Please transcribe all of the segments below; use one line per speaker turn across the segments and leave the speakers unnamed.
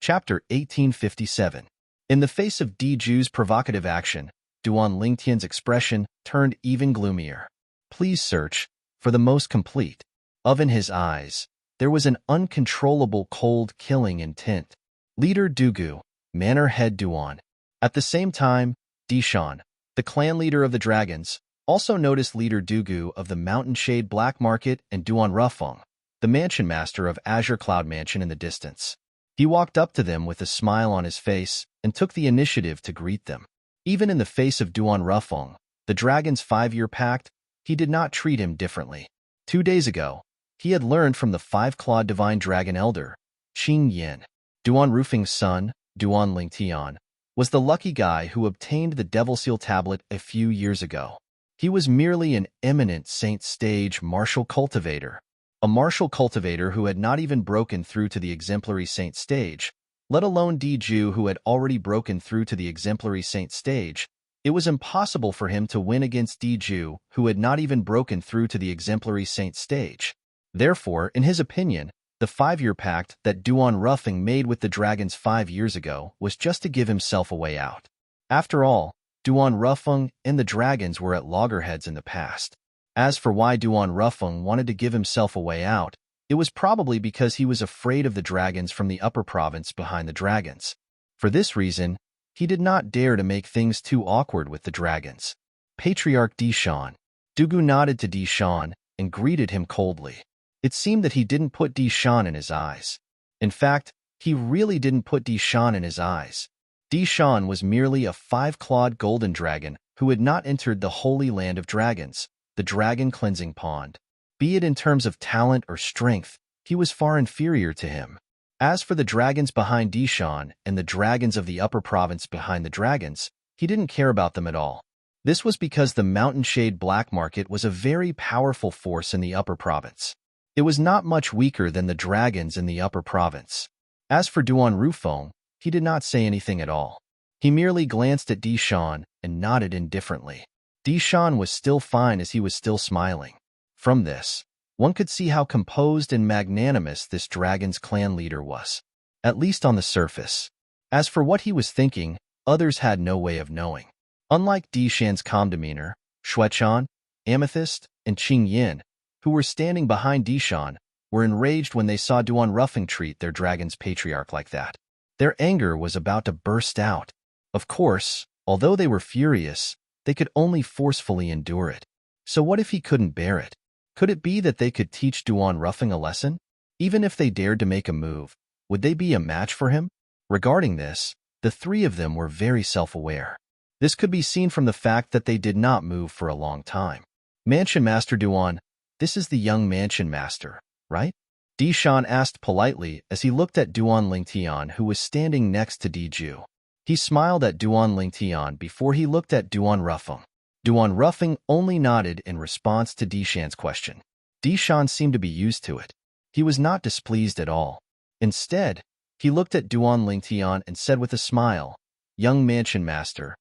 Chapter 1857. In the face of Diju's provocative action, Duan Lingtian's expression turned even gloomier. Please search for the most complete. In his eyes, there was an uncontrollable cold killing intent. Leader Dugu, Manor Head Duan. At the same time, Dishan, the clan leader of the dragons, also noticed Leader Dugu of the Mountain Shade Black Market and Duan Rufeng, the mansion master of Azure Cloud Mansion, in the distance. He walked up to them with a smile on his face and took the initiative to greet them. Even in the face of Duan Rufeng, the dragon's 5-year pact, he did not treat him differently. 2 days ago, he had learned from the 5-clawed divine dragon elder, Qing Yin. Duan Rufeng's son, Duan Lingtian, was the lucky guy who obtained the Devil Seal tablet a few years ago. He was merely an eminent saint stage martial cultivator. A martial cultivator who had not even broken through to the exemplary saint stage, let alone Diju who had already broken through to the exemplary saint stage. It was impossible for him to win against Diju who had not even broken through to the exemplary saint stage. Therefore, in his opinion, the 5-year pact that Duan Rufeng made with the dragons 5 years ago was just to give himself a way out. After all, Duan Rufeng and the dragons were at loggerheads in the past. As for why Duan Rufeng wanted to give himself a way out, it was probably because he was afraid of the dragons from the upper province behind the dragons. For this reason, he did not dare to make things too awkward with the dragons. Patriarch Dishan. Dugu nodded to Dishan and greeted him coldly. It seemed that he didn't put Dishan in his eyes. In fact, he really didn't put Dishan in his eyes. Dishan was merely a 5-clawed golden dragon who had not entered the holy land of dragons, the dragon cleansing pond. Be it in terms of talent or strength, he was far inferior to him. As for the dragons behind Dishan and the dragons of the upper province behind the dragons, he didn't care about them at all. This was because the Mountain Shade Black Market was a very powerful force in the upper province. It was not much weaker than the dragons in the upper province. As for Duan Rufeng, he did not say anything at all. He merely glanced at Dishan and nodded indifferently. Dishan was still fine as he was still smiling. From this, one could see how composed and magnanimous this dragon's clan leader was, at least on the surface. As for what he was thinking, others had no way of knowing. Unlike Dishan's calm demeanor, Shuechan, Amethyst, and Qing Yin, who were standing behind Dishan, were enraged when they saw Duan Rufeng treat their dragon's patriarch like that. Their anger was about to burst out. Of course, although they were furious, they could only forcefully endure it. So what if he couldn't bear it? Could it be that they could teach Duan Rufeng a lesson? Even if they dared to make a move, would they be a match for him? Regarding this, the 3 of them were very self-aware. This could be seen from the fact that they did not move for a long time. Mansion Master Duan, this is the young Mansion Master, right? Dishan asked politely as he looked at Duan Lingtian, who was standing next to Diju. He smiled at Duan Lingtian before he looked at Duan Rufeng. Duan Rufeng only nodded in response to Dishan's question. Dishan seemed to be used to it. He was not displeased at all. Instead, he looked at Duan Lingtian and said with a smile, "Young Mansion Master,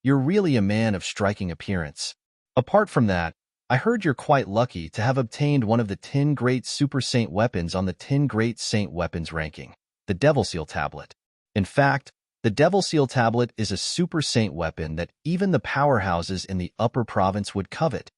you're really a man of striking appearance. Apart from that, I heard you're quite lucky to have obtained one of the 10 great Super Saint weapons on the 10 great Saint weapons ranking, the Devil Seal tablet. In fact, the Devil Seal tablet is a Super Saint weapon that even the powerhouses in the upper province would covet."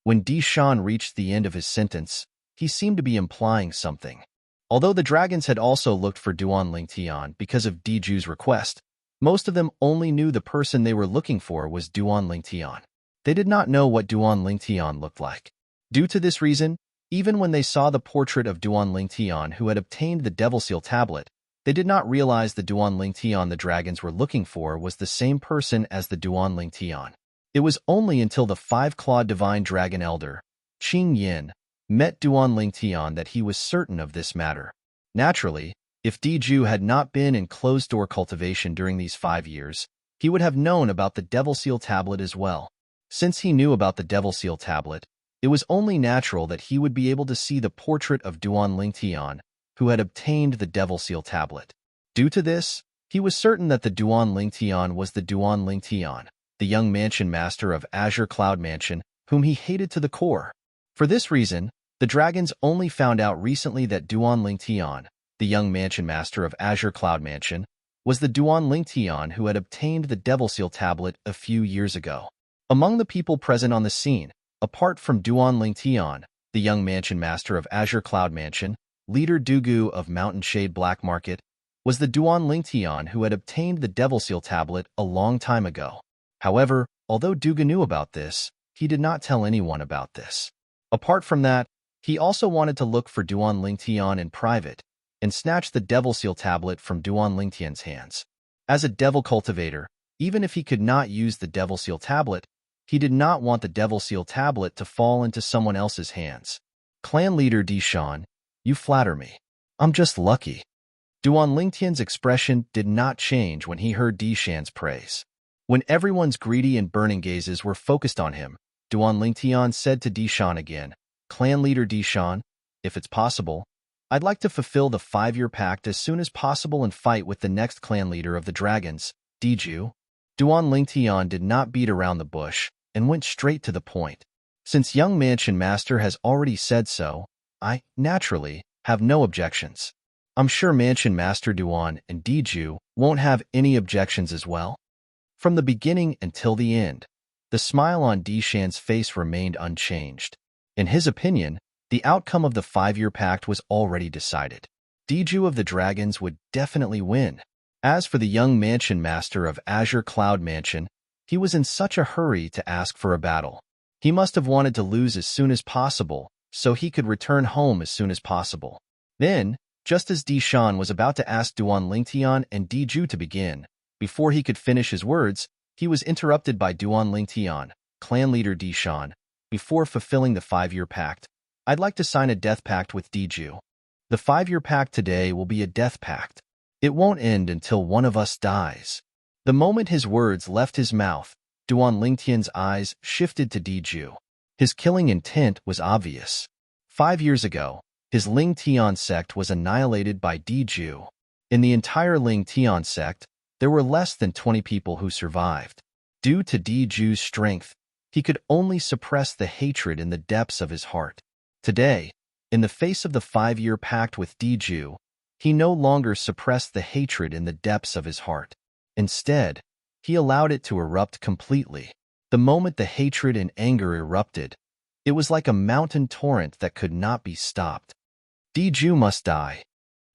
When Dishan reached the end of his sentence, he seemed to be implying something. Although the dragons had also looked for Duan Lingtian because of Diju's request, most of them only knew the person they were looking for was Duan Lingtian. They did not know what Duan Lingtian looked like. Due to this reason, even when they saw the portrait of Duan Lingtian who had obtained the Devil Seal tablet, they did not realize the Duan Lingtian the dragons were looking for was the same person as the Duan Lingtian. It was only until the 5-clawed divine dragon elder, Qing Yin, met Duan Lingtian that he was certain of this matter. Naturally, if Diju had not been in closed-door cultivation during these 5 years, he would have known about the Devil Seal tablet as well. Since he knew about the Devil Seal tablet, it was only natural that he would be able to see the portrait of Duan Lingtian, who had obtained the Devil Seal tablet. Due to this, he was certain that the Duan Lingtian was the Duan Lingtian, the young mansion master of Azure Cloud Mansion, whom he hated to the core. For this reason, the dragons only found out recently that Duan Lingtian, the young mansion master of Azure Cloud Mansion, was the Duan Lingtian who had obtained the Devil Seal tablet a few years ago. Among the people present on the scene, apart from Duan Lingtian, the young mansion master of Azure Cloud Mansion, leader Dugu of Mountain Shade Black Market, was the Duan Lingtian who had obtained the Devil Seal tablet a long time ago. However, although Dugu knew about this, he did not tell anyone about this. Apart from that, he also wanted to look for Duan Lingtian in private and snatch the Devil Seal tablet from Duan Lingtian's hands. As a devil cultivator, even if he could not use the Devil Seal tablet, he did not want the Devil Seal tablet to fall into someone else's hands. Clan leader Dishan, you flatter me. I'm just lucky. Duan Lingtian's expression did not change when he heard Dishan's praise. When everyone's greedy and burning gazes were focused on him, Duan Lingtian said to Dishan again, Clan leader Dishan, if it's possible, I'd like to fulfill the 5-year pact as soon as possible and fight with the next clan leader of the dragons, Diju. Duan Lingtian did not beat around the bush and went straight to the point. Since young mansion master has already said so, I, naturally, have no objections. I'm sure mansion master Duan and Diju won't have any objections as well. From the beginning until the end, the smile on Dishan's face remained unchanged. In his opinion, the outcome of the 5-year pact was already decided. Diju of the Dragons would definitely win. As for the young mansion master of Azure Cloud Mansion, he was in such a hurry to ask for a battle. He must have wanted to lose as soon as possible, so he could return home as soon as possible. Then, just as Dishan was about to ask Duan Lingtian and Diju to begin, before he could finish his words, he was interrupted by Duan Lingtian, clan leader Dishan. Before fulfilling the 5-year pact, I'd like to sign a death pact with Diju. The 5-year pact today will be a death pact. It won't end until one of us dies. The moment his words left his mouth, Duan Lingtian's eyes shifted to Diju. His killing intent was obvious. 5 years ago, his Ling Tian sect was annihilated by Diju. In the entire Ling Tian sect, there were less than 20 people who survived. Due to Diju's strength, he could only suppress the hatred in the depths of his heart. Today, in the face of the 5-year pact with Diju, he no longer suppressed the hatred in the depths of his heart. Instead, he allowed it to erupt completely. The moment the hatred and anger erupted, it was like a mountain torrent that could not be stopped. Diju must die.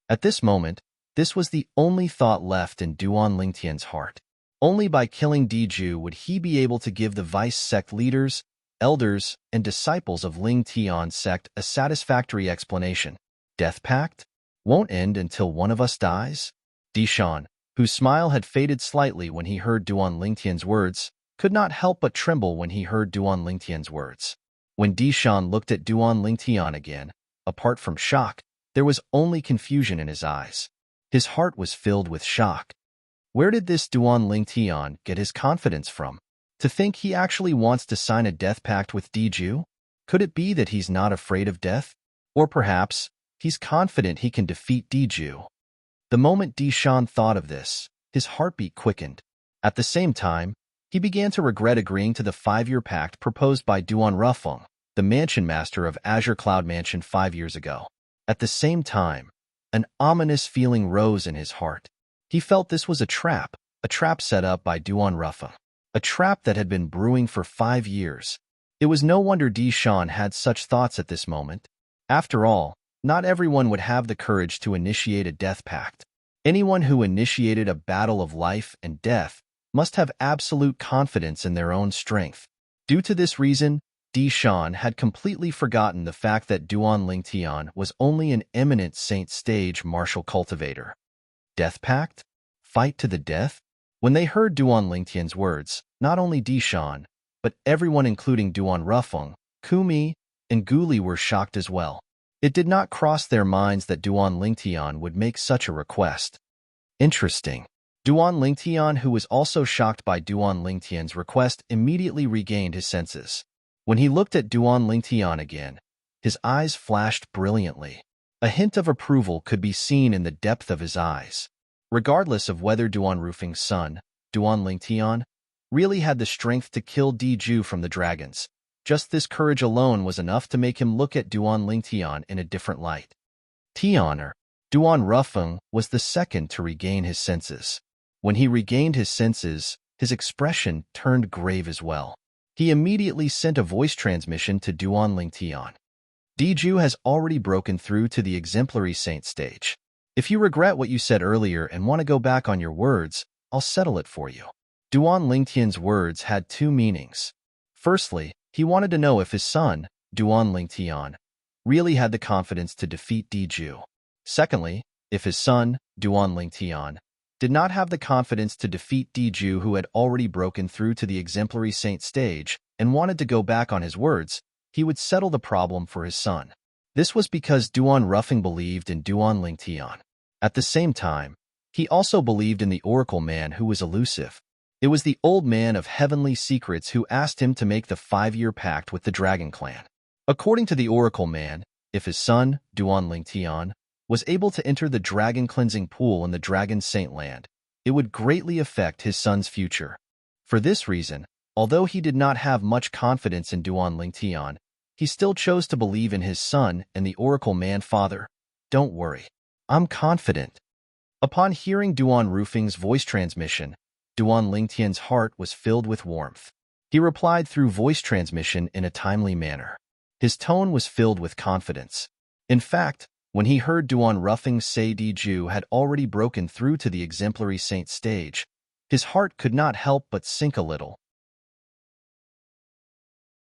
At this moment, this was the only thought left in Duan Lingtian's heart. Only by killing Diju would he be able to give the vice sect leaders, elders, and disciples of Ling Tian sect a satisfactory explanation. Death pact? Won't end until one of us dies? Dishan, whose smile had faded slightly when he heard Duan Lingtian's words, could not help but tremble when he heard Duan Lingtian's words. When Dishan looked at Duan Lingtian again, apart from shock, there was only confusion in his eyes. His heart was filled with shock. Where did this Duan Lingtian get his confidence from? To think he actually wants to sign a death pact with Diju? Could it be that he's not afraid of death? Or perhaps, he's confident he can defeat Diju? The moment Dishan thought of this, his heartbeat quickened. At the same time, he began to regret agreeing to the 5-year pact proposed by Duan Rufeng, the mansion master of Azure Cloud Mansion 5 years ago. At the same time, an ominous feeling rose in his heart. He felt this was a trap set up by Duan Rufeng. A trap that had been brewing for 5 years. It was no wonder Dishan had such thoughts at this moment. After all, not everyone would have the courage to initiate a death pact. Anyone who initiated a battle of life and death must have absolute confidence in their own strength. Due to this reason, Dishan had completely forgotten the fact that Duan Lingtian was only an eminent saint stage martial cultivator. Death pact? Fight to the death? When they heard Duan Lingtian's words, not only Dishan, but everyone including Duan Rufeng, Kumi, and Guli were shocked as well. It did not cross their minds that Duan Lingtian would make such a request. Interesting. Duan Lingtian, who was also shocked by Duan Lingtian's request, immediately regained his senses. When he looked at Duan Lingtian again, his eyes flashed brilliantly. A hint of approval could be seen in the depth of his eyes. Regardless of whether Duan Rufeng's son, Duan Lingtian, really had the strength to kill Diju from the dragons, just this courage alone was enough to make him look at Duan Lingtian in a different light. Tianer, Duan Rufeng was the second to regain his senses. When he regained his senses, his expression turned grave as well. He immediately sent a voice transmission to Duan Lingtian. Diju has already broken through to the exemplary saint stage. If you regret what you said earlier and want to go back on your words, I'll settle it for you. Duan Lingtian's words had two meanings. Firstly, he wanted to know if his son, Duan Lingtian, really had the confidence to defeat Diju. Secondly, if his son, Duan Lingtian, did not have the confidence to defeat Diju, who had already broken through to the exemplary saint stage and wanted to go back on his words, he would settle the problem for his son. This was because Duan Rufeng believed in Duan Lingtian. At the same time, he also believed in the Oracle Man, who was elusive. It was the old man of heavenly secrets who asked him to make the 5-year pact with the Dragon Clan. According to the Oracle Man, if his son, Duan Lingtian, was able to enter the dragon cleansing pool in the Dragon Saint Land, it would greatly affect his son's future. For this reason, although he did not have much confidence in Duan Lingtian, he still chose to believe in his son and the Oracle Man. Father, don't worry. I'm confident. Upon hearing Duan Rufeng's voice transmission, Duan Lingtian's heart was filled with warmth. He replied through voice transmission in a timely manner. His tone was filled with confidence. In fact, when he heard Duan Rufeng say Diju had already broken through to the exemplary saint stage, his heart could not help but sink a little.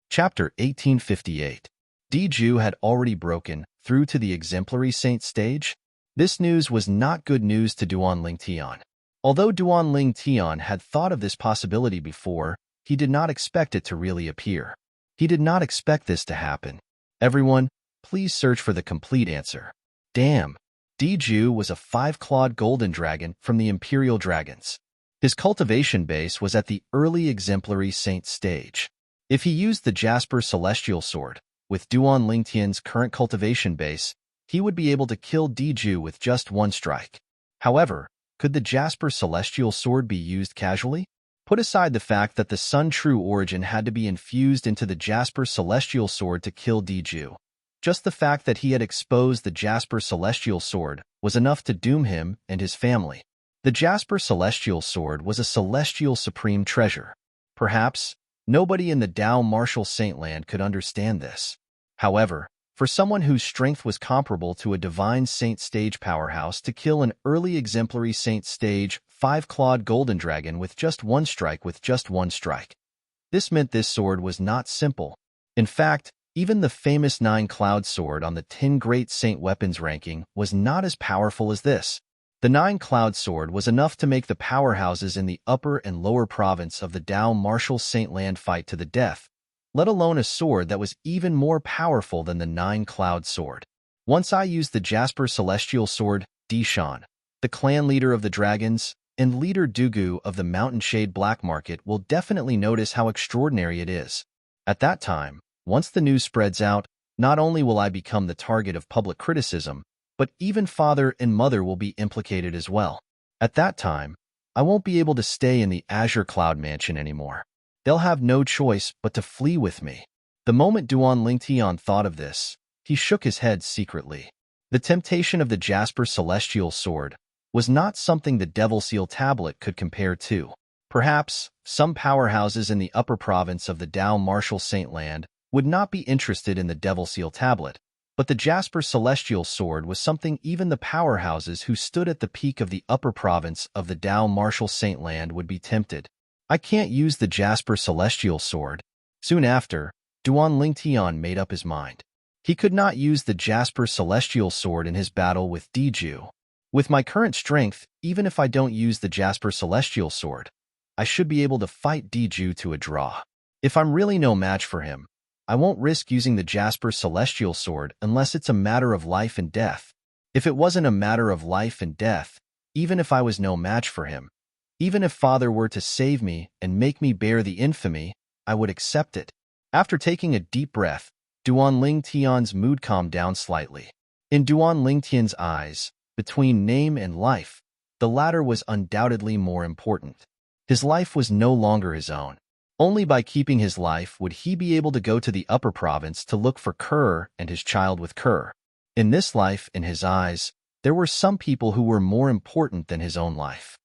Chapter 1858. Diju had already broken through to the exemplary saint stage? This news was not good news to Duan Lingtian. Although Duan Lingtian had thought of this possibility before, he did not expect it to really appear. He did not expect this to happen. Everyone, please search for the complete answer. Damn. Diju was a 5-clawed golden dragon from the Imperial Dragons. His cultivation base was at the early exemplary saint stage. If he used the Jasper Celestial Sword, with Duan Lingtian's current cultivation base, he would be able to kill Diju with just one strike. However, could the Jasper Celestial Sword be used casually? Put aside the fact that the Sun True Origin had to be infused into the Jasper Celestial Sword to kill Diju. Just the fact that he had exposed the Jasper Celestial Sword was enough to doom him and his family. The Jasper Celestial Sword was a celestial supreme treasure. Perhaps, nobody in the Dao Martial Saint Land could understand this. However, for someone whose strength was comparable to a divine saint stage powerhouse to kill an early exemplary saint stage 5-clawed golden dragon with just one strike, this meant this sword was not simple. In fact, even the famous 9-cloud sword on the 10 Great Saint Weapons ranking was not as powerful as this. The 9-cloud sword was enough to make the powerhouses in the upper and lower province of the Dao Martial Saint Land fight to the death, let alone a sword that was even more powerful than the 9-cloud sword. Once I used the Jasper Celestial Sword, Dishan, the clan leader of the dragons, and leader Dugu of the Mountain Shade Black Market will definitely notice how extraordinary it is. At that time, once the news spreads out, not only will I become the target of public criticism, but even father and mother will be implicated as well. At that time, I won't be able to stay in the Azure Cloud Mansion anymore. They'll have no choice but to flee with me. The moment Duan Lingtian thought of this, he shook his head secretly. The temptation of the Jasper Celestial Sword was not something the Devil Seal Tablet could compare to. Perhaps, some powerhouses in the upper province of the Dao Martial Saint Land would not be interested in the Devil Seal Tablet, but the Jasper Celestial Sword was something even the powerhouses who stood at the peak of the upper province of the Dao Martial Saint Land would be tempted. I can't use the Jasper Celestial Sword. Soon after, Duan Lingtian made up his mind. He could not use the Jasper Celestial Sword in his battle with Diju. With my current strength, even if I don't use the Jasper Celestial Sword, I should be able to fight Diju to a draw. If I'm really no match for him, I won't risk using the Jasper Celestial Sword unless it's a matter of life and death. If it wasn't a matter of life and death, even if I was no match for him, even if father were to save me and make me bear the infamy, I would accept it. After taking a deep breath, Duan Lingtian's mood calmed down slightly. In Duan Lingtian's eyes, between name and life, the latter was undoubtedly more important. His life was no longer his own. Only by keeping his life would he be able to go to the upper province to look for Kerr and his child with Kerr. In this life, in his eyes, There were some people who were more important than his own life.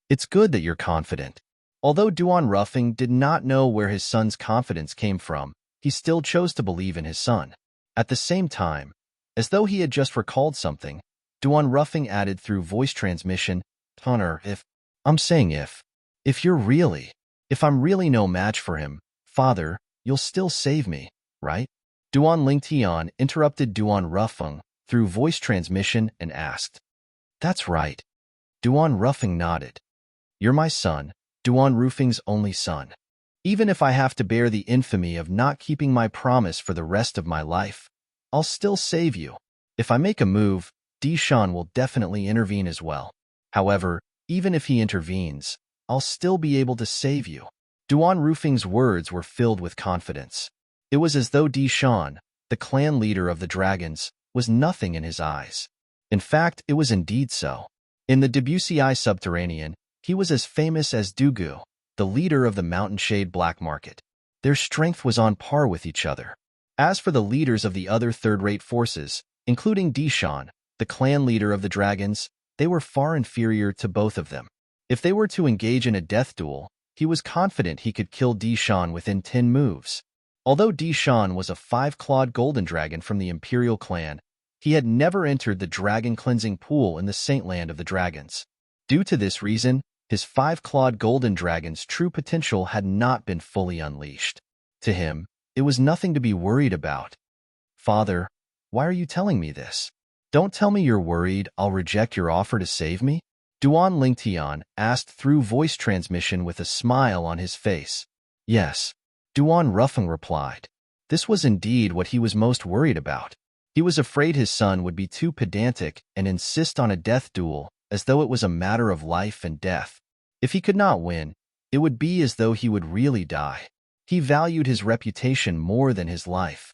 It's good that you're confident. Although Duan Ruffing did not know where his son's confidence came from, he still chose to believe in his son. At the same time, as though he had just recalled something, Duan Ruffing added through voice transmission, Tunner, if I'm really no match for him, father, you'll still save me, right? Duan Lingtian interrupted Duan Ruffing through voice transmission and asked. That's right. Duan Ruffing nodded. You're my son, Duan Ruffing's only son. Even if I have to bear the infamy of not keeping my promise for the rest of my life, I'll still save you. If I make a move, Dishan will definitely intervene as well. However, even if he intervenes, I'll still be able to save you. Duan Ruffing's words were filled with confidence. It was as though Dishan, the clan leader of the dragons, was nothing in his eyes. In fact, it was indeed so. In the Debussy subterranean, he was as famous as Dugu, the leader of the Mountain Shade Black Market. Their strength was on par with each other. As for the leaders of the other third-rate forces, including Dishan, the clan leader of the dragons, they were far inferior to both of them. If they were to engage in a death duel, he was confident he could kill Dishan within 10 moves. Although Dishan was a 5-clawed golden dragon from the Imperial clan, he had never entered the dragon cleansing pool in the Saintland of the Dragons. Due to this reason, his 5-clawed golden dragon's true potential had not been fully unleashed. To him, it was nothing to be worried about. Father, why are you telling me this? Don't tell me you're worried I'll reject your offer to save me? Duan Lingtian asked through voice transmission with a smile on his face. Yes, Duan Ruffing replied. This was indeed what he was most worried about. He was afraid his son would be too pedantic and insist on a death duel as though it was a matter of life and death. If he could not win, it would be as though he would really die. He valued his reputation more than his life.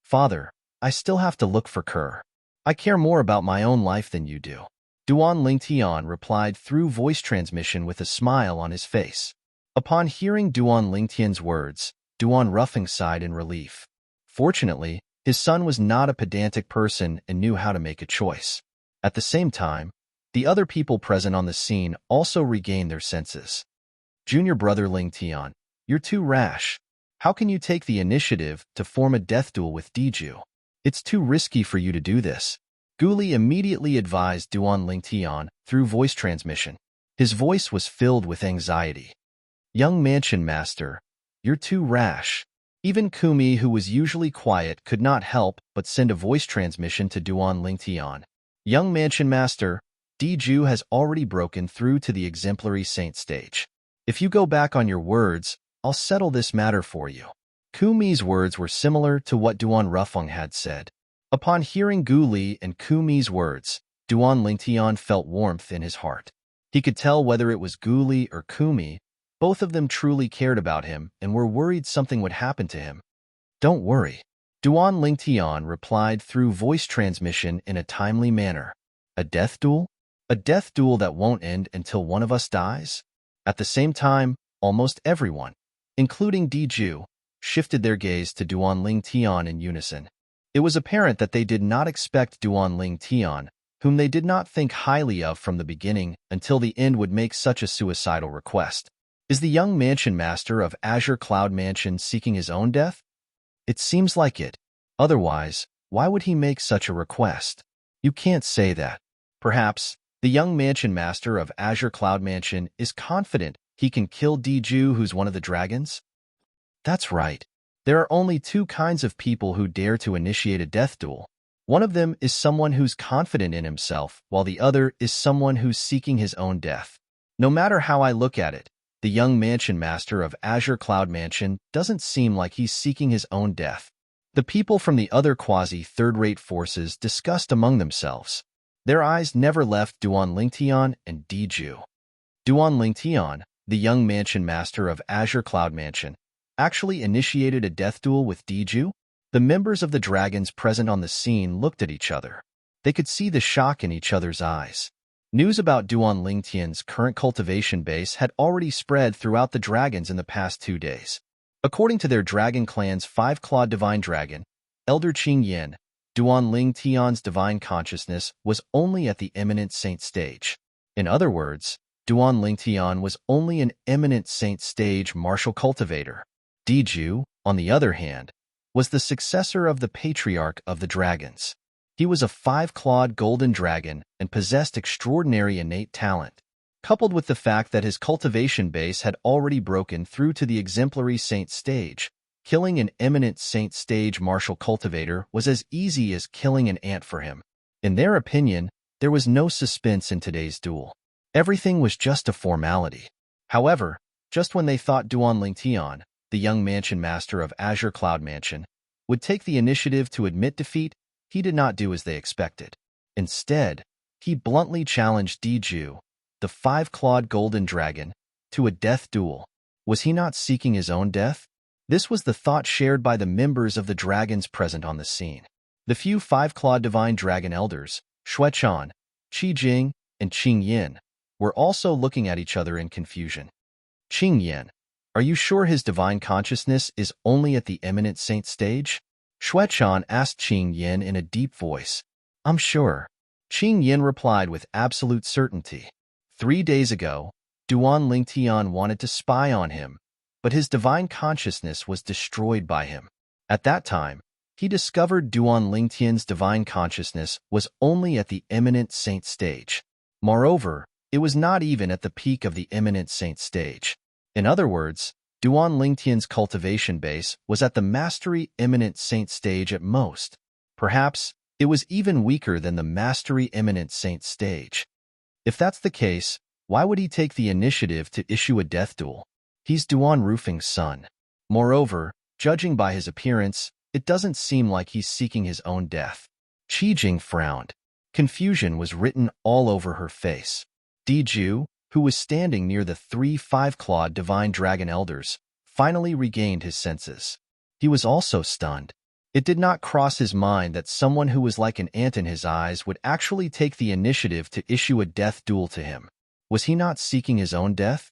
Father, I still have to look for Kerr. I care more about my own life than you do. Duan Lingtian replied through voice transmission with a smile on his face. Upon hearing Duan Lingtian's words, Duan Ruffing sighed in relief. Fortunately, his son was not a pedantic person and knew how to make a choice. At the same time, the other people present on the scene also regained their senses. Junior brother Lingtian, you're too rash. How can you take the initiative to form a death duel with Diju? It's too risky for you to do this. Guli immediately advised Duan Lingtian through voice transmission. His voice was filled with anxiety. Young Mansion Master, you're too rash. Even Kumi, who was usually quiet, could not help but send a voice transmission to Duan Lingtian. Young Mansion Master, Diju has already broken through to the exemplary saint stage. If you go back on your words, I'll settle this matter for you. Kumi's words were similar to what Duan Ruffing had said. Upon hearing Guli and Kumi's words, Duan Lingtian felt warmth in his heart. He could tell whether it was Guli or Kumi, both of them truly cared about him and were worried something would happen to him. Don't worry. Duan Lingtian replied through voice transmission in a timely manner. A death duel? A death duel that won't end until one of us dies? At the same time, almost everyone, including Diju, shifted their gaze to Duan Lingtian in unison. It was apparent that they did not expect Duan Lingtian, whom they did not think highly of from the beginning until the end, would make such a suicidal request. Is the young mansion master of Azure Cloud Mansion seeking his own death? It seems like it. Otherwise, why would he make such a request? You can't say that. Perhaps, the young mansion master of Azure Cloud Mansion is confident he can kill Diju, who's one of the dragons? That's right. There are only two kinds of people who dare to initiate a death duel. One of them is someone who's confident in himself, while the other is someone who's seeking his own death. No matter how I look at it, the young mansion master of Azure Cloud Mansion doesn't seem like he's seeking his own death. The people from the other quasi-third-rate forces discussed among themselves. Their eyes never left Duan Lingtian and Diju. Duan Lingtian, the young mansion master of Azure Cloud Mansion, actually initiated a death duel with Diju? The members of the dragons present on the scene looked at each other. They could see the shock in each other's eyes. News about Duan Lingtian's current cultivation base had already spread throughout the dragons in the past 2 days. According to their dragon clan's 5-clawed divine dragon, Elder Qing Yin, Duan Ling Tian's divine consciousness was only at the eminent saint stage. In other words, Duan Ling Tian was only an eminent saint stage martial cultivator. Diju, on the other hand, was the successor of the patriarch of the dragons. He was a five-clawed golden dragon and possessed extraordinary innate talent, coupled with the fact that his cultivation base had already broken through to the exemplary saint stage. Killing an eminent saint stage martial cultivator was as easy as killing an ant for him. In their opinion, there was no suspense in today's duel. Everything was just a formality. However, just when they thought Duan Ling Tian, the young mansion master of Azure Cloud Mansion, would take the initiative to admit defeat, he did not do as they expected. Instead, he bluntly challenged Diju, the five-clawed golden dragon, to a death duel. Was he not seeking his own death? This was the thought shared by the members of the dragons present on the scene. The few five-clawed divine dragon elders, Xuechan, Qi Jing, and Qing Yin, were also looking at each other in confusion. Qing Yin, are you sure his divine consciousness is only at the eminent saint stage? Xuechan asked Qing Yin in a deep voice. I'm sure. Qing Yin replied with absolute certainty. 3 days ago, Duan Ling Tian wanted to spy on him, but his divine consciousness was destroyed by him. At that time, he discovered Duan Ling Tian's divine consciousness was only at the eminent saint stage. Moreover, it was not even at the peak of the eminent saint stage. In other words, Duan Ling Tian's cultivation base was at the mastery eminent saint stage at most. Perhaps, it was even weaker than the mastery eminent saint stage. If that's the case, why would he take the initiative to issue a death duel? He's Duan Rufing's son. Moreover, judging by his appearance, it doesn't seem like he's seeking his own death. Qi Jing frowned. Confusion was written all over her face. Diju, who was standing near the 3 five-clawed divine dragon elders, finally regained his senses. He was also stunned. It did not cross his mind that someone who was like an ant in his eyes would actually take the initiative to issue a death duel to him. Was he not seeking his own death?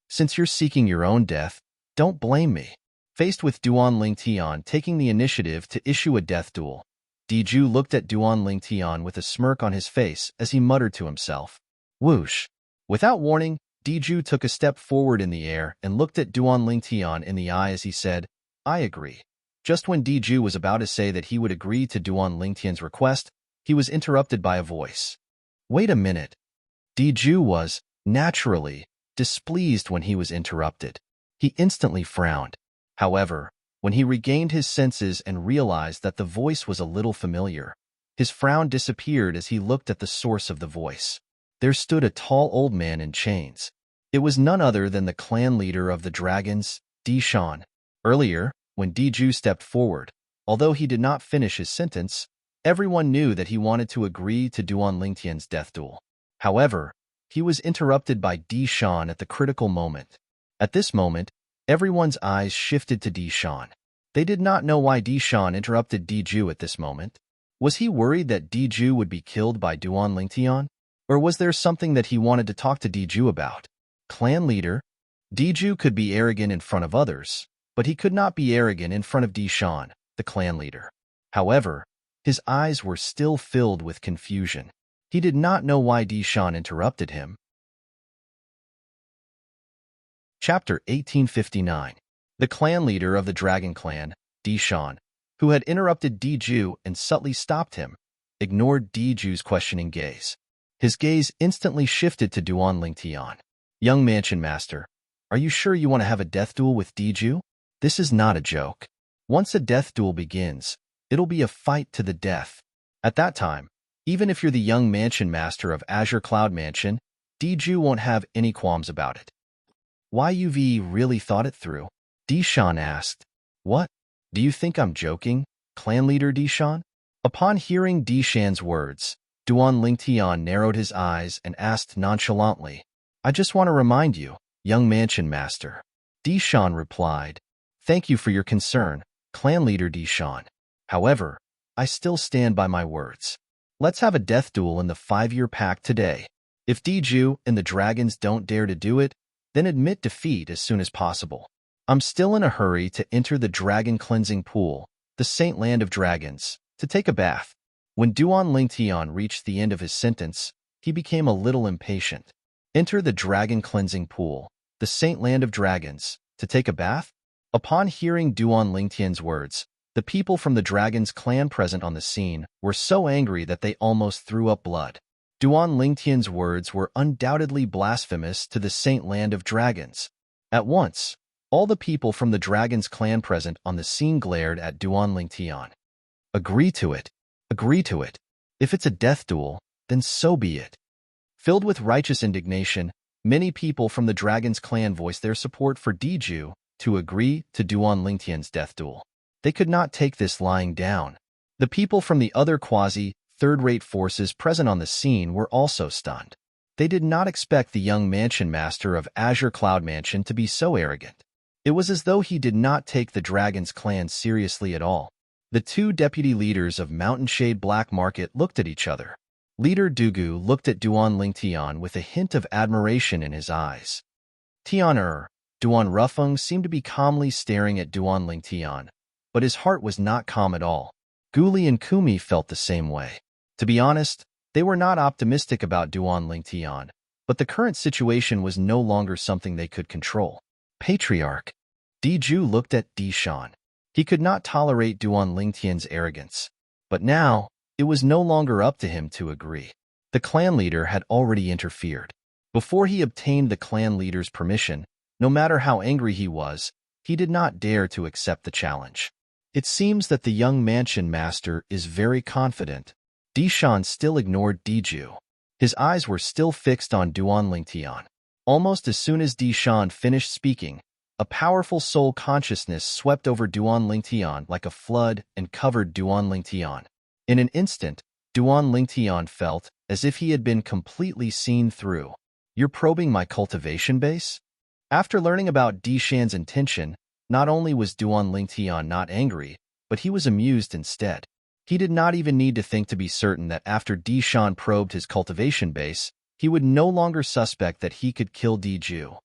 Since you're seeking your own death, don't blame me. Faced with Duan Ling Tian taking the initiative to issue a death duel, Diju looked at Duan Ling Tian with a smirk on his face as he muttered to himself. Whoosh! Without warning, Diju took a step forward in the air and looked at Duan Ling Tian in the eye as he said, I agree. Just when Diju was about to say that he would agree to Duan Ling Tian's request, he was interrupted by a voice. Wait a minute. Diju was, naturally, displeased when he was interrupted. He instantly frowned. However, when he regained his senses and realized that the voice was a little familiar, his frown disappeared as he looked at the source of the voice. There stood a tall old man in chains. It was none other than the clan leader of the dragons, Di Shan. Earlier, when Diju stepped forward, although he did not finish his sentence, everyone knew that he wanted to agree to Duan Ling Tian's death duel. However, he was interrupted by Di Shan at the critical moment. At this moment, everyone's eyes shifted to Di Shan. They did not know why Di Shan interrupted Diju at this moment. Was he worried that Diju would be killed by Duan Ling Tian? Or was there something that he wanted to talk to Diju about? Clan leader, Diju could be arrogant in front of others, but he could not be arrogant in front of Di Shan, the clan leader. However, his eyes were still filled with confusion. He did not know why Di Shan interrupted him. Chapter 1859. The clan leader of the Dragon Clan, Di Shan, who had interrupted Diju and subtly stopped him, ignored Diju's questioning gaze. His gaze instantly shifted to Duan Ling Tian. Young Mansion Master, are you sure you want to have a death duel with Diju? This is not a joke. Once a death duel begins, it'll be a fight to the death. At that time, even if you're the young Mansion Master of Azure Cloud Mansion, Diju won't have any qualms about it. Why you've really thought it through? Di Shan asked. What? Do you think I'm joking, clan leader Di Shan? Upon hearing Di Shan's words, Duan Ling Tian narrowed his eyes and asked nonchalantly, I just want to remind you, young Mansion Master. Di Shan replied, Thank you for your concern, clan leader Di Shan. However, I still stand by my words. Let's have a death duel in the 5-year pact today. If Diju and the dragons don't dare to do it, then admit defeat as soon as possible. I'm still in a hurry to enter the dragon cleansing pool, the Saint Land of Dragons, to take a bath. When Duan Lingtian reached the end of his sentence, he became a little impatient. Enter the dragon cleansing pool, the saint land of dragons, to take a bath? Upon hearing Duan Lingtian's words, the people from the dragon's clan present on the scene were so angry that they almost threw up blood. Duan Lingtian's words were undoubtedly blasphemous to the saint land of dragons. At once, all the people from the dragon's clan present on the scene glared at Duan Lingtian. Agree to it. Agree to it. If it's a death duel, then so be it. Filled with righteous indignation, many people from the dragon's clan voiced their support for Diju to agree to Duan Lingtian's death duel. They could not take this lying down. The people from the other quasi-third-rate forces present on the scene were also stunned. They did not expect the young mansion master of Azure Cloud Mansion to be so arrogant. It was as though he did not take the dragon's clan seriously at all. The two deputy leaders of Mountain Shade Black Market looked at each other. Leader Dugu looked at Duan Lingtian with a hint of admiration in his eyes. Duan Rufeng seemed to be calmly staring at Duan Lingtian, but his heart was not calm at all. Guli and Kumi felt the same way. To be honest, they were not optimistic about Duan Lingtian, but the current situation was no longer something they could control. Patriarch. Diju looked at Dishan. He could not tolerate Duan Lingtian's arrogance, but now, it was no longer up to him to agree. The clan leader had already interfered. Before he obtained the clan leader's permission, no matter how angry he was, he did not dare to accept the challenge. It seems that the young mansion master is very confident. Dishan still ignored Diju. His eyes were still fixed on Duan Lingtian. Almost as soon as Dishan finished speaking, a powerful soul consciousness swept over Duan Lingtian like a flood and covered Duan Lingtian. In an instant, Duan Lingtian felt as if he had been completely seen through. You're probing my cultivation base? After learning about Dishan's intention, not only was Duan Lingtian not angry, but he was amused instead. He did not even need to think to be certain that after Dishan probed his cultivation base, he would no longer suspect that he could kill Diju.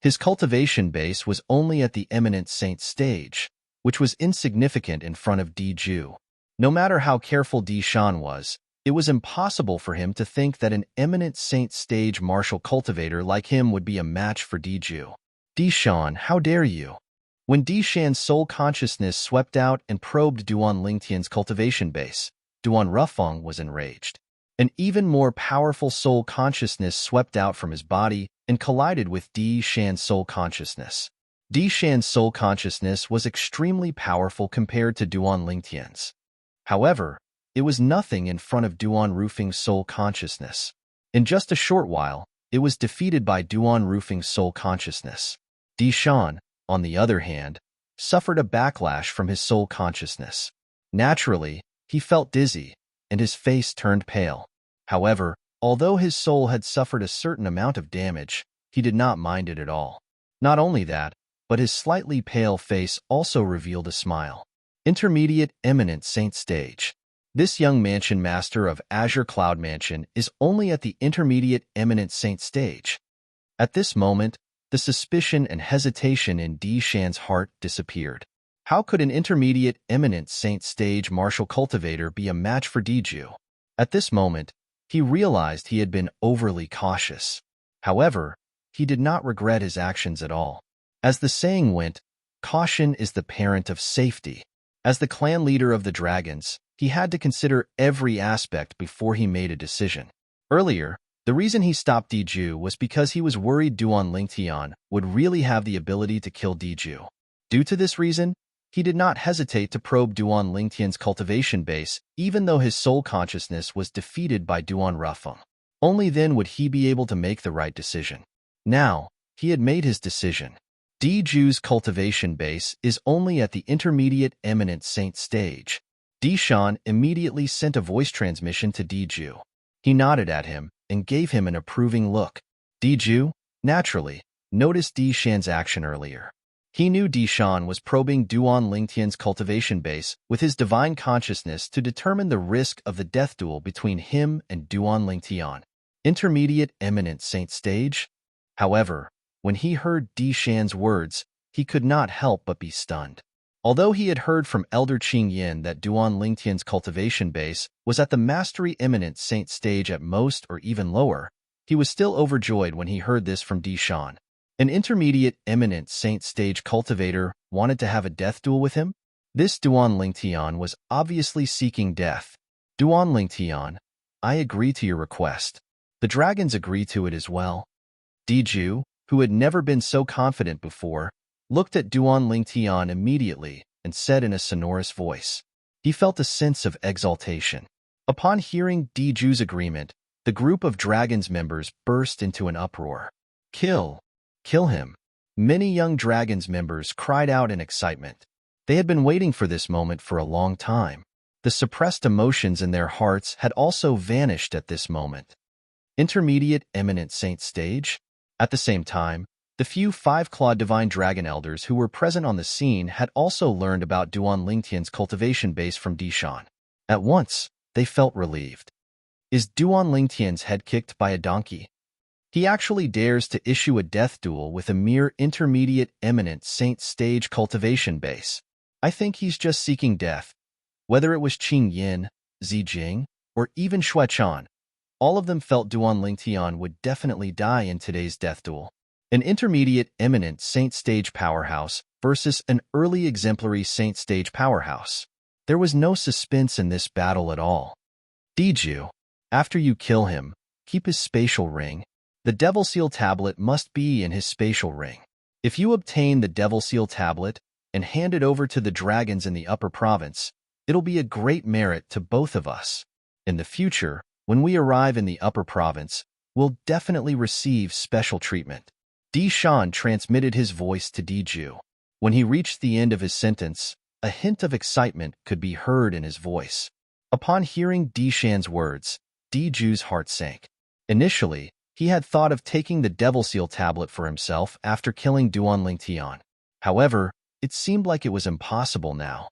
His cultivation base was only at the eminent saint stage, which was insignificant in front of Diju. No matter how careful Dishan was, it was impossible for him to think that an eminent saint stage martial cultivator like him would be a match for Diju. Dishan, how dare you? When Dishan's soul consciousness swept out and probed Duan Lingtian's cultivation base, Duan Rufeng was enraged. An even more powerful soul consciousness swept out from his body and collided with Dishan's soul consciousness. Dishan's soul consciousness was extremely powerful compared to Duan Lingtian's. However, it was nothing in front of Duan Rufeng's soul consciousness. In just a short while, it was defeated by Duan Rufeng's soul consciousness. Dishan, on the other hand, suffered a backlash from his soul consciousness. Naturally, he felt dizzy, and his face turned pale. However, although his soul had suffered a certain amount of damage, he did not mind it at all. Not only that, but his slightly pale face also revealed a smile. Intermediate Eminent Saint Stage. This young mansion master of Azure Cloud Mansion is only at the Intermediate Eminent Saint Stage. At this moment, the suspicion and hesitation in Dishan's heart disappeared. How could an Intermediate Eminent Saint Stage martial cultivator be a match for Diju? At this moment, he realized he had been overly cautious. However, he did not regret his actions at all. As the saying went, caution is the parent of safety. As the clan leader of the dragons, he had to consider every aspect before he made a decision. Earlier, the reason he stopped Diju was because he was worried Duan Lingtian would really have the ability to kill Diju. Due to this reason, he did not hesitate to probe Duan Lingtian's cultivation base, even though his soul consciousness was defeated by Duan Rufeng. Only then would he be able to make the right decision. Now, he had made his decision. Diju's cultivation base is only at the Intermediate Eminent Saint Stage. Dishan immediately sent a voice transmission to Diju. He nodded at him and gave him an approving look. Diju, naturally, noticed Dishan's action earlier. He knew Dishan was probing Duan Lingtian's cultivation base with his divine consciousness to determine the risk of the death duel between him and Duan Lingtian. Intermediate Eminent Saint Stage? However, when he heard Dishan's words, he could not help but be stunned. Although he had heard from Elder Qing Yin that Duan Lingtian's cultivation base was at the Mastery Eminent Saint stage at most or even lower, he was still overjoyed when he heard this from Di Shan. An intermediate Eminent Saint stage cultivator wanted to have a death duel with him? This Duan Lingtian was obviously seeking death. Duan Lingtian, I agree to your request. The dragons agree to it as well. Diju, who had never been so confident before, looked at Duan Lingtian immediately and said in a sonorous voice. He felt a sense of exaltation. Upon hearing Diju's agreement, the group of dragons members burst into an uproar. Kill! Kill him! Many young dragons members cried out in excitement. They had been waiting for this moment for a long time. The suppressed emotions in their hearts had also vanished at this moment. Intermediate Eminent Saint stage? At the same time, the few five-clawed divine dragon elders who were present on the scene had also learned about Duan Lingtian's cultivation base from Di Shan. At once, they felt relieved. Is Duan Lingtian's head kicked by a donkey? He actually dares to issue a death duel with a mere intermediate Eminent Saint stage cultivation base. I think he's just seeking death. Whether it was Qing Yin, Zijing, or even Xuechan, all of them felt Duan Lingtian would definitely die in today's death duel. An intermediate Eminent Saint stage powerhouse versus an early exemplary Saint stage powerhouse. There was no suspense in this battle at all. Diju, after you kill him, keep his spatial ring. The Devil Seal tablet must be in his spatial ring. If you obtain the Devil Seal tablet and hand it over to the dragons in the upper province, it'll be a great merit to both of us. In the future, when we arrive in the upper province, we'll definitely receive special treatment. Di Shan transmitted his voice to Diju. When he reached the end of his sentence, a hint of excitement could be heard in his voice. Upon hearing Di Shan's words, Diju's heart sank. Initially, he had thought of taking the Devil Seal tablet for himself after killing Duan Lingtian. However, it seemed like it was impossible now.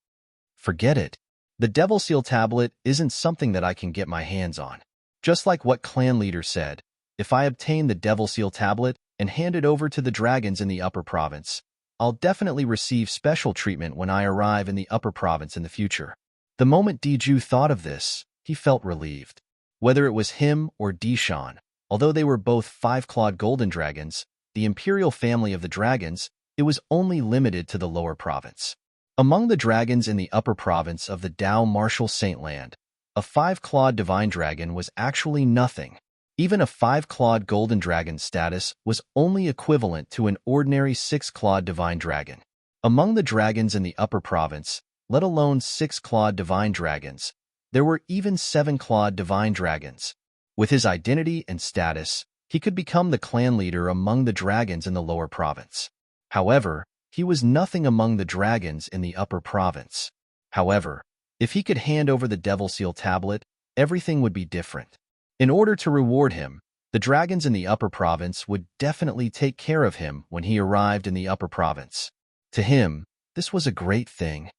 Forget it. The Devil Seal tablet isn't something that I can get my hands on. Just like what clan leader said, if I obtain the Devil Seal tablet and hand it over to the dragons in the upper province, I'll definitely receive special treatment when I arrive in the upper province in the future. The moment Diju thought of this, he felt relieved. Whether it was him or Di Shan, although they were both five-clawed golden dragons, the imperial family of the dragons, it was only limited to the lower province. Among the dragons in the upper province of the Dao Martial Saintland, a five-clawed divine dragon was actually nothing. Even a five-clawed golden dragon status was only equivalent to an ordinary six-clawed divine dragon. Among the dragons in the upper province, let alone six-clawed divine dragons, there were even seven-clawed divine dragons. With his identity and status, he could become the clan leader among the dragons in the lower province. However, he was nothing among the dragons in the upper province. However, if he could hand over the Devil Seal tablet, everything would be different. In order to reward him, the dragons in the upper province would definitely take care of him when he arrived in the upper province. To him, this was a great thing.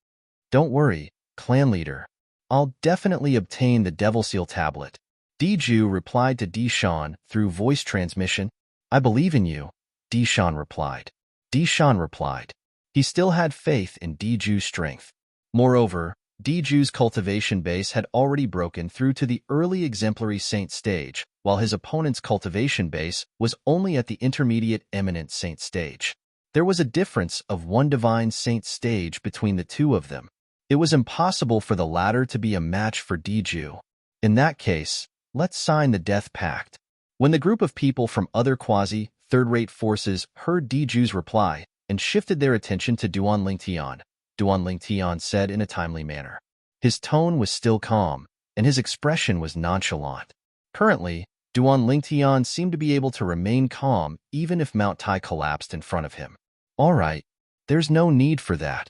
Don't worry, clan leader. I'll definitely obtain the Devil Seal tablet. Diju replied to Di Shan through voice transmission. I believe in you, Di Shan replied. Di Shan replied. He still had faith in Diju's strength. Moreover, Diju's cultivation base had already broken through to the early exemplary saint stage, while his opponent's cultivation base was only at the intermediate eminent saint stage. There was a difference of one divine saint stage between the two of them. It was impossible for the latter to be a match for Diju. In that case, let's sign the death pact. When the group of people from other quasi-third-rate forces heard Diju's reply and shifted their attention to Duan Lingtian, Duan Lingtian said in a timely manner. His tone was still calm, and his expression was nonchalant. Currently, Duan Lingtian seemed to be able to remain calm even if Mount Tai collapsed in front of him. All right, there's no need for that.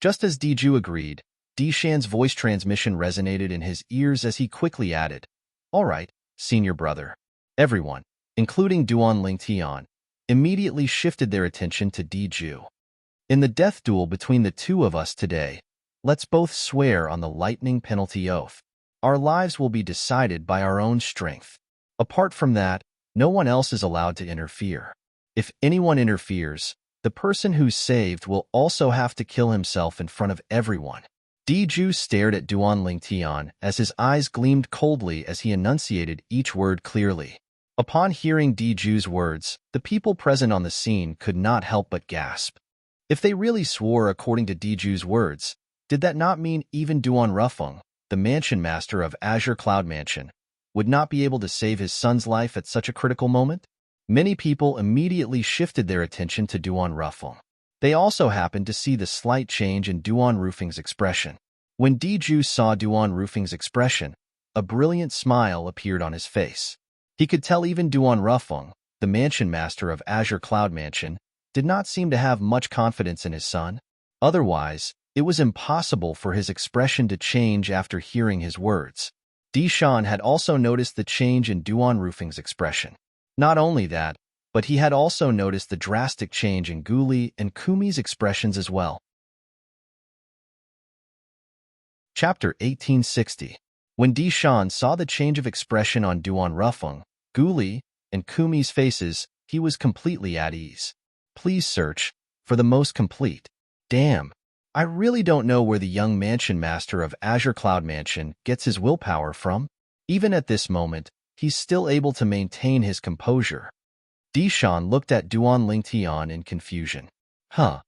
Just as Diju agreed, Di Shan's voice transmission resonated in his ears as he quickly added, All right, senior brother. Everyone, including Duan Lingtian, immediately shifted their attention to Diju. In the death duel between the two of us today, let's both swear on the lightning penalty oath. Our lives will be decided by our own strength. Apart from that, no one else is allowed to interfere. If anyone interferes, the person who's saved will also have to kill himself in front of everyone. Diju stared at Duan Lingtian as his eyes gleamed coldly as he enunciated each word clearly. Upon hearing Diju's words, the people present on the scene could not help but gasp. If they really swore according to Diju's words, did that not mean even Duan Rufeng, the mansion master of Azure Cloud Mansion, would not be able to save his son's life at such a critical moment? Many people immediately shifted their attention to Duan Rufeng. They also happened to see the slight change in Duan Rufeng's expression. When Diju saw Duan Rufeng's expression, a brilliant smile appeared on his face. He could tell even Duan Rufeng, the mansion master of Azure Cloud Mansion, did not seem to have much confidence in his son. Otherwise, it was impossible for his expression to change after hearing his words. Dishan had also noticed the change in Duan Rufeng's expression. Not only that, but he had also noticed the drastic change in Guli and Kumi's expressions as well. Chapter 1860. When Dishan saw the change of expression on Duan Rufeng, Guli, and Kumi's faces, he was completely at ease. Please search for the most complete. Damn, I really don't know where the young mansion master of Azure Cloud Mansion gets his willpower from. Even at this moment, he's still able to maintain his composure. Dishan looked at Duan Lingtian in confusion. Huh.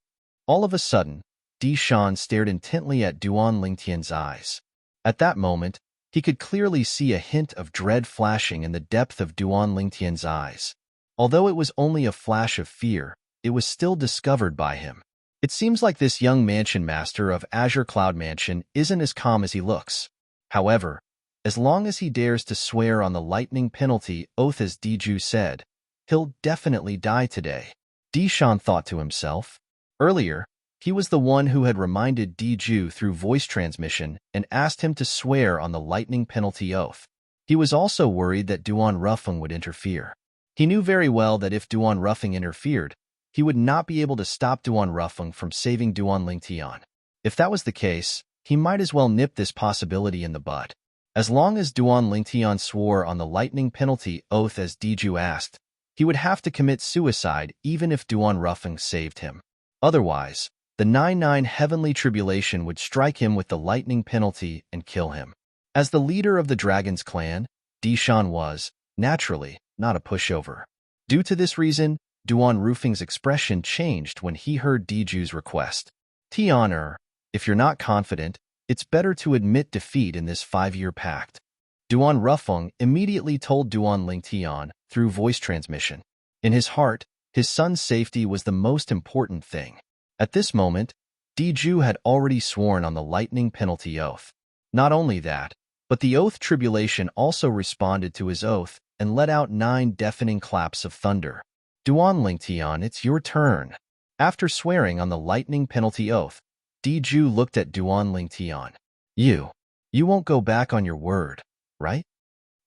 All of a sudden, Dishan stared intently at Duan Lingtian's eyes. At that moment, he could clearly see a hint of dread flashing in the depth of Duan Lingtian's eyes. Although it was only a flash of fear, it was still discovered by him. It seems like this young mansion master of Azure Cloud Mansion isn't as calm as he looks. However, as long as he dares to swear on the lightning penalty oath as Diju said, he'll definitely die today. Dishan thought to himself. Earlier, he was the one who had reminded Diju through voice transmission and asked him to swear on the lightning penalty oath. He was also worried that Duan Rufeng would interfere. He knew very well that if Duan Rufeng interfered, he would not be able to stop Duan Rufeng from saving Duan Lingtian. If that was the case, he might as well nip this possibility in the bud. As long as Duan Lingtian swore on the lightning penalty oath as Diju asked, he would have to commit suicide even if Duan Rufeng saved him. Otherwise, the 9-9 heavenly tribulation would strike him with the lightning penalty and kill him. As the leader of the Dragon's clan, Dishan was, naturally, not a pushover. Due to this reason, Duan Rufeng's expression changed when he heard Diju's request. Tian'er, if you're not confident, it's better to admit defeat in this 5-year pact. Duan Rufeng immediately told Duan Lingtian through voice transmission. In his heart, his son's safety was the most important thing. At this moment, Diju had already sworn on the lightning penalty oath. Not only that, but the oath tribulation also responded to his oath and let out 9 deafening claps of thunder. Duan Lingtian, it's your turn. After swearing on the lightning penalty oath, Diju looked at Duan Lingtian. You won't go back on your word, right?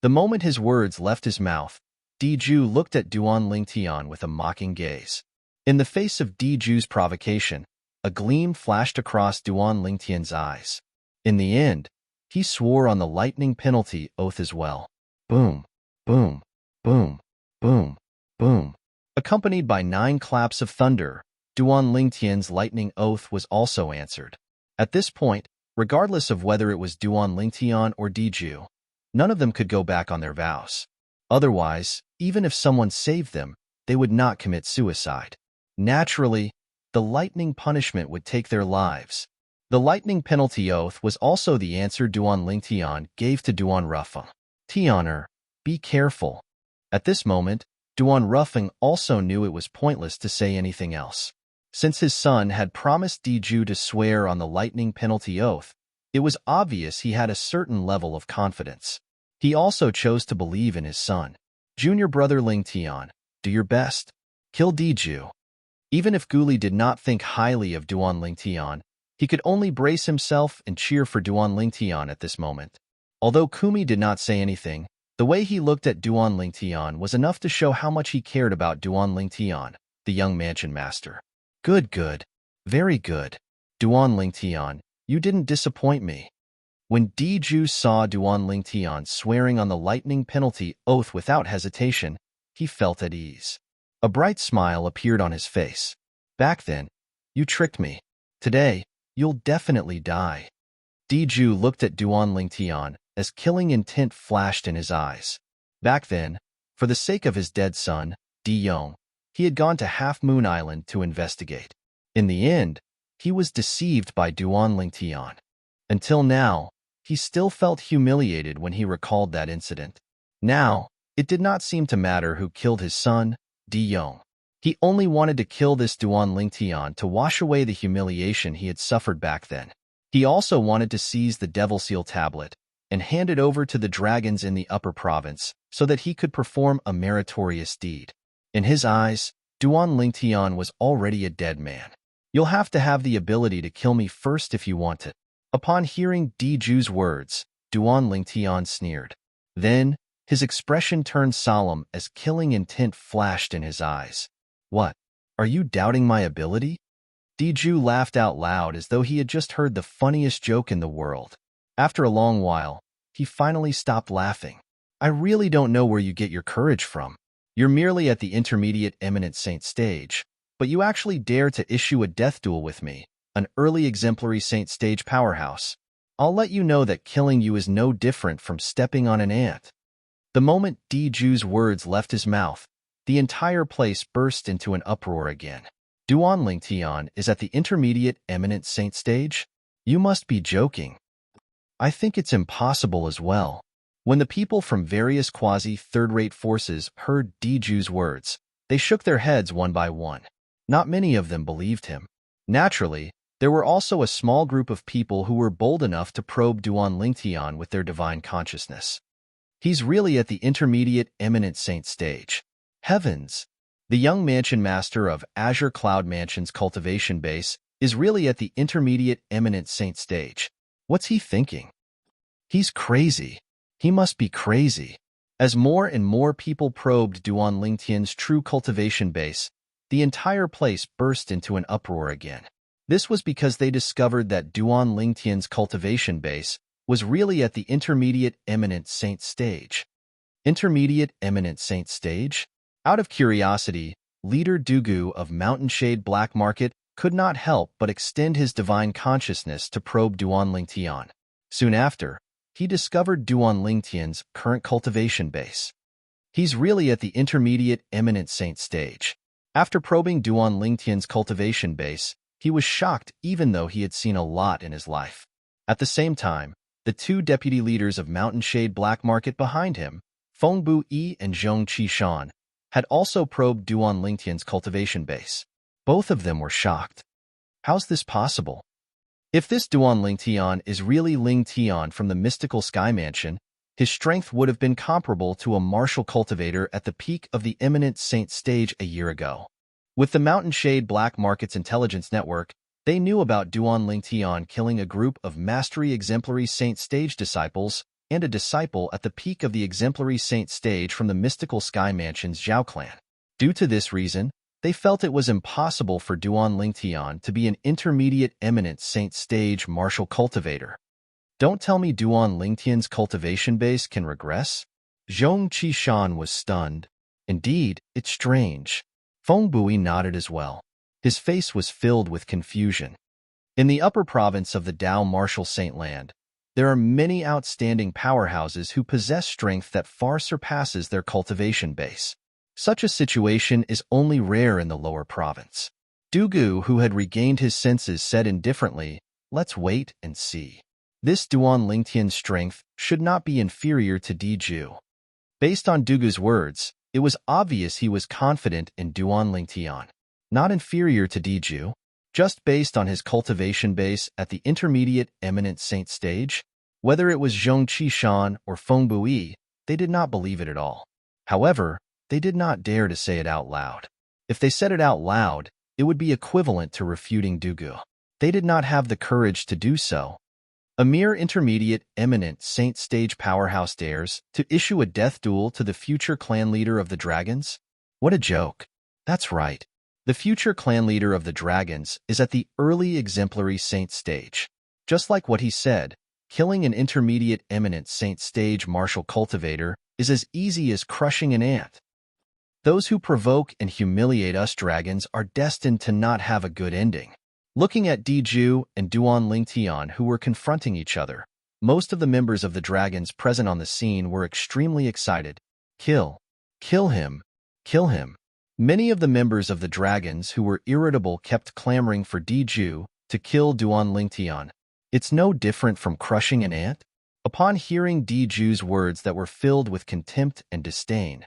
The moment his words left his mouth, Diju looked at Duan Lingtian with a mocking gaze. In the face of Diju's provocation, a gleam flashed across Duan Lingtian's eyes. In the end, he swore on the lightning penalty oath as well. Boom, boom, boom, boom, boom. Accompanied by 9 claps of thunder, Duan Lingtian's lightning oath was also answered. At this point, regardless of whether it was Duan Lingtian or Diju, none of them could go back on their vows. Otherwise, even if someone saved them, they would not commit suicide. Naturally, the lightning punishment would take their lives. The lightning penalty oath was also the answer Duan Lingtian gave to Duan Rufeng. Tian'er, be careful. At this moment, Duan Rufeng also knew it was pointless to say anything else. Since his son had promised Diju to swear on the lightning penalty oath, it was obvious he had a certain level of confidence. He also chose to believe in his son. Junior brother Lingtian, do your best. Kill Diju. Even if Guli did not think highly of Duan Lingtian, he could only brace himself and cheer for Duan Lingtian at this moment. Although Kumi did not say anything, the way he looked at Duan Lingtian was enough to show how much he cared about Duan Lingtian, the young mansion master. Good. Very good. Duan Lingtian, you didn't disappoint me. When Diju saw Duan Lingtian swearing on the lightning penalty oath without hesitation, he felt at ease. A bright smile appeared on his face. Back then, you tricked me. Today, you'll definitely die. Diju looked at Duan Lingtian as killing intent flashed in his eyes. Back then, for the sake of his dead son, Di Yong, he had gone to Half Moon Island to investigate. In the end, he was deceived by Duan Lingtian. Until now, he still felt humiliated when he recalled that incident. Now, it did not seem to matter who killed his son, Di Yong. He only wanted to kill this Duan Lingtian to wash away the humiliation he had suffered back then. He also wanted to seize the Devil Seal tablet and hand it over to the dragons in the upper province so that he could perform a meritorious deed. In his eyes, Duan Lingtian was already a dead man. You'll have to have the ability to kill me first if you want it. Upon hearing Diju's words, Duan Lingtian sneered. Then, his expression turned solemn as killing intent flashed in his eyes. What? Are you doubting my ability? Diju laughed out loud as though he had just heard the funniest joke in the world. After a long while, he finally stopped laughing. I really don't know where you get your courage from. You're merely at the intermediate eminent saint stage, but you actually dare to issue a death duel with me, an early exemplary saint stage powerhouse. I'll let you know that killing you is no different from stepping on an ant. The moment Diju's words left his mouth, the entire place burst into an uproar again. Duan Lingtian is at the intermediate eminent saint stage? You must be joking. I think it's impossible as well. When the people from various quasi-third-rate forces heard Diju's words, they shook their heads one by one. Not many of them believed him. Naturally, there were also a small group of people who were bold enough to probe Duan Lingtian with their divine consciousness. He's really at the intermediate eminent saint stage. Heavens! The young mansion master of Azure Cloud Mansion's cultivation base is really at the intermediate eminent saint stage. What's he thinking? He's crazy. He must be crazy. As more and more people probed Duan Lingtian's true cultivation base, the entire place burst into an uproar again. This was because they discovered that Duan Lingtian's cultivation base was really at the intermediate eminent saint stage. Intermediate eminent saint stage? Out of curiosity, leader Dugu of Mountain Shade Black Market could not help but extend his divine consciousness to probe Duan Lingtian. Soon after, he discovered Duan Lingtian's current cultivation base. He's really at the intermediate eminent saint stage. After probing Duan Lingtian's cultivation base, he was shocked even though he had seen a lot in his life. At the same time, the two deputy leaders of Mountain Shade Black Market behind him, Feng Bu Yi and Zhong Qishan, had also probed Duan Lingtian's cultivation base. Both of them were shocked. How's this possible? If this Duan Lingtian is really Lingtian from the mystical Sky Mansion, his strength would have been comparable to a martial cultivator at the peak of the eminent saint stage a year ago. With the Mountain Shade Black Market's intelligence network, they knew about Duan Lingtian killing a group of mastery exemplary saint stage disciples and a disciple at the peak of the exemplary saint stage from the mystical Sky Mansion's Zhao clan. Due to this reason, they felt it was impossible for Duan Lingtian to be an intermediate eminent saint stage martial cultivator. Don't tell me Duan Lingtian's cultivation base can regress? Zhong Qishan was stunned. Indeed, it's strange. Feng Bui nodded as well. His face was filled with confusion. In the upper province of the Dao Martial Saint Land, there are many outstanding powerhouses who possess strength that far surpasses their cultivation base. Such a situation is only rare in the lower province. Dugu, who had regained his senses, said indifferently, "Let's wait and see." This Duan Lingtian's strength should not be inferior to Diju. Based on Dugu's words, it was obvious he was confident in Duan Lingtian. Not inferior to Diju, just based on his cultivation base at the intermediate eminent saint stage. Whether it was Zhong Qishan or Feng Bui, they did not believe it at all. However, they did not dare to say it out loud. If they said it out loud, it would be equivalent to refuting Dugu. They did not have the courage to do so. A mere intermediate eminent saint stage powerhouse dares to issue a death duel to the future clan leader of the dragons? What a joke. That's right. The future clan leader of the dragons is at the early exemplary saint stage. Just like what he said, killing an intermediate eminent saint stage martial cultivator is as easy as crushing an ant. Those who provoke and humiliate us dragons are destined to not have a good ending. Looking at Diju and Duan Lingtian, who were confronting each other, most of the members of the dragons present on the scene were extremely excited. Kill. Kill him. Kill him. Many of the members of the dragons who were irritable kept clamoring for Diju to kill Duan Lingtian. It's no different from crushing an ant. Upon hearing Diju's words that were filled with contempt and disdain,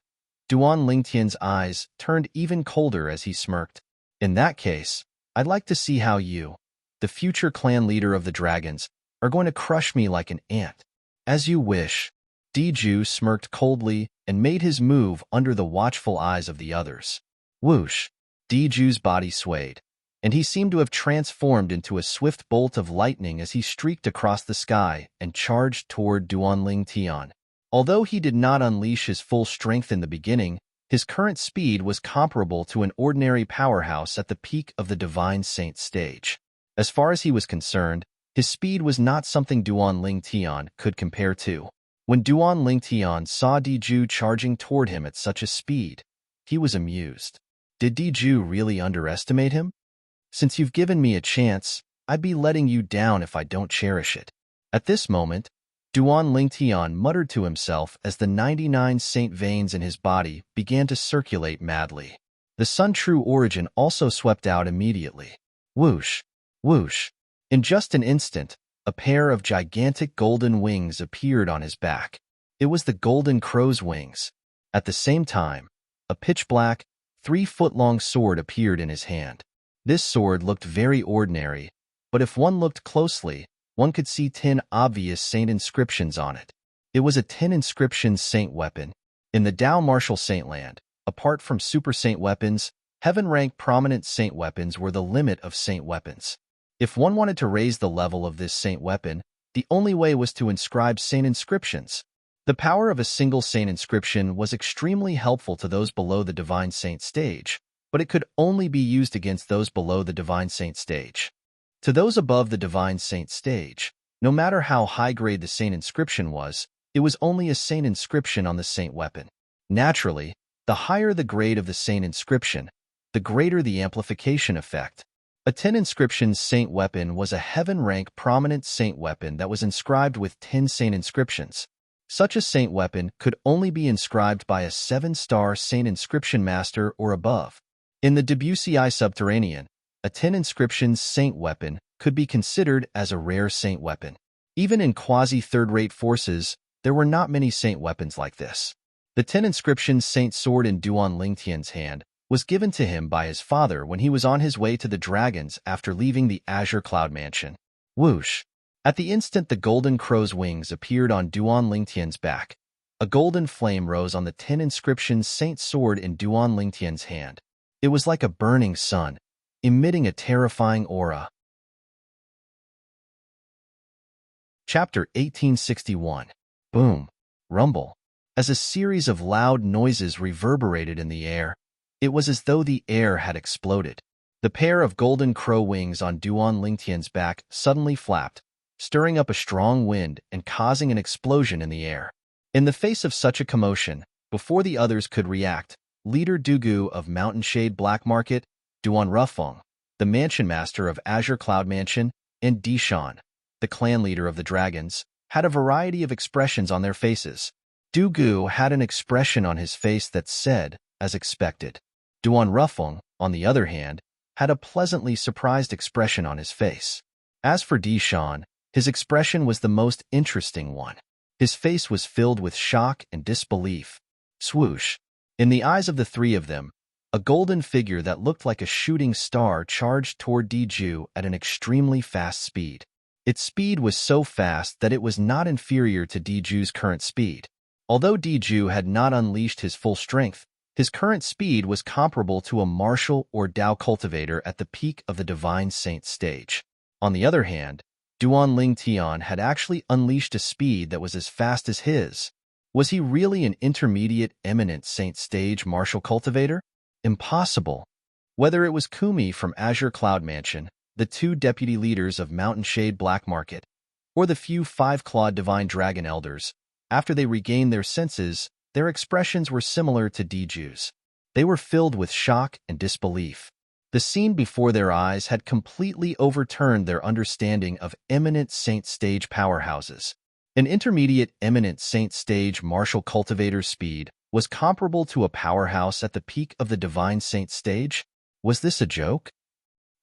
Duan Lingtian's eyes turned even colder as he smirked. In that case, I'd like to see how you, the future clan leader of the dragons, are going to crush me like an ant. As you wish. Diju smirked coldly and made his move under the watchful eyes of the others. Whoosh! Diju's body swayed, and he seemed to have transformed into a swift bolt of lightning as he streaked across the sky and charged toward Duan Lingtian. Although he did not unleash his full strength in the beginning, his current speed was comparable to an ordinary powerhouse at the peak of the Divine Saint stage. As far as he was concerned, his speed was not something Duan Lingtian could compare to. When Duan Lingtian saw Diju charging toward him at such a speed, he was amused. Did Diju really underestimate him? Since you've given me a chance, I'd be letting you down if I don't cherish it. At this moment, Duan Lingtian muttered to himself as the 99 saint veins in his body began to circulate madly. The Sun True Origin also swept out immediately. Whoosh! Whoosh! In just an instant, a pair of gigantic golden wings appeared on his back. It was the Golden Crow's wings. At the same time, a pitch-black, 3-foot-long sword appeared in his hand. This sword looked very ordinary, but if one looked closely, one could see 10 obvious saint inscriptions on it. It was a 10 inscriptions saint weapon. In the Dao Martial Saintland, apart from super saint weapons, heaven-rank prominent saint weapons were the limit of saint weapons. If one wanted to raise the level of this saint weapon, the only way was to inscribe saint inscriptions. The power of a single saint inscription was extremely helpful to those below the Divine Saint stage, but it could only be used against those below the Divine Saint stage. To those above the Divine Saint stage, no matter how high-grade the saint inscription was, it was only a saint inscription on the saint weapon. Naturally, the higher the grade of the saint inscription, the greater the amplification effect. A 10 inscriptions saint weapon was a heaven-rank prominent saint weapon that was inscribed with 10 saint inscriptions. Such a saint weapon could only be inscribed by a 7-star saint inscription master or above. In the Debussy Subterranean, a 10 inscriptions saint weapon could be considered as a rare saint weapon. Even in quasi-third-rate forces, there were not many saint weapons like this. The 10 inscriptions saint sword in Duan Lingtian's hand was given to him by his father when he was on his way to the dragons after leaving the Azure Cloud Mansion. Whoosh! At the instant the Golden Crow's wings appeared on Duan Lingtian's back, a golden flame rose on the 10 inscriptions saint sword in Duan Lingtian's hand. It was like a burning sun, emitting a terrifying aura. Chapter 1861. Boom. Rumble. As a series of loud noises reverberated in the air, it was as though the air had exploded. The pair of Golden Crow wings on Duan Lingtian's back suddenly flapped, stirring up a strong wind and causing an explosion in the air. In the face of such a commotion, before the others could react, Leader Dugu of Mountain Shade Black Market, Duan Rufeng, the Mansion Master of Azure Cloud Mansion, and Dishan, the clan leader of the dragons, had a variety of expressions on their faces. Dugu had an expression on his face that said, as expected. Duan Rufeng, on the other hand, had a pleasantly surprised expression on his face. As for Dishan, his expression was the most interesting one. His face was filled with shock and disbelief. Swoosh! In the eyes of the three of them, a golden figure that looked like a shooting star charged toward Diju at an extremely fast speed. Its speed was so fast that it was not inferior to Diju's current speed. Although Diju had not unleashed his full strength, his current speed was comparable to a martial or Dao cultivator at the peak of the Divine Saint stage. On the other hand, Duan Lingtian had actually unleashed a speed that was as fast as his. Was he really an intermediate eminent saint stage martial cultivator? Impossible. Whether it was Kumi from Azure Cloud Mansion, the two deputy leaders of Mountain Shade Black Market, or the few 5-clawed divine dragon elders, after they regained their senses, their expressions were similar to Diju's. They were filled with shock and disbelief. The scene before their eyes had completely overturned their understanding of eminent saint stage powerhouses. An intermediate eminent saint stage martial cultivator's speed was comparable to a powerhouse at the peak of the divine saint stage? Was this a joke?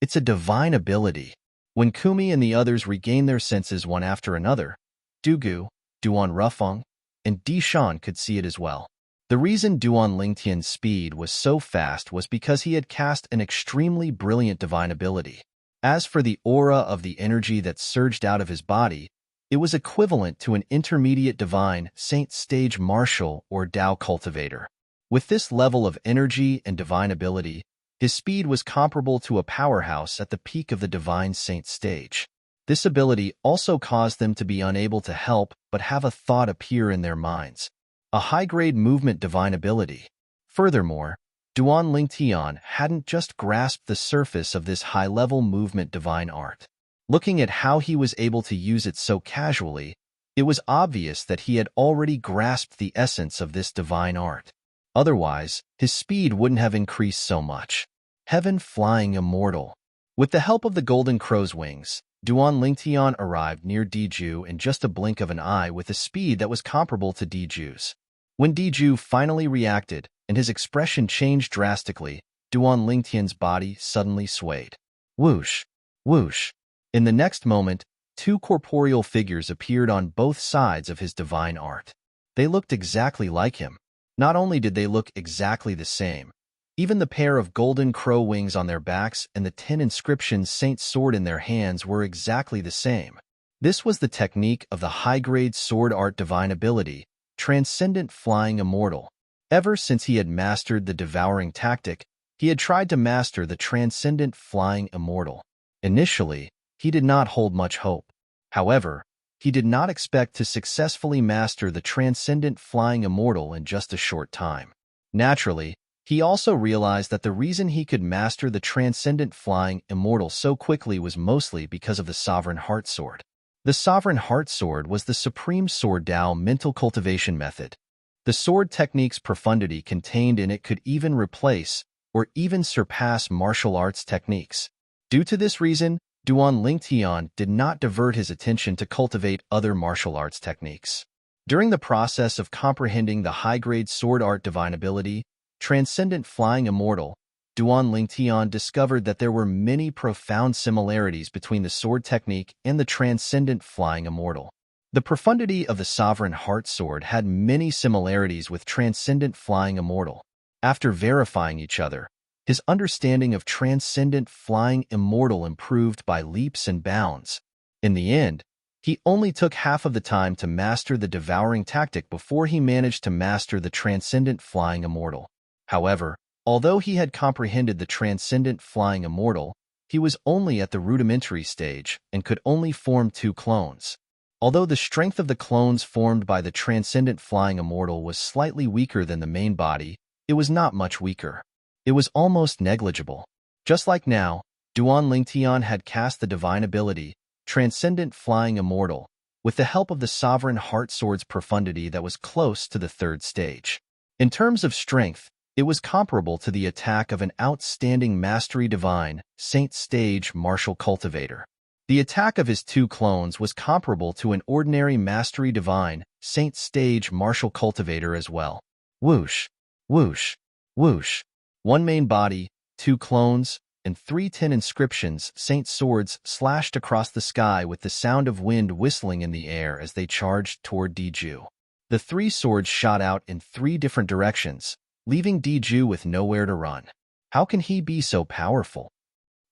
It's a divine ability. When Kumi and the others regained their senses one after another, Dugu, Duan Rufeng, and Dishan could see it as well. The reason Duan Lingtian's speed was so fast was because he had cast an extremely brilliant divine ability. As for the aura of the energy that surged out of his body, it was equivalent to an intermediate divine saint stage martial or Dao cultivator. With this level of energy and divine ability, his speed was comparable to a powerhouse at the peak of the divine saint stage. This ability also caused them to be unable to help but have a thought appear in their minds. A high-grade movement divine ability. Furthermore, Duan Lingtian hadn't just grasped the surface of this high-level movement divine art. Looking at how he was able to use it so casually, it was obvious that he had already grasped the essence of this divine art. Otherwise, his speed wouldn't have increased so much. Heaven flying immortal. With the help of the golden crow's wings, Duan Lingtian arrived near Diju in just a blink of an eye with a speed that was comparable to Diju's. When Diju finally reacted and his expression changed drastically, Duan Lingtian's body suddenly swayed. Whoosh! Whoosh! In the next moment, two corporeal figures appeared on both sides of his divine art. They looked exactly like him. Not only did they look exactly the same, even the pair of golden crow wings on their backs and the 10 inscriptions Saint's sword in their hands were exactly the same. This was the technique of the high-grade sword art divine ability, Transcendent Flying Immortal. Ever since he had mastered the devouring tactic, he had tried to master the Transcendent Flying Immortal. Initially, he did not hold much hope. However, he did not expect to successfully master the Transcendent Flying Immortal in just a short time. Naturally, he also realized that the reason he could master the Transcendent Flying Immortal so quickly was mostly because of the Sovereign Heart Sword. The Sovereign Heart Sword was the supreme sword Dao mental cultivation method. The sword technique's profundity contained in it could even replace or even surpass martial arts techniques. Due to this reason, Duan Lingtian did not divert his attention to cultivate other martial arts techniques. During the process of comprehending the high-grade sword art divine ability, Transcendent Flying Immortal, Duan Lingtian discovered that there were many profound similarities between the sword technique and the Transcendent Flying Immortal. The profundity of the Sovereign Heart Sword had many similarities with Transcendent Flying Immortal. After verifying each other, his understanding of Transcendent Flying Immortal improved by leaps and bounds. In the end, he only took half of the time to master the devouring tactic before he managed to master the Transcendent Flying Immortal. However, although he had comprehended the Transcendent Flying Immortal, he was only at the rudimentary stage and could only form 2 clones. Although the strength of the clones formed by the Transcendent Flying Immortal was slightly weaker than the main body, it was not much weaker. It was almost negligible. Just like now, Duan Lingtian had cast the divine ability, Transcendent Flying Immortal, with the help of the Sovereign Heart Sword's profundity that was close to the 3rd stage. In terms of strength, it was comparable to the attack of an outstanding Mastery Divine, Saint Stage Martial Cultivator. The attack of his 2 clones was comparable to an ordinary Mastery Divine, Saint Stage Martial Cultivator as well. Whoosh! Whoosh! Whoosh! 1 main body, 2 clones, and 3 10 inscriptions Saint swords slashed across the sky with the sound of wind whistling in the air as they charged toward Diju. The 3 swords shot out in 3 different directions, leaving Diju with nowhere to run. How can he be so powerful?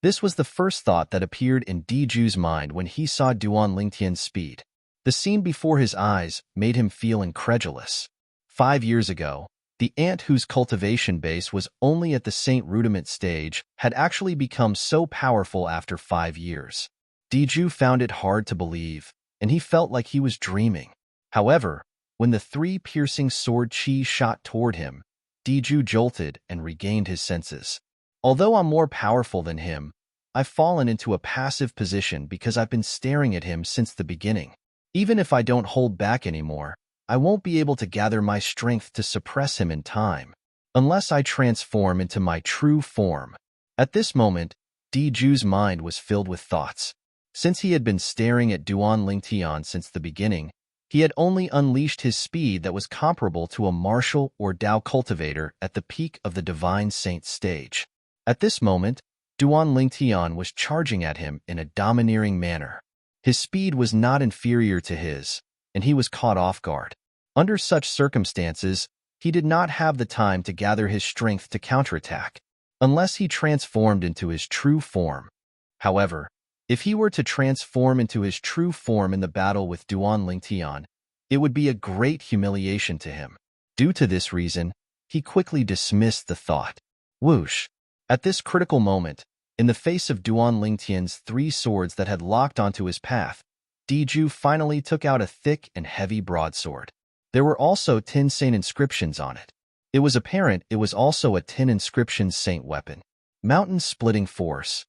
This was the first thought that appeared in Diju's mind when he saw Duan Lingtian's speed. The scene before his eyes made him feel incredulous. 5 years ago, the ant whose cultivation base was only at the Saint Rudiment stage had actually become so powerful after 5 years. Diju found it hard to believe, and he felt like he was dreaming. However, when the 3 piercing sword chi shot toward him, Diju jolted and regained his senses. Although I'm more powerful than him, I've fallen into a passive position because I've been staring at him since the beginning. Even if I don't hold back anymore, I won't be able to gather my strength to suppress him in time. unless I transform into my true form. At this moment, Diju's mind was filled with thoughts. Since he had been staring at Duan Lingtian since the beginning, he had only unleashed his speed that was comparable to a martial or Dao cultivator at the peak of the Divine Saint stage. At this moment, Duan Lingtian was charging at him in a domineering manner. His speed was not inferior to his, and he was caught off guard. Under such circumstances, he did not have the time to gather his strength to counterattack, unless he transformed into his true form. However, if he were to transform into his true form in the battle with Duan Lingtian, it would be a great humiliation to him. Due to this reason, he quickly dismissed the thought. Whoosh! At this critical moment, in the face of Duan Lingtian's 3 swords that had locked onto his path, Diju finally took out a thick and heavy broadsword. There were also 10 saint inscriptions on it. It was apparent it was also a 10 inscriptions saint weapon. Mountain splitting force.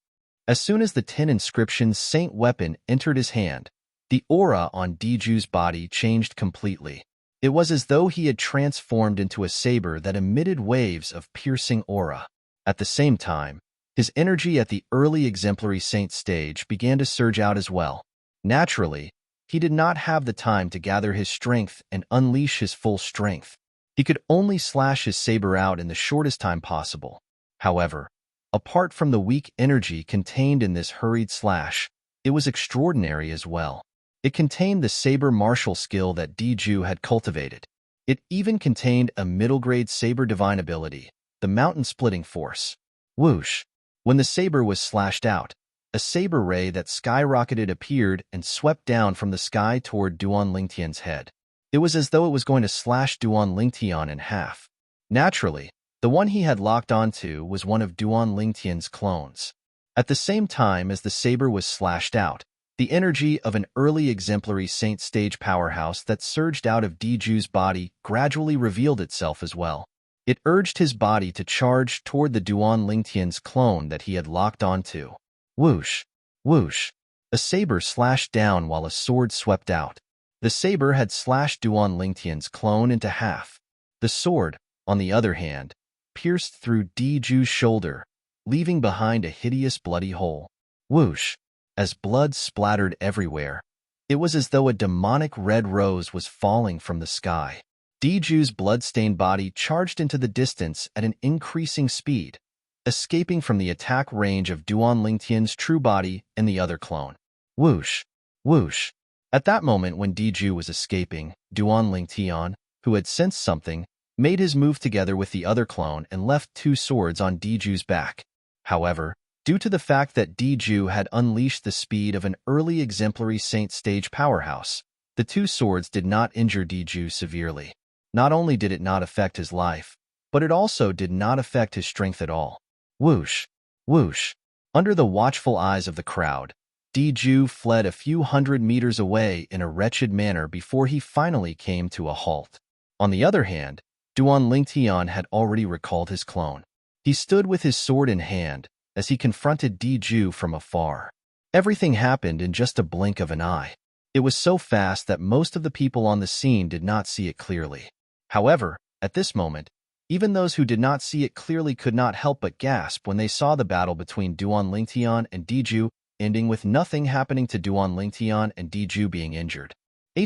As soon as the 10 inscriptions saint weapon entered his hand, the aura on Diju's body changed completely. It was as though he had transformed into a saber that emitted waves of piercing aura. At the same time, his energy at the early exemplary saint stage began to surge out as well. Naturally, he did not have the time to gather his strength and unleash his full strength. He could only slash his saber out in the shortest time possible. However, apart from the weak energy contained in this hurried slash, it was extraordinary as well. It contained the saber martial skill that Diju had cultivated. It even contained a middle-grade saber divine ability, the mountain splitting force. Whoosh! When the saber was slashed out, a saber ray that skyrocketed appeared and swept down from the sky toward Duan Lingtian's head. It was as though it was going to slash Duan Lingtian in half. Naturally, the one he had locked onto was one of Duan Lingtian's clones. At the same time as the saber was slashed out, the energy of an early exemplary saint stage powerhouse that surged out of Diju's body gradually revealed itself as well. It urged his body to charge toward the Duan Lingtian's clone that he had locked onto. Whoosh! Whoosh! A saber slashed down while a sword swept out. The saber had slashed Duan Lingtian's clone into half. The sword, on the other hand, pierced through Diju's shoulder, leaving behind a hideous bloody hole. Whoosh! As blood splattered everywhere, it was as though a demonic red rose was falling from the sky. Diju's blood-stained body charged into the distance at an increasing speed, escaping from the attack range of Duan Lingtian's true body and the other clone. Whoosh! Whoosh! At that moment when Diju was escaping, Duan Lingtian, who had sensed something, made his move together with the other clone and left 2 swords on Diju's back. However, due to the fact that Diju had unleashed the speed of an early exemplary saint stage powerhouse, the 2 swords did not injure Diju severely. Not only did it not affect his life, but it also did not affect his strength at all. Whoosh! Whoosh! Under the watchful eyes of the crowd, Diju fled a few hundred meters away in a wretched manner before he finally came to a halt. On the other hand, Duan Lingtian had already recalled his clone. He stood with his sword in hand as he confronted Diju from afar. Everything happened in just a blink of an eye. It was so fast that most of the people on the scene did not see it clearly. However, at this moment, even those who did not see it clearly could not help but gasp when they saw the battle between Duan Lingtian and Diju ending with nothing happening to Duan Lingtian and Diju being injured.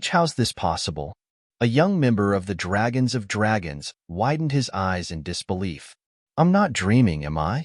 How's this possible? A young member of the Dragons of Dragons widened his eyes in disbelief. I'm not dreaming, am I?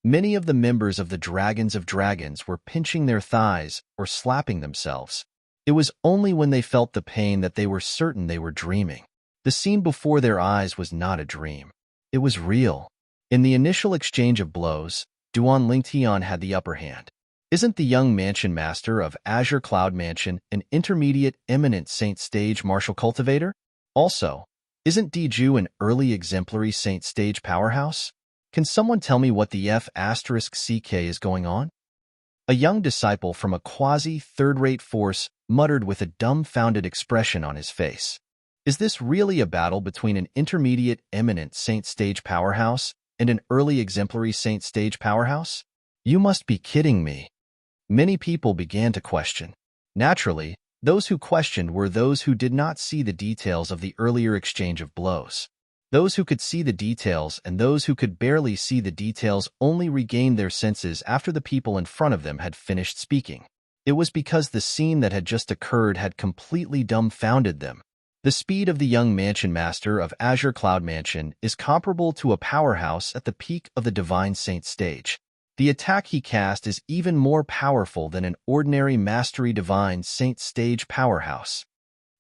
Many of the members of the Dragons of Dragons were pinching their thighs or slapping themselves. It was only when they felt the pain that they were certain they were dreaming. The scene before their eyes was not a dream. It was real. In the initial exchange of blows, Duan Lingtian had the upper hand. Isn't the young mansion master of Azure Cloud Mansion an intermediate eminent saint stage martial cultivator? Also, isn't Diju an early exemplary saint stage powerhouse? Can someone tell me what the F***CK is going on? A young disciple from a quasi-third-rate force muttered with a dumbfounded expression on his face. Is this really a battle between an intermediate eminent saint stage powerhouse and an early exemplary saint stage powerhouse? You must be kidding me. Many people began to question. Naturally, those who questioned were those who did not see the details of the earlier exchange of blows. Those who could see the details and those who could barely see the details only regained their senses after the people in front of them had finished speaking. It was because the scene that had just occurred had completely dumbfounded them. The speed of the young mansion master of Azure Cloud Mansion is comparable to a powerhouse at the peak of the Divine Saint stage. The attack he cast is even more powerful than an ordinary Mastery Divine Saint stage powerhouse.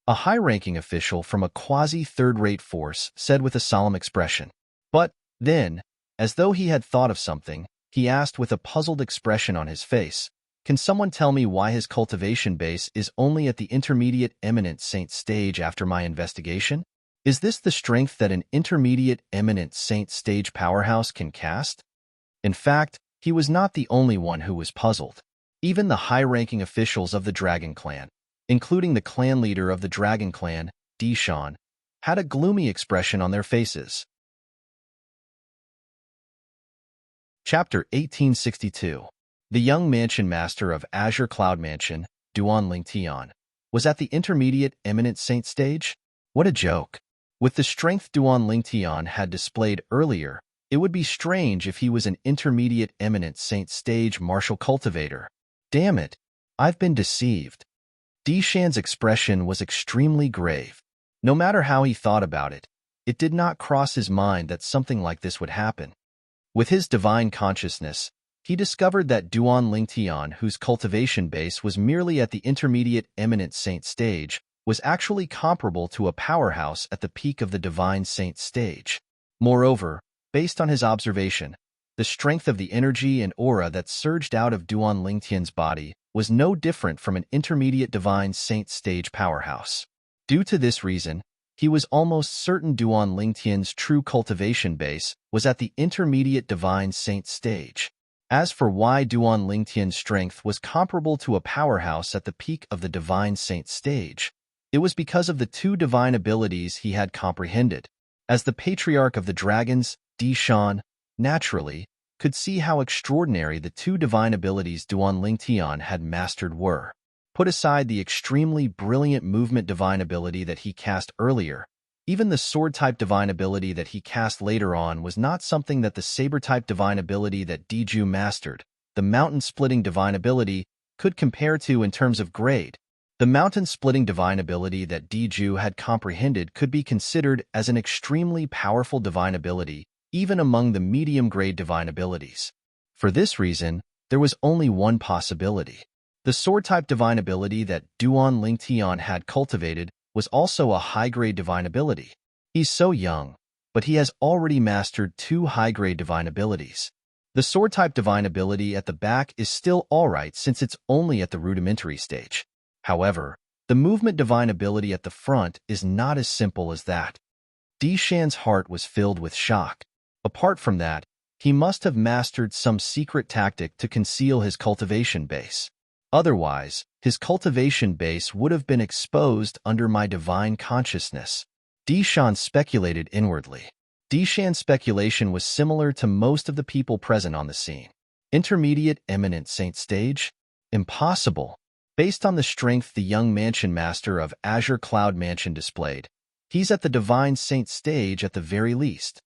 A high-ranking official from a quasi-third-rate force said with a solemn expression. But then, as though he had thought of something, he asked with a puzzled expression on his face, "Can someone tell me why his cultivation base is only at the intermediate eminent saint stage after my investigation? Is this the strength that an intermediate eminent saint stage powerhouse can cast?" In fact, he was not the only one who was puzzled. Even the high-ranking officials of the Dragon Clan, including the clan leader of the Dragon Clan, Deshawn, had a gloomy expression on their faces. Chapter 1862. The young mansion master of Azure Cloud Mansion, Duan Lingtian, was at the intermediate eminent saint stage? What a joke. With the strength Duan Lingtian had displayed earlier, it would be strange if he was an intermediate eminent saint stage martial cultivator. Damn it, I've been deceived. Deshan's expression was extremely grave. No matter how he thought about it, it did not cross his mind that something like this would happen. With his divine consciousness, he discovered that Duan Lingtian, whose cultivation base was merely at the intermediate eminent saint stage, was actually comparable to a powerhouse at the peak of the divine saint stage. Moreover, based on his observation, the strength of the energy and aura that surged out of Duan Lingtian's body was no different from an intermediate divine saint stage powerhouse. Due to this reason, he was almost certain Duan Lingtian's true cultivation base was at the intermediate divine saint stage. As for why Duan Lingtian's strength was comparable to a powerhouse at the peak of the divine saint stage, it was because of the two divine abilities he had comprehended. As the patriarch of the dragons, Deshan, naturally, could see how extraordinary the two divine abilities Duan Lingtian had mastered were. Put aside the extremely brilliant movement divine ability that he cast earlier, even the sword-type divine ability that he cast later on was not something that the saber-type divine ability that Diju mastered, the mountain-splitting divine ability, could compare to in terms of grade. The mountain-splitting divine ability that Diju had comprehended could be considered as an extremely powerful divine ability, even among the medium-grade divine abilities. For this reason, there was only one possibility. The sword-type divine ability that Duan Lingtian had cultivated was also a high-grade divine ability. He's so young, but he has already mastered two high-grade divine abilities. The sword-type divine ability at the back is still alright since it's only at the rudimentary stage. However, the movement divine ability at the front is not as simple as that. Deshan's heart was filled with shock. Apart from that, he must have mastered some secret tactic to conceal his cultivation base. Otherwise, his cultivation base would have been exposed under my divine consciousness. Deshan speculated inwardly. Deshan's speculation was similar to most of the people present on the scene. Intermediate eminent saint stage? Impossible. Based on the strength the young mansion master of Azure Cloud Mansion displayed, he's at the divine saint stage at the very least.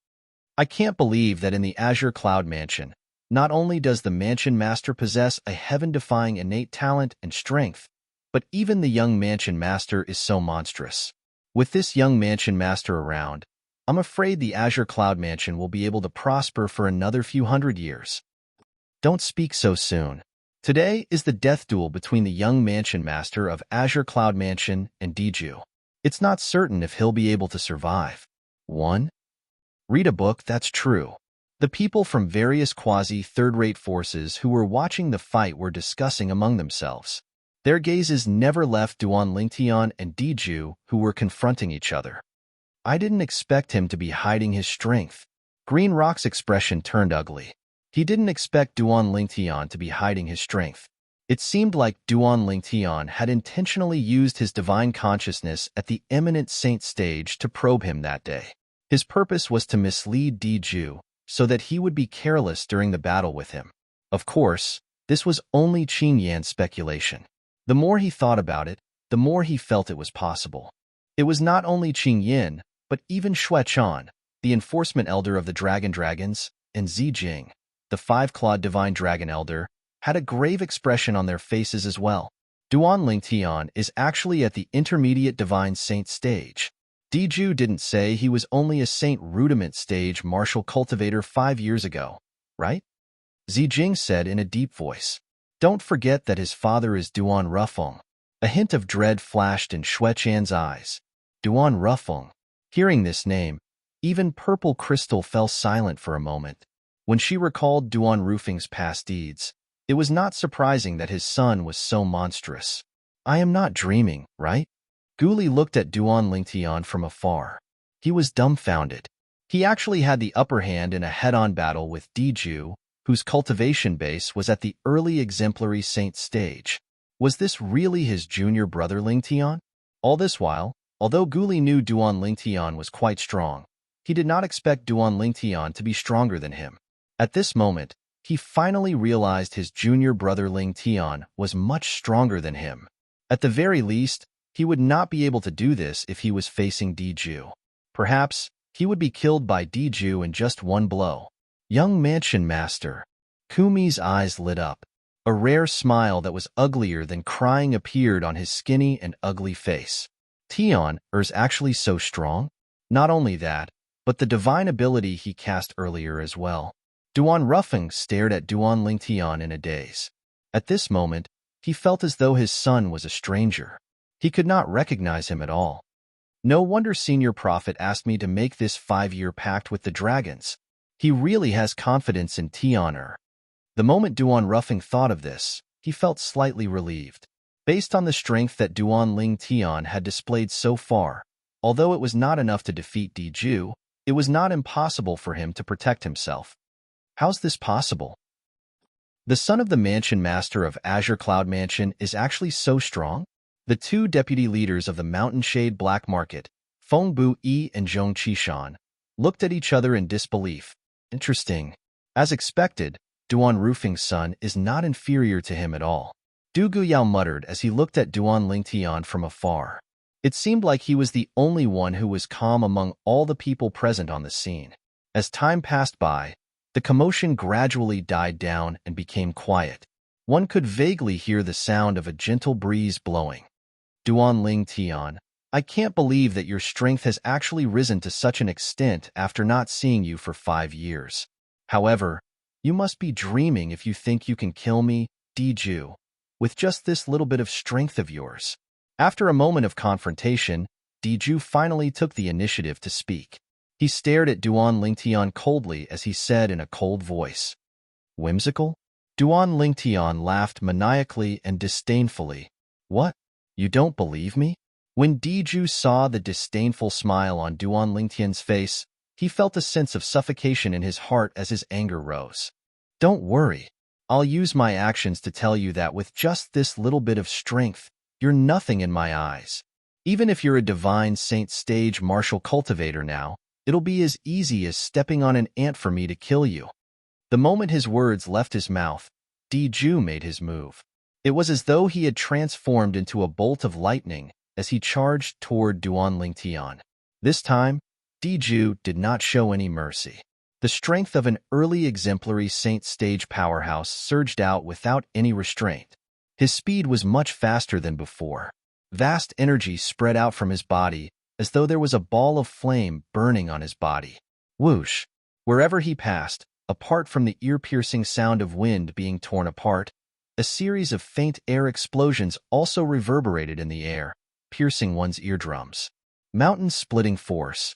I can't believe that in the Azure Cloud Mansion, not only does the mansion master possess a heaven-defying innate talent and strength, but even the young mansion master is so monstrous. With this young mansion master around, I'm afraid the Azure Cloud Mansion will be able to prosper for another few hundred years. Don't speak so soon. Today is the death duel between the young mansion master of Azure Cloud Mansion and Diju. It's not certain if he'll be able to survive. 1. Read a book, that's true. The people from various quasi-third-rate forces who were watching the fight were discussing among themselves. Their gazes never left Duan Lingtian and Diju, who were confronting each other. I didn't expect him to be hiding his strength. Green Rock's expression turned ugly. He didn't expect Duan Lingtian to be hiding his strength. It seemed like Duan Lingtian had intentionally used his divine consciousness at the eminent saint stage to probe him that day. His purpose was to mislead Diju, so that he would be careless during the battle with him. Of course, this was only Qin Yan's speculation. The more he thought about it, the more he felt it was possible. It was not only Qin Yan, but even Xue Chan, the enforcement elder of the Dragons, and Zijing, the five-clawed divine dragon elder, had a grave expression on their faces as well. Duan Lingtian is actually at the intermediate divine saint stage. Diju didn't say he was only a saint rudiment stage martial cultivator 5 years ago, right? Zijing said in a deep voice. Don't forget that his father is Duan Rufeng. A hint of dread flashed in Xue Chan's eyes. Duan Rufeng. Hearing this name, even Purple Crystal fell silent for a moment. When she recalled Duan Rufeng's past deeds, it was not surprising that his son was so monstrous. I am not dreaming, right? Guli looked at Duan Lingtian from afar. He was dumbfounded. He actually had the upper hand in a head-on battle with Diju, whose cultivation base was at the early exemplary saint stage. Was this really his junior brother Lingtian? All this while, although Guli knew Duan Lingtian was quite strong, he did not expect Duan Lingtian to be stronger than him. At this moment, he finally realized his junior brother Lingtian was much stronger than him. At the very least, he would not be able to do this if he was facing Diju. Perhaps, he would be killed by Diju in just one blow. Young Mansion Master. Kumi's eyes lit up. A rare smile that was uglier than crying appeared on his skinny and ugly face. Tian is actually so strong? Not only that, but the divine ability he cast earlier as well. Duan Rufeng stared at Duan Lingtian in a daze. At this moment, he felt as though his son was a stranger. He could not recognize him at all. No wonder Senior Prophet asked me to make this 5-year pact with the dragons. He really has confidence in Tian. The moment Duan Rufeng thought of this, he felt slightly relieved. Based on the strength that Duan Lingtian had displayed so far, although it was not enough to defeat Diju, it was not impossible for him to protect himself. How's this possible? The son of the Mansion Master of Azure Cloud Mansion is actually so strong? The two deputy leaders of the Mountain Shade Black Market, Feng Bu Yi and Zhong Qishan, looked at each other in disbelief. Interesting. As expected, Duan Rufeng's son is not inferior to him at all. Du Guyao muttered as he looked at Duan Lingtian from afar. It seemed like he was the only one who was calm among all the people present on the scene. As time passed by, the commotion gradually died down and became quiet. One could vaguely hear the sound of a gentle breeze blowing. Duan Lingtian, I can't believe that your strength has actually risen to such an extent after not seeing you for 5 years. However, you must be dreaming if you think you can kill me, Diju, with just this little bit of strength of yours. After a moment of confrontation, Diju finally took the initiative to speak. He stared at Duan Lingtian coldly as he said in a cold voice. Whimsical? Duan Lingtian laughed maniacally and disdainfully. What? You don't believe me? When Diju saw the disdainful smile on Duan Lingtian's face, he felt a sense of suffocation in his heart as his anger rose. Don't worry. I'll use my actions to tell you that with just this little bit of strength, you're nothing in my eyes. Even if you're a divine saint stage martial cultivator now, it'll be as easy as stepping on an ant for me to kill you. The moment his words left his mouth, Diju made his move. It was as though he had transformed into a bolt of lightning as he charged toward Duan Lingtian. This time, Diju did not show any mercy. The strength of an early exemplary saint stage powerhouse surged out without any restraint. His speed was much faster than before. Vast energy spread out from his body as though there was a ball of flame burning on his body. Whoosh! Wherever he passed, apart from the ear-piercing sound of wind being torn apart, a series of faint air explosions also reverberated in the air, piercing one's eardrums. Mountain-splitting force.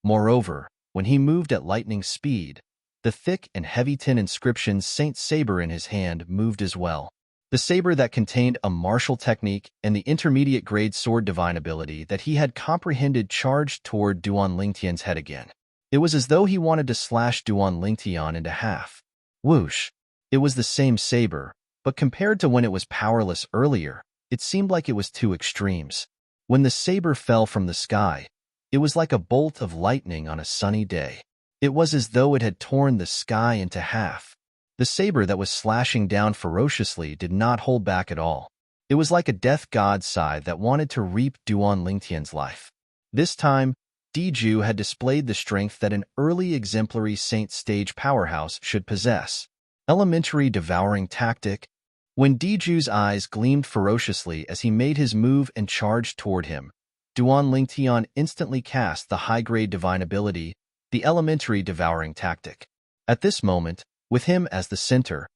Moreover, when he moved at lightning speed, the thick and heavy tin inscription Saint Saber in his hand moved as well. The saber that contained a martial technique and the intermediate-grade sword divine ability that he had comprehended charged toward Duan Lingtian's head again. It was as though he wanted to slash Duan Lingtian into half. Whoosh! It was the same saber, but compared to when it was powerless earlier, it seemed like it was two extremes. When the saber fell from the sky, it was like a bolt of lightning on a sunny day. It was as though it had torn the sky into half. The saber that was slashing down ferociously did not hold back at all. It was like a death god scythe that wanted to reap Duan Lingtian's life. This time, Diju had displayed the strength that an early exemplary Saint stage powerhouse should possess. Elementary devouring tactic. When Diju's eyes gleamed ferociously as he made his move and charged toward him, Duan Lingtian instantly cast the high-grade divine ability, the elementary devouring tactic. At this moment, with him as the center,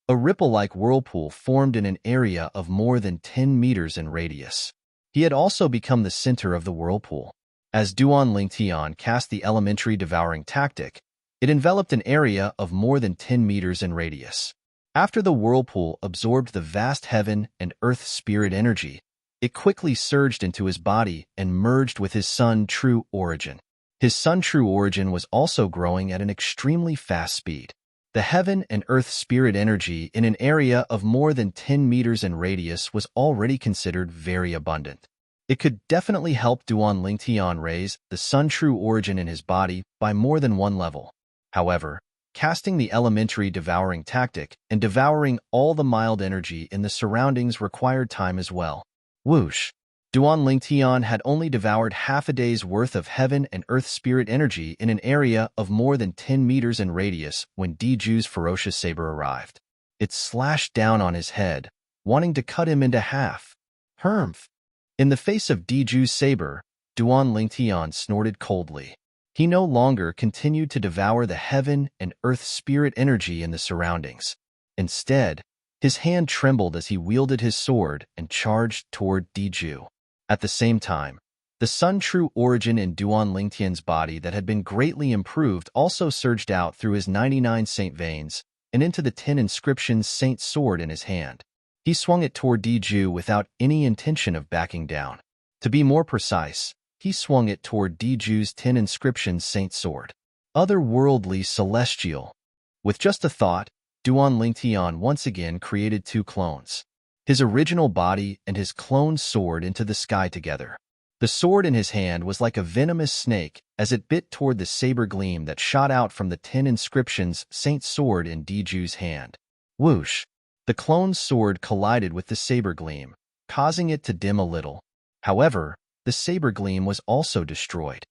a ripple-like whirlpool formed in an area of more than 10 meters in radius. He had also become the center of the whirlpool. As Duan Lingtian cast the elementary devouring tactic, it enveloped an area of more than 10 meters in radius. After the whirlpool absorbed the vast heaven and earth spirit energy, it quickly surged into his body and merged with his sun true origin. His sun true origin was also growing at an extremely fast speed. The heaven and earth spirit energy in an area of more than 10 meters in radius was already considered very abundant. It could definitely help Duan Lingtian raise the sun true origin in his body by more than one level. However, casting the elementary devouring tactic and devouring all the mild energy in the surroundings required time as well. Whoosh! Duan Lingtian had only devoured half a day's worth of heaven and earth spirit energy in an area of more than 10 meters in radius when Diju's ferocious saber arrived. It slashed down on his head, wanting to cut him into half. Humph! In the face of Diju's saber, Duan Lingtian snorted coldly. He no longer continued to devour the heaven and earth spirit energy in the surroundings. Instead, his hand trembled as he wielded his sword and charged toward Diju. At the same time, the sun true origin in Duan Lingtian's body that had been greatly improved also surged out through his 99 saint veins and into the 10 inscriptions saint sword in his hand. He swung it toward Diju without any intention of backing down. To be more precise, he swung it toward Diju's 10 inscriptions saint sword. Otherworldly celestial. With just a thought, Duan Lingtian once again created two clones. His original body and his clone soared into the sky together. The sword in his hand was like a venomous snake as it bit toward the saber gleam that shot out from the 10 inscriptions saint sword in Diju's hand. Whoosh! The clone's sword collided with the saber gleam, causing it to dim a little. However, the saber gleam was also destroyed.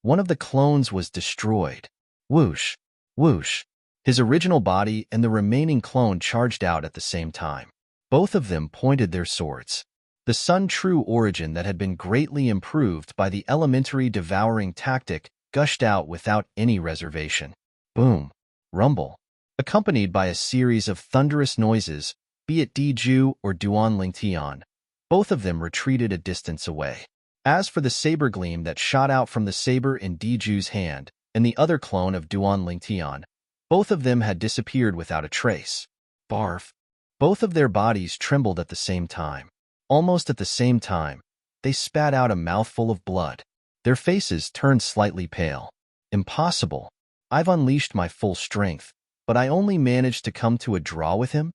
One of the clones was destroyed. Whoosh! Whoosh! His original body and the remaining clone charged out at the same time. Both of them pointed their swords. The sun true origin that had been greatly improved by the elementary devouring tactic gushed out without any reservation. Boom! Rumble! Accompanied by a series of thunderous noises, be it Diju or Duan Lingtian, both of them retreated a distance away. As for the saber gleam that shot out from the saber in Diju's hand and the other clone of Duan Lingtian, both of them had disappeared without a trace. Barf! Both of their bodies trembled at the same time. Almost at the same time, they spat out a mouthful of blood. Their faces turned slightly pale. Impossible. I've unleashed my full strength, but I only managed to come to a draw with him?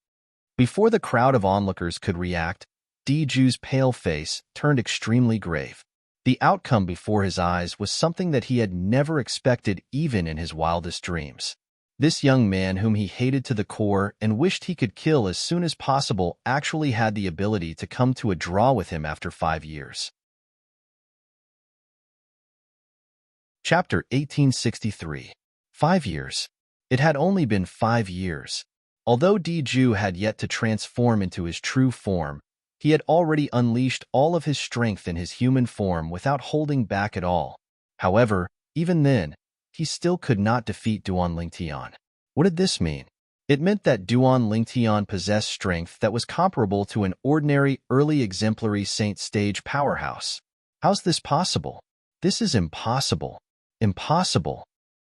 Before the crowd of onlookers could react, Diju's pale face turned extremely grave. The outcome before his eyes was something that he had never expected even in his wildest dreams. This young man whom he hated to the core and wished he could kill as soon as possible actually had the ability to come to a draw with him after 5 years. Chapter 1863. 5 years. It had only been 5 years. Although Diju had yet to transform into his true form, he had already unleashed all of his strength in his human form without holding back at all. However, even then, he still could not defeat Duan Lingtian. What did this mean? It meant that Duan Lingtian possessed strength that was comparable to an ordinary early exemplary saint stage powerhouse. How's this possible? This is impossible. Impossible.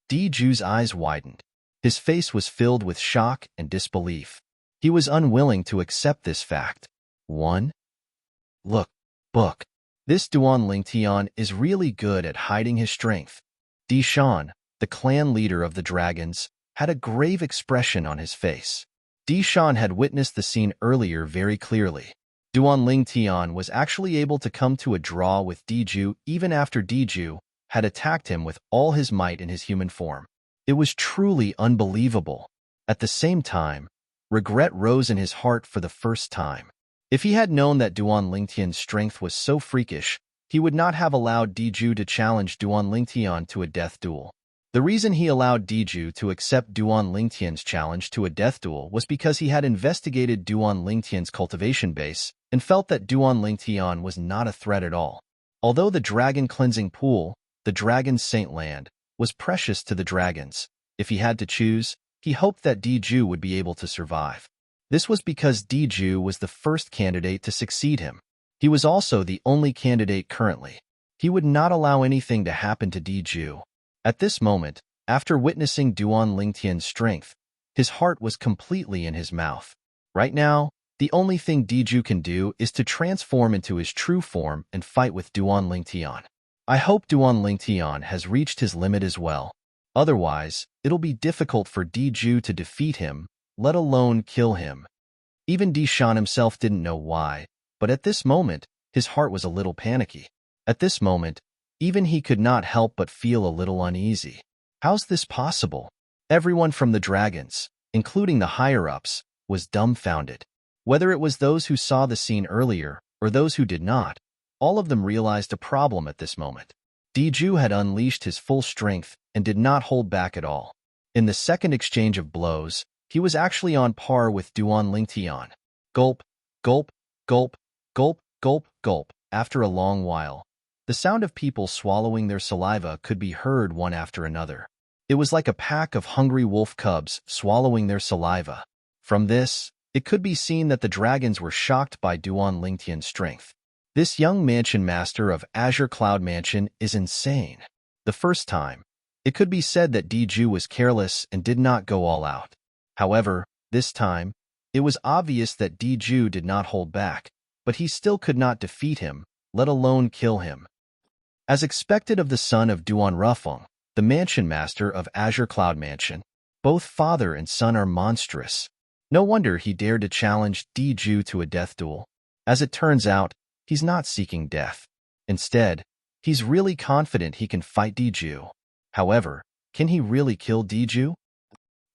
Diju's eyes widened. His face was filled with shock and disbelief. He was unwilling to accept this fact. Look, book. This Duan Lingtian is really good at hiding his strength. Dishan, the clan leader of the dragons, had a grave expression on his face. Dishan had witnessed the scene earlier very clearly. Duan Lingtian was actually able to come to a draw with Diju even after Diju had attacked him with all his might in his human form. It was truly unbelievable. At the same time, regret rose in his heart for the first time. If he had known that Duan Lingtian's strength was so freakish, he would not have allowed Diju to challenge Duan Lingtian to a death duel. The reason he allowed Diju to accept Duan Lingtian's challenge to a death duel was because he had investigated Duan Lingtian's cultivation base and felt that Duan Lingtian was not a threat at all. Although the dragon cleansing pool, the dragon's saint land, was precious to the dragons, if he had to choose, he hoped that Diju would be able to survive. This was because Diju was the first candidate to succeed him. He was also the only candidate currently. He would not allow anything to happen to Diju. At this moment, after witnessing Duan Lingtian's strength, his heart was completely in his mouth. Right now, the only thing Diju can do is to transform into his true form and fight with Duan Lingtian. I hope Duan Lingtian has reached his limit as well. Otherwise, it'll be difficult for Diju to defeat him, let alone kill him. Even Dishan himself didn't know why, but at this moment, his heart was a little panicky. At this moment, even he could not help but feel a little uneasy. How's this possible? Everyone from the dragons, including the higher-ups, was dumbfounded. Whether it was those who saw the scene earlier or those who did not, all of them realized a problem at this moment. Diju had unleashed his full strength and did not hold back at all. In the second exchange of blows, he was actually on par with Duan Lingtian. Gulp, gulp, gulp, gulp, gulp, gulp. After a long while, the sound of people swallowing their saliva could be heard one after another. It was like a pack of hungry wolf cubs swallowing their saliva. From this, it could be seen that the dragons were shocked by Duan Lingtian's strength. This young mansion master of Azure Cloud Mansion is insane. The first time, it could be said that Diju was careless and did not go all out. However, this time, it was obvious that Diju did not hold back, but he still could not defeat him, let alone kill him. As expected of the son of Duan Rufeng, the mansion master of Azure Cloud Mansion, both father and son are monstrous. No wonder he dared to challenge Diju to a death duel. As it turns out, he's not seeking death. Instead, he's really confident he can fight Diju. However, can he really kill Diju?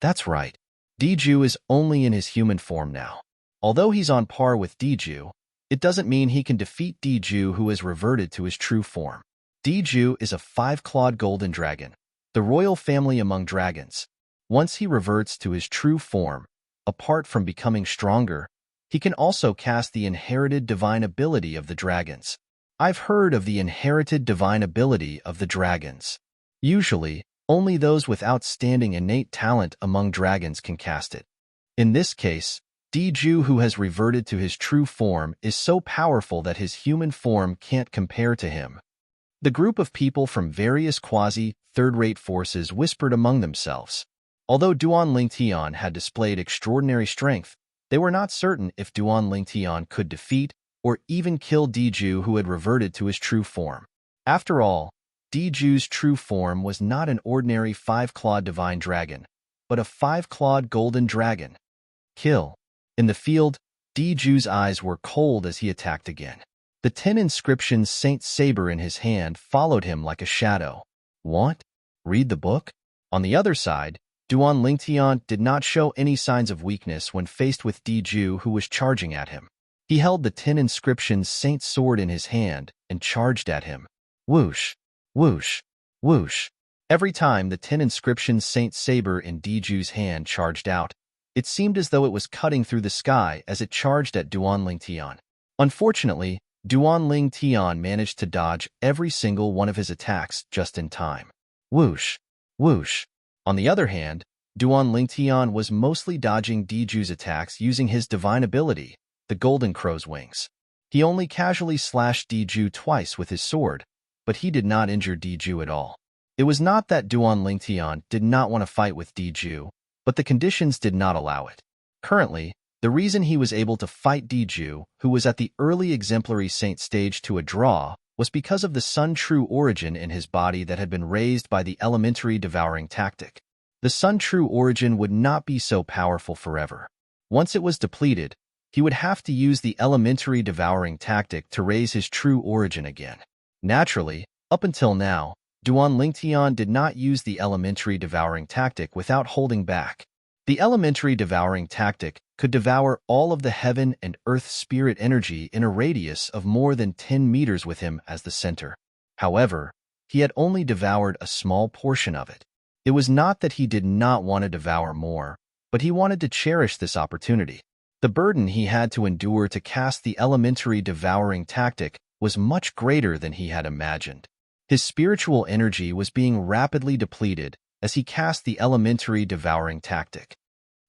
That's right. Diju is only in his human form now. Although he's on par with Diju, it doesn't mean he can defeat Diju who has reverted to his true form. Diju is a 5-clawed golden dragon, the royal family among dragons. Once he reverts to his true form, apart from becoming stronger, he can also cast the inherited divine ability of the dragons. I've heard of the inherited divine ability of the dragons. Usually, only those with outstanding innate talent among dragons can cast it. In this case, Diju who has reverted to his true form is so powerful that his human form can't compare to him. The group of people from various quasi-third-rate forces whispered among themselves. Although Duan Lingtian had displayed extraordinary strength, they were not certain if Duan Lingtian could defeat or even kill Diju who had reverted to his true form. After all, Diju's true form was not an ordinary 5-clawed divine dragon, but a 5-clawed golden dragon. Kill. In the field, Diju's eyes were cold as he attacked again. The 10 inscriptions Saint Saber in his hand followed him like a shadow. What? Read the book? On the other side, Duan Lingtian did not show any signs of weakness when faced with Diju who was charging at him. He held the 10 inscriptions Saint sword in his hand and charged at him. Whoosh, whoosh, whoosh. Every time the 10 inscriptions Saint Saber in Diju's hand charged out, it seemed as though it was cutting through the sky as it charged at Duan Lingtian. Unfortunately, Duan Lingtian managed to dodge every single one of his attacks just in time. Whoosh, whoosh. On the other hand, Duan Lingtian was mostly dodging Diju's attacks using his divine ability, the Golden Crow's Wings. He only casually slashed Diju twice with his sword, but he did not injure Diju at all. It was not that Duan Lingtian did not want to fight with Diju, but the conditions did not allow it. Currently, the reason he was able to fight Diju, who was at the early exemplary saint stage, to a draw, was because of the sun true origin in his body that had been raised by the elementary devouring tactic. The sun true origin would not be so powerful forever. Once it was depleted, he would have to use the elementary devouring tactic to raise his true origin again. Naturally, up until now, Duan Lingtian did not use the elementary devouring tactic without holding back. The elementary devouring tactic could devour all of the heaven and earth spirit energy in a radius of more than 10 meters with him as the center. However, he had only devoured a small portion of it. It was not that he did not want to devour more, but he wanted to cherish this opportunity. The burden he had to endure to cast the elementary devouring tactic was much greater than he had imagined. His spiritual energy was being rapidly depleted as he cast the elementary devouring tactic.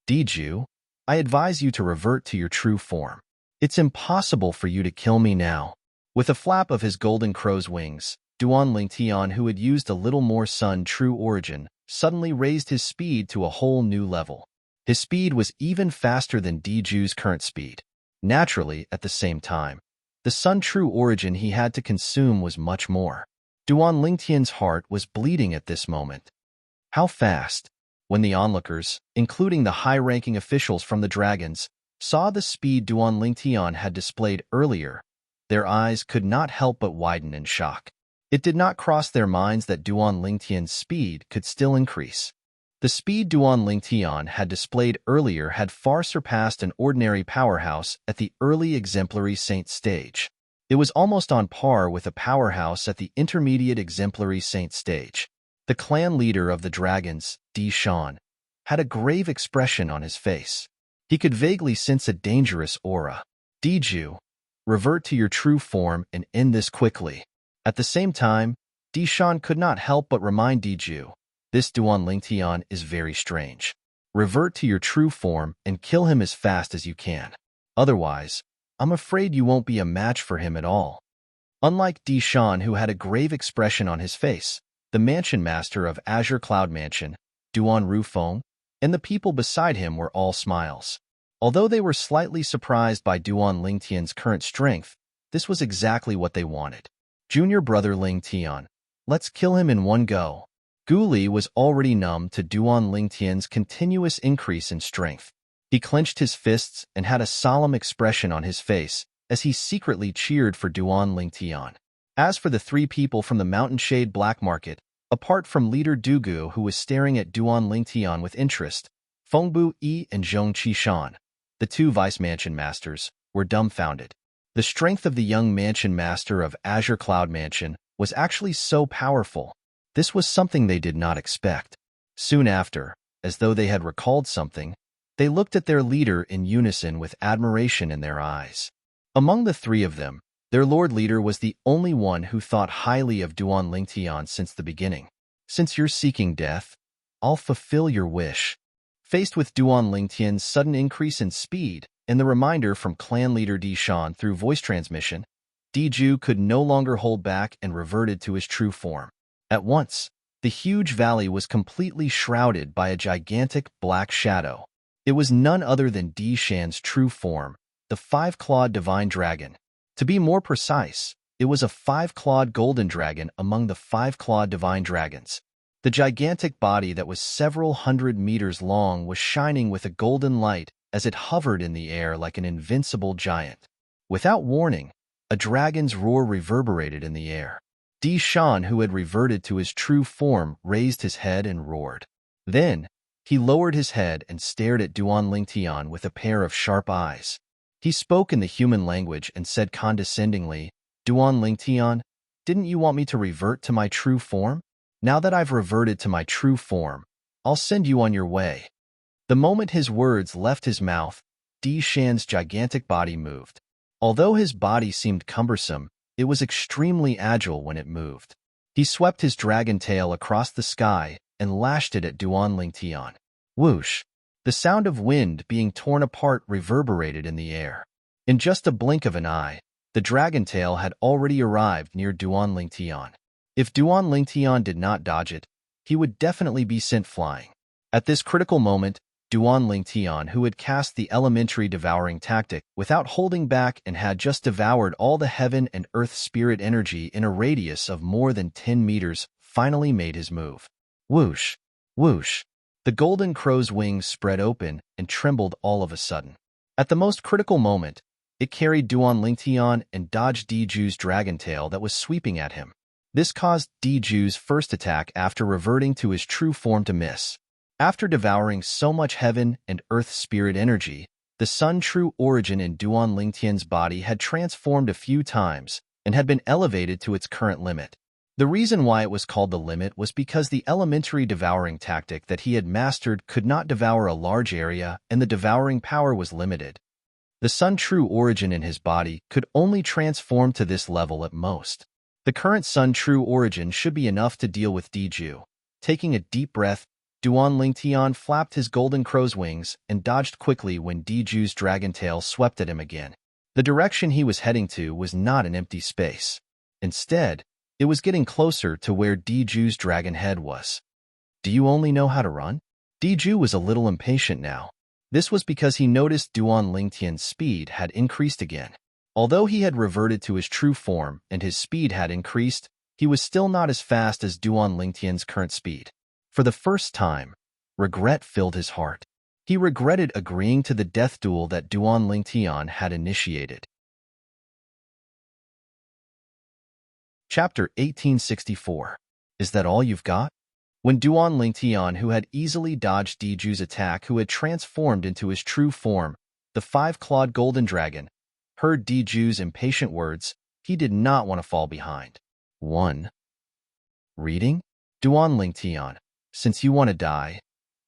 Diju, I advise you to revert to your true form. It's impossible for you to kill me now. With a flap of his golden crow's wings, Lingtian, who had used a little more sun true origin, suddenly raised his speed to a whole new level. His speed was even faster than Diju's current speed. Naturally, at the same time, the sun true origin he had to consume was much more. Lingtian's heart was bleeding at this moment. How fast? When the onlookers, including the high-ranking officials from the dragons, saw the speed Lingtian had displayed earlier, their eyes could not help but widen in shock. It did not cross their minds that Lingtian's speed could still increase. The speed Lingtian had displayed earlier had far surpassed an ordinary powerhouse at the early exemplary saint stage. It was almost on par with a powerhouse at the intermediate exemplary saint stage. The clan leader of the dragons, Shan, had a grave expression on his face. He could vaguely sense a dangerous aura. Diju, revert to your true form and end this quickly. At the same time, Shan could not help but remind Diju, this Lingtian is very strange. Revert to your true form and kill him as fast as you can. Otherwise, I'm afraid you won't be a match for him at all. Unlike Shan, who had a grave expression on his face, the mansion master of Azure Cloud Mansion, Rufeng, and the people beside him were all smiles. Although they were slightly surprised by Lingtian's current strength, this was exactly what they wanted. Junior brother Lingtian, let's kill him in one go. Gu Li was already numb to Lingtian's continuous increase in strength. He clenched his fists and had a solemn expression on his face as he secretly cheered for Lingtian. As for the three people from the Mountain Shade Black Market, apart from leader Dugu, who was staring at Lingtian with interest, Fengbu Yi and Zhong Qishan, the two vice mansion masters, were dumbfounded. The strength of the young mansion master of Azure Cloud Mansion was actually so powerful. This was something they did not expect. Soon after, as though they had recalled something, they looked at their leader in unison with admiration in their eyes. Among the three of them, their lord leader was the only one who thought highly of Lingtian since the beginning. Since you're seeking death, I'll fulfill your wish. Faced with Lingtian's sudden increase in speed and the reminder from clan leader Shan through voice transmission, Diju could no longer hold back and reverted to his true form. At once, the huge valley was completely shrouded by a gigantic black shadow. It was none other than Shan's true form, the five-clawed divine dragon. To be more precise, it was a five-clawed golden dragon among the five-clawed divine dragons. The gigantic body that was several hundred meters long was shining with a golden light as it hovered in the air like an invincible giant. Without warning, a dragon's roar reverberated in the air. Shan, who had reverted to his true form, raised his head and roared. Then, he lowered his head and stared at Lingtian with a pair of sharp eyes. He spoke in the human language and said condescendingly, Lingtian, didn't you want me to revert to my true form? Now that I've reverted to my true form, I'll send you on your way. The moment his words left his mouth, Shan's gigantic body moved. Although his body seemed cumbersome, it was extremely agile when it moved. He swept his dragon tail across the sky and lashed it at Lingtian. Whoosh! The sound of wind being torn apart reverberated in the air. In just a blink of an eye, the dragon tail had already arrived near Lingtian. If Lingtian did not dodge it, he would definitely be sent flying. At this critical moment, Lingtian, who had cast the elementary devouring tactic without holding back and had just devoured all the heaven and earth spirit energy in a radius of more than 10 meters, finally made his move. Whoosh! Whoosh! The golden crow's wings spread open and trembled all of a sudden. At the most critical moment, it carried Lingtian and dodged Diju's dragon tail that was sweeping at him. This caused Diju's first attack after reverting to his true form to miss. After devouring so much heaven and earth spirit energy, The Sun true origin in Duan Lingtian's body had transformed a few times and had been elevated to its current limit. The reason why it was called the limit was because the elementary devouring tactic that he had mastered could not devour a large area and the devouring power was limited. The Sun true origin in his body could only transform to this level at most. The current Sun true origin should be enough to deal with Diju. Taking a deep breath, Duan Lingtian flapped his golden crow's wings and dodged quickly when Diju's dragon tail swept at him again. The direction he was heading to was not an empty space. Instead, it was getting closer to where Diju's dragon head was. Do you only know how to run? Diju was a little impatient now. This was because he noticed Duan Lingtian's speed had increased again. Although he had reverted to his true form and his speed had increased, he was still not as fast as Duan Lingtian's current speed. For the first time, regret filled his heart. He regretted agreeing to the death duel that Duan Lingtian had initiated. Chapter 1864. Is that all you've got? When Duan Lingtian, who had easily dodged Diju's attack, who had transformed into his true form, the five-clawed golden dragon, heard Diju's impatient words, he did not want to fall behind. 1. Reading? Duan Lingtian, since you want to die,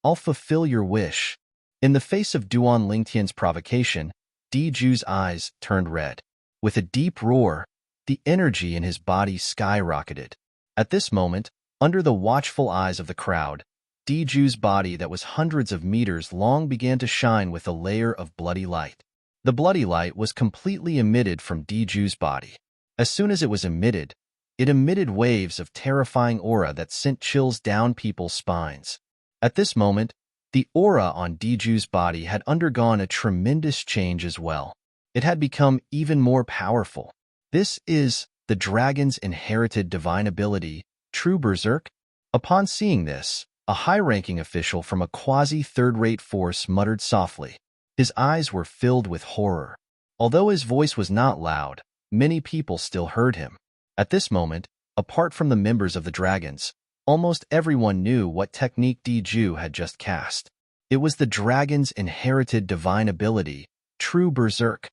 I'll fulfill your wish. In the face of Duan Lingtian's provocation, Diju's eyes turned red. With a deep roar, the energy in his body skyrocketed. At this moment, under the watchful eyes of the crowd, Diju's body that was hundreds of meters long began to shine with a layer of bloody light. The bloody light was completely emitted from Diju's body. As soon as it was emitted, it emitted waves of terrifying aura that sent chills down people's spines. At this moment, the aura on Diju's body had undergone a tremendous change as well. It had become even more powerful. This is the dragon's inherited divine ability, True Berserk. Upon seeing this, a high-ranking official from a quasi-third-rate force muttered softly. His eyes were filled with horror. Although his voice was not loud, many people still heard him. At this moment, apart from the members of the dragons, almost everyone knew what technique Diju had just cast. It was the dragon's inherited divine ability, True Berserk.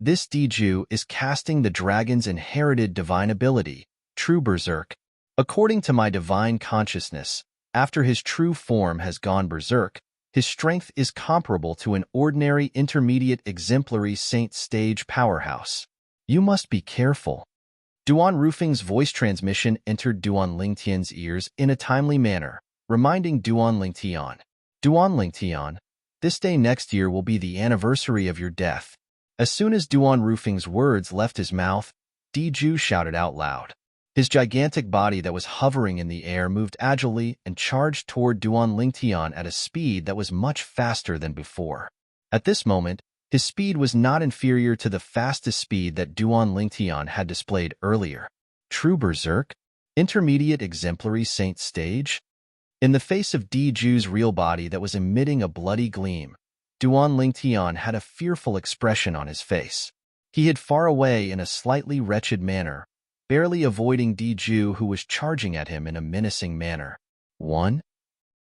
This Diju is casting the dragon's inherited divine ability, True Berserk. According to my divine consciousness, after his true form has gone berserk, his strength is comparable to an ordinary intermediate exemplary saint stage powerhouse. You must be careful. Duan Rufing's voice transmission entered Duan Lingtian's ears in a timely manner, reminding Duan Lingtian, Duan Lingtian, this day next year will be the anniversary of your death. As soon as Duan Rufing's words left his mouth, Diju shouted out loud. His gigantic body that was hovering in the air moved agilely and charged toward Duan Lingtian at a speed that was much faster than before. At this moment, his speed was not inferior to the fastest speed that Duan Lingtian had displayed earlier. True Berserk? Intermediate exemplary saint stage? In the face of Diju's real body that was emitting a bloody gleam, Duan Lingtian had a fearful expression on his face. He hid far away in a slightly wretched manner, barely avoiding Diju, who was charging at him in a menacing manner. 1.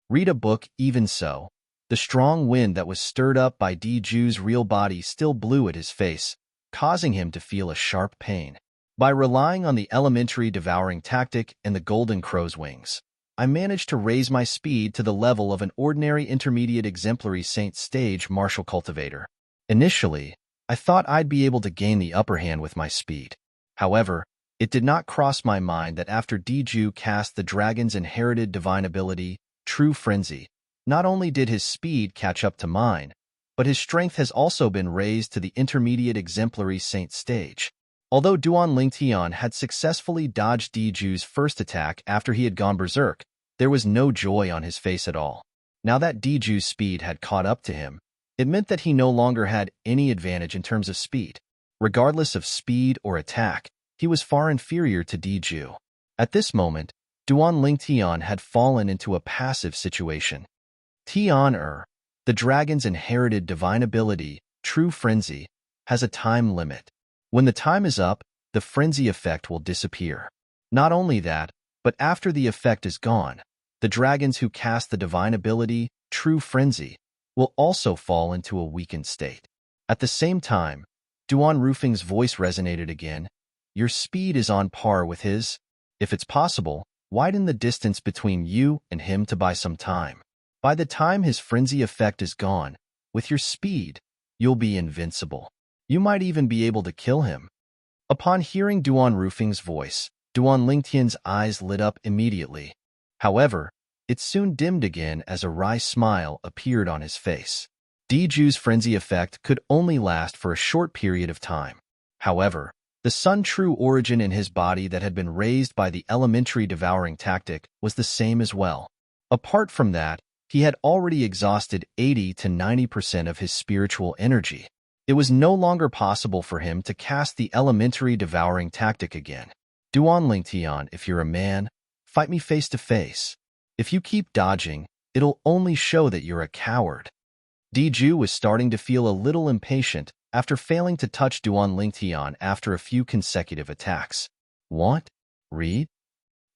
Read a book. Even so, the strong wind that was stirred up by Diju's real body still blew at his face, causing him to feel a sharp pain. By relying on the elementary devouring tactic and the golden crow's wings, I managed to raise my speed to the level of an ordinary intermediate exemplary saint stage martial cultivator. Initially, I thought I'd be able to gain the upper hand with my speed. However, it did not cross my mind that after Diju cast the dragon's inherited divine ability, True Frenzy, not only did his speed catch up to mine, but his strength has also been raised to the intermediate exemplary saint stage. Although Duan Lingtian had successfully dodged Diju's first attack after he had gone berserk, there was no joy on his face at all. Now that Diju's speed had caught up to him, it meant that he no longer had any advantage in terms of speed. Regardless of speed or attack, he was far inferior to Diju. At this moment, Duan Lingtian had fallen into a passive situation. The dragon's inherited divine ability, True Frenzy, has a time limit. When the time is up, the frenzy effect will disappear. Not only that, but after the effect is gone, the dragons who cast the divine ability, True Frenzy, will also fall into a weakened state. At the same time, Duan Rufing's voice resonated again. Your speed is on par with his. If it's possible, widen the distance between you and him to buy some time. By the time his frenzy effect is gone, with your speed, you'll be invincible. You might even be able to kill him. Upon hearing Duan Rufing's voice, Duan Lingtian's eyes lit up immediately. However, it soon dimmed again as a wry smile appeared on his face. Diju's frenzy effect could only last for a short period of time. However, the Sun true origin in his body that had been raised by the elementary devouring tactic was the same as well. Apart from that, he had already exhausted 80 to 90% of his spiritual energy. It was no longer possible for him to cast the elementary devouring tactic again. Duan Lingtian, if you're a man, fight me face to face. If you keep dodging, it'll only show that you're a coward. Diju was starting to feel a little impatient after failing to touch Duan Lingtian after a few consecutive attacks. Want? Read?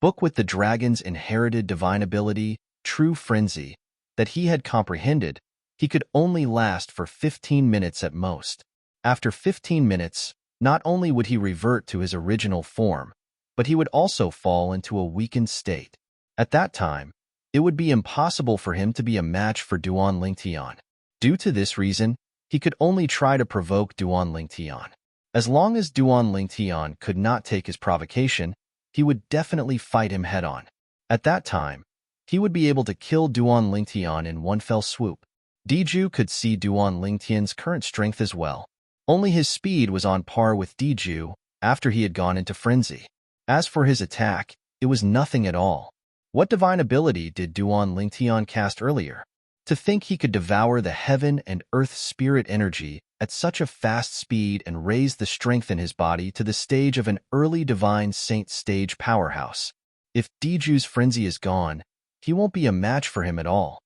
Book with the dragon's inherited divine ability, True Frenzy, that he had comprehended. He could only last for 15 minutes at most. After 15 minutes, not only would he revert to his original form, but he would also fall into a weakened state. At that time, it would be impossible for him to be a match for Duan Lingtian. Due to this reason, he could only try to provoke Duan Lingtian. As long as Duan Lingtian could not take his provocation, he would definitely fight him head-on. At that time, he would be able to kill Duan Lingtian in one fell swoop. Diju could see Duan Lingtian's current strength as well. Only his speed was on par with Diju after he had gone into frenzy. As for his attack, it was nothing at all. What divine ability did Duan Lingtian cast earlier? To think he could devour the heaven and earth spirit energy at such a fast speed and raise the strength in his body to the stage of an early divine saint stage powerhouse. If Diju's frenzy is gone, he won't be a match for him at all.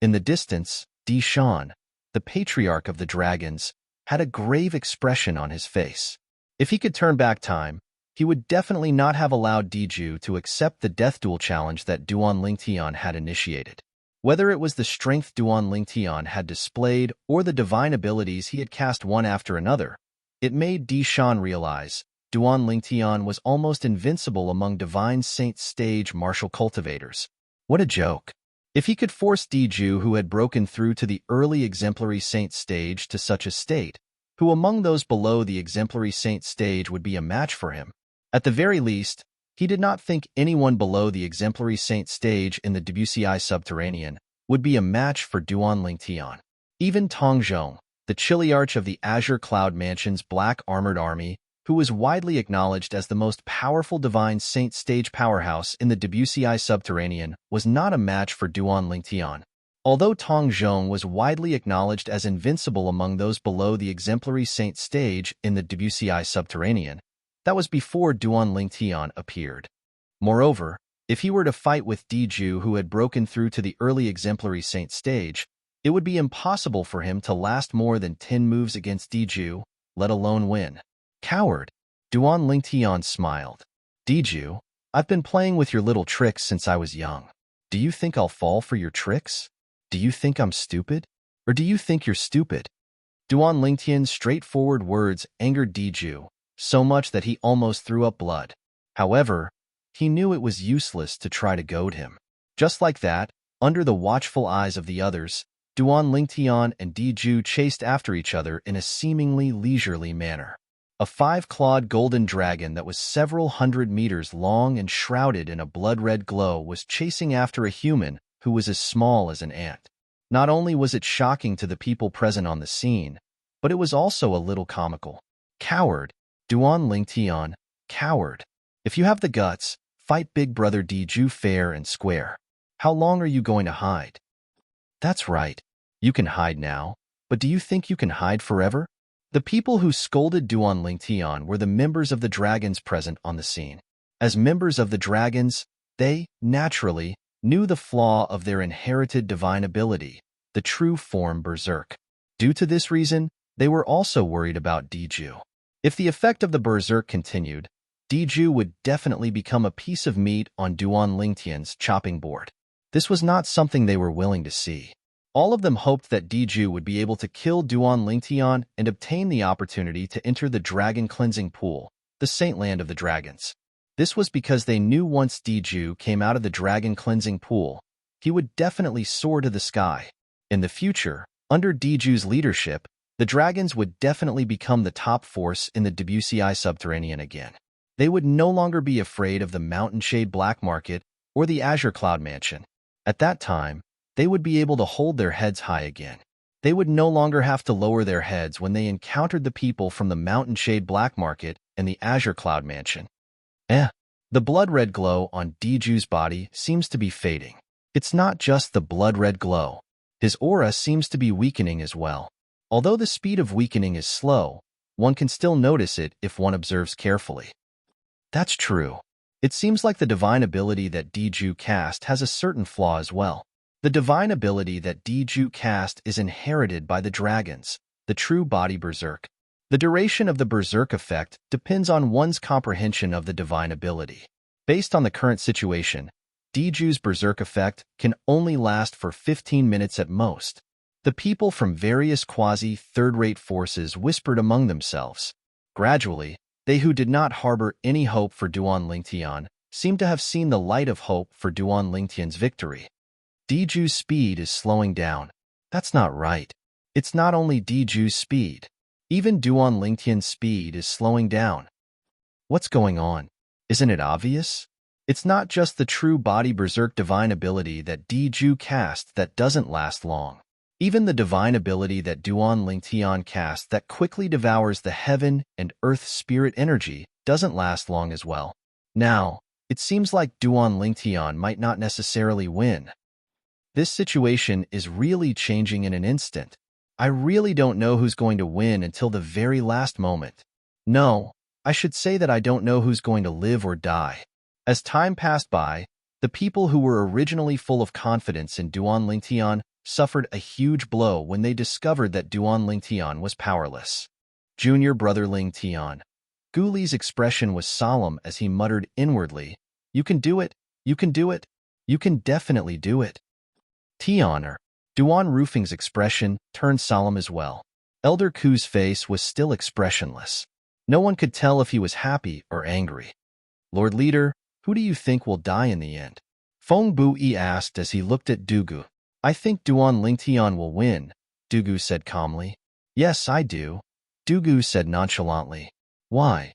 In the distance, Di Shan, the patriarch of the dragons, had a grave expression on his face. If he could turn back time, he would definitely not have allowed Diju to accept the death duel challenge that Duan Lingtian had initiated. Whether it was the strength Duan Lingtian had displayed or the divine abilities he had cast one after another, it made Di Shan realize Duan Lingtian was almost invincible among divine saint stage martial cultivators. What a joke! If he could force Diju, who had broken through to the early exemplary saint stage, to such a state, who among those below the exemplary saint stage would be a match for him? At the very least, he did not think anyone below the exemplary saint stage in the WCI subterranean would be a match for Duan Lingtian. Even Tong Zhong, the chiliarch of the Azure Cloud Mansion's black armored army, who was widely acknowledged as the most powerful divine saint stage powerhouse in the WCI subterranean, was not a match for Duan Lingtian. Although Tong Zhong was widely acknowledged as invincible among those below the exemplary saint stage in the WCI subterranean, that was before Duan Lingtian appeared. Moreover, if he were to fight with Diju, who had broken through to the early exemplary saint stage, it would be impossible for him to last more than 10 moves against Diju, let alone win. Coward! Duan Lingtian smiled. Diju, I've been playing with your little tricks since I was young. Do you think I'll fall for your tricks? Do you think I'm stupid? Or do you think you're stupid? Duan Lingtian's straightforward words angered Diju so much that he almost threw up blood. However, he knew it was useless to try to goad him. Just like that, under the watchful eyes of the others, Duan Lingtian and Diju chased after each other in a seemingly leisurely manner. A 5-clawed golden dragon that was several hundred meters long and shrouded in a blood-red glow was chasing after a human who was as small as an ant. Not only was it shocking to the people present on the scene, but it was also a little comical. Coward! Duan Lingtian, coward! If you have the guts, fight Big Brother Diju fair and square. How long are you going to hide? That's right. You can hide now, but do you think you can hide forever? The people who scolded Duan Lingtian were the members of the dragons present on the scene. As members of the dragons, they, naturally, knew the flaw of their inherited divine ability, the true form Berserk. Due to this reason, they were also worried about Diju. If the effect of the Berserk continued, Diju would definitely become a piece of meat on Duan Lingtian's chopping board. This was not something they were willing to see. All of them hoped that Diju would be able to kill Duan Lingtian and obtain the opportunity to enter the Dragon Cleansing Pool, the Saint Land of the Dragons. This was because they knew once Diju came out of the Dragon Cleansing Pool, he would definitely soar to the sky. In the future, under Diju's leadership, the dragons would definitely become the top force in the WCI subterranean again. They would no longer be afraid of the Mountain Shade Black Market or the Azure Cloud Mansion. At that time, they would be able to hold their heads high again. They would no longer have to lower their heads when they encountered the people from the Mountain Shade Black Market and the Azure Cloud Mansion. The blood-red glow on Diju's body seems to be fading. It's not just the blood-red glow. His aura seems to be weakening as well. Although the speed of weakening is slow, one can still notice it if one observes carefully. That's true. It seems like the divine ability that Diju cast has a certain flaw as well. The divine ability that Diju cast is inherited by the dragons, the true body berserk. The duration of the berserk effect depends on one's comprehension of the divine ability. Based on the current situation, Diju's berserk effect can only last for 15 minutes at most. The people from various quasi-third-rate forces whispered among themselves. Gradually, they who did not harbor any hope for Duan Lingtian seemed to have seen the light of hope for Duan Lingtian's victory. Diju's speed is slowing down. That's not right. It's not only Diju's speed. Even Duan Lingtian's speed is slowing down. What's going on? Isn't it obvious? It's not just the true body berserk divine ability that Diju cast that doesn't last long. Even the divine ability that Duan Lingtian cast that quickly devours the heaven and earth spirit energy doesn't last long as well. Now, it seems like Duan Lingtian might not necessarily win. This situation is really changing in an instant. I really don't know who's going to win until the very last moment. No, I should say that I don't know who's going to live or die. As time passed by, the people who were originally full of confidence in Duan Lingtian suffered a huge blow when they discovered that Duan Lingtian was powerless. Junior brother Lingtian. Guli's expression was solemn as he muttered inwardly, "You can do it, you can do it, you can definitely do it." Tianer. Duan Roofing's expression turned solemn as well. Elder Ku's face was still expressionless. No one could tell if he was happy or angry. "Lord Leader, who do you think will die in the end?" Feng Bui asked as he looked at Dugu. "I think Duan Lingtian will win," Dugu said calmly. "Yes, I do," Dugu said nonchalantly. "Why?"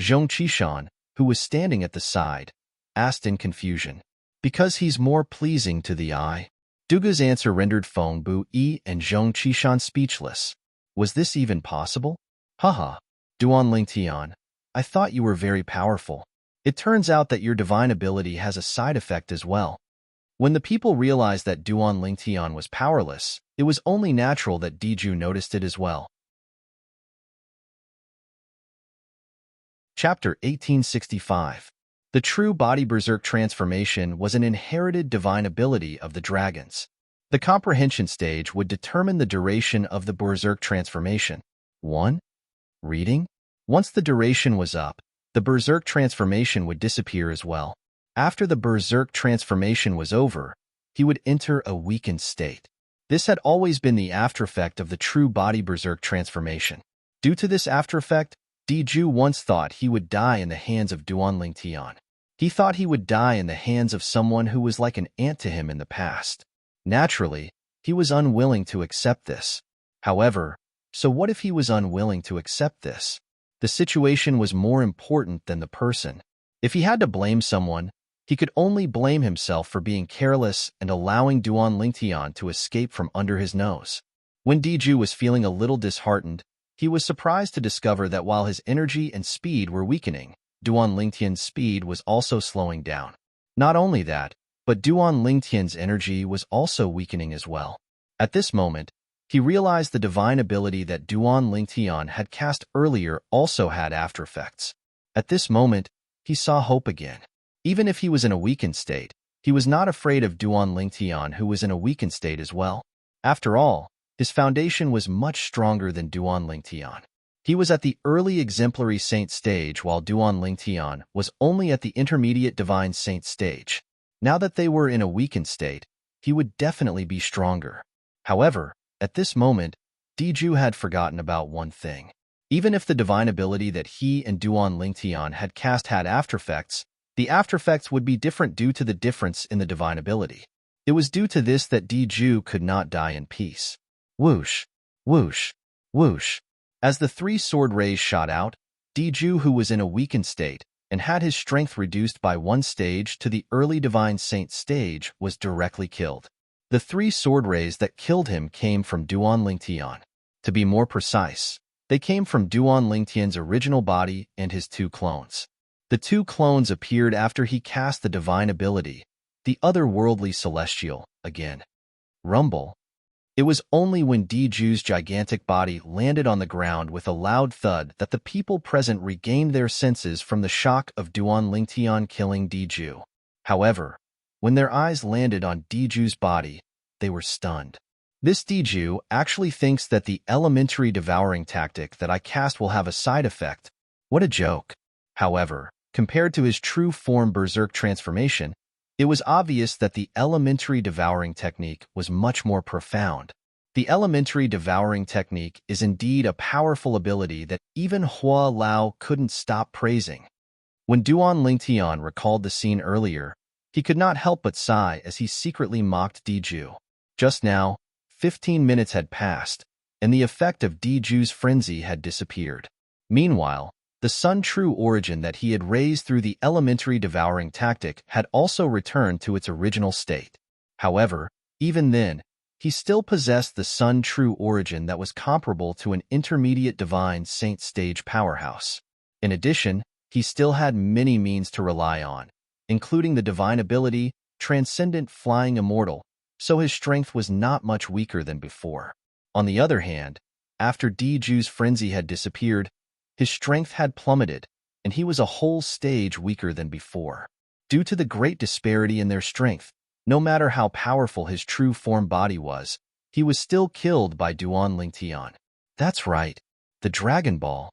Zhong Qishan, who was standing at the side, asked in confusion. "Because he's more pleasing to the eye." Dugu's answer rendered Feng Bui and Zhong Qishan speechless. Was this even possible? Haha, Duan Lingtian, I thought you were very powerful. It turns out that your divine ability has a side effect as well. When the people realized that Duan Lingtian was powerless, it was only natural that Diju noticed it as well. Chapter 1865. The true body berserk transformation was an inherited divine ability of the dragons. The comprehension stage would determine the duration of the berserk transformation. 1. Reading. Once the duration was up, the berserk transformation would disappear as well. After the berserk transformation was over, he would enter a weakened state. This had always been the aftereffect of the true body berserk transformation. Due to this aftereffect, Diju once thought he would die in the hands of Duan Lingtian. He thought he would die in the hands of someone who was like an aunt to him in the past. Naturally, he was unwilling to accept this. However, so what if he was unwilling to accept this? The situation was more important than the person. If he had to blame someone, he could only blame himself for being careless and allowing Duan Lingtian to escape from under his nose. When Diju was feeling a little disheartened, he was surprised to discover that while his energy and speed were weakening, Duan Lingtian's speed was also slowing down. Not only that, but Duan Lingtian's energy was also weakening as well. At this moment, he realized the divine ability that Duan Lingtian had cast earlier also had aftereffects. At this moment, he saw hope again. Even if he was in a weakened state, he was not afraid of Duan Lingtian, who was in a weakened state as well. After all, his foundation was much stronger than Duan Lingtian. He was at the early exemplary saint stage while Duan Lingtian was only at the intermediate divine saint stage. Now that they were in a weakened state, he would definitely be stronger. However, at this moment, Diju had forgotten about one thing. Even if the divine ability that he and Duan Lingtian had cast had aftereffects, the aftereffects would be different due to the difference in the divine ability. It was due to this that Diju could not die in peace. Whoosh, whoosh, whoosh. As the three sword rays shot out, Diju, who was in a weakened state and had his strength reduced by one stage to the early divine saint stage, was directly killed. The three sword rays that killed him came from Duan Lingtian. To be more precise, they came from Duan Lingtian's original body and his two clones. The two clones appeared after he cast the divine ability, the otherworldly celestial, again. Rumble. It was only when Diju's gigantic body landed on the ground with a loud thud that the people present regained their senses from the shock of Duan Lingtian killing Diju. However, when their eyes landed on Diju's body, they were stunned. This Diju actually thinks that the elementary devouring tactic that I cast will have a side effect. What a joke. However, compared to his true form berserk transformation, it was obvious that the elementary devouring technique was much more profound. The elementary devouring technique is indeed a powerful ability that even Hua Lao couldn't stop praising. When Duan Lingtian recalled the scene earlier, he could not help but sigh as he secretly mocked Diju. Just now, 15 minutes had passed, and the effect of Diju's frenzy had disappeared. Meanwhile, the Sun True origin that he had raised through the elementary devouring tactic had also returned to its original state. However, even then, he still possessed the Sun True origin that was comparable to an intermediate divine saint stage powerhouse. In addition, he still had many means to rely on, including the divine ability, transcendent flying immortal, so his strength was not much weaker than before. On the other hand, after Diju's frenzy had disappeared, his strength had plummeted, and he was a whole stage weaker than before. Due to the great disparity in their strength, no matter how powerful his true form body was, he was still killed by Duan Lingtian. That's right, the Dragon Ball.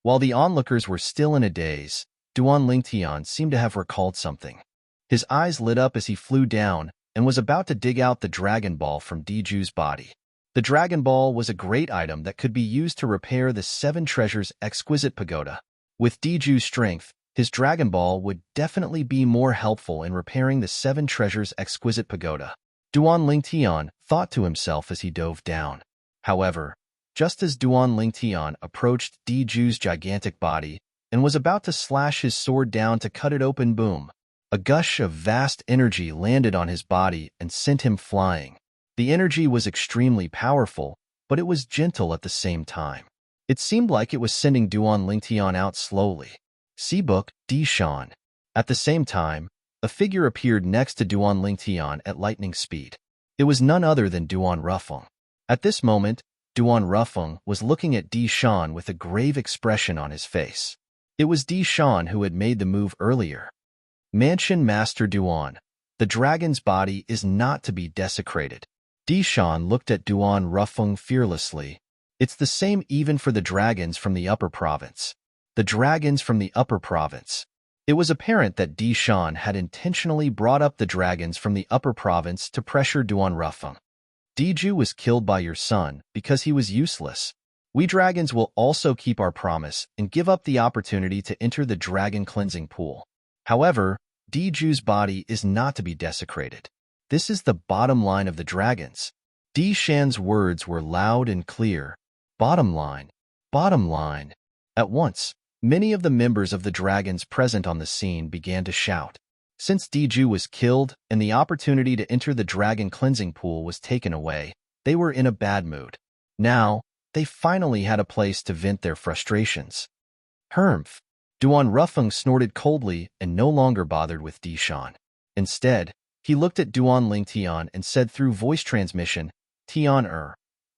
While the onlookers were still in a daze, Duan Lingtian seemed to have recalled something. His eyes lit up as he flew down and was about to dig out the Dragon Ball from Diju's body. The Dragon Ball was a great item that could be used to repair the Seven Treasures' exquisite pagoda. With Diju's strength, his Dragon Ball would definitely be more helpful in repairing the Seven Treasures' exquisite pagoda. Duan Lingtian thought to himself as he dove down. However, just as Duan Lingtian approached Diju's gigantic body and was about to slash his sword down to cut it open, boom! A gush of vast energy landed on his body and sent him flying. The energy was extremely powerful, but it was gentle at the same time. It seemed like it was sending Duan Lingtian out slowly. See book, Di Shan. At the same time, a figure appeared next to Duan Lingtian at lightning speed. It was none other than Duan Rufeng. At this moment, Duan Rufeng was looking at Di Shan with a grave expression on his face. It was Di Shan who had made the move earlier. Mansion Master Duan, the dragon's body is not to be desecrated. Di Shan looked at Duan Rufeng fearlessly. It's the same even for the dragons from the upper province. The dragons from the upper province. It was apparent that Di Shan had intentionally brought up the dragons from the upper province to pressure Duan Rufeng. Diju was killed by your son because he was useless. We dragons will also keep our promise and give up the opportunity to enter the dragon cleansing pool. However, Diju's body is not to be desecrated. This is the bottom line of the dragons. Di Shan's words were loud and clear. Bottom line. Bottom line. At once, many of the members of the dragons present on the scene began to shout. Since Diju was killed and the opportunity to enter the dragon cleansing pool was taken away, they were in a bad mood. Now, they finally had a place to vent their frustrations. Humph! Duan Rufeng snorted coldly and no longer bothered with Di Shan. Instead, he looked at Duan Lingtian and said through voice transmission, Tian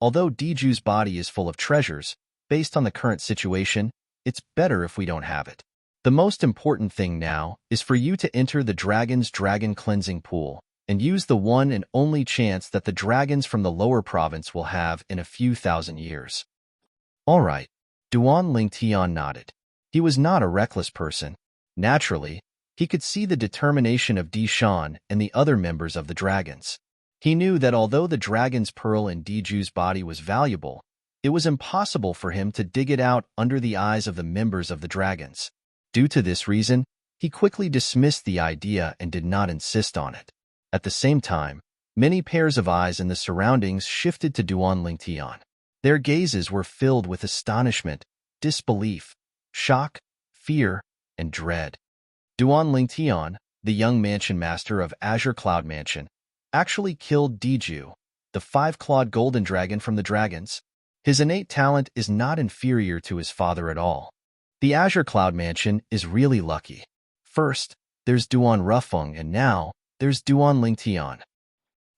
although Diju's body is full of treasures, based on the current situation, it's better if we don't have it. The most important thing now is for you to enter the dragon's dragon cleansing pool and use the one and only chance that the dragons from the lower province will have in a few thousand years. All right, Duan Lingtian nodded. He was not a reckless person. Naturally, he could see the determination of Di Shan and the other members of the dragons. He knew that although the dragon's pearl in Diju's body was valuable, it was impossible for him to dig it out under the eyes of the members of the dragons. Due to this reason, he quickly dismissed the idea and did not insist on it. At the same time, many pairs of eyes in the surroundings shifted to Duan Lingtian. Their gazes were filled with astonishment, disbelief, shock, fear, and dread. Duan Lingtian, the young mansion master of Azure Cloud Mansion, actually killed Diju, the five-clawed golden dragon from the dragons. His innate talent is not inferior to his father at all. The Azure Cloud Mansion is really lucky. First, there's Duan Rufeng, and now there's Duan Lingtian.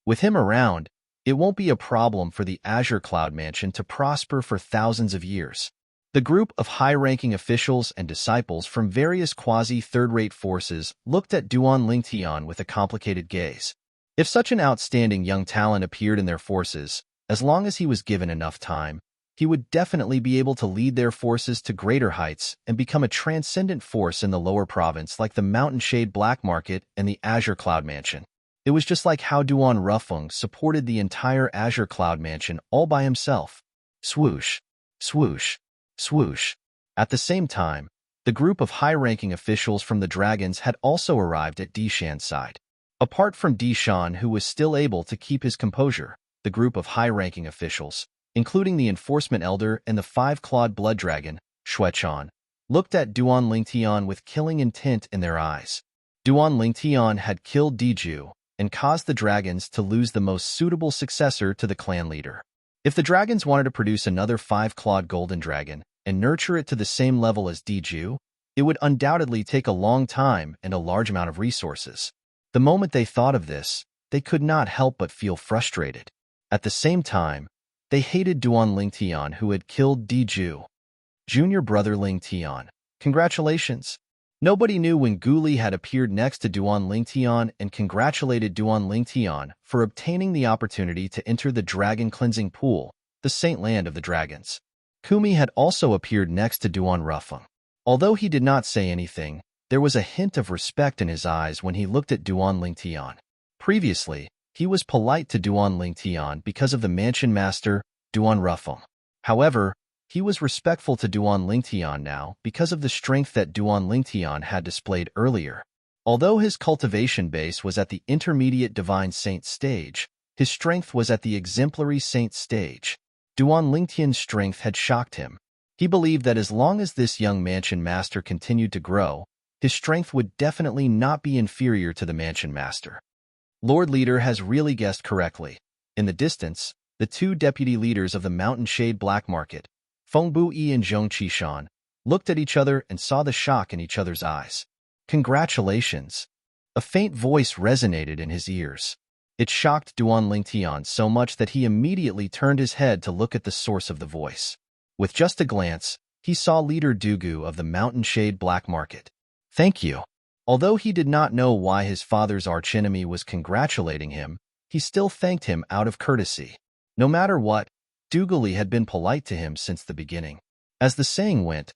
With him around, it won't be a problem for the Azure Cloud Mansion to prosper for thousands of years. The group of high-ranking officials and disciples from various quasi-third-rate forces looked at Duan Lingtian with a complicated gaze. If such an outstanding young talent appeared in their forces, as long as he was given enough time, he would definitely be able to lead their forces to greater heights and become a transcendent force in the lower province like the Mountain Shade Black Market and the Azure Cloud Mansion. It was just like how Duan Rufeng supported the entire Azure Cloud Mansion all by himself. Swoosh, swoosh, swoosh. At the same time, the group of high-ranking officials from the dragons had also arrived at Dishan's side. Apart from Dishan, who was still able to keep his composure, the group of high-ranking officials, including the enforcement elder and the five-clawed blood dragon, Shuechan, looked at Duan Lingtian with killing intent in their eyes. Duan Lingtian had killed Diju and caused the dragons to lose the most suitable successor to the clan leader. If the dragons wanted to produce another five-clawed golden dragon and nurture it to the same level as Diju, it would undoubtedly take a long time and a large amount of resources. The moment they thought of this, they could not help but feel frustrated. At the same time, they hated Duan Lingtian, who had killed Diju. Junior brother Lingtian, congratulations. Nobody knew when Guli had appeared next to Duan Lingtian and congratulated Duan Lingtian for obtaining the opportunity to enter the Dragon Cleansing Pool, the Saint Land of the Dragons. Kumi had also appeared next to Duan Rufeng. Although he did not say anything, there was a hint of respect in his eyes when he looked at Duan Lingtian. Previously, he was polite to Duan Lingtian because of the mansion master, Duan Rufeng. However, he was respectful to Duan Lingtian now because of the strength that Duan Lingtian had displayed earlier. Although his cultivation base was at the intermediate divine saint stage, his strength was at the exemplary saint stage. Duan Lingtian's strength had shocked him. He believed that as long as this young mansion master continued to grow, his strength would definitely not be inferior to the mansion master. Lord Leader has really guessed correctly. In the distance, the two deputy leaders of the Mountain Shade Black Market, Feng Bu-yi and Zhong Qishan, looked at each other and saw the shock in each other's eyes. Congratulations! A faint voice resonated in his ears. It shocked Duan Lingtian so much that he immediately turned his head to look at the source of the voice. With just a glance, he saw Leader Dugu of the Mountain Shade Black Market. Thank you. Although he did not know why his father's archenemy was congratulating him, he still thanked him out of courtesy. No matter what, Duguli had been polite to him since the beginning. As the saying went,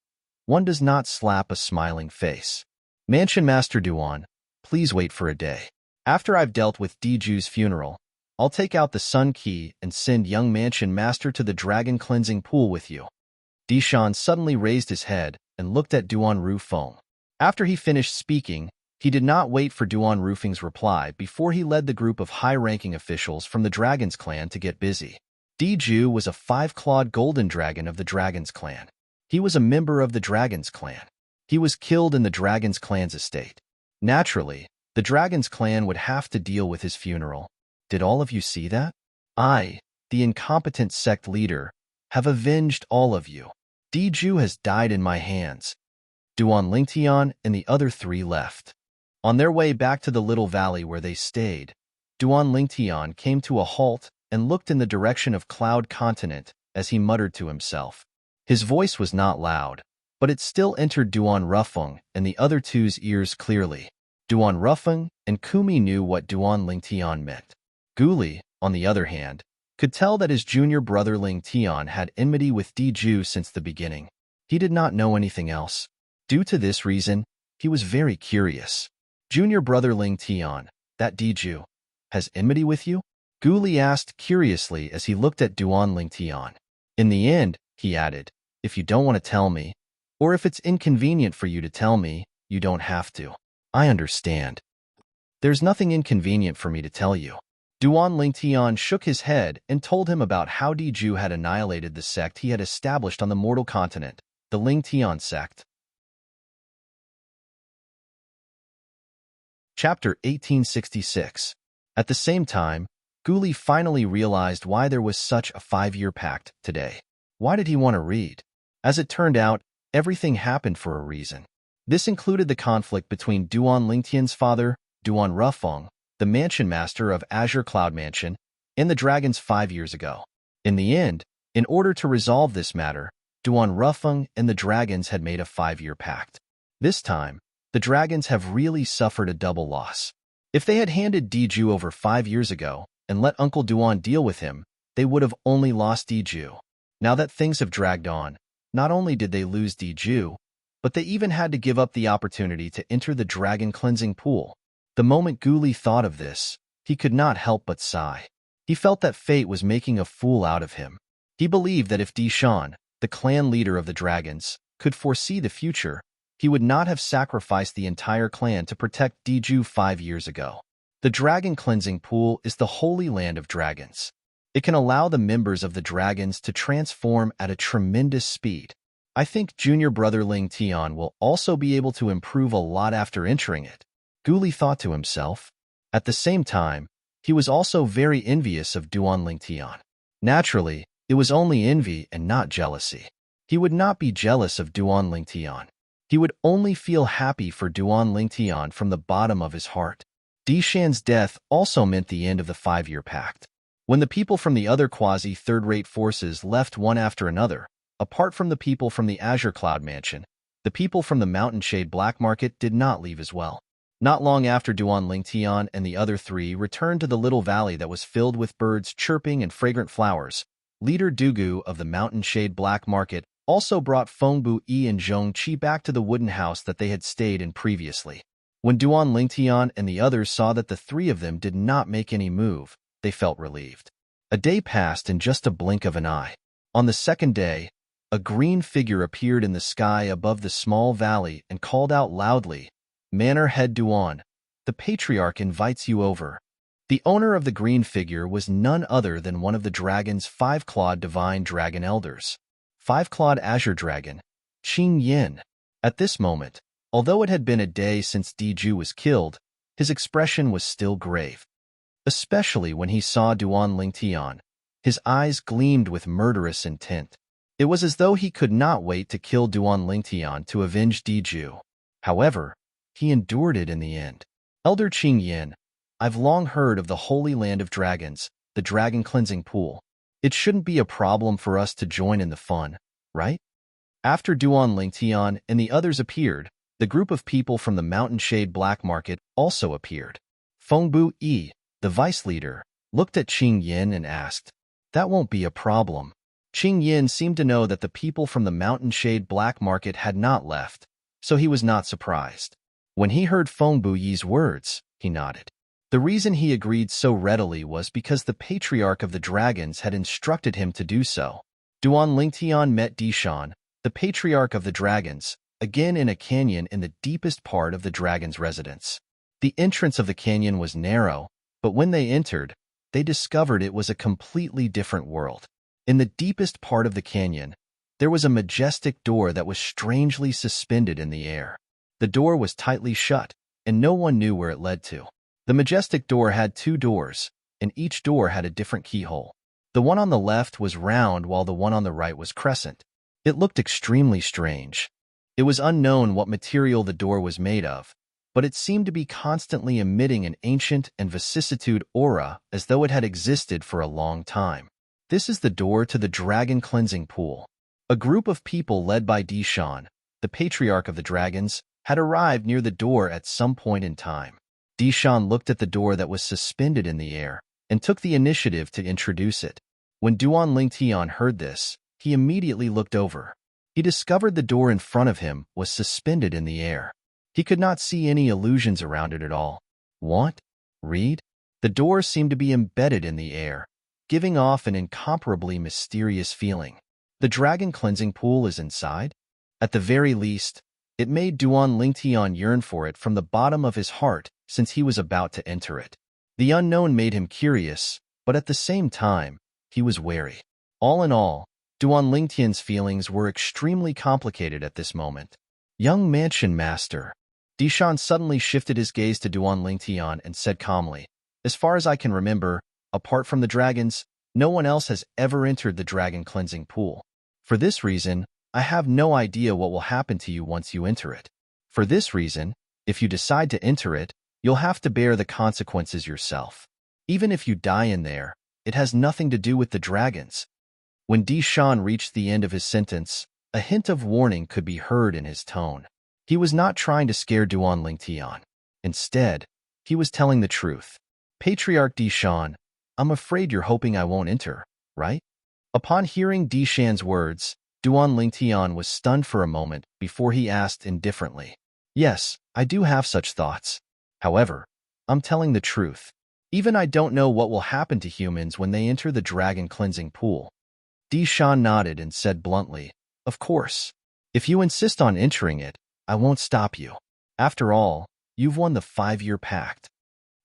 one does not slap a smiling face. Mansion Master Duan, please wait for a day. After I've dealt with Diju's funeral, I'll take out the Sun Key and send young Mansion Master to the Dragon Cleansing Pool with you. Dishan suddenly raised his head and looked at Duan Rufeng. After he finished speaking, he did not wait for Duan Rufeng's reply before he led the group of high-ranking officials from the Dragon's Clan to get busy. Diju was a five-clawed golden dragon of the Dragon's Clan. He was a member of the Dragon's Clan. He was killed in the Dragon's Clan's estate. Naturally, the Dragon's Clan would have to deal with his funeral. Did all of you see that? I, the incompetent sect leader, have avenged all of you. Diju has died in my hands. Duan Lingtian and the other three left. On their way back to the little valley where they stayed, Duan Lingtian came to a halt and looked in the direction of Cloud Continent as he muttered to himself. His voice was not loud, but it still entered Duan Rufeng and the other two's ears clearly. Duan Rufeng and Kumi knew what Duan Lingtian meant. Guli, on the other hand, could tell that his junior brother Lingtian had enmity with Diju since the beginning. He did not know anything else. Due to this reason, he was very curious. Junior brother Lingtian, that Diju, has enmity with you? Guli asked curiously as he looked at Duan Lingtian. In the end, he added, if you don't want to tell me, or if it's inconvenient for you to tell me, you don't have to. I understand. There's nothing inconvenient for me to tell you. Duan Lingtian shook his head and told him about how Diju had annihilated the sect he had established on the mortal continent, the Lingtian sect. Chapter 1866. At the same time, Guli finally realized why there was such a 5-year pact today. Why did he want to read? As it turned out, everything happened for a reason. This included the conflict between Duan Lingtian's father, Duan Rufeng, the mansion master of Azure Cloud Mansion, and the dragons 5 years ago. In the end, in order to resolve this matter, Duan Rufeng and the dragons had made a 5-year pact. This time, the dragons have really suffered a double loss. If they had handed Diju over 5 years ago and let Uncle Duan deal with him, they would have only lost Diju. Now that things have dragged on, not only did they lose Diju, but they even had to give up the opportunity to enter the dragon cleansing pool. The moment Guli thought of this, he could not help but sigh. He felt that fate was making a fool out of him. He believed that if Dishan, the clan leader of the dragons, could foresee the future, he would not have sacrificed the entire clan to protect Diju 5 years ago. The dragon cleansing pool is the holy land of dragons. It can allow the members of the dragons to transform at a tremendous speed. I think junior brother Ling Tian will also be able to improve a lot after entering it, Guli thought to himself. At the same time, he was also very envious of Duan Lingtian. Naturally, it was only envy and not jealousy. He would not be jealous of Duan Lingtian. He would only feel happy for Duan Lingtian from the bottom of his heart. Dishan's death also meant the end of the 5-year pact. When the people from the other quasi-third-rate forces left one after another, apart from the people from the Azure Cloud Mansion, the people from the Mountain Shade Black Market did not leave as well. Not long after Duan Lingtian and the other 3 returned to the little valley that was filled with birds chirping and fragrant flowers, leader Dugu of the Mountain Shade Black Market also brought Fengbu Yi and Zhong Qi back to the wooden house that they had stayed in previously. When Duan Lingtian and the others saw that the 3 of them did not make any move, they felt relieved. A day passed in just a blink of an eye. On the second day, a green figure appeared in the sky above the small valley and called out loudly, "Manor Head Duan, the Patriarch invites you over." The owner of the green figure was none other than one of the dragon's 5-clawed divine dragon elders, 5-clawed Azure Dragon, Qing Yin. At this moment, although it had been a day since Diju was killed, his expression was still grave. Especially when he saw Duan Lingtian, his eyes gleamed with murderous intent. It was as though he could not wait to kill Duan Lingtian to avenge Diju. However, he endured it in the end. Elder Qing Yin, I've long heard of the Holy Land of Dragons, the Dragon Cleansing Pool. It shouldn't be a problem for us to join in the fun, right? After Duan Lingtian and the others appeared, the group of people from the Mountain Shade Black Market also appeared. Fengbu Yi, the vice leader, looked at Qing Yin and asked, "That won't be a problem." Qing Yin seemed to know that the people from the Mountain Shade Black Market had not left, so he was not surprised. When he heard Fengbu Yi's words, he nodded. The reason he agreed so readily was because the Patriarch of the Dragons had instructed him to do so. Duan Lingtian met Dishan, the Patriarch of the Dragons, again in a canyon in the deepest part of the dragon's residence. The entrance of the canyon was narrow, but when they entered, they discovered it was a completely different world. In the deepest part of the canyon, there was a majestic door that was strangely suspended in the air. The door was tightly shut, and no one knew where it led to. The majestic door had 2 doors, and each door had a different keyhole. The one on the left was round while the one on the right was crescent. It looked extremely strange. It was unknown what material the door was made of, but it seemed to be constantly emitting an ancient and vicissitude aura as though it had existed for a long time. This is the door to the Dragon Cleansing Pool. A group of people led by Dishan, the Patriarch of the Dragons, had arrived near the door at some point in time. Dishan looked at the door that was suspended in the air and took the initiative to introduce it. When Duan Lingtian heard this, he immediately looked over. He discovered the door in front of him was suspended in the air. He could not see any illusions around it at all. "Want? Read?" The door seemed to be embedded in the air, giving off an incomparably mysterious feeling. The dragon cleansing pool is inside? At the very least, it made Duan Lingtian yearn for it from the bottom of his heart since he was about to enter it. The unknown made him curious, but at the same time, he was wary. All in all, Duan Lingtian's feelings were extremely complicated at this moment. Young mansion master. Dishan suddenly shifted his gaze to Duan Lingtian and said calmly, "As far as I can remember, apart from the dragons, no one else has ever entered the dragon cleansing pool. For this reason, I have no idea what will happen to you once you enter it. For this reason, if you decide to enter it, you'll have to bear the consequences yourself. Even if you die in there, it has nothing to do with the dragons." When Dishan reached the end of his sentence, a hint of warning could be heard in his tone. He was not trying to scare Duan Lingtian. Instead, he was telling the truth. "Patriarch Dishan, I'm afraid you're hoping I won't enter, right?" Upon hearing Dishan's words, Duan Lingtian was stunned for a moment before he asked indifferently, "Yes, I do have such thoughts. However, I'm telling the truth. Even I don't know what will happen to humans when they enter the dragon cleansing pool." Dishan nodded and said bluntly, "Of course. If you insist on entering it, I won't stop you. After all, you've won the 5-year pact."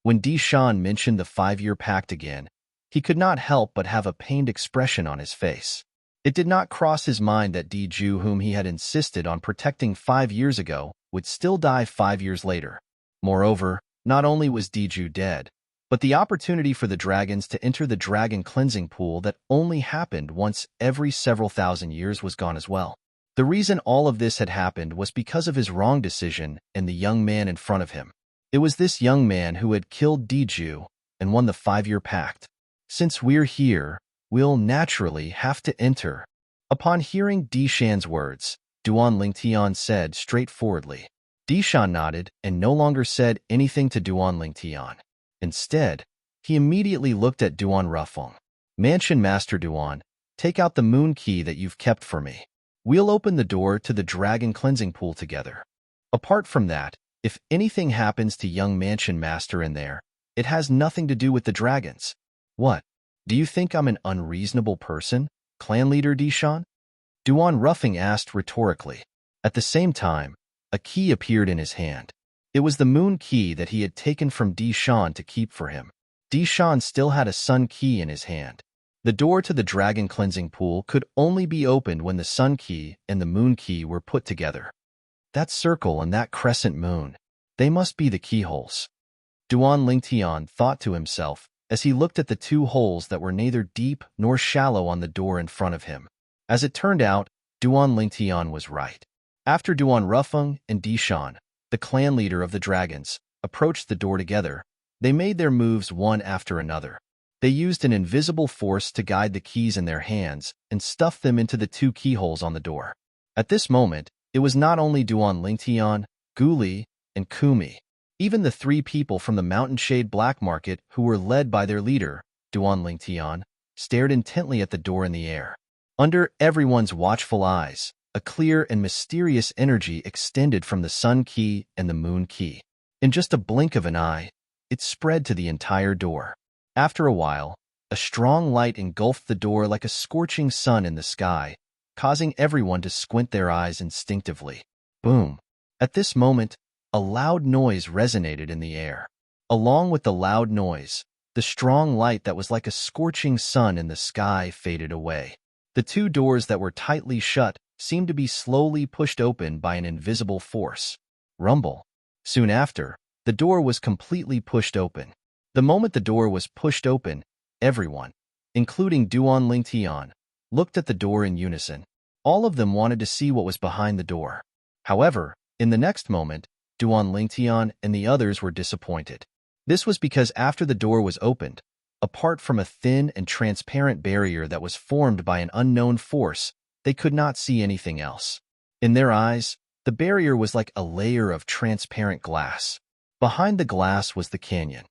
When Dishan mentioned the 5-year pact again, he could not help but have a pained expression on his face. It did not cross his mind that Diju, whom he had insisted on protecting 5 years ago, would still die 5 years later. Moreover, not only was Diju dead, but the opportunity for the dragons to enter the dragon cleansing pool that only happened once every several thousand years was gone as well. The reason all of this had happened was because of his wrong decision and the young man in front of him. It was this young man who had killed Diju and won the 5-year pact. "Since we're here, we'll naturally have to enter." Upon hearing Dishan's words, Duan Lingtian said straightforwardly. Dishan nodded and no longer said anything to Duan Lingtian. Instead, he immediately looked at Duan Rufeng. "Mansion Master Duan, take out the moon key that you've kept for me. We'll open the door to the dragon cleansing pool together. Apart from that, if anything happens to young mansion master in there, it has nothing to do with the dragons." "What? Do you think I'm an unreasonable person, clan leader Dishan?" Duan Rufeng asked rhetorically. At the same time, a key appeared in his hand. It was the moon key that he had taken from Dishan to keep for him. Dishan still had a sun key in his hand. The door to the dragon cleansing pool could only be opened when the sun key and the moon key were put together. That circle and that crescent moon, they must be the keyholes. Duan Lingtian thought to himself as he looked at the 2 holes that were neither deep nor shallow on the door in front of him. As it turned out, Duan Lingtian was right. After Duan Rufeng and Dishan, the clan leader of the dragons, approached the door together, they made their moves one after another. They used an invisible force to guide the keys in their hands and stuffed them into the 2 keyholes on the door. At this moment, it was not only Duan Lingtian, Guli, and Kumi. Even the 3 people from the Mountain Shade Black Market who were led by their leader, Duan Lingtian, stared intently at the door in the air. Under everyone's watchful eyes, a clear and mysterious energy extended from the sun key and the moon key. In just a blink of an eye, it spread to the entire door. After a while, a strong light engulfed the door like a scorching sun in the sky, causing everyone to squint their eyes instinctively. Boom! At this moment, a loud noise resonated in the air. Along with the loud noise, the strong light that was like a scorching sun in the sky faded away. The 2 doors that were tightly shut seemed to be slowly pushed open by an invisible force. Rumble. Soon after, the door was completely pushed open. The moment the door was pushed open, everyone, including Duan Lingtian, looked at the door in unison. All of them wanted to see what was behind the door. However, in the next moment, Duan Lingtian and the others were disappointed. This was because after the door was opened, apart from a thin and transparent barrier that was formed by an unknown force, they could not see anything else. In their eyes, the barrier was like a layer of transparent glass. Behind the glass was the canyon.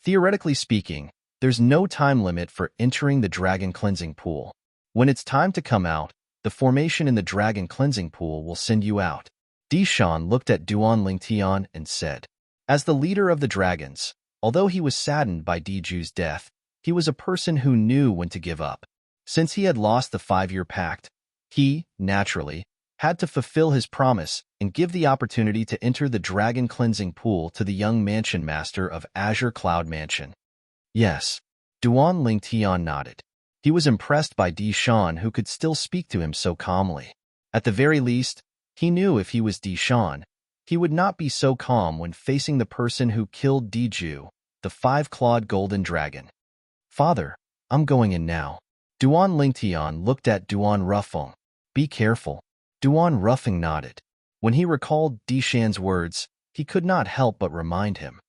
Theoretically speaking, there's no time limit for entering the dragon cleansing pool. When it's time to come out, the formation in the dragon cleansing pool will send you out. Dishan looked at Duan Lingtian and said, "As the leader of the dragons, Although he was saddened by Diju's death, he was a person who knew when to give up. Since he had lost the 5-year pact, he, naturally, had to fulfill his promise and give the opportunity to enter the dragon cleansing pool to the young mansion master of Azure Cloud Mansion. Yes, Duan Lingtian nodded. He was impressed by Di Shan, who could still speak to him so calmly. At the very least, he knew if he was Di Shan, he would not be so calm when facing the person who killed Diju, the 5-clawed golden dragon. Father, I'm going in now. Duan Lingtian looked at Duan Rufeng. Be careful. Duan Rufeng nodded. When he recalled Di Shan's words, he could not help but remind him.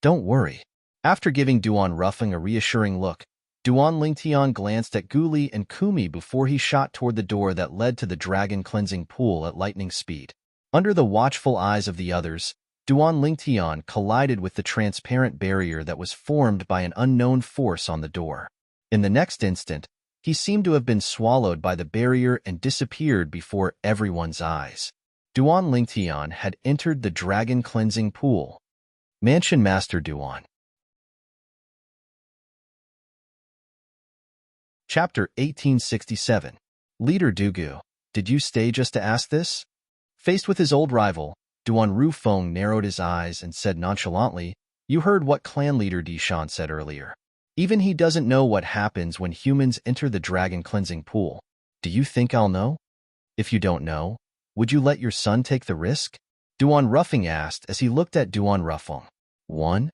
Don't worry. After giving Duan Rufeng a reassuring look, Duan Lingtian glanced at Guli and Kumi before he shot toward the door that led to the dragon cleansing pool at lightning speed. Under the watchful eyes of the others, Duan Lingtian collided with the transparent barrier that was formed by an unknown force on the door. In the next instant, he seemed to have been swallowed by the barrier and disappeared before everyone's eyes. Duan Lingtian had entered the dragon cleansing pool. Mansion Master Duan. Chapter 1867. Leader Dugu, did you stay just to ask this? Faced with his old rival, Duan Rufeng narrowed his eyes and said nonchalantly, You heard what clan leader Di Shan said earlier. Even he doesn't know what happens when humans enter the dragon cleansing pool. Do you think I'll know? If you don't know, would you let your son take the risk? Duan Rufeng asked as he looked at Duan Rufeng. 1.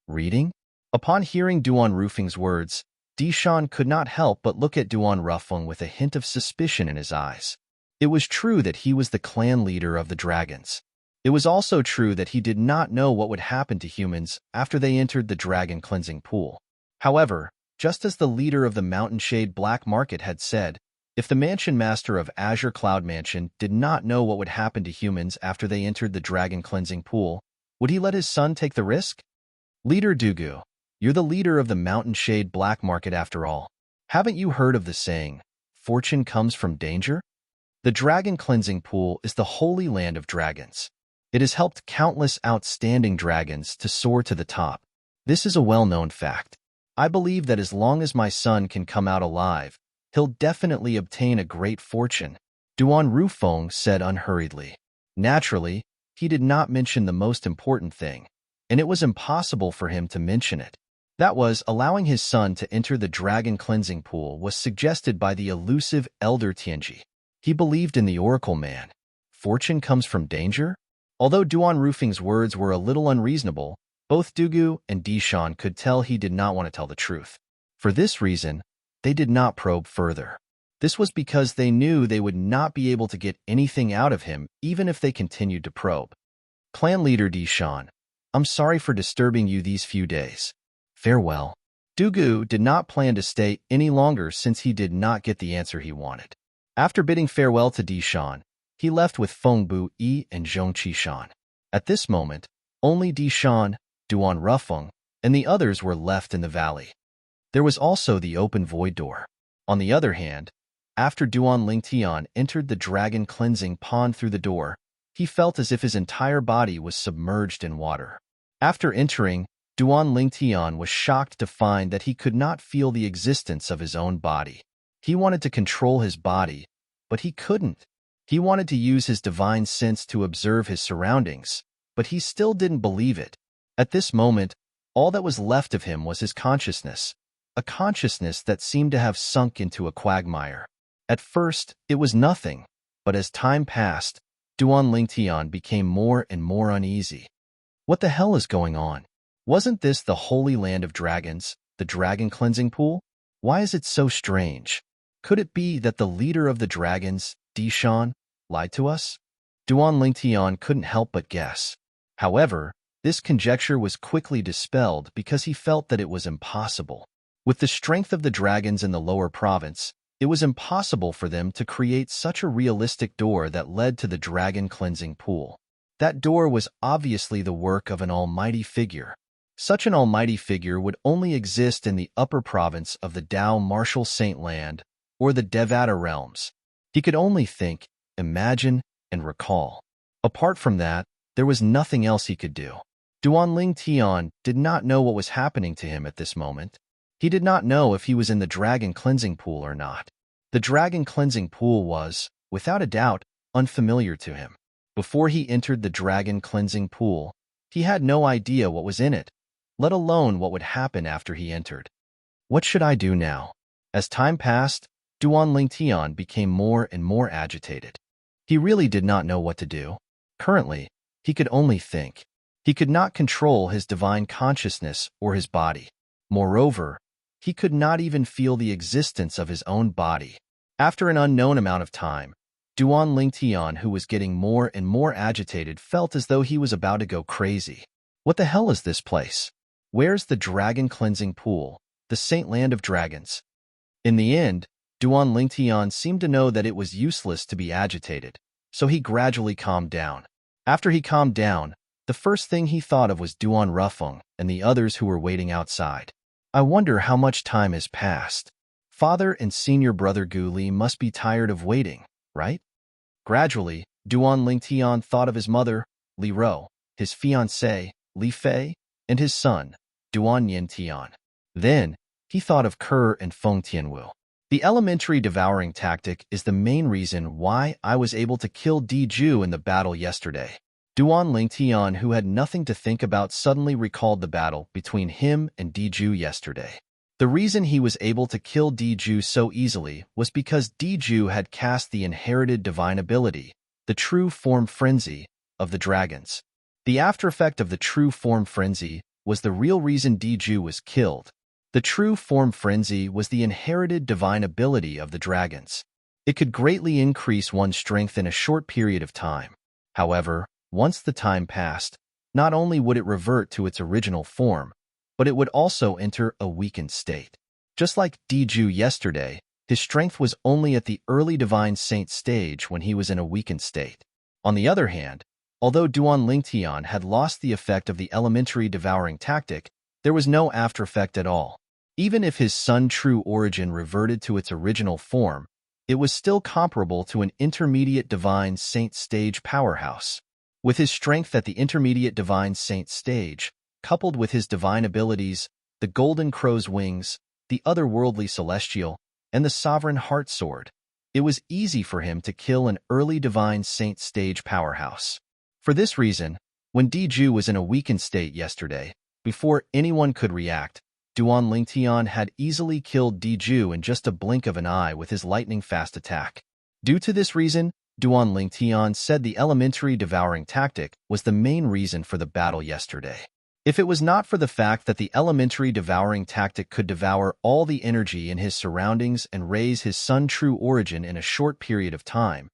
Reading? Upon hearing Duan Rufeng's words, Di Shan could not help but look at Duan Rufeng with a hint of suspicion in his eyes. It was true that he was the clan leader of the dragons. It was also true that he did not know what would happen to humans after they entered the dragon cleansing pool. However, just as the leader of the Mountain Shade Black Market had said, if the mansion master of Azure Cloud Mansion did not know what would happen to humans after they entered the dragon cleansing pool, would he let his son take the risk? Leader Dugu, you're the leader of the Mountain Shade Black Market after all. Haven't you heard of the saying, fortune comes from danger? The dragon cleansing pool is the holy land of dragons. It has helped countless outstanding dragons to soar to the top. This is a well-known fact. I believe that as long as my son can come out alive, he'll definitely obtain a great fortune, Duan Rufeng said unhurriedly. Naturally, he did not mention the most important thing, and it was impossible for him to mention it. That was, allowing his son to enter the dragon cleansing pool was suggested by the elusive Elder Tianji. He believed in the Oracle Man. Fortune comes from danger? Although Duan Rufeng's words were a little unreasonable, both Dugu and Di Shan could tell he did not want to tell the truth. For this reason, they did not probe further. This was because they knew they would not be able to get anything out of him even if they continued to probe. Clan leader Di Shan, I'm sorry for disturbing you these few days. Farewell. Dugu did not plan to stay any longer since he did not get the answer he wanted. After bidding farewell to Di Shan, he left with Feng Bu Yi and Zhong Qishan. At this moment, only Di Shan, Duan Rufeng, and the others were left in the valley. There was also the open void door. On the other hand, after Duan Lingtian entered the dragon cleansing pond through the door, he felt as if his entire body was submerged in water. After entering, Duan Lingtian was shocked to find that he could not feel the existence of his own body. He wanted to control his body, but he couldn't. He wanted to use his divine sense to observe his surroundings, but he still didn't believe it. At this moment, all that was left of him was his consciousness, a consciousness that seemed to have sunk into a quagmire. At first, it was nothing, but as time passed, Duan Lingtian became more and more uneasy. What the hell is going on? Wasn't this the holy land of dragons, the dragon cleansing pool? Why is it so strange? Could it be that the leader of the dragons, Di Shan, lied to us? Duan Lingtian couldn't help but guess. However, this conjecture was quickly dispelled because he felt that it was impossible. With the strength of the dragons in the lower province, it was impossible for them to create such a realistic door that led to the dragon cleansing pool. That door was obviously the work of an almighty figure. Such an almighty figure would only exist in the upper province of the Dao Martial Saint Land or the Devata realms. He could only think, imagine, and recall. Apart from that, there was nothing else he could do. Duan Ling Tian did not know what was happening to him at this moment. He did not know if he was in the dragon cleansing pool or not. The dragon cleansing pool was, without a doubt, unfamiliar to him. Before he entered the dragon cleansing pool, he had no idea what was in it, let alone what would happen after he entered. What should I do now? As time passed, Duan Ling Tian became more and more agitated. He really did not know what to do. Currently, he could only think. He could not control his divine consciousness or his body. Moreover, he could not even feel the existence of his own body. After an unknown amount of time, Duan Ling Tian, who was getting more and more agitated, felt as though he was about to go crazy. What the hell is this place? Where's the dragon cleansing pool, the saint land of dragons? In the end, Duan Ling Tian seemed to know that it was useless to be agitated, so he gradually calmed down. After he calmed down, the first thing he thought of was Duan Rufeng and the others who were waiting outside. I wonder how much time has passed. Father and senior brother Gu Li must be tired of waiting, right? Gradually, Duan Ling Tian thought of his mother, Li Ro, his fiancée, Li Fei, and his son, Duan Yin Tian. Then, he thought of Ke and Feng Tianwu. The elementary devouring tactic is the main reason why I was able to kill Di Ju in the battle yesterday. Duan Ling Tian, who had nothing to think about, suddenly recalled the battle between him and Di Ju yesterday. The reason he was able to kill Di Ju so easily was because Di Ju had cast the inherited divine ability, the true form frenzy, of the dragons. The aftereffect of the true form frenzy was the real reason Di Ju was killed. The true form frenzy was the inherited divine ability of the dragons. It could greatly increase one's strength in a short period of time. However, once the time passed, not only would it revert to its original form, but it would also enter a weakened state. Just like Di Ju yesterday, his strength was only at the early divine saint stage when he was in a weakened state. On the other hand, although Duan Ling Tian had lost the effect of the elementary devouring tactic, there was no after effect at all. Even if his Sun True Origin reverted to its original form, it was still comparable to an intermediate divine saint stage powerhouse. With his strength at the intermediate divine saint stage, coupled with his divine abilities, the Golden Crow's Wings, the Otherworldly Celestial, and the Sovereign Heart Sword, it was easy for him to kill an early divine saint stage powerhouse. For this reason, when Di Ju was in a weakened state yesterday, before anyone could react, Duan Ling Tian had easily killed Di Ju in just a blink of an eye with his lightning-fast attack. Due to this reason, Duan Ling Tian said the elementary devouring tactic was the main reason for the battle yesterday. If it was not for the fact that the elementary devouring tactic could devour all the energy in his surroundings and raise his Sun True Origin in a short period of time,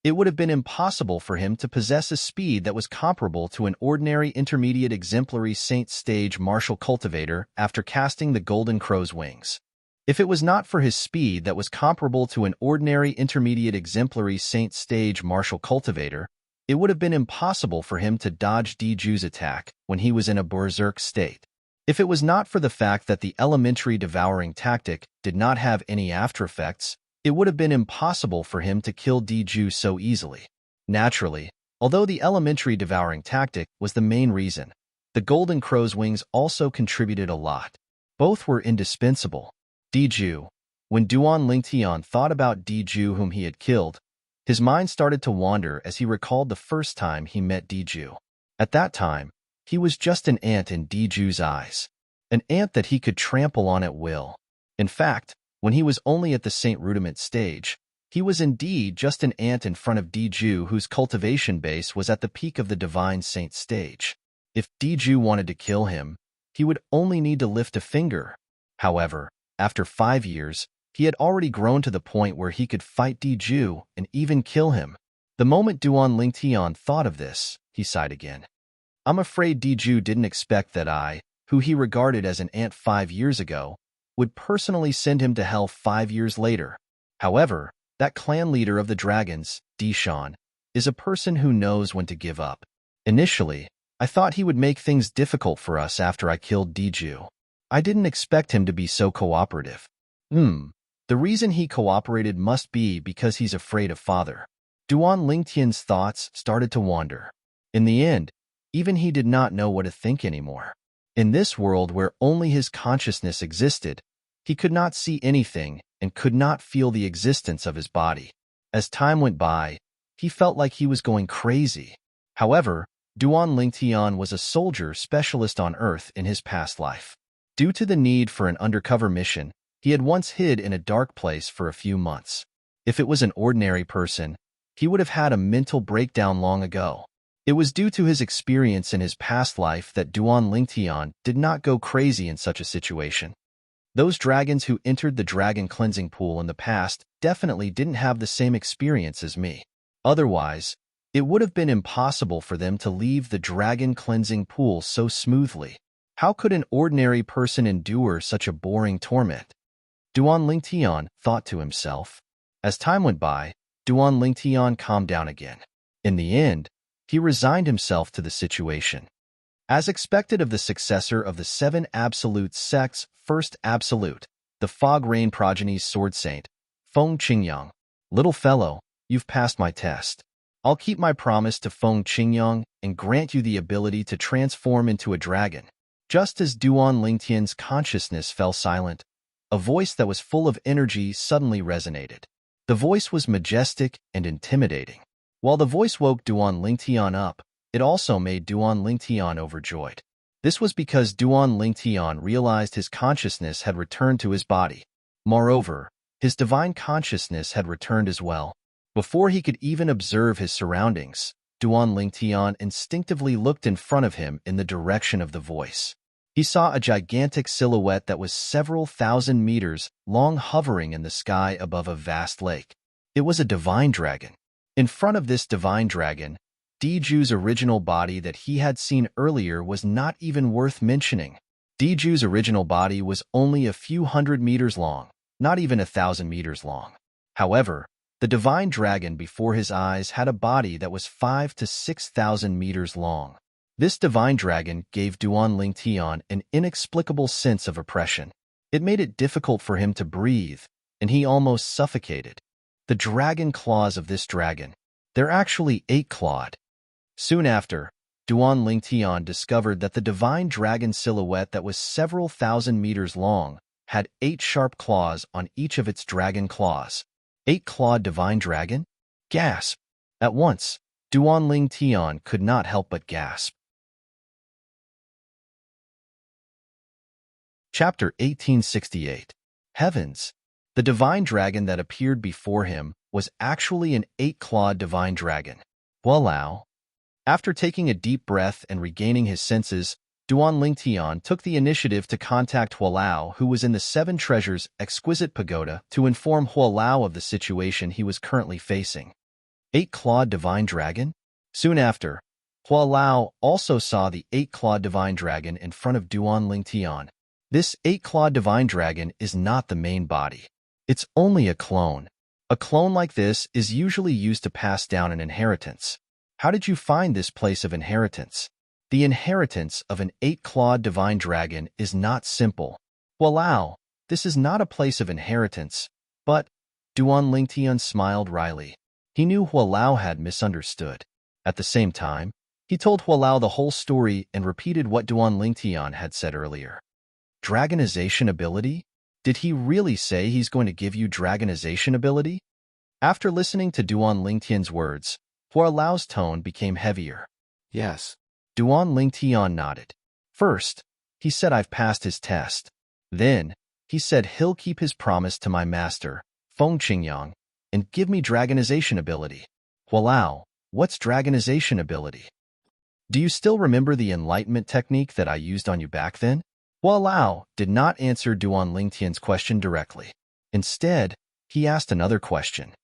it would have been impossible for him to possess a speed that was comparable to an ordinary intermediate exemplary saint stage martial cultivator after casting the Golden Crow's Wings. If it was not for his speed that was comparable to an ordinary intermediate exemplary saint stage martial cultivator, it would have been impossible for him to dodge Di Ju's attack when he was in a berserk state. If it was not for the fact that the elementary devouring tactic did not have any after effects, it would have been impossible for him to kill Di Ju so easily. Naturally, although the elementary devouring tactic was the main reason, the Golden Crow's Wings also contributed a lot. Both were indispensable. Di Ju. When Duan Ling Tian thought about Di Ju whom he had killed, his mind started to wander as he recalled the first time he met Di Ju. At that time, he was just an ant in Di Ju's eyes, an ant that he could trample on at will. In fact, when he was only at the Saint Rudiment stage, he was indeed just an ant in front of Di Ju whose cultivation base was at the peak of the Divine Saint stage. If Di Ju wanted to kill him, he would only need to lift a finger. However, after 5 years, he had already grown to the point where he could fight Di Ju and even kill him. The moment Duan Ling Tian thought of this, he sighed again. I'm afraid Di Ju didn't expect that I, who he regarded as an ant 5 years ago, would personally send him to hell 5 years later. However, that clan leader of the dragons, Di Shan, is a person who knows when to give up. Initially, I thought he would make things difficult for us after I killed Di Ju. I didn't expect him to be so cooperative. The reason he cooperated must be because he's afraid of father. Duan Ling Tian's thoughts started to wander. In the end, Even he did not know what to think anymore. In this world where only his consciousness existed, he could not see anything and could not feel the existence of his body. As time went by, he felt like he was going crazy. However, Duan Lingtian was a soldier specialist on Earth in his past life. Due to the need for an undercover mission, he had once hid in a dark place for a few months. If it was an ordinary person, he would have had a mental breakdown long ago. It was due to his experience in his past life that Duan Lingtian did not go crazy in such a situation. Those dragons who entered the dragon cleansing pool in the past definitely didn't have the same experience as me. Otherwise, it would have been impossible for them to leave the dragon cleansing pool so smoothly. How could an ordinary person endure such a boring torment? Duan Lingtian thought to himself. As time went by, Duan Lingtian calmed down again. In the end, he resigned himself to the situation. As expected of the successor of the 7 absolute sects, first absolute, the Fog Rain Progeny's sword saint, Feng Qingyang. Little fellow, you've passed my test. I'll keep my promise to Feng Qingyang and grant you the ability to transform into a dragon. Just as Duan Lingtian's consciousness fell silent, a voice that was full of energy suddenly resonated. The voice was majestic and intimidating. While the voice woke Duan Lingtian up, it also made Duan Lingtian overjoyed. This was because Duan Lingtian realized his consciousness had returned to his body. Moreover, his divine consciousness had returned as well. Before he could even observe his surroundings, Duan Lingtian instinctively looked in front of him in the direction of the voice. He saw a gigantic silhouette that was several thousand meters long hovering in the sky above a vast lake. It was a divine dragon. In front of this divine dragon, Diju's original body that he had seen earlier was not even worth mentioning. Diju's original body was only a few hundred meters long, not even 1,000 meters long. However, the divine dragon before his eyes had a body that was 5,000 to 6,000 meters long. This divine dragon gave Duan Lingtian an inexplicable sense of oppression. It made it difficult for him to breathe, and he almost suffocated. The dragon claws of this dragon. They're actually 8-clawed. Soon after, Duan Lingtian discovered that the divine dragon silhouette that was several thousand meters long had 8 sharp claws on each of its dragon claws. 8-clawed divine dragon? Gasp! At once, Duan Lingtian could not help but gasp. Chapter 1868. Heavens! The divine dragon that appeared before him was actually an 8-clawed divine dragon. Hualao. After taking a deep breath and regaining his senses, Duan Lingtian took the initiative to contact Hualao, who was in the 7 Treasures Exquisite Pagoda, to inform Hualao of the situation he was currently facing. 8-clawed divine dragon? Soon after, Hualao also saw the 8-clawed divine dragon in front of Duan Lingtian. This 8-clawed divine dragon is not the main body. It's only a clone. A clone like this is usually used to pass down an inheritance. How did you find this place of inheritance? The inheritance of an 8-clawed divine dragon is not simple. Walao, this is not a place of inheritance, but Duan Lingtian smiled wryly. He knew Hualao had misunderstood. At the same time, he told Hualao the whole story and repeated what Duan Lingtian had said earlier. Dragonization ability? Did he really say he's going to give you dragonization ability? After listening to Duan Lingtian's words, Hualao's tone became heavier.
Yes.
Duan Lingtian nodded. First, he said I've passed his test. Then, he said he'll keep his promise to my master, Feng Qingyang, and give me dragonization ability. Hualao, what's dragonization ability? Do you still remember the enlightenment technique that I used on you back then? Hualao did not answer Duan Lingtian's question directly. Instead, he asked another question.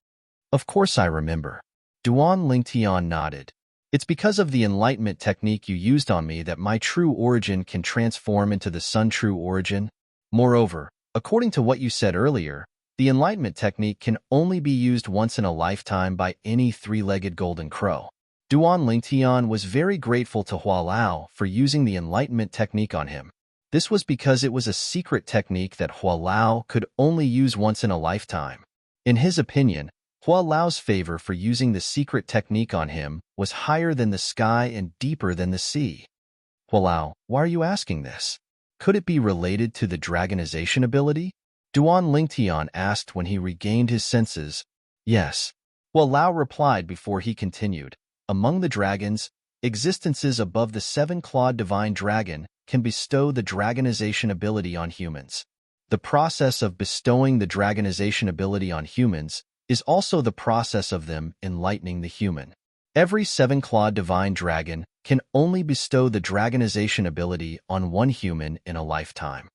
Of course I remember. Duan Lingtian nodded. It's because of the enlightenment technique you used on me that my true origin can transform into the sun true origin. Moreover, according to what you said earlier, the enlightenment technique can only be used once in a lifetime by any 3-legged golden crow. Duan Lingtian was very grateful to Hualao for using the enlightenment technique on him. This was because it was a secret technique that Hualao could only use once in a lifetime. In his opinion, Hua Lao's favor for using the secret technique on him was higher than the sky and deeper than the sea. Hua Lao, why are you asking this? Could it be related to the dragonization ability? Duan Lingtian asked when he regained his senses. Yes. Hua Lao replied before he continued. Among the dragons, existences above the seven-clawed divine dragon can bestow the dragonization ability on humans. The process of bestowing the dragonization ability on humans is also the process of them enlightening the human. Every seven-clawed divine dragon can only bestow the dragonization ability on one human in a lifetime.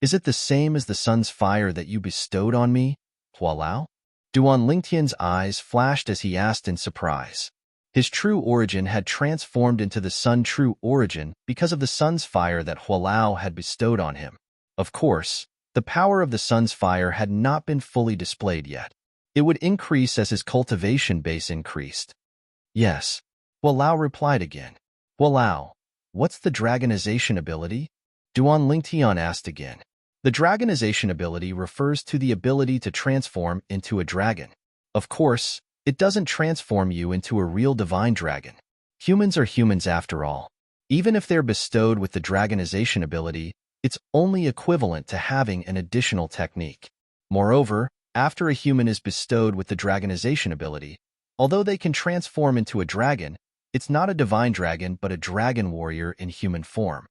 Is it the same as the sun's fire that you bestowed on me, Hua Lao? Duan Lingtian's eyes flashed as he asked in surprise. His true origin had transformed into the sun's true origin because of the sun's fire that Hua Lao had bestowed on him. Of course, the power of the sun's fire had not been fully displayed yet. It would increase as his cultivation base increased. Yes, Hua Lao replied again. Hua Lao, what's the dragonization ability? Duan Lingtian asked again. The dragonization ability refers to the ability to transform into a dragon. Of course, it doesn't transform you into a real divine dragon. Humans are humans after all. Even if they're bestowed with the dragonization ability, it's only equivalent to having an additional technique. Moreover, after a human is bestowed with the dragonization ability, although they can transform into a dragon, it's not a divine dragon but a dragon warrior in human form.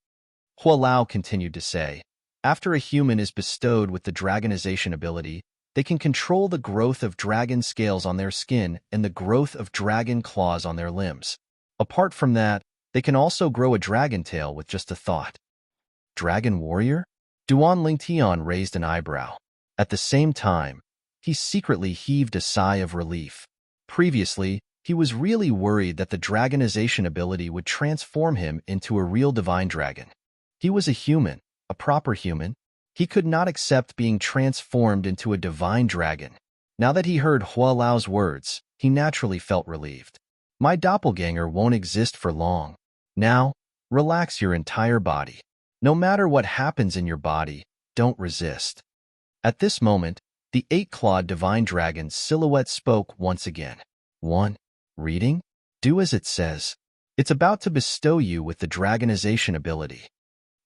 Hua Lao continued to say, after a human is bestowed with the dragonization ability, they can control the growth of dragon scales on their skin and the growth of dragon claws on their limbs. Apart from that, they can also grow a dragon tail with just a thought. Dragon warrior? Duan Lingtian raised an eyebrow. At the same time, he secretly heaved a sigh of relief. Previously, he was really worried that the dragonization ability would transform him into a real divine dragon. He was a human, a proper human. He could not accept being transformed into a divine dragon. Now that he heard Hua Lao's words, he naturally felt relieved. My doppelganger won't exist for long. Now, relax your entire body. No matter what happens in your body, don't resist. At this moment, the eight-clawed divine dragon's silhouette spoke once again. 1. Reading? Do as it says. It's about to bestow you with the dragonization ability.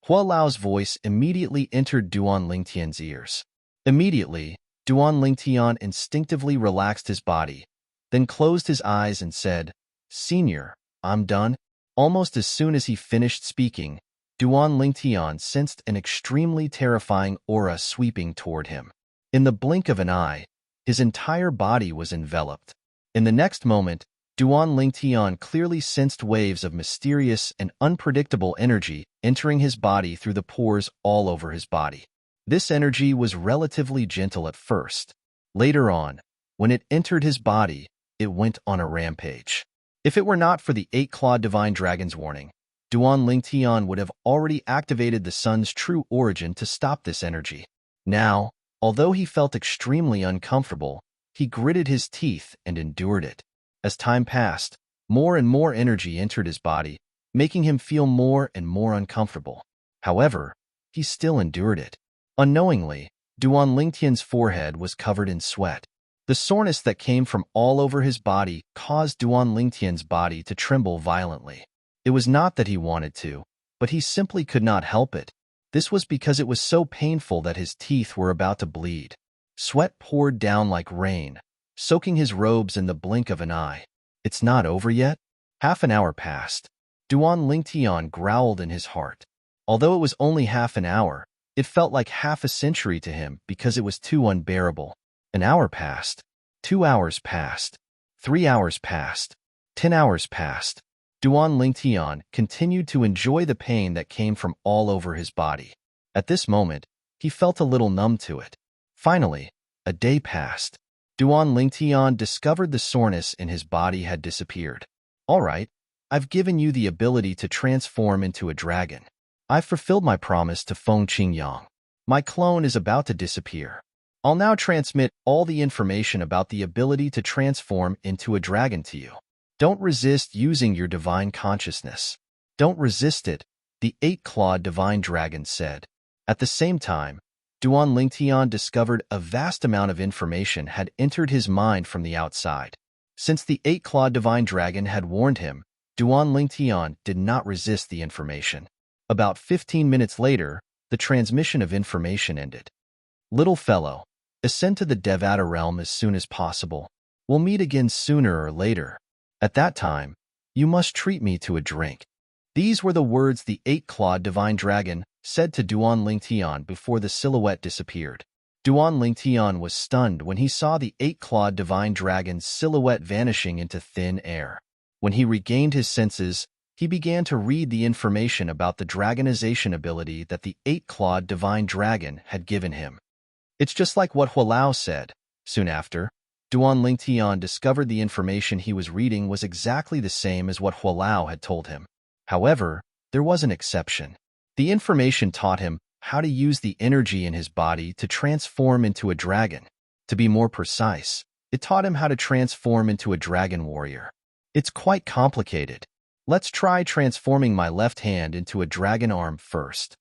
Hua Lao's voice immediately entered Duan Lingtian's ears. Immediately, Duan Lingtian instinctively relaxed his body, then closed his eyes and said, Senior, I'm done. Almost as soon as he finished speaking, Duan Lingtian sensed an extremely terrifying aura sweeping toward him. In the blink of an eye, his entire body was enveloped. In the next moment, Duan Lingtian clearly sensed waves of mysterious and unpredictable energy entering his body through the pores all over his body. This energy was relatively gentle at first. Later on, when it entered his body, it went on a rampage. If it were not for the eight-clawed divine dragon's warning, Duan Lingtian would have already activated the sun's true origin to stop this energy. Now, although he felt extremely uncomfortable, he gritted his teeth and endured it. As time passed, more and more energy entered his body, making him feel more and more uncomfortable. However, he still endured it. Unknowingly, Duan Lingtian's forehead was covered in sweat. The soreness that came from all over his body caused Duan Lingtian's body to tremble violently. It was not that he wanted to, but he simply could not help it. This was because it was so painful that his teeth were about to bleed. Sweat poured down like rain, soaking his robes in the blink of an eye. It's not over yet? Half an hour passed. Duan Lingtian growled in his heart. Although it was only half an hour, it felt like half a century to him because it was too unbearable. An hour passed. 2 hours passed. 3 hours passed. 10 hours passed. Duan Lingtian continued to enjoy the pain that came from all over his body. At this moment, he felt a little numb to it. Finally, a day passed. Duan Lingtian discovered the soreness in his body had disappeared. All right, I've given you the ability to transform into a dragon. I've fulfilled my promise to Feng Qingyang. My clone is about to disappear. I'll now transmit all the information about the ability to transform into a dragon to you. Don't resist using your divine consciousness. Don't resist it, the eight-clawed divine dragon said. At the same time, Duan Lingtian discovered a vast amount of information had entered his mind from the outside. Since the eight-clawed divine dragon had warned him, Duan Lingtian did not resist the information. About 15 minutes later, the transmission of information ended. Little fellow, ascend to the Devata realm as soon as possible. We'll meet again sooner or later. At that time, you must treat me to a drink. These were the words the eight-clawed divine dragon said to Duan Lingtian before the silhouette disappeared. Duan Lingtian was stunned when he saw the eight-clawed divine dragon's silhouette vanishing into thin air. When he regained his senses, he began to read the information about the dragonization ability that the eight-clawed divine dragon had given him. It's just like what Hualao said. Soon after, Duan Lingtian discovered the information he was reading was exactly the same as what Hualao had told him. However, there was an exception. The information taught him how to use the energy in his body to transform into a dragon. To be more precise, it taught him how to transform into a dragon warrior. It's quite complicated. Let's try transforming my left hand into a dragon arm first.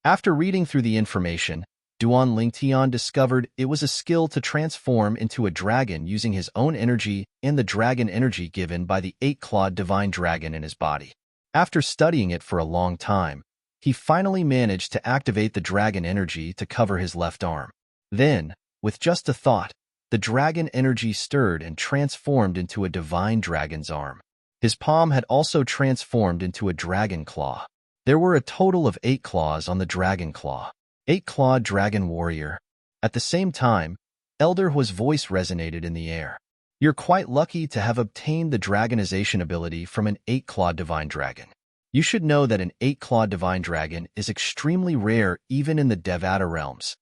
After reading through the information, Duan Lingtian discovered it was a skill to transform into a dragon using his own energy and the dragon energy given by the eight-clawed divine dragon in his body. After studying it for a long time, he finally managed to activate the dragon energy to cover his left arm. Then, with just a thought, the dragon energy stirred and transformed into a divine dragon's arm. His palm had also transformed into a dragon claw. There were a total of 8 claws on the dragon claw. 8-clawed dragon warrior. At the same time, Elder Hua's voice resonated in the air. You're quite lucky to have obtained the dragonization ability from an 8-clawed divine dragon. You should know that an 8-clawed divine dragon is extremely rare even in the Devata realms.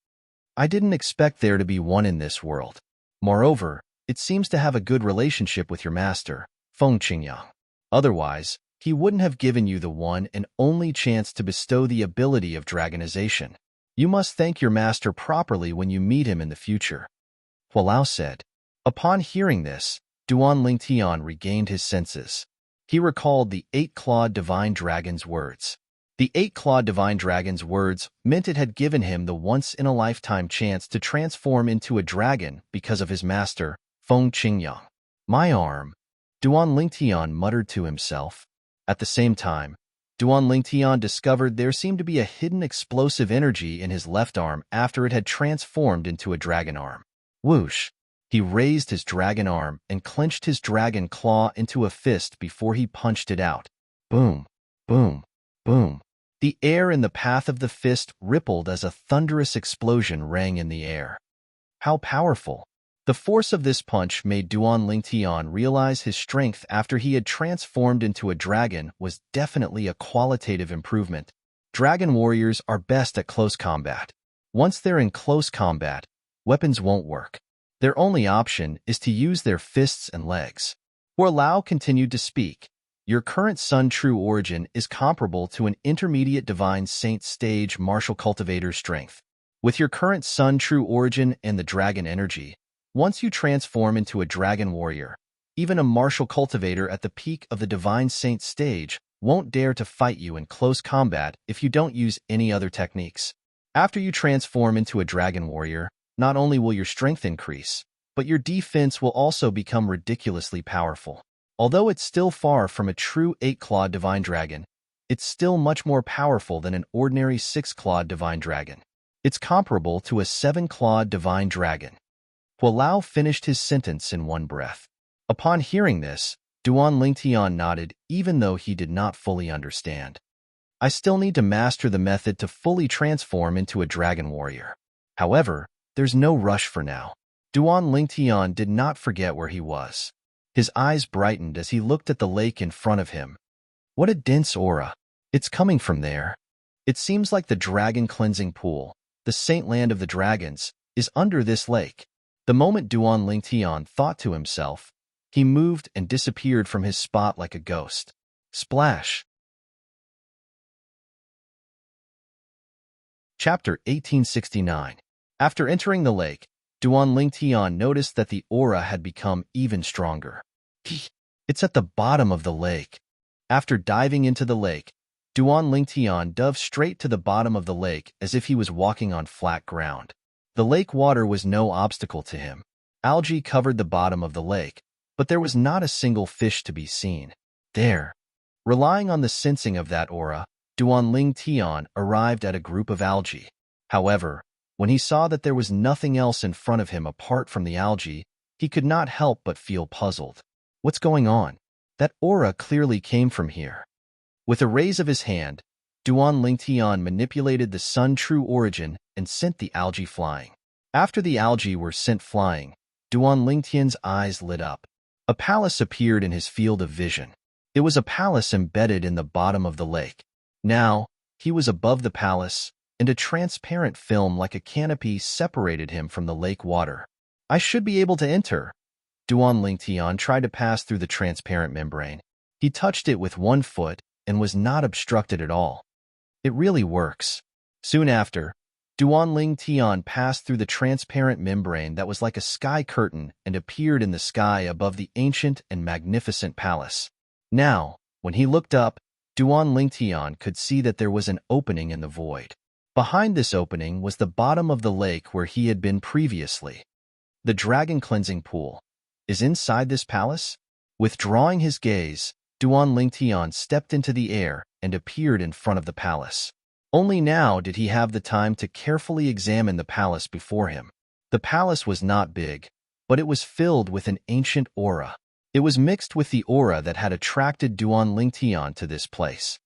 I didn't expect there to be one in this world. Moreover, it seems to have a good relationship with your master, Feng Qingyang. Otherwise, he wouldn't have given you the one and only chance to bestow the ability of dragonization. You must thank your master properly when you meet him in the future. Hualao said. Upon hearing this, Duan Lingtian regained his senses. He recalled the 8-clawed divine dragon's words. The 8-clawed divine dragon's words meant it had given him the once-in-a-lifetime chance to transform into a dragon because of his master, Feng Qingyang. My arm, Duan Lingtian muttered to himself. At the same time, Duan Lingtian discovered there seemed to be a hidden explosive energy in his left arm after it had transformed into a dragon arm. Whoosh! He raised his dragon arm and clenched his dragon claw into a fist before he punched it out. Boom! Boom! Boom! The air in the path of the fist rippled as a thunderous explosion rang in the air. How powerful! The force of this punch made Duan Lingtian realize his strength after he had transformed into a dragon was definitely a qualitative improvement. Dragon warriors are best at close combat. Once they're in close combat, weapons won't work. Their only option is to use their fists and legs. Hualao continued to speak. Your current Sun True origin is comparable to an intermediate Divine Saint stage martial cultivator's strength. With your current Sun True origin and the dragon energy, once you transform into a dragon warrior, even a martial cultivator at the peak of the Divine Saint stage won't dare to fight you in close combat if you don't use any other techniques. After you transform into a dragon warrior, not only will your strength increase, but your defense will also become ridiculously powerful. Although it's still far from a true 8-clawed divine dragon, it's still much more powerful than an ordinary 6-clawed divine dragon. It's comparable to a 7-clawed divine dragon. Hualao finished his sentence in one breath. Upon hearing this, Duan Lingtian nodded even though he did not fully understand. I still need to master the method to fully transform into a dragon warrior. However, there's no rush for now. Duan Lingtian did not forget where he was. His eyes brightened as he looked at the lake in front of him. What a dense aura. It's coming from there. It seems like the dragon cleansing pool, the saint land of the dragons, is under this lake. The moment Duan Lingtian thought to himself, he moved and disappeared from his spot like a ghost. Splash! Chapter 1869. After entering the lake, Duan Lingtian noticed that the aura had become even stronger. It's at the bottom of the lake. After diving into the lake, Duan Lingtian dove straight to the bottom of the lake as if he was walking on flat ground. The lake water was no obstacle to him. Algae covered the bottom of the lake, but there was not a single fish to be seen. There. Relying on the sensing of that aura, Duan Lingtian arrived at a group of algae. However, when he saw that there was nothing else in front of him apart from the algae, he could not help but feel puzzled. What's going on? That aura clearly came from here. With a raise of his hand, Duan Lingtian manipulated the sun true origin and sent the algae flying. After the algae were sent flying, Duan Lingtian's eyes lit up. A palace appeared in his field of vision. It was a palace embedded in the bottom of the lake. Now, he was above the palace, and a transparent film like a canopy separated him from the lake water. I should be able to enter. Duan Lingtian tried to pass through the transparent membrane. He touched it with one foot and was not obstructed at all. It really works. Soon after, Duan Lingtian passed through the transparent membrane that was like a sky curtain and appeared in the sky above the ancient and magnificent palace. Now, when he looked up, Duan Lingtian could see that there was an opening in the void. Behind this opening was the bottom of the lake where he had been previously. The dragon cleansing pool is inside this palace? Withdrawing his gaze, Duan Lingtian stepped into the air and appeared in front of the palace. Only now did he have the time to carefully examine the palace before him. The palace was not big, but it was filled with an ancient aura. It was mixed with the aura that had attracted Duan Lingtian to this place.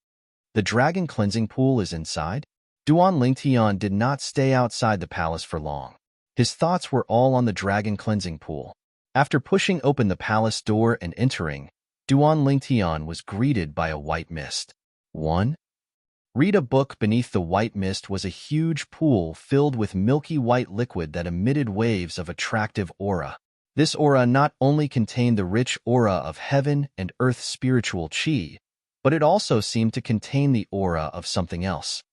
The dragon cleansing pool is inside? Duan Lingtian did not stay outside the palace for long. His thoughts were all on the dragon cleansing pool. After pushing open the palace door and entering, Duan Lingtian was greeted by a white mist. 1. Read a book. Beneath the white mist was a huge pool filled with milky white liquid that emitted waves of attractive aura. This aura not only contained the rich aura of heaven and earth spiritual chi, but it also seemed to contain the aura of something else.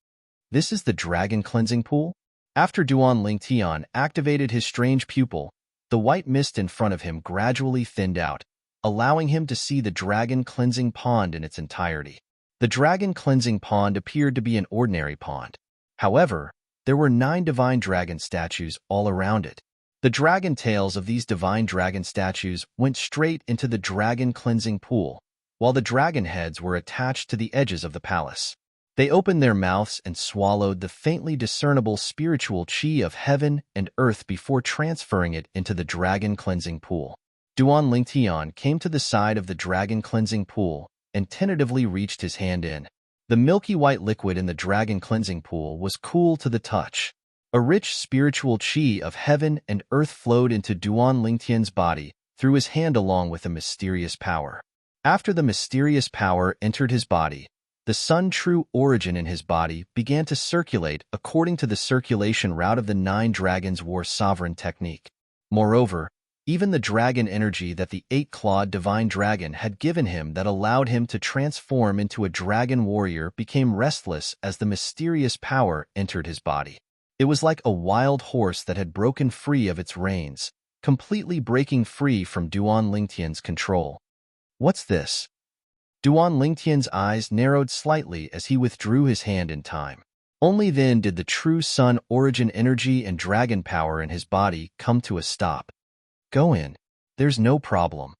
This is the dragon cleansing pool? After Duan Lingtian activated his strange pupil, the white mist in front of him gradually thinned out, allowing him to see the dragon cleansing pond in its entirety. The dragon cleansing pond appeared to be an ordinary pond. However, there were 9 divine dragon statues all around it. The dragon tails of these divine dragon statues went straight into the dragon cleansing pool, while the dragon heads were attached to the edges of the palace. They opened their mouths and swallowed the faintly discernible spiritual chi of heaven and earth before transferring it into the dragon cleansing pool. Duan Lingtian came to the side of the dragon cleansing pool and tentatively reached his hand in. The milky white liquid in the dragon cleansing pool was cool to the touch. A rich spiritual chi of heaven and earth flowed into Duan Lingtian's body through his hand along with a mysterious power. After the mysterious power entered his body, the sun true origin in his body began to circulate according to the circulation route of the 9 dragons war sovereign technique. Moreover, even the dragon energy that the 8-clawed divine dragon had given him that allowed him to transform into a dragon warrior became restless as the mysterious power entered his body. It was like a wild horse that had broken free of its reins, completely breaking free from Duan Lingtian's control. What's this? Duan Lingtian's eyes narrowed slightly as he withdrew his hand in time. Only then did the true sun origin energy and dragon power in his body come to a stop. Go in. There's no problem.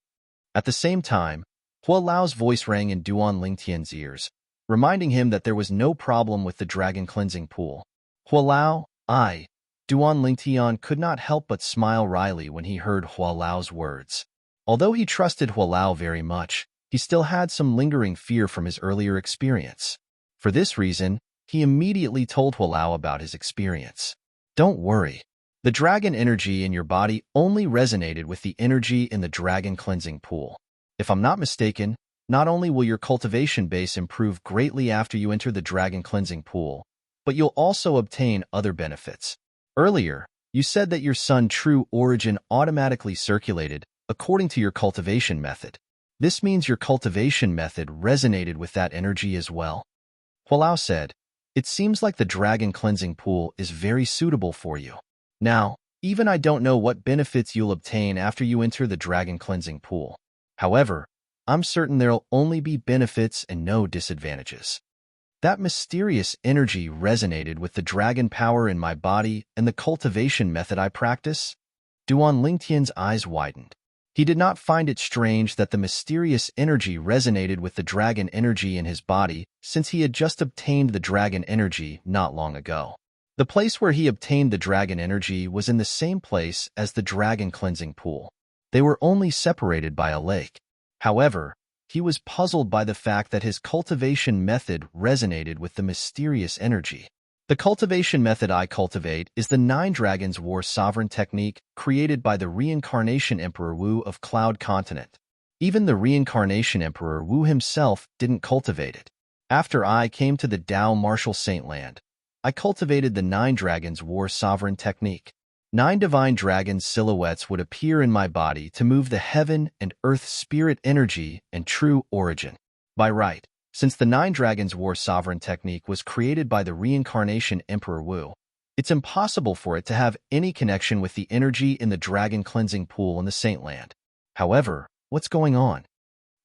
At the same time, Hua Lao's voice rang in Duan Lingtian's ears, reminding him that there was no problem with the dragon cleansing pool. Hua Lao, Duan Lingtian could not help but smile wryly when he heard Hua Lao's words. Although he trusted Hua Lao very much, he still had some lingering fear from his earlier experience. For this reason, he immediately told Hua Lao about his experience. Don't worry. The dragon energy in your body only resonated with the energy in the dragon cleansing pool. If I'm not mistaken, not only will your cultivation base improve greatly after you enter the dragon cleansing pool, but you'll also obtain other benefits. Earlier, you said that your sun true origin automatically circulated according to your cultivation method. This means your cultivation method resonated with that energy as well. Hua Lao said, it seems like the dragon cleansing pool is very suitable for you. Now, even I don't know what benefits you'll obtain after you enter the dragon cleansing pool. However, I'm certain there'll only be benefits and no disadvantages. That mysterious energy resonated with the dragon power in my body and the cultivation method I practice. Duan Lingtian's eyes widened. He did not find it strange that the mysterious energy resonated with the dragon energy in his body, since he had just obtained the dragon energy not long ago. The place where he obtained the dragon energy was in the same place as the dragon cleansing pool. They were only separated by a lake. However, he was puzzled by the fact that his cultivation method resonated with the mysterious energy. The cultivation method I cultivate is the Nine Dragons War Sovereign technique created by the Reincarnation Emperor Wu of Cloud Continent. Even the Reincarnation Emperor Wu himself didn't cultivate it. After I came to the Dao Martial Saint Land, I cultivated the Nine Dragons War Sovereign technique. 9 divine dragon silhouettes would appear in my body to move the heaven and earth spirit energy and true origin. By right, since the Nine Dragons War Sovereign technique was created by the Reincarnation Emperor Wu, it's impossible for it to have any connection with the energy in the dragon cleansing pool in the Saint Land. However, what's going on?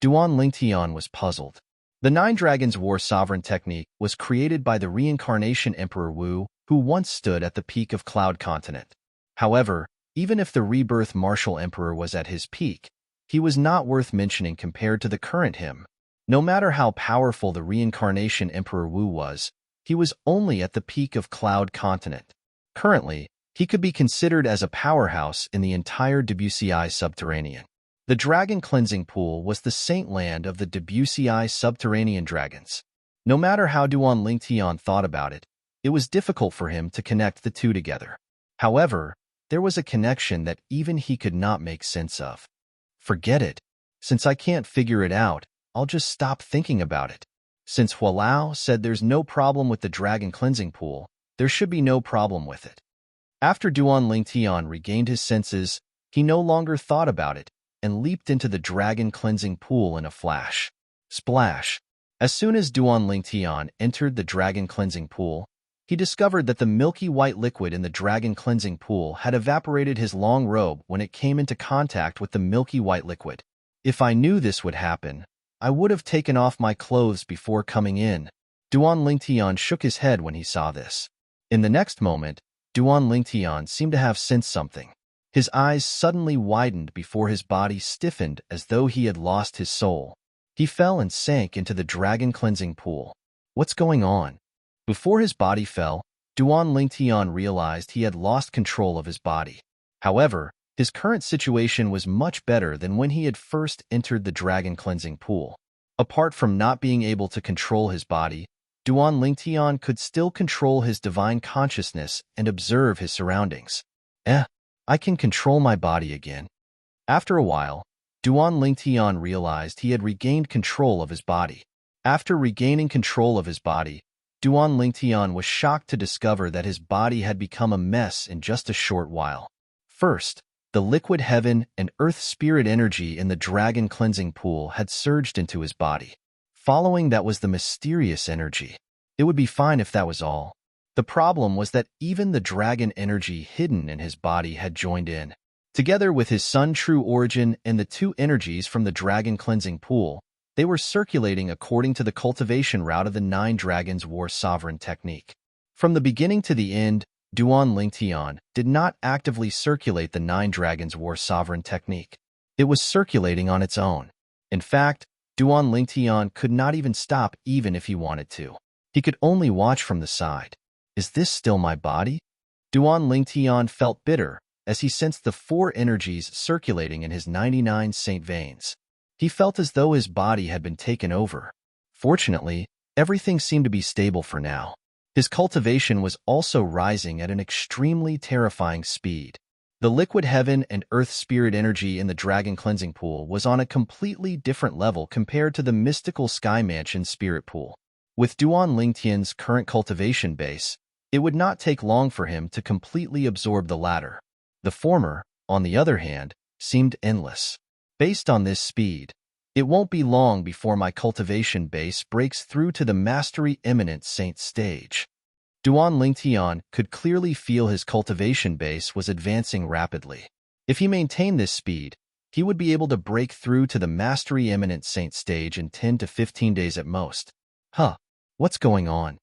Duan Lingtian was puzzled. The Nine Dragons War Sovereign technique was created by the Reincarnation Emperor Wu, who once stood at the peak of Cloud Continent. However, even if the Rebirth Martial Emperor was at his peak, he was not worth mentioning compared to the current him. No matter how powerful the Reincarnation Emperor Wu was, he was only at the peak of Cloud Continent. Currently, he could be considered as a powerhouse in the entire Debussy subterranean. The Dragon Cleansing Pool was the Saint Land of the Debussy subterranean dragons. No matter how Duan Lingtian thought about it, it was difficult for him to connect the two together. However, there was a connection that even he could not make sense of. Forget it. Since I can't figure it out, I'll just stop thinking about it. Since Hualao said there's no problem with the Dragon Cleansing Pool, there should be no problem with it. After Duan Lingtian regained his senses, he no longer thought about it and leaped into the Dragon Cleansing Pool in a flash. Splash! As soon as Duan Lingtian entered the Dragon Cleansing Pool, he discovered that the milky white liquid in the Dragon Cleansing Pool had evaporated his long robe when it came into contact with the milky white liquid. If I knew this would happen, I would have taken off my clothes before coming in. Duan Lingtian shook his head when he saw this. In the next moment, Duan Lingtian seemed to have sensed something. His eyes suddenly widened before his body stiffened as though he had lost his soul. He fell and sank into the Dragon Cleansing Pool. What's going on? Before his body fell, Duan Lingtian realized he had lost control of his body. However, his current situation was much better than when he had first entered the Dragon Cleansing Pool. Apart from not being able to control his body, Duan Lingtian could still control his divine consciousness and observe his surroundings. I can control my body again. After a while, Duan Lingtian realized he had regained control of his body. After regaining control of his body, Duan Lingtian was shocked to discover that his body had become a mess in just a short while. First, the liquid heaven and earth spirit energy in the Dragon Cleansing Pool had surged into his body. Following that was the mysterious energy. It would be fine if that was all. The problem was that even the dragon energy hidden in his body had joined in. Together with his Sun True Origin and the two energies from the Dragon Cleansing Pool, they were circulating according to the cultivation route of the Nine Dragons War Sovereign technique. From the beginning to the end, Duan Lingtian did not actively circulate the Nine Dragons War Sovereign technique. It was circulating on its own. In fact, Duan Lingtian could not even stop even if he wanted to. He could only watch from the side. Is this still my body? Duan Lingtian felt bitter as he sensed the 4 energies circulating in his 99 saint veins. He felt as though his body had been taken over. Fortunately, everything seemed to be stable for now. His cultivation was also rising at an extremely terrifying speed. The liquid heaven and earth spirit energy in the Dragon Cleansing Pool was on a completely different level compared to the mystical Sky Mansion Spirit Pool. With Duan Lingtian's current cultivation base, it would not take long for him to completely absorb the latter. The former, on the other hand, seemed endless. Based on this speed, it won't be long before my cultivation base breaks through to the Mastery Eminent Saint stage. Duan Lingtian could clearly feel his cultivation base was advancing rapidly. If he maintained this speed, he would be able to break through to the Mastery Eminent Saint stage in 10 to 15 days at most. What's going on?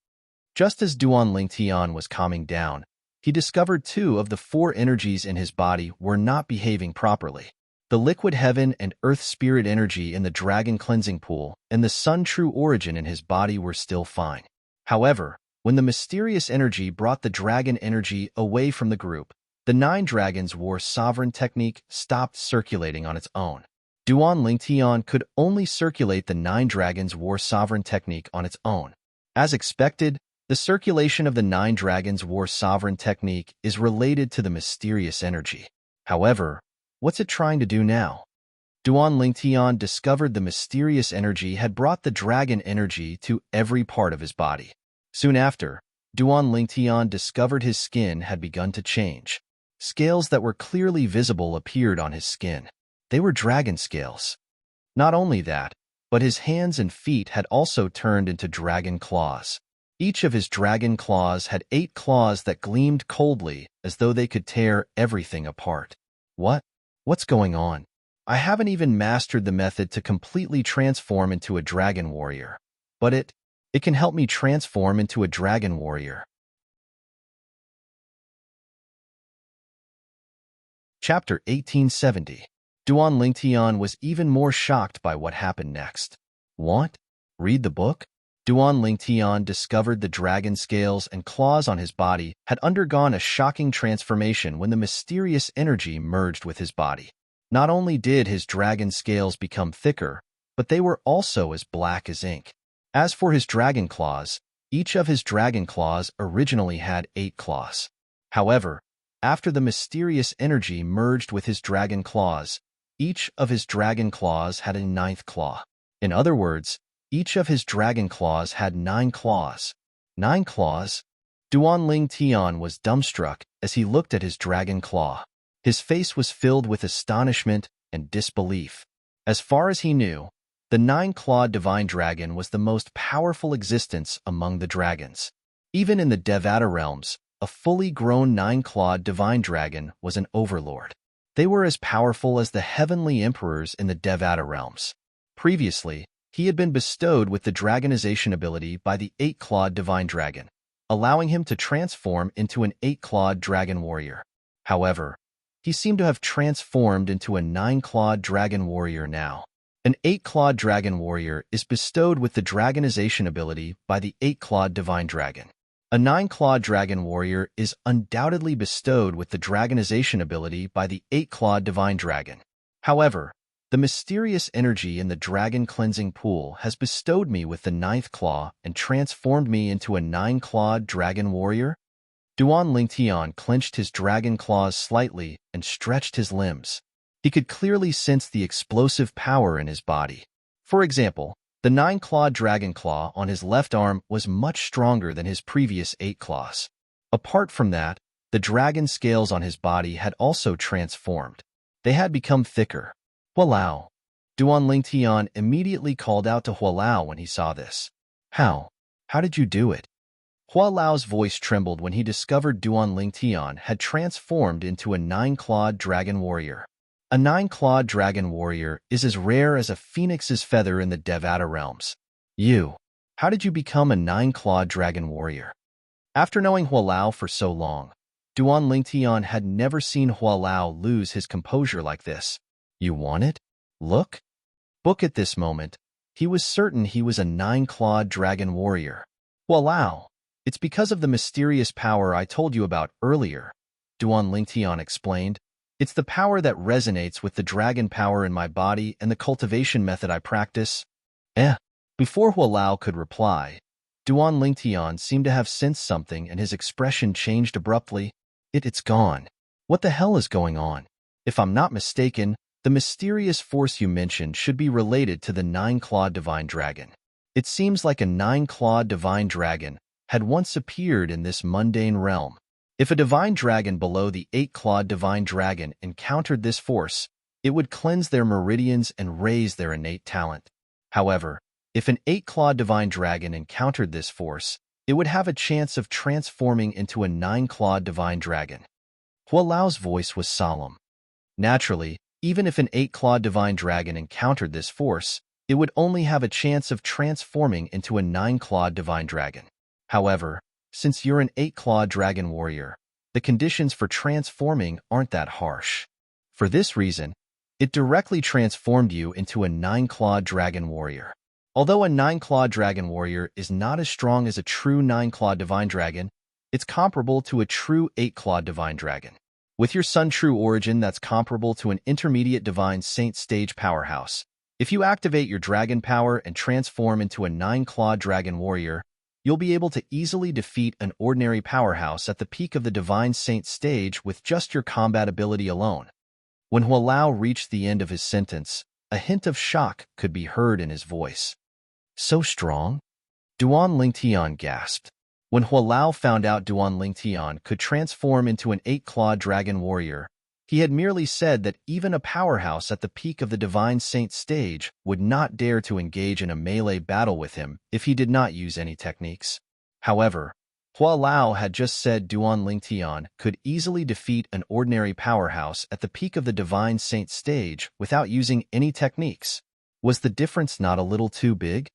Just as Duan Lingtian was calming down, he discovered 2 of the 4 energies in his body were not behaving properly. The liquid heaven and earth spirit energy in the dragon cleansing pool and the sun true origin in his body were still fine. However, when the mysterious energy brought the dragon energy away from the group, the 9 dragons war sovereign technique stopped circulating on its own. Duan Lingtian could only circulate the 9 dragons war sovereign technique on its own. As expected, the circulation of the 9 dragons war sovereign technique is related to the mysterious energy. However, what's it trying to do now? Duan Lingtian discovered the mysterious energy had brought the dragon energy to every part of his body. Soon after, Duan Lingtian discovered his skin had begun to change. Scales that were clearly visible appeared on his skin. They were dragon scales. Not only that, but his hands and feet had also turned into dragon claws. Each of his dragon claws had 8 claws that gleamed coldly as though they could tear everything apart. What's going on? I haven't even mastered the method to completely transform into a dragon warrior, but it can help me transform into a dragon warrior. Chapter 1870. Duan Lingtian was even more shocked by what happened next. What? Read the book? Duan Lingtian discovered the dragon scales and claws on his body had undergone a shocking transformation when the mysterious energy merged with his body. Not only did his dragon scales become thicker, but they were also as black as ink. As for his dragon claws, each of his dragon claws originally had 8 claws. However, after the mysterious energy merged with his dragon claws, each of his dragon claws had a 9th claw. In other words, each of his dragon claws had 9 claws. 9 claws? Duan Lingtian was dumbstruck as he looked at his dragon claw. His face was filled with astonishment and disbelief. As far as he knew, the 9-clawed divine dragon was the most powerful existence among the dragons. Even in the Devata realms, a fully grown 9-clawed divine dragon was an overlord. They were as powerful as the heavenly emperors in the Devata realms. Previously, he had been bestowed with the dragonization ability by the 8-clawed divine dragon, allowing him to transform into an 8-clawed dragon warrior. However, he seemed to have transformed into a 9-clawed dragon warrior now. An 8-clawed dragon warrior is bestowed with the dragonization ability by the 8-clawed divine dragon. A 9-clawed dragon warrior is undoubtedly bestowed with the dragonization ability by the 8-clawed divine dragon. However, the mysterious energy in the dragon cleansing pool has bestowed me with the 9th claw and transformed me into a 9-clawed dragon warrior? Duan Lingtian clenched his dragon claws slightly and stretched his limbs. He could clearly sense the explosive power in his body. For example, the 9-clawed dragon claw on his left arm was much stronger than his previous 8 claws. Apart from that, the dragon scales on his body had also transformed. They had become thicker. Hualao. Duan Lingtian immediately called out to Hualao when he saw this. How did you do it? Hualao's voice trembled when he discovered Duan Lingtian had transformed into a 9-clawed dragon warrior. A 9-clawed dragon warrior is as rare as a phoenix's feather in the Devata realms. How did you become a 9-clawed dragon warrior? After knowing Hualao for so long, Duan Lingtian had never seen Hualao lose his composure like this. You want it? Look. Book at this moment. He was certain he was a 9-clawed dragon warrior. Hualao, it's because of the mysterious power I told you about earlier, Duan Lingtian explained. It's the power that resonates with the dragon power in my body and the cultivation method I practice. Before Hualao could reply, Duan Lingtian seemed to have sensed something and his expression changed abruptly. It's gone. What the hell is going on? If I'm not mistaken, the mysterious force you mentioned should be related to the 9-clawed divine dragon. It seems like a 9-clawed divine dragon had once appeared in this mundane realm. If a divine dragon below the 8-clawed divine dragon encountered this force, it would cleanse their meridians and raise their innate talent. However, if an 8-clawed divine dragon encountered this force, it would have a chance of transforming into a 9-clawed divine dragon. Hualao's voice was solemn. Naturally, even if an 8-clawed divine dragon encountered this force, it would only have a chance of transforming into a 9-clawed divine dragon. However, since you're an 8-clawed dragon warrior, the conditions for transforming aren't that harsh. For this reason, it directly transformed you into a 9-clawed dragon warrior. Although a 9-clawed dragon warrior is not as strong as a true 9-clawed divine dragon, it's comparable to a true 8-clawed divine dragon. With your Sun True origin that's comparable to an intermediate divine saint stage powerhouse, if you activate your dragon power and transform into a 9-clawed dragon warrior, you'll be able to easily defeat an ordinary powerhouse at the peak of the divine saint stage with just your combat ability alone. When Hualao reached the end of his sentence, a hint of shock could be heard in his voice. So strong? Duan Lingtian gasped. When Hualao found out Duan Lingtian could transform into an 8-clawed dragon warrior, he had merely said that even a powerhouse at the peak of the divine saint stage would not dare to engage in a melee battle with him if he did not use any techniques. However, Hualao had just said Duan Lingtian could easily defeat an ordinary powerhouse at the peak of the divine saint stage without using any techniques. Was the difference not a little too big?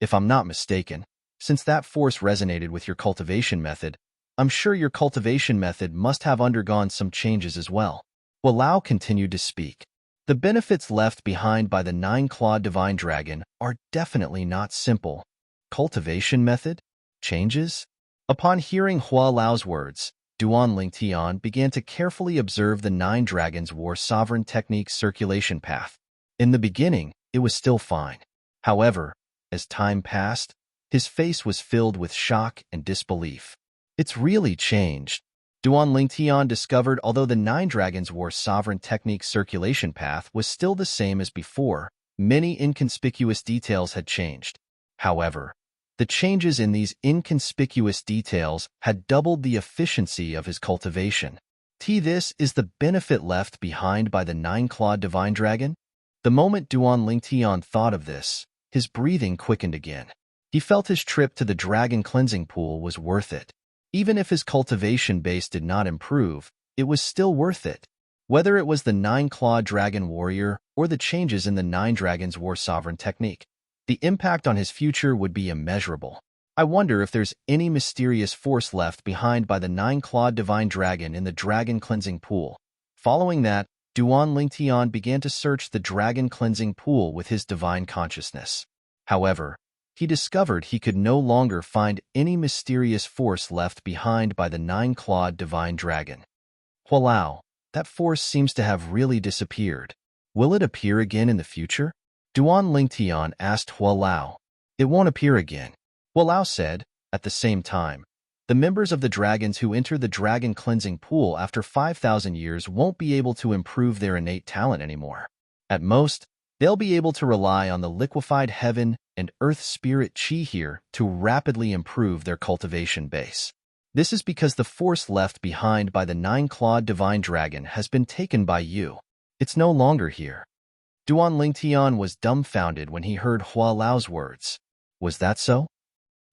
If I'm not mistaken, since that force resonated with your cultivation method, I'm sure your cultivation method must have undergone some changes as well. Hualao continued to speak. The benefits left behind by the 9-clawed divine dragon are definitely not simple. Cultivation method? Changes? Upon hearing Hualao's words, Duan Lingtian began to carefully observe the 9 Dragons War Sovereign Technique circulation path. In the beginning, it was still fine. However, as time passed, his face was filled with shock and disbelief. It's really changed. Duan Lingtian discovered although the 9 Dragons War Sovereign Technique circulation path was still the same as before, many inconspicuous details had changed. However, the changes in these inconspicuous details had doubled the efficiency of his cultivation. This is the benefit left behind by the 9-clawed divine dragon? The moment Duan Lingtian thought of this, his breathing quickened again. He felt his trip to the dragon cleansing pool was worth it. Even if his cultivation base did not improve, it was still worth it. Whether it was the 9-clawed dragon warrior or the changes in the 9 Dragons War Sovereign Technique, the impact on his future would be immeasurable. I wonder if there's any mysterious force left behind by the 9-clawed divine dragon in the dragon cleansing pool. Following that, Duan Lingtian began to search the dragon cleansing pool with his divine consciousness. However, he discovered he could no longer find any mysterious force left behind by the 9-clawed divine dragon. Hualao, that force seems to have really disappeared. Will it appear again in the future? Duan Lingtian asked Hualao. It won't appear again. Hualao said. At the same time, the members of the dragons who enter the dragon cleansing pool after 5,000 years won't be able to improve their innate talent anymore. At most, they'll be able to rely on the liquefied heaven and earth spirit chi here to rapidly improve their cultivation base. This is because the force left behind by the 9-clawed divine dragon has been taken by you. It's no longer here. Duan Lingtian was dumbfounded when he heard Hualao's words. Was that so?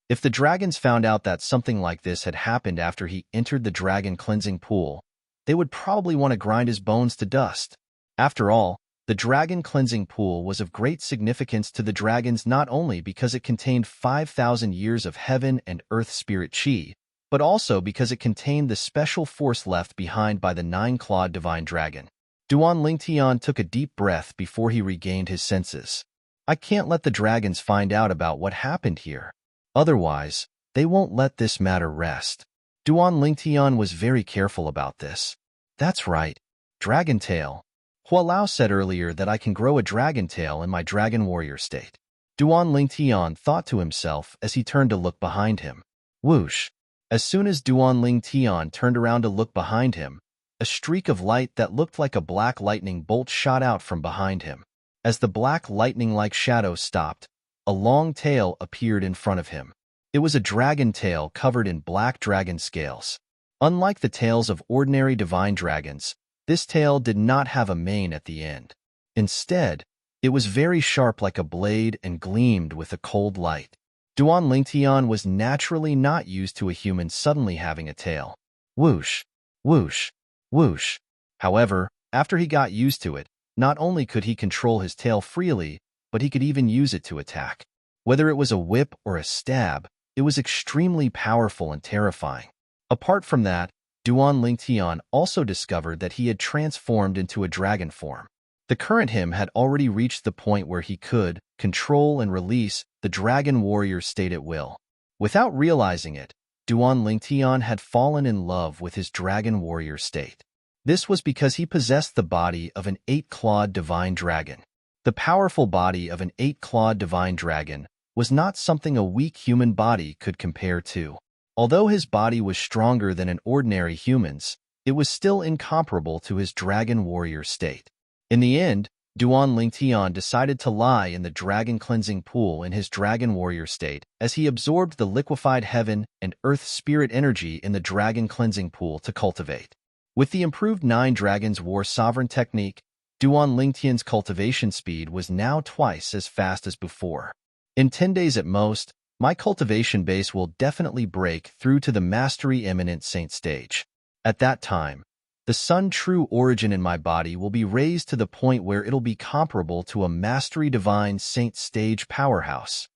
If the dragons found out that something like this had happened after he entered the dragon cleansing pool, they would probably want to grind his bones to dust. After all, the dragon cleansing pool was of great significance to the dragons not only because it contained 5,000 years of heaven and earth spirit chi, but also because it contained the special force left behind by the 9-clawed divine dragon. Duan Lingtian took a deep breath before he regained his senses. I can't let the dragons find out about what happened here. Otherwise, they won't let this matter rest. Duan Lingtian was very careful about this. That's right. Dragon tail. Hualao said earlier that I can grow a dragon tail in my dragon warrior state. Duan Lingtian thought to himself as he turned to look behind him. Whoosh! As soon as Duan Lingtian turned around to look behind him, a streak of light that looked like a black lightning bolt shot out from behind him. As the black lightning-like shadow stopped, a long tail appeared in front of him. It was a dragon tail covered in black dragon scales. Unlike the tails of ordinary divine dragons, this tail did not have a mane at the end. Instead, it was very sharp like a blade and gleamed with a cold light. Duan Lingtian was naturally not used to a human suddenly having a tail. Whoosh, whoosh, whoosh. However, after he got used to it, not only could he control his tail freely, but he could even use it to attack. Whether it was a whip or a stab, it was extremely powerful and terrifying. Apart from that, Duan Lingtian also discovered that he had transformed into a dragon form. The current him had already reached the point where he could control and release the dragon warrior state at will. Without realizing it, Duan Lingtian had fallen in love with his dragon warrior state. This was because he possessed the body of an 8-clawed divine dragon. The powerful body of an 8-clawed divine dragon was not something a weak human body could compare to. Although his body was stronger than an ordinary human's, it was still incomparable to his dragon warrior state. In the end, Duan Lingtian decided to lie in the dragon cleansing pool in his dragon warrior state as he absorbed the liquefied heaven and earth spirit energy in the dragon cleansing pool to cultivate. With the improved 9 Dragons War Sovereign technique, Duan Lingtian's cultivation speed was now twice as fast as before. In 10 days at most, my cultivation base will definitely break through to the Mastery Eminent Saint stage. At that time, the Sun True Origin in my body will be raised to the point where it'll be comparable to a Mastery Divine Saint stage powerhouse.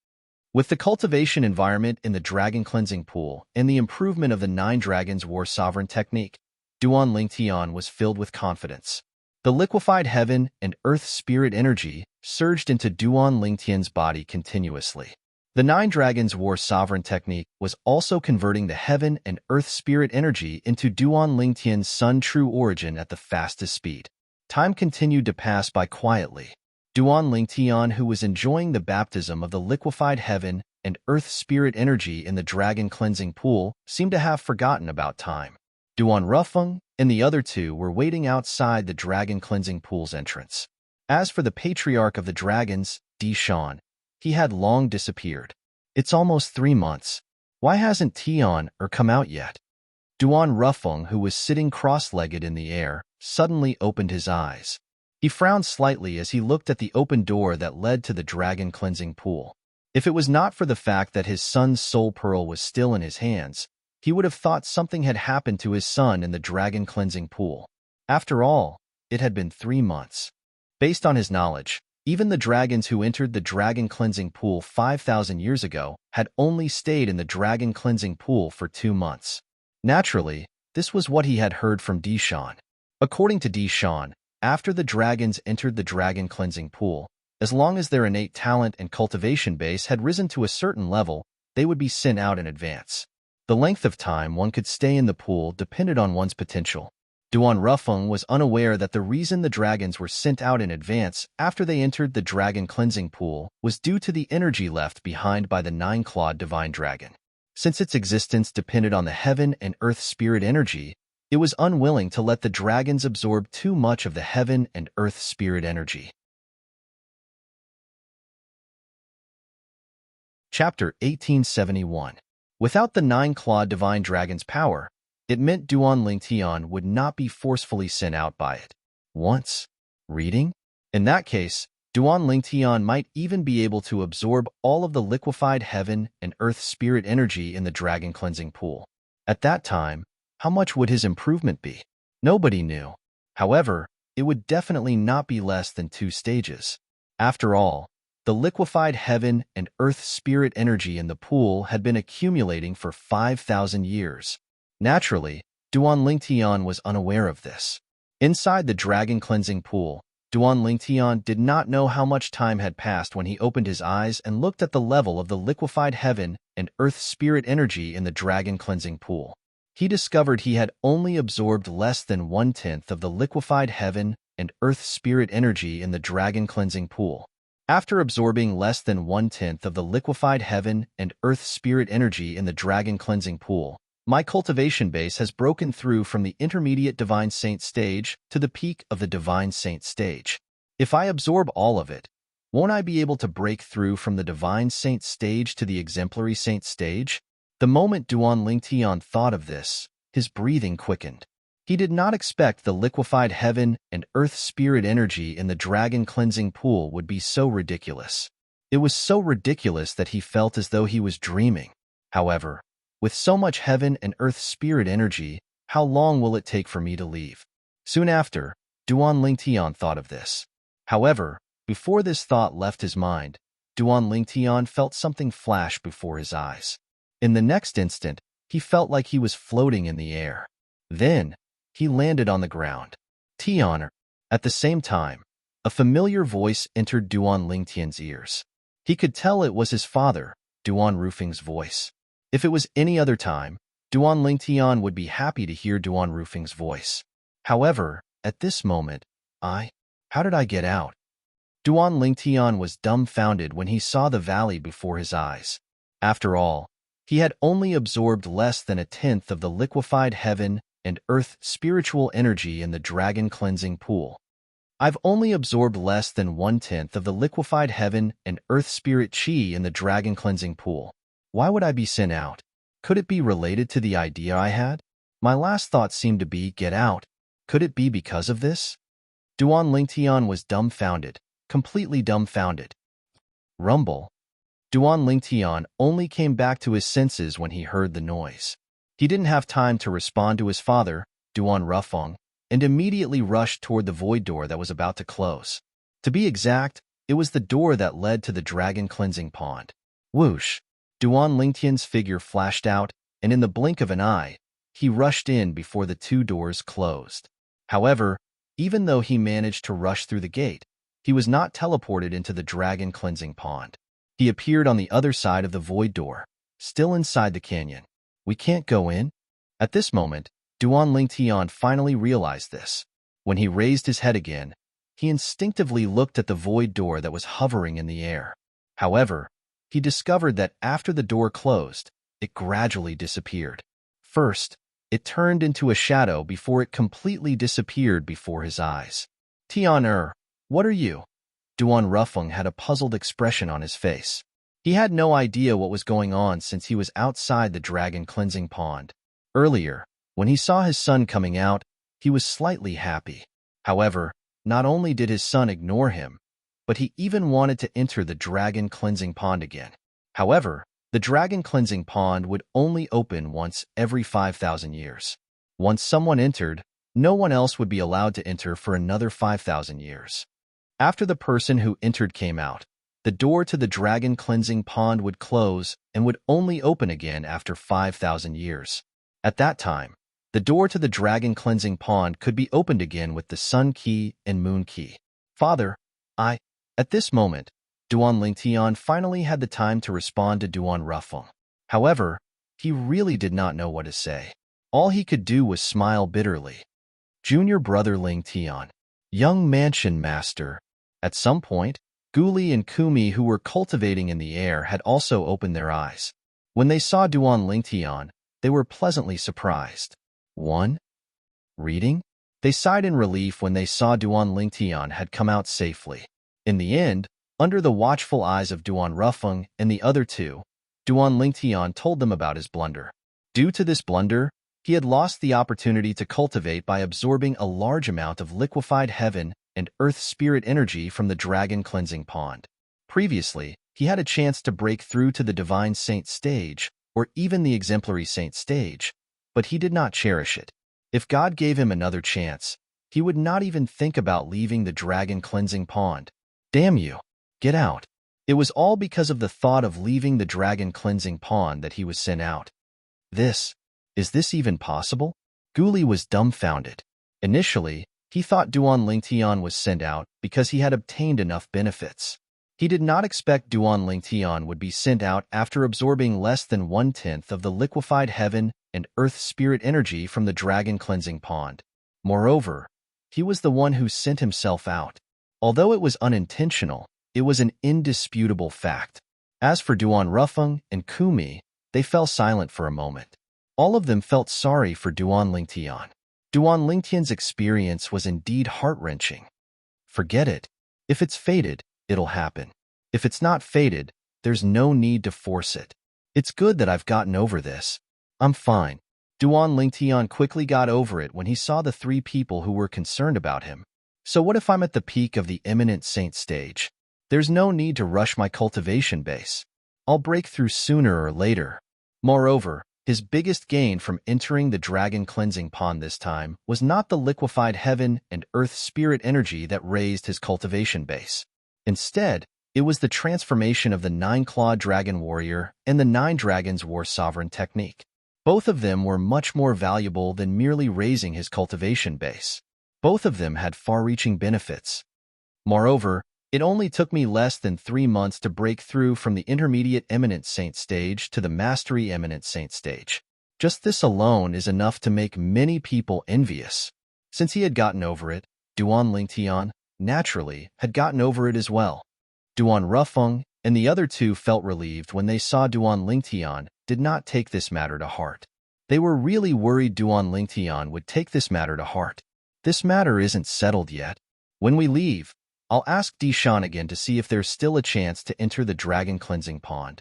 With the cultivation environment in the Dragon Cleansing Pool and the improvement of the 9 Dragons War Sovereign technique, Duan Lingtian was filled with confidence. The liquefied heaven and earth spirit energy surged into Duan Lingtian's body continuously. The 9 Dragons War Sovereign technique was also converting the heaven and earth spirit energy into Duan Lingtian's Sun True Origin at the fastest speed. Time continued to pass by quietly. Duan Lingtian, who was enjoying the baptism of the liquefied heaven and earth spirit energy in the Dragon Cleansing Pool, seemed to have forgotten about time. Duan Rufeng and the other 2 were waiting outside the Dragon Cleansing Pool's entrance. As for the Patriarch of the Dragons, Di Shan, he had long disappeared. It's almost 3 months. Why hasn't Tian come out yet? Duan Rufeng, who was sitting cross-legged in the air, suddenly opened his eyes. He frowned slightly as he looked at the open door that led to the Dragon Cleansing Pool. If it was not for the fact that his son's soul pearl was still in his hands, he would have thought something had happened to his son in the Dragon Cleansing Pool. After all, it had been 3 months. Based on his knowledge, even the dragons who entered the Dragon Cleansing Pool 5,000 years ago had only stayed in the Dragon Cleansing Pool for 2 months. Naturally, this was what he had heard from Di Shan. According to Di Shan, after the dragons entered the Dragon Cleansing Pool, as long as their innate talent and cultivation base had risen to a certain level, they would be sent out in advance. The length of time one could stay in the pool depended on one's potential. Duan Rufeng was unaware that the reason the dragons were sent out in advance after they entered the Dragon Cleansing Pool was due to the energy left behind by the 9-clawed divine dragon. Since its existence depended on the heaven and earth spirit energy, it was unwilling to let the dragons absorb too much of the heaven and earth spirit energy. Chapter 1871. Without the 9-clawed divine dragon's power, it meant Duan Lingtian would not be forcefully sent out by it. Once? Reading? In that case, Duan Lingtian might even be able to absorb all of the liquefied heaven and earth spirit energy in the Dragon Cleansing Pool. At that time, how much would his improvement be? Nobody knew. However, it would definitely not be less than 2 stages. After all, the liquefied heaven and earth spirit energy in the pool had been accumulating for 5,000 years. Naturally, Duan Lingtian was unaware of this. Inside the Dragon Cleansing Pool, Duan Lingtian did not know how much time had passed when he opened his eyes and looked at the level of the liquefied heaven and earth spirit energy in the Dragon Cleansing Pool. He discovered he had only absorbed less than 1/10 of the liquefied heaven and earth spirit energy in the Dragon Cleansing Pool. After absorbing less than 1/10 of the liquefied heaven and earth spirit energy in the Dragon Cleansing Pool, my cultivation base has broken through from the intermediate Divine Saint stage to the peak of the Divine Saint stage. If I absorb all of it, won't I be able to break through from the Divine Saint stage to the Exemplary Saint stage? The moment Duan Lingtian thought of this, his breathing quickened. He did not expect the liquefied heaven and earth spirit energy in the Dragon Cleansing Pool would be so ridiculous. It was so ridiculous that he felt as though he was dreaming. However, with so much heaven and earth spirit energy, how long will it take for me to leave? Soon after, Duan Lingtian thought of this. However, Before this thought left his mind, Duan Lingtian felt something flash before his eyes. In the next instant, he felt like he was floating in the air. Then, he landed on the ground. Tian. At the same time, a familiar voice entered Duan Lingtian's ears. He could tell it was his father, Duan Rufing's voice. If it was any other time, Duan Lingtian would be happy to hear Duan Rufing's voice. However, at this moment, how did I get out? Duan Lingtian was dumbfounded when he saw the valley before his eyes. After all, he had only absorbed less than a tenth of the liquefied heaven and earth spiritual energy in the dragon cleansing pool. I've only absorbed less than 1/10 of the liquefied heaven and earth spirit chi in the dragon cleansing pool. Why would I be sent out? Could it be related to the idea I had? My last thought seemed to be, get out. Could it be because of this? Duan Lingtian was dumbfounded, completely dumbfounded. Rumble. Duan Lingtian only came back to his senses when he heard the noise. He didn't have time to respond to his father, Duan Rufeng, and immediately rushed toward the void door that was about to close. To be exact, it was the door that led to the dragon cleansing pond. Whoosh! Duan Lingtian's figure flashed out, and in the blink of an eye, he rushed in before the two doors closed. However, even though he managed to rush through the gate, he was not teleported into the dragon cleansing pond. He appeared on the other side of the void door, still inside the canyon. We can't go in? At this moment, Duan Lingtian finally realized this. When he raised his head again, he instinctively looked at the void door that was hovering in the air. However, he discovered that after the door closed, it gradually disappeared. First, it turned into a shadow before it completely disappeared before his eyes. Tian, what are you? Duan Rufeng had a puzzled expression on his face. He had no idea what was going on since he was outside the dragon cleansing pond. Earlier, when he saw his son coming out, he was slightly happy. However, not only did his son ignore him, but he even wanted to enter the dragon cleansing pond again. However, the dragon cleansing pond would only open once every 5,000 years. Once someone entered, no one else would be allowed to enter for another 5,000 years. After the person who entered came out, the door to the dragon cleansing pond would close and would only open again after 5,000 years. At that time, the door to the dragon cleansing pond could be opened again with the sun key and moon key. Father, At this moment, Duan Lingtian finally had the time to respond to Duan Rufeng. However, he really did not know what to say. All he could do was smile bitterly. Junior brother Lingtian, young mansion master. At some point, Guli and Kumi, who were cultivating in the air, had also opened their eyes. When they saw Duan Lingtian, they were pleasantly surprised. 1. Reading? They sighed in relief when they saw Duan Lingtian had come out safely. In the end, under the watchful eyes of Duan Rufeng and the other two, Duan Lingtian told them about his blunder. Due to this blunder, he had lost the opportunity to cultivate by absorbing a large amount of liquefied heaven and earth spirit energy from the dragon cleansing pond. Previously, he had a chance to break through to the divine saint stage, or even the exemplary saint stage, but he did not cherish it. If God gave him another chance, he would not even think about leaving the dragon cleansing pond. Damn you! Get out! It was all because of the thought of leaving the dragon cleansing pond that he was sent out. Is this even possible? Guli was dumbfounded. Initially, he thought Duan Lingtian was sent out because he had obtained enough benefits. He did not expect Duan Lingtian would be sent out after absorbing less than 1/10 of the liquefied heaven and earth spirit energy from the dragon cleansing pond. Moreover, he was the one who sent himself out. Although it was unintentional, it was an indisputable fact. As for Duan Rufeng and Kumi, they fell silent for a moment. All of them felt sorry for Duan Lingtian. Duan Lingtian's experience was indeed heart-wrenching. Forget it. If it's fated, it'll happen. If it's not fated, there's no need to force it. It's good that I've gotten over this. I'm fine. Duan Lingtian quickly got over it when he saw the three people who were concerned about him. So what if I'm at the peak of the eminent saint stage? There's no need to rush my cultivation base. I'll break through sooner or later. Moreover, his biggest gain from entering the dragon cleansing pond this time was not the liquefied heaven and earth spirit energy that raised his cultivation base. Instead, it was the transformation of the nine-clawed dragon warrior and the nine dragons war sovereign technique. Both of them were much more valuable than merely raising his cultivation base. Both of them had far-reaching benefits. Moreover, it only took me less than 3 months to break through from the intermediate eminent saint stage to the mastery eminent saint stage. Just this alone is enough to make many people envious. Since he had gotten over it, Duan Lingtian, naturally, had gotten over it as well. Duan Rufeng and the other two felt relieved when they saw Duan Lingtian did not take this matter to heart. They were really worried Duan Lingtian would take this matter to heart. This matter isn't settled yet. When we leave, I'll ask Dishan again to see if there's still a chance to enter the dragon cleansing pond.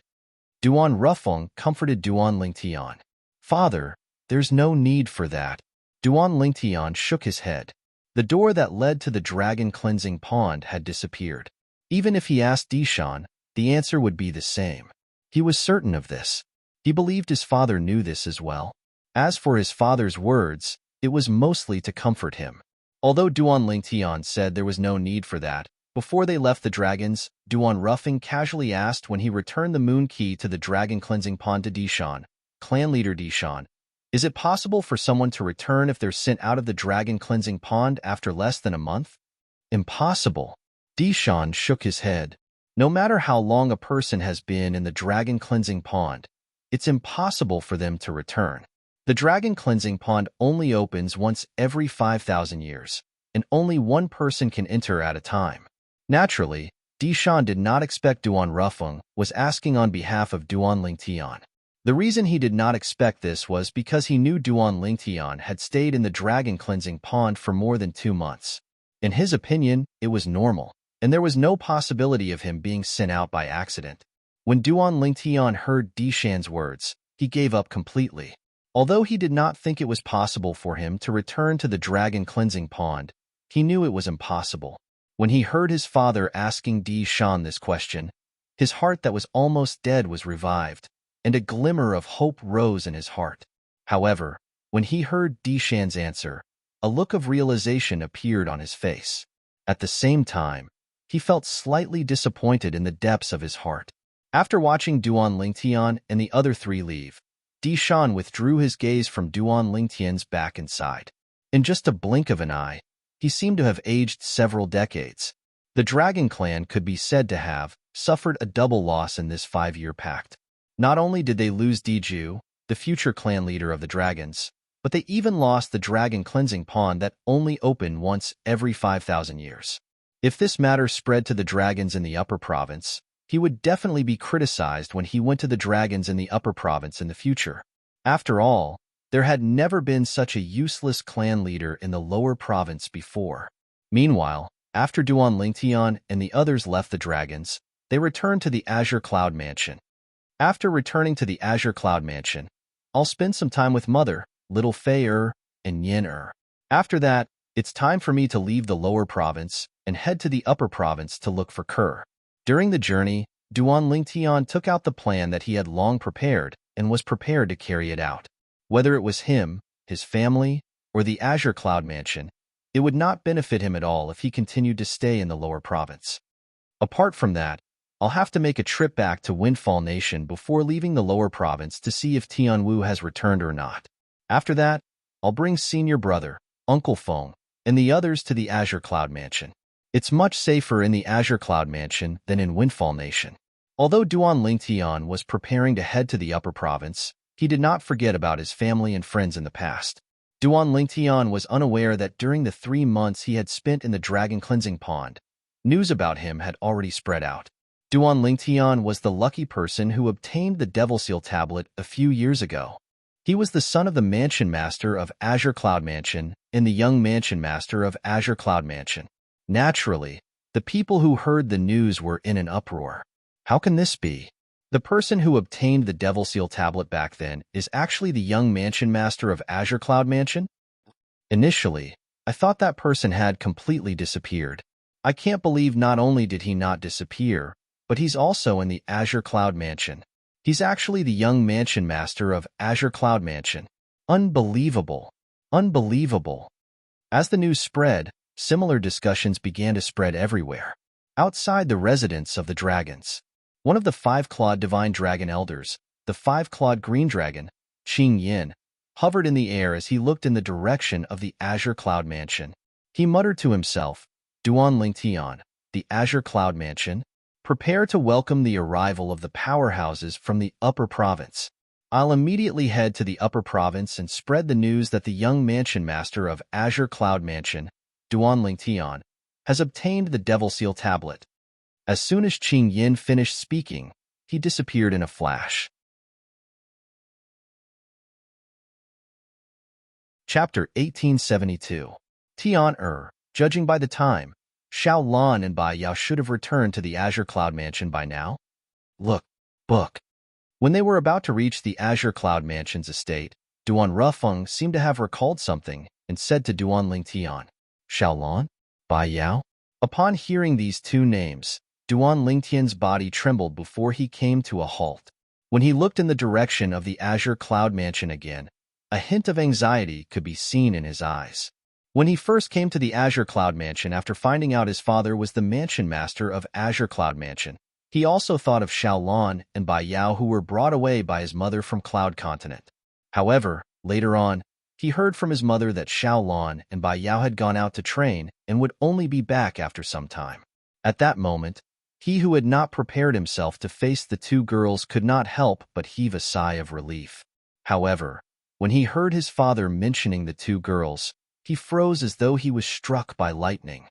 Duan Rufeng comforted Duan Lingtian. Father, there's no need for that. Duan Lingtian shook his head. The door that led to the dragon cleansing pond had disappeared. Even if he asked Dishan, the answer would be the same. He was certain of this. He believed his father knew this as well. As for his father's words, it was mostly to comfort him. Although Duan Lingtian said there was no need for that, before they left the dragons, Duan Rufeng casually asked when he returned the moon key to the dragon cleansing pond to Dishan, clan leader Dishan, is it possible for someone to return if they're sent out of the dragon cleansing pond after less than a month? Impossible. Dishan shook his head. No matter how long a person has been in the dragon cleansing pond, it's impossible for them to return. The dragon cleansing pond only opens once every 5,000 years, and only one person can enter at a time. Naturally, Dishan did not expect Duan Rufeng was asking on behalf of Duan Lingtian. The reason he did not expect this was because he knew Duan Lingtian had stayed in the dragon cleansing pond for more than 2 months. In his opinion, it was normal, and there was no possibility of him being sent out by accident. When Duan Lingtian heard Dishan's words, he gave up completely. Although he did not think it was possible for him to return to the dragon cleansing pond, he knew it was impossible. When he heard his father asking Dishan this question, his heart that was almost dead was revived, and a glimmer of hope rose in his heart. However, when he heard Dishan's answer, a look of realization appeared on his face. At the same time, he felt slightly disappointed in the depths of his heart. After watching Duan Lingtian and the other three leave, Dishan withdrew his gaze from Duan Lingtian's back and side. In just a blink of an eye, he seemed to have aged several decades. The Dragon Clan could be said to have suffered a double loss in this 5-year pact. Not only did they lose Diju, the future clan leader of the dragons, but they even lost the dragon cleansing pond that only opened once every 5,000 years. If this matter spread to the dragons in the upper province, he would definitely be criticized when he went to the dragons in the upper province in the future. After all, there had never been such a useless clan leader in the lower province before. Meanwhile, after Duan Lingtian and the others left the dragons, they returned to the Azure Cloud Mansion. After returning to the Azure Cloud Mansion, I'll spend some time with Mother, Little Fei and Yin. After that, it's time for me to leave the lower province and head to the upper province to look for Kerr. During the journey, Duan Lingtian took out the plan that he had long prepared and was prepared to carry it out. Whether it was him, his family, or the Azure Cloud Mansion, it would not benefit him at all if he continued to stay in the lower province. Apart from that, I'll have to make a trip back to Windfall Nation before leaving the lower province to see if Tianwu has returned or not. After that, I'll bring senior brother, Uncle Feng, and the others to the Azure Cloud Mansion. It's much safer in the Azure Cloud Mansion than in Windfall Nation. Although Duan Lingtian was preparing to head to the upper province, he did not forget about his family and friends in the past. Duan Lingtian was unaware that during the 3 months he had spent in the dragon cleansing pond, news about him had already spread out. Duan Lingtian was the lucky person who obtained the Devil Seal tablet a few years ago. He was the son of the Mansion Master of Azure Cloud Mansion and the young Mansion Master of Azure Cloud Mansion. Naturally, the people who heard the news were in an uproar. How can this be? The person who obtained the Devil Seal tablet back then is actually the young Mansion Master of Azure Cloud Mansion? Initially, I thought that person had completely disappeared. I can't believe not only did he not disappear, but he's also in the Azure Cloud Mansion. He's actually the young Mansion Master of Azure Cloud Mansion. Unbelievable. Unbelievable. As the news spread, similar discussions began to spread everywhere. Outside the residence of the dragons, one of the five-clawed divine dragon elders, the five-clawed green dragon, Qing Yin, hovered in the air as he looked in the direction of the Azure Cloud Mansion. He muttered to himself, Duan Lingtian, the Azure Cloud Mansion, prepare to welcome the arrival of the powerhouses from the Upper Province. I'll immediately head to the Upper Province and spread the news that the young mansion master of Azure Cloud Mansion, Duan Lingtian, has obtained the Devil Seal tablet. As soon as Qing Yin finished speaking, he disappeared in a flash. Chapter 1872. Tian judging by the time, Xiao Lan and Bai Yao should have returned to the Azure Cloud Mansion by now. Look, book. When they were about to reach the Azure Cloud Mansion's estate, Duan Rufeng seemed to have recalled something and said to Duan Lingtian, Xiao Lan? Bai Yao? Upon hearing these two names, Duan Lingtian's body trembled before he came to a halt. When he looked in the direction of the Azure Cloud Mansion again, a hint of anxiety could be seen in his eyes. When he first came to the Azure Cloud Mansion after finding out his father was the mansion master of Azure Cloud Mansion, he also thought of Xiao Lan and Bai Yao, who were brought away by his mother from Cloud Continent. However, later on, he heard from his mother that Xiao Lan and Bai Yao had gone out to train and would only be back after some time. At that moment, he who had not prepared himself to face the two girls could not help but heave a sigh of relief. However, when he heard his father mentioning the two girls, he froze as though he was struck by lightning.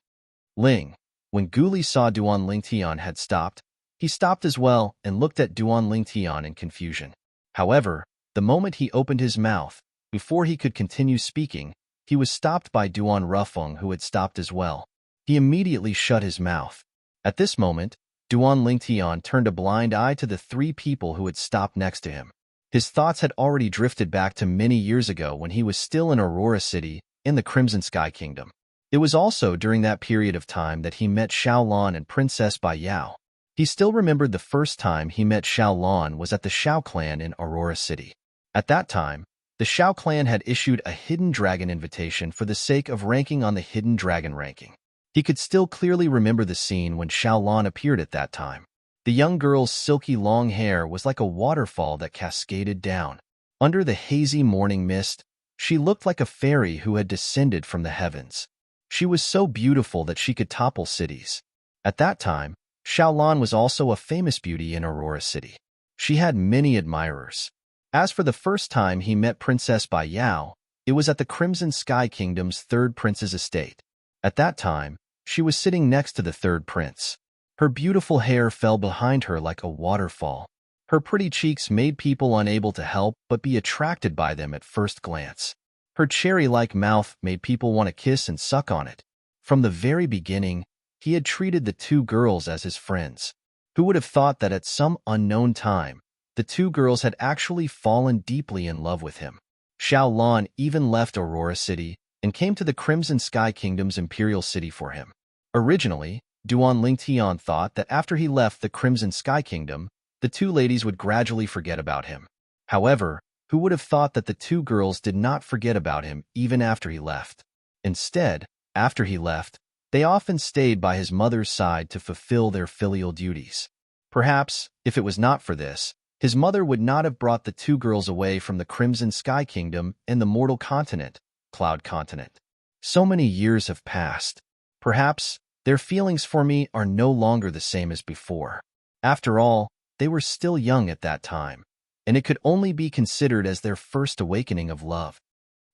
Ling, when Guli saw Duan Lingtian had stopped, he stopped as well and looked at Duan Lingtian in confusion. However, the moment he opened his mouth, before he could continue speaking, he was stopped by Duan Rufeng, who had stopped as well. He immediately shut his mouth. At this moment, Duan Lingtian turned a blind eye to the three people who had stopped next to him. His thoughts had already drifted back to many years ago when he was still in Aurora City, in the Crimson Sky Kingdom. It was also during that period of time that he met Xiao Lan and Princess Bai Yao. He still remembered the first time he met Xiao Lan was at the Xiao clan in Aurora City. At that time, the Xiao clan had issued a hidden dragon invitation for the sake of ranking on the hidden dragon ranking. He could still clearly remember the scene when Xiao Lan appeared at that time. The young girl's silky long hair was like a waterfall that cascaded down. Under the hazy morning mist, she looked like a fairy who had descended from the heavens. She was so beautiful that she could topple cities. At that time, Xiao Lan was also a famous beauty in Aurora City. She had many admirers. As for the first time he met Princess Bai Yao, it was at the Crimson Sky Kingdom's third prince's estate. At that time, she was sitting next to the third prince. Her beautiful hair fell behind her like a waterfall. Her pretty cheeks made people unable to help but be attracted by them at first glance. Her cherry-like mouth made people want to kiss and suck on it. From the very beginning, he had treated the two girls as his friends. Who would have thought that at some unknown time, the two girls had actually fallen deeply in love with him? Xiao Lan even left Aurora City and came to the Crimson Sky Kingdom's Imperial City for him. Originally, Duan Lingtian thought that after he left the Crimson Sky Kingdom, the two ladies would gradually forget about him. However, who would have thought that the two girls did not forget about him even after he left? Instead, after he left, they often stayed by his mother's side to fulfill their filial duties. Perhaps, if it was not for this, his mother would not have brought the two girls away from the Crimson Sky Kingdom and the mortal continent, Cloud Continent. So many years have passed. Perhaps, their feelings for me are no longer the same as before. After all, they were still young at that time, and it could only be considered as their first awakening of love.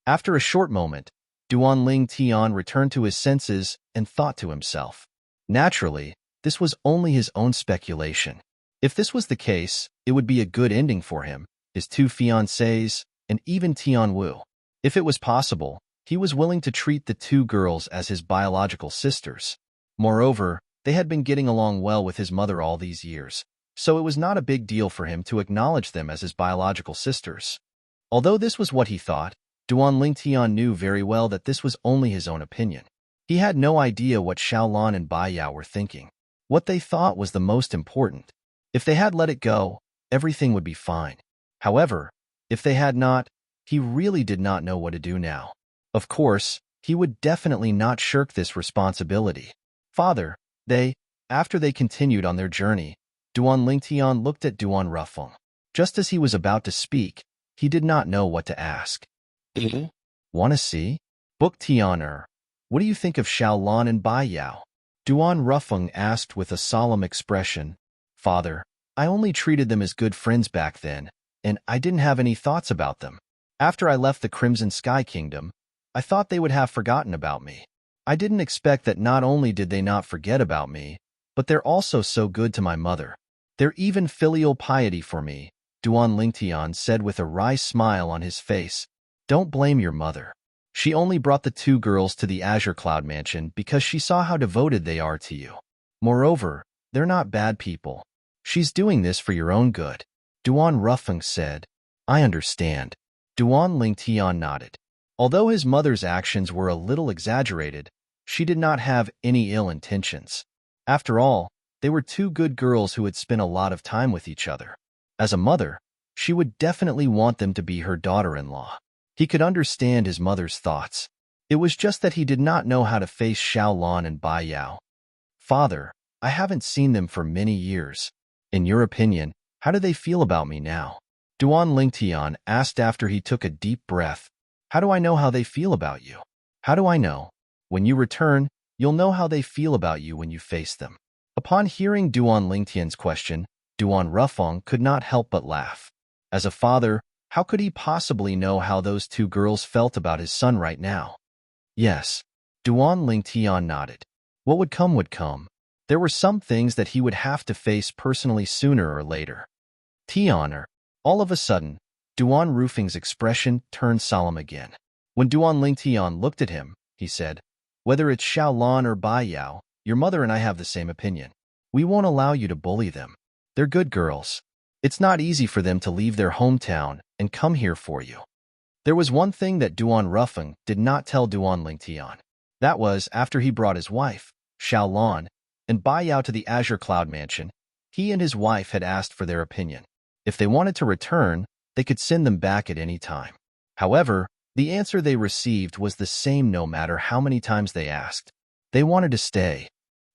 After a short moment, Duan Lingtian returned to his senses and thought to himself. Naturally, this was only his own speculation. If this was the case, it would be a good ending for him, his two fiancées, and even Tian Wu. If it was possible, he was willing to treat the two girls as his biological sisters. Moreover, they had been getting along well with his mother all these years, so it was not a big deal for him to acknowledge them as his biological sisters. Although this was what he thought, Duan Lingtian knew very well that this was only his own opinion. He had no idea what Xiao Lan and Bai Yao were thinking. What they thought was the most important. If they had let it go, everything would be fine. However, if they had not, he really did not know what to do now. Of course, he would definitely not shirk this responsibility. Father, they After they continued on their journey, Duan Lingtian looked at Duan Rufeng. Just as he was about to speak, he did not know what to ask. Want to see? Book Tianer. What do you think of Xiaolan and Bai Yao? Duan Rufeng asked with a solemn expression. Father, I only treated them as good friends back then, and I didn't have any thoughts about them. After I left the Crimson Sky Kingdom, I thought they would have forgotten about me. I didn't expect that not only did they not forget about me, but they're also so good to my mother. They're even filial piety for me, Duan Lingtian said with a wry smile on his face. Don't blame your mother. She only brought the two girls to the Azure Cloud Mansion because she saw how devoted they are to you. Moreover, they're not bad people. She's doing this for your own good. Duan Rufeng said. I understand. Duan Lingtian nodded. Although his mother's actions were a little exaggerated, she did not have any ill intentions. After all, they were two good girls who had spent a lot of time with each other. As a mother, she would definitely want them to be her daughter-in-law. He could understand his mother's thoughts. It was just that he did not know how to face Xiaolan and Bai Yao. Father, I haven't seen them for many years. In your opinion, how do they feel about me now? Duan Lingtian asked after he took a deep breath. How do I know how they feel about you? How do I know? When you return, you'll know how they feel about you when you face them. Upon hearing Duan Lingtian's question, Duan Rufeng could not help but laugh. As a father, how could he possibly know how those two girls felt about his son right now? Yes. Duan Lingtian nodded. What would come would come. There were some things that he would have to face personally sooner or later. Tianer. All of a sudden, Duan Rufeng's expression turned solemn again. When Duan Lingtian looked at him, he said, Whether it's Xiaolan or Bai Yao, your mother and I have the same opinion. We won't allow you to bully them. They're good girls. It's not easy for them to leave their hometown and come here for you. There was one thing that Duan Rufeng did not tell Duan Lingtian. That was, after he brought his wife, Xiaolan, and Bai Yao to the Azure Cloud Mansion, he and his wife had asked for their opinion. If they wanted to return, they could send them back at any time. However, the answer they received was the same no matter how many times they asked. They wanted to stay.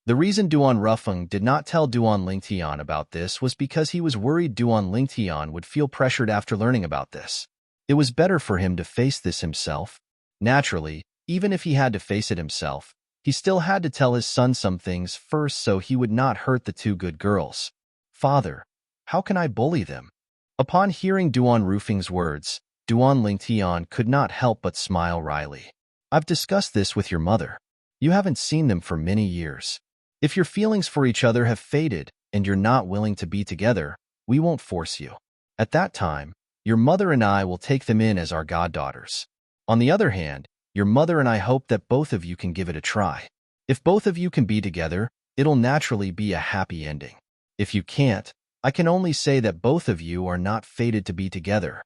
The reason Duan Rufeng did not tell Duan Lingtian about this was because he was worried Duan Lingtian would feel pressured after learning about this. It was better for him to face this himself. Naturally, even if he had to face it himself, he still had to tell his son some things first so he would not hurt the two good girls. Father, how can I bully them? Upon hearing Duan Rufeng's words, Duan Lingtian could not help but smile wryly. I've discussed this with your mother. You haven't seen them for many years. If your feelings for each other have faded and you're not willing to be together, we won't force you. At that time, your mother and I will take them in as our goddaughters. On the other hand, your mother and I hope that both of you can give it a try. If both of you can be together, it'll naturally be a happy ending. If you can't, I can only say that both of you are not fated to be together.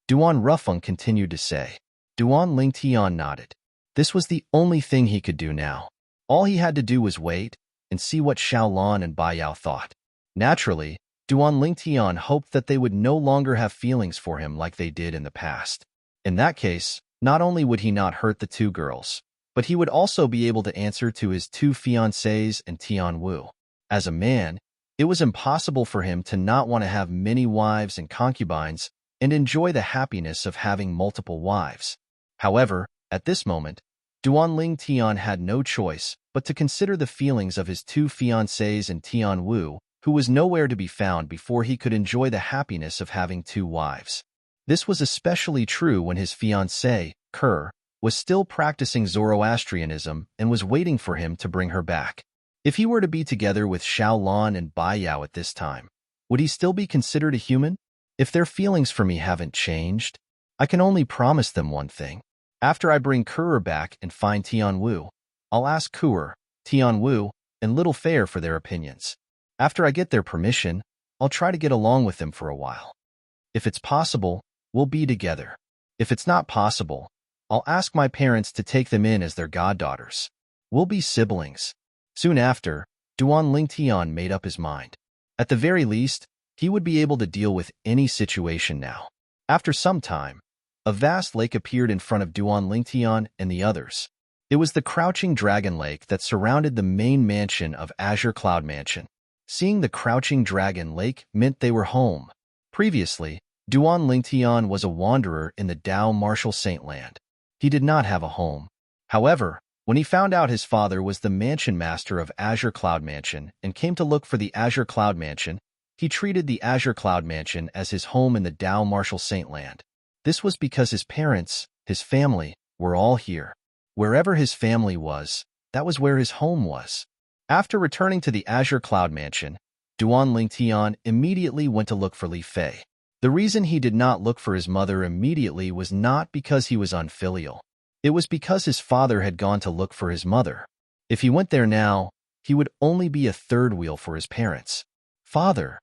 Duan Rufeng continued to say. Duan Lingtian nodded. This was the only thing he could do now. All he had to do was wait and see what Xiaolan and Bai Yao thought. Naturally, Duan Lingtian hoped that they would no longer have feelings for him like they did in the past. In that case, not only would he not hurt the two girls, but he would also be able to answer to his two fiancées and Tian Wu. As a man, it was impossible for him to not want to have many wives and concubines and enjoy the happiness of having multiple wives. However, at this moment, Duan Lingtian had no choice but to consider the feelings of his two fiancées and Tian Wu, who was nowhere to be found before he could enjoy the happiness of having two wives. This was especially true when his fiancée, Kerr, was still practicing Zoroastrianism and was waiting for him to bring her back. If he were to be together with Xiaolan and Bai Yao at this time, would he still be considered a human? If their feelings for me haven't changed, I can only promise them one thing. After I bring Kerr back and find Tian Wu, I'll ask Kerr, Tian Wu, and Little Fair for their opinions. After I get their permission, I'll try to get along with them for a while. If it's possible, we'll be together. If it's not possible, I'll ask my parents to take them in as their goddaughters. We'll be siblings. Soon after, Duan Lingtian made up his mind. At the very least, he would be able to deal with any situation now. After some time, a vast lake appeared in front of Duan Lingtian and the others. It was the crouching dragon lake that surrounded the main mansion of Azure Cloud Mansion. Seeing the crouching dragon lake meant they were home. Previously, Duan Lingtian was a wanderer in the Dao Martial Saint Land. He did not have a home. However, when he found out his father was the mansion master of Azure Cloud Mansion and came to look for the Azure Cloud Mansion, he treated the Azure Cloud Mansion as his home in the Dao Martial Saint Land. This was because his parents, his family, were all here. Wherever his family was, that was where his home was. After returning to the Azure Cloud Mansion, Duan Lingtian immediately went to look for Li Fei. The reason he did not look for his mother immediately was not because he was unfilial. It was because his father had gone to look for his mother. If he went there now, he would only be a third wheel for his parents. Father.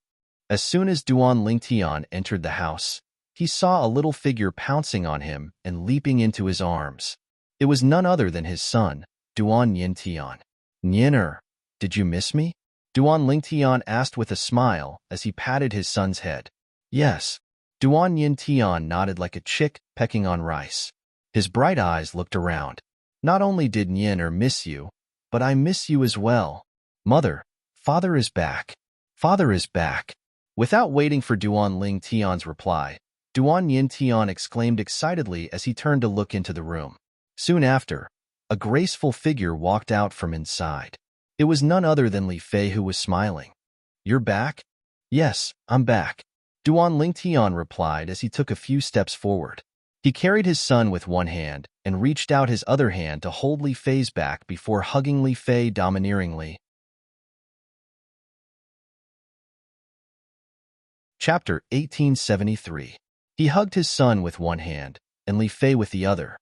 As soon as Duan Lingtian entered the house, he saw a little figure pouncing on him and leaping into his arms. It was none other than his son, Duan Yintian. Nyener, did you miss me? Duan Lingtian asked with a smile as he patted his son's head. Yes. Duan Yintian nodded like a chick pecking on rice. His bright eyes looked around. Not only did Nyener miss you, but I miss you as well. Mother, father is back. Father is back. Without waiting for Duan Lingtian's reply, Duan Yintian exclaimed excitedly as he turned to look into the room. Soon after, a graceful figure walked out from inside. It was none other than Li Fei who was smiling. You're back? Yes, I'm back. Duan Lingtian replied as he took a few steps forward. He carried his son with one hand and reached out his other hand to hold Li Fei's back before hugging Li Fei domineeringly. Chapter 1873. He hugged his son with one hand and Li Fei with the other.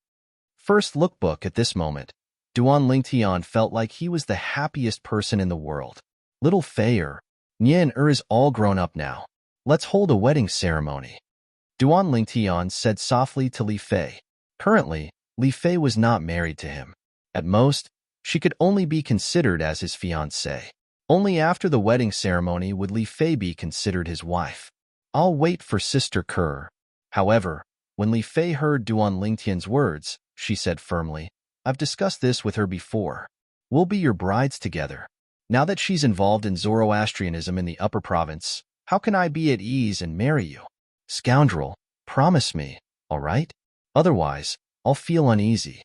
First lookbook at this moment, Duan Lingtian felt like he was the happiest person in the world. Little Fei-er, Nyen-er is all grown up now. Let's hold a wedding ceremony. Duan Lingtian said softly to Li Fei. Currently, Li Fei was not married to him. At most, she could only be considered as his fiancée. Only after the wedding ceremony would Li Fei be considered his wife. I'll wait for Sister Kerr. However, when Li Fei heard Duan Lingtian's words, she said firmly, I've discussed this with her before. We'll be your brides together. Now that she's involved in Zoroastrianism in the upper province, how can I be at ease and marry you? Scoundrel, promise me, all right? Otherwise, I'll feel uneasy.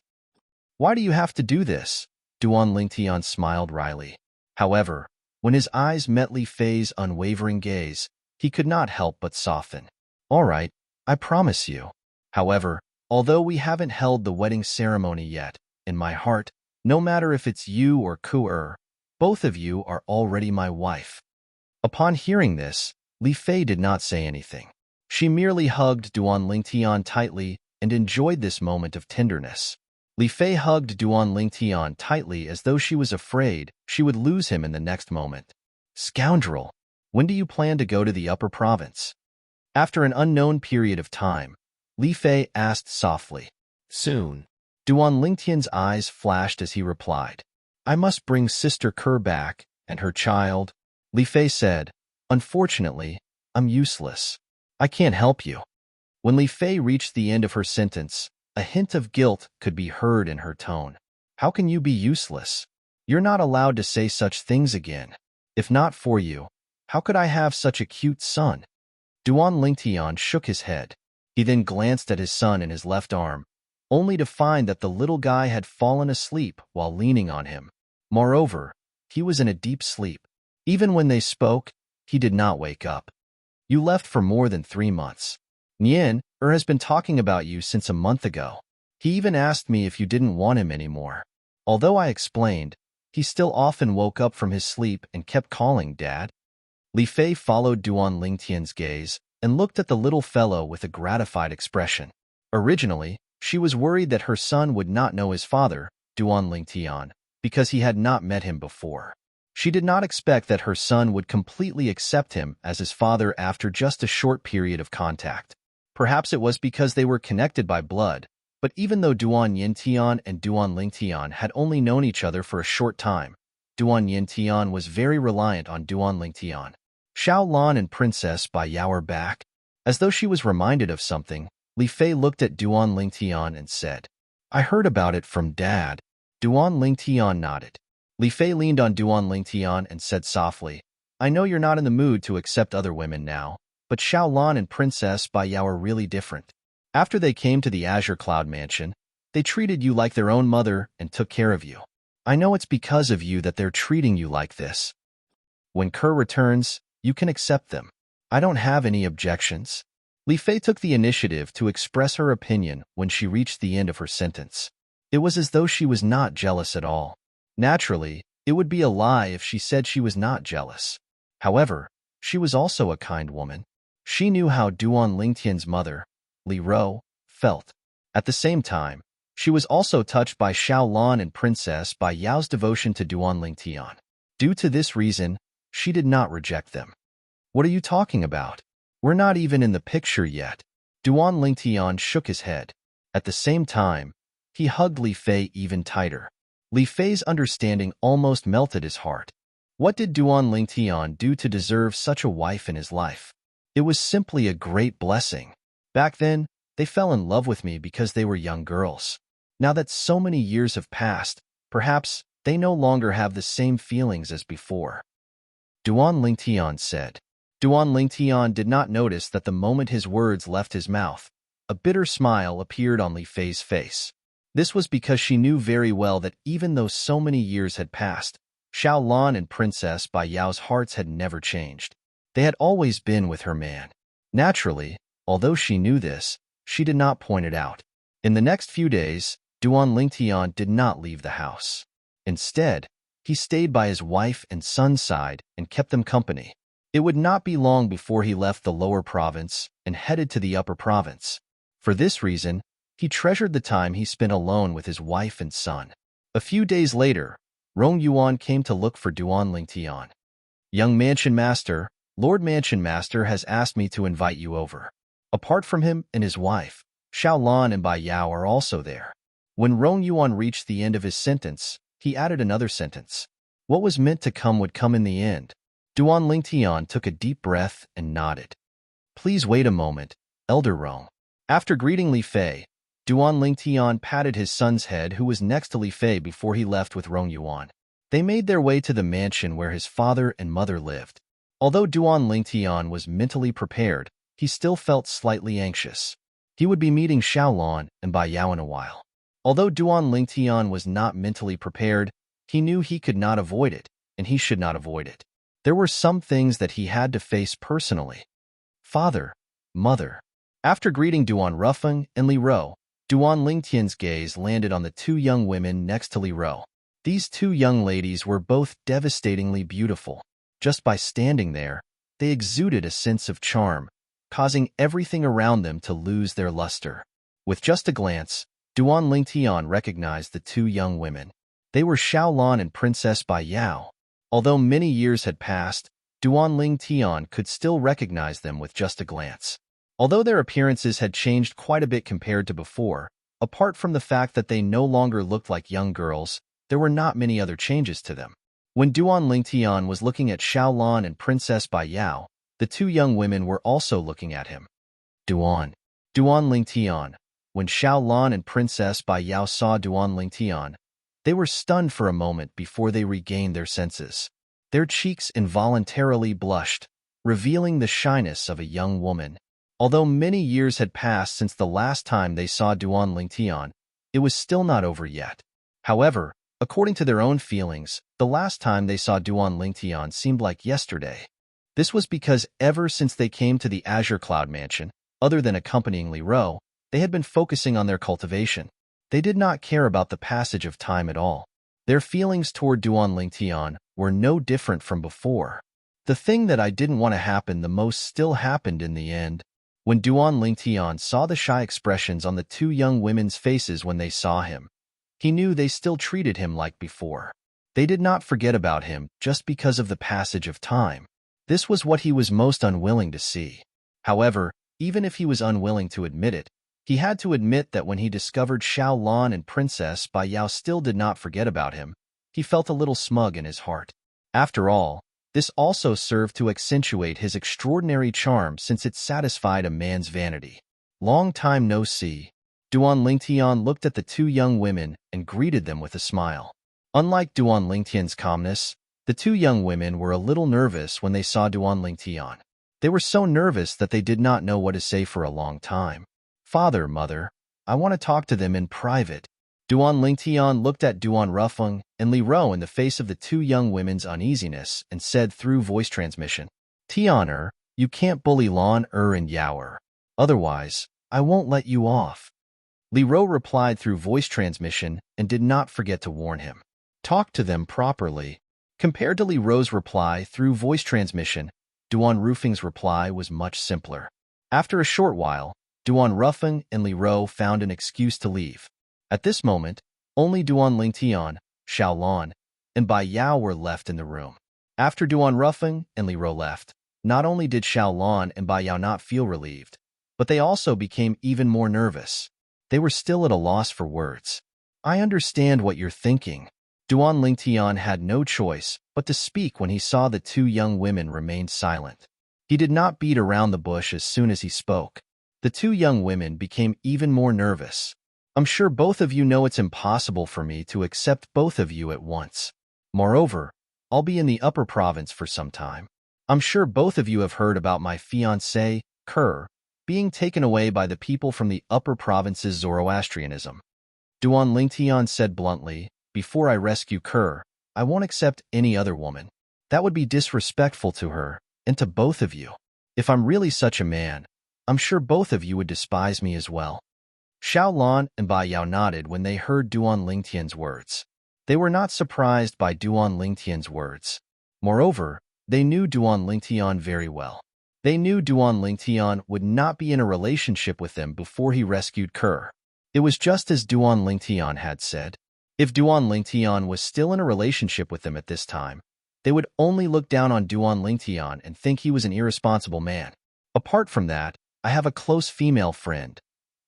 Why do you have to do this? Duan Lingtian smiled wryly. However, when his eyes met Li Fei's unwavering gaze, he could not help but soften. All right, I promise you. However, although we haven't held the wedding ceremony yet, in my heart, no matter if it's you or Ku-er, both of you are already my wife. Upon hearing this, Li Fei did not say anything. She merely hugged Duan Lingtian tightly and enjoyed this moment of tenderness. Li Fei hugged Duan Lingtian tightly as though she was afraid she would lose him in the next moment. Scoundrel, when do you plan to go to the upper province? After an unknown period of time, Li Fei asked softly. Soon. Duan Lingtian's eyes flashed as he replied. I must bring Sister Kerr back, and her child. Li Fei said, Unfortunately, I'm useless. I can't help you. When Li Fei reached the end of her sentence, a hint of guilt could be heard in her tone. How can you be useless? You're not allowed to say such things again. If not for you, how could I have such a cute son? Duan Lingtian shook his head. He then glanced at his son in his left arm, only to find that the little guy had fallen asleep while leaning on him. Moreover, he was in a deep sleep. Even when they spoke, he did not wake up. You left for more than 3 months. Nyen-er has been talking about you since a month ago. He even asked me if you didn't want him anymore. Although I explained, he still often woke up from his sleep and kept calling Dad. Li Fei followed Duan Lingtian's gaze and looked at the little fellow with a gratified expression. Originally, she was worried that her son would not know his father, Duan Lingtian, because he had not met him before. She did not expect that her son would completely accept him as his father after just a short period of contact. Perhaps it was because they were connected by blood, but even though Duan Yintian and Duan Lingtian had only known each other for a short time, Duan Yintian was very reliant on Duan Lingtian. Xiao Lan and Princess Bai Yao are back. As though she was reminded of something, Li Fei looked at Duan Lingtian and said, I heard about it from Dad. Duan Lingtian nodded. Li Fei leaned on Duan Lingtian and said softly, I know you're not in the mood to accept other women now, but Xiaolan and Princess Bai Yao are really different. After they came to the Azure Cloud Mansion, they treated you like their own mother and took care of you. I know it's because of you that they're treating you like this. When Kerr returns, you can accept them. I don't have any objections. Li Fei took the initiative to express her opinion when she reached the end of her sentence. It was as though she was not jealous at all. Naturally, it would be a lie if she said she was not jealous. However, she was also a kind woman. She knew how Duan Lingtian's mother, Li Ro, felt. At the same time, she was also touched by Xiaolan and Princess Bai Yao's devotion to Duan Lingtian. Due to this reason, she did not reject them. What are you talking about? We're not even in the picture yet. Duan Lingtian shook his head. At the same time, he hugged Li Fei even tighter. Li Fei's understanding almost melted his heart. What did Duan Lingtian do to deserve such a wife in his life? It was simply a great blessing. Back then, they fell in love with me because they were young girls. Now that so many years have passed, perhaps they no longer have the same feelings as before. Duan Lingtian said. Duan Lingtian did not notice that the moment his words left his mouth, a bitter smile appeared on Li Fei's face. This was because she knew very well that even though so many years had passed, Xiaolan and Princess Bai Yao's hearts had never changed. They had always been with her man. Naturally, although she knew this, she did not point it out. In the next few days, Duan Lingtian did not leave the house. Instead, he stayed by his wife and son's side and kept them company. It would not be long before he left the lower province and headed to the upper province. For this reason, he treasured the time he spent alone with his wife and son. A few days later, Rong Yuan came to look for Duan Lingtian. Young Mansion Master, Lord Mansion Master has asked me to invite you over. Apart from him and his wife, Xiaolan and Bai Yao are also there. When Rong Yuan reached the end of his sentence, he added another sentence. What was meant to come would come in the end. Duan Lingtian took a deep breath and nodded. Please wait a moment, Elder Rong. After greeting Li Fei, Duan Lingtian patted his son's head who was next to Li Fei before he left with Rong Yuan. They made their way to the mansion where his father and mother lived. Although Duan Lingtian was mentally prepared, he still felt slightly anxious. He would be meeting Xiaolan and Bai Yao in a while. Although Duan Lingtian was not mentally prepared, he knew he could not avoid it, and he should not avoid it. There were some things that he had to face personally. Father, mother. After greeting Duan Rufeng and Li Ro, Duan Lingtian's gaze landed on the two young women next to Li Ro. These two young ladies were both devastatingly beautiful. Just by standing there, they exuded a sense of charm, causing everything around them to lose their luster. With just a glance, Duan Lingtian recognized the two young women. They were Xiaolan and Princess Bai Yao. Although many years had passed, Duan Lingtian could still recognize them with just a glance. Although their appearances had changed quite a bit compared to before, apart from the fact that they no longer looked like young girls, there were not many other changes to them. When Duan Lingtian was looking at Xiaolan and Princess Bai Yao, the two young women were also looking at him. Duan Lingtian. When Xiaolan and Princess Bai Yao saw Duan Lingtian, they were stunned for a moment before they regained their senses. Their cheeks involuntarily blushed, revealing the shyness of a young woman. Although many years had passed since the last time they saw Duan Lingtian, it was still not over yet. However, according to their own feelings, the last time they saw Duan Lingtian seemed like yesterday. This was because ever since they came to the Azure Cloud Mansion, other than accompanying Li Ro, they had been focusing on their cultivation. They did not care about the passage of time at all. Their feelings toward Duan Lingtian were no different from before. The thing that I didn't want to happen the most still happened in the end. When Duan Lingtian saw the shy expressions on the two young women's faces when they saw him, he knew they still treated him like before. They did not forget about him just because of the passage of time. This was what he was most unwilling to see. However, even if he was unwilling to admit it, he had to admit that when he discovered Xiaolan and Princess Bai Yao still did not forget about him, he felt a little smug in his heart. After all, this also served to accentuate his extraordinary charm since it satisfied a man's vanity. Long time no see. Duan Lingtian looked at the two young women and greeted them with a smile. Unlike Duan Lingtian's calmness, the two young women were a little nervous when they saw Duan Lingtian. They were so nervous that they did not know what to say for a long time. Father, mother, I want to talk to them in private. Duan Lingtian looked at Duan Rufeng and Li Ro in the face of the two young women's uneasiness and said through voice transmission, Tian you can't bully Lan and Yao otherwise, I won't let you off. Li Ro replied through voice transmission and did not forget to warn him. Talk to them properly. Compared to Li Ro's reply through voice transmission, Duan Rufeng's reply was much simpler. After a short while, Duan Rufeng and Li Ro found an excuse to leave. At this moment, only Duan Lingtian, Xiao Lan, and Bai Yao were left in the room. After Duan Rufeng and Li Ro left, not only did Xiao Lan and Bai Yao not feel relieved, but they also became even more nervous. They were still at a loss for words. I understand what you're thinking. Duan Lingtian had no choice but to speak when he saw the two young women remain silent. He did not beat around the bush as soon as he spoke. The two young women became even more nervous. I'm sure both of you know it's impossible for me to accept both of you at once. Moreover, I'll be in the upper province for some time. I'm sure both of you have heard about my fiancé, Kerr, being taken away by the people from the upper province's Zoroastrianism. Duan Lingtian said bluntly, before I rescue Kerr, I won't accept any other woman. That would be disrespectful to her, and to both of you. If I'm really such a man, I'm sure both of you would despise me as well. Xiao Lan and Bai Yao nodded when they heard Duan Lingtian's words. They were not surprised by Duan Lingtian's words. Moreover, they knew Duan Lingtian very well. They knew Duan Lingtian would not be in a relationship with them before he rescued Kerr. It was just as Duan Lingtian had said. If Duan Lingtian was still in a relationship with them at this time, they would only look down on Duan Lingtian and think he was an irresponsible man. Apart from that, I have a close female friend.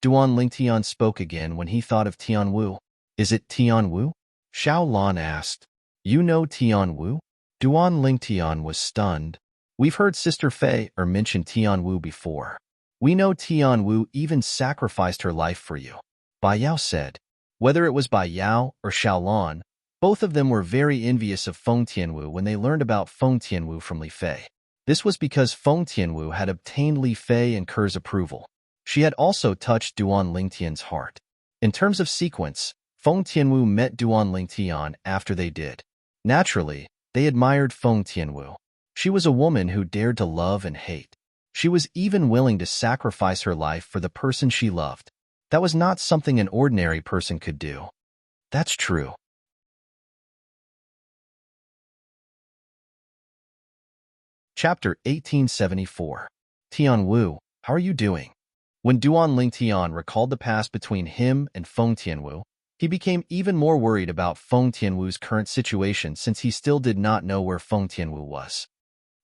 Duan Lingtian spoke again when he thought of Tian Wu. Is it Tian Wu? Xiao Lan asked. You know Tian Wu? Duan Lingtian was stunned. We've heard Sister Fei mention Tian Wu before. We know Tian Wu even sacrificed her life for you. Bai Yao said. Whether it was Bai Yao or Xiao Lan, both of them were very envious of Feng Tianwu when they learned about Feng Tianwu from Li Fei. This was because Feng Tianwu had obtained Li Fei and Kerr's approval. She had also touched Duan Lingtian's heart. In terms of sequence, Feng Tianwu met Duan Lingtian after they did. Naturally, they admired Feng Tianwu. She was a woman who dared to love and hate. She was even willing to sacrifice her life for the person she loved. That was not something an ordinary person could do. That's true. Chapter 1874. Tian Wu, how are you doing? When Duan Lingtian recalled the past between him and Feng Tianwu, he became even more worried about Feng Tianwu's current situation since he still did not know where Feng Tianwu was.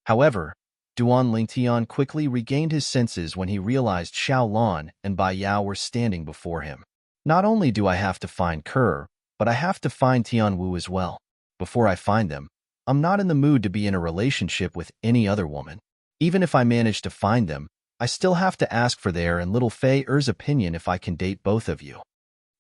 However, Duan Lingtian quickly regained his senses when he realized Xiao Lan and Bai Yao were standing before him. Not only do I have to find Kerr, but I have to find Tian Wu as well. Before I find them, I'm not in the mood to be in a relationship with any other woman. Even if I manage to find them, I still have to ask for their and little Fei Er's opinion if I can date both of you.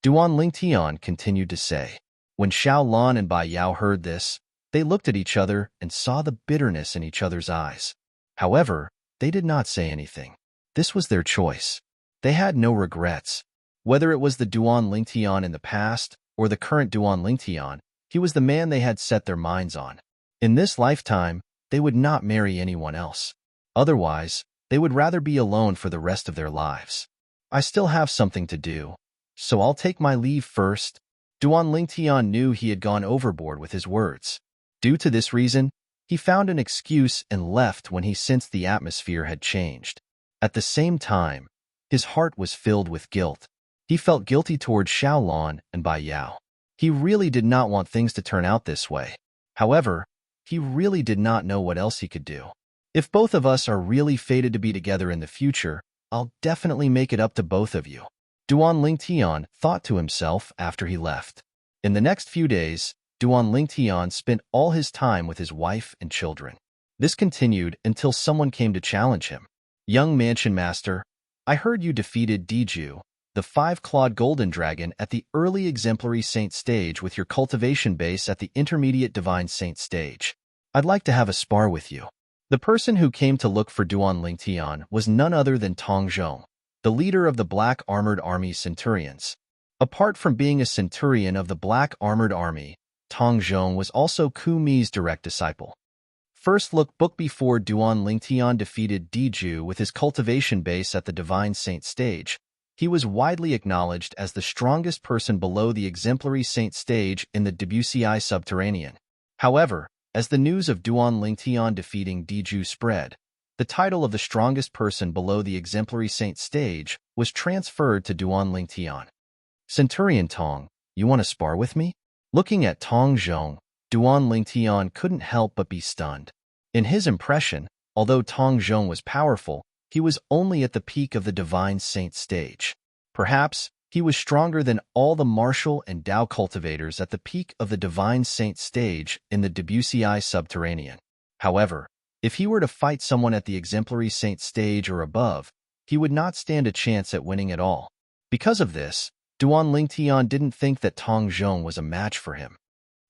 Duan Lingtian continued to say. When Xiao Lan and Bai Yao heard this, they looked at each other and saw the bitterness in each other's eyes. However, they did not say anything. This was their choice. They had no regrets. Whether it was the Duan Lingtian in the past or the current Duan Lingtian, he was the man they had set their minds on. In this lifetime, they would not marry anyone else. Otherwise, they would rather be alone for the rest of their lives. I still have something to do, so I'll take my leave first. Duan Lingtian knew he had gone overboard with his words. Due to this reason, he found an excuse and left when he sensed the atmosphere had changed. At the same time, his heart was filled with guilt. He felt guilty towards Xiao Lan and Bai Yao. He really did not want things to turn out this way. However, he really did not know what else he could do. If both of us are really fated to be together in the future, I'll definitely make it up to both of you. Duan Lingtian thought to himself after he left. In the next few days, Duan Lingtian spent all his time with his wife and children. This continued until someone came to challenge him. Young mansion master, I heard you defeated Diju, the 5-clawed golden dragon at the early exemplary saint stage with your cultivation base at the intermediate divine saint stage. I'd like to have a spar with you. The person who came to look for Duan Lingtian was none other than Tong Zhong, the leader of the Black Armored Army Centurions. Apart from being a centurion of the Black Armored Army, Tong Zhong was also Ku Mi's direct disciple. First look book before Duan Lingtian defeated Diju with his cultivation base at the Divine Saint stage, he was widely acknowledged as the strongest person below the exemplary saint stage in the WCI subterranean. However, as the news of Duan Lingtian defeating Diju spread, the title of the strongest person below the exemplary saint stage was transferred to Duan Lingtian. Centurion Tong, you want to spar with me? Looking at Tong Zhong, Duan Lingtian couldn't help but be stunned. In his impression, although Tong Zhong was powerful, he was only at the peak of the Divine Saint stage. Perhaps he was stronger than all the martial and Dao cultivators at the peak of the Divine Saint stage in the WCI subterranean. However, if he were to fight someone at the exemplary saint stage or above, he would not stand a chance at winning at all. Because of this, Duan Lingtian didn't think that Tong Zhong was a match for him.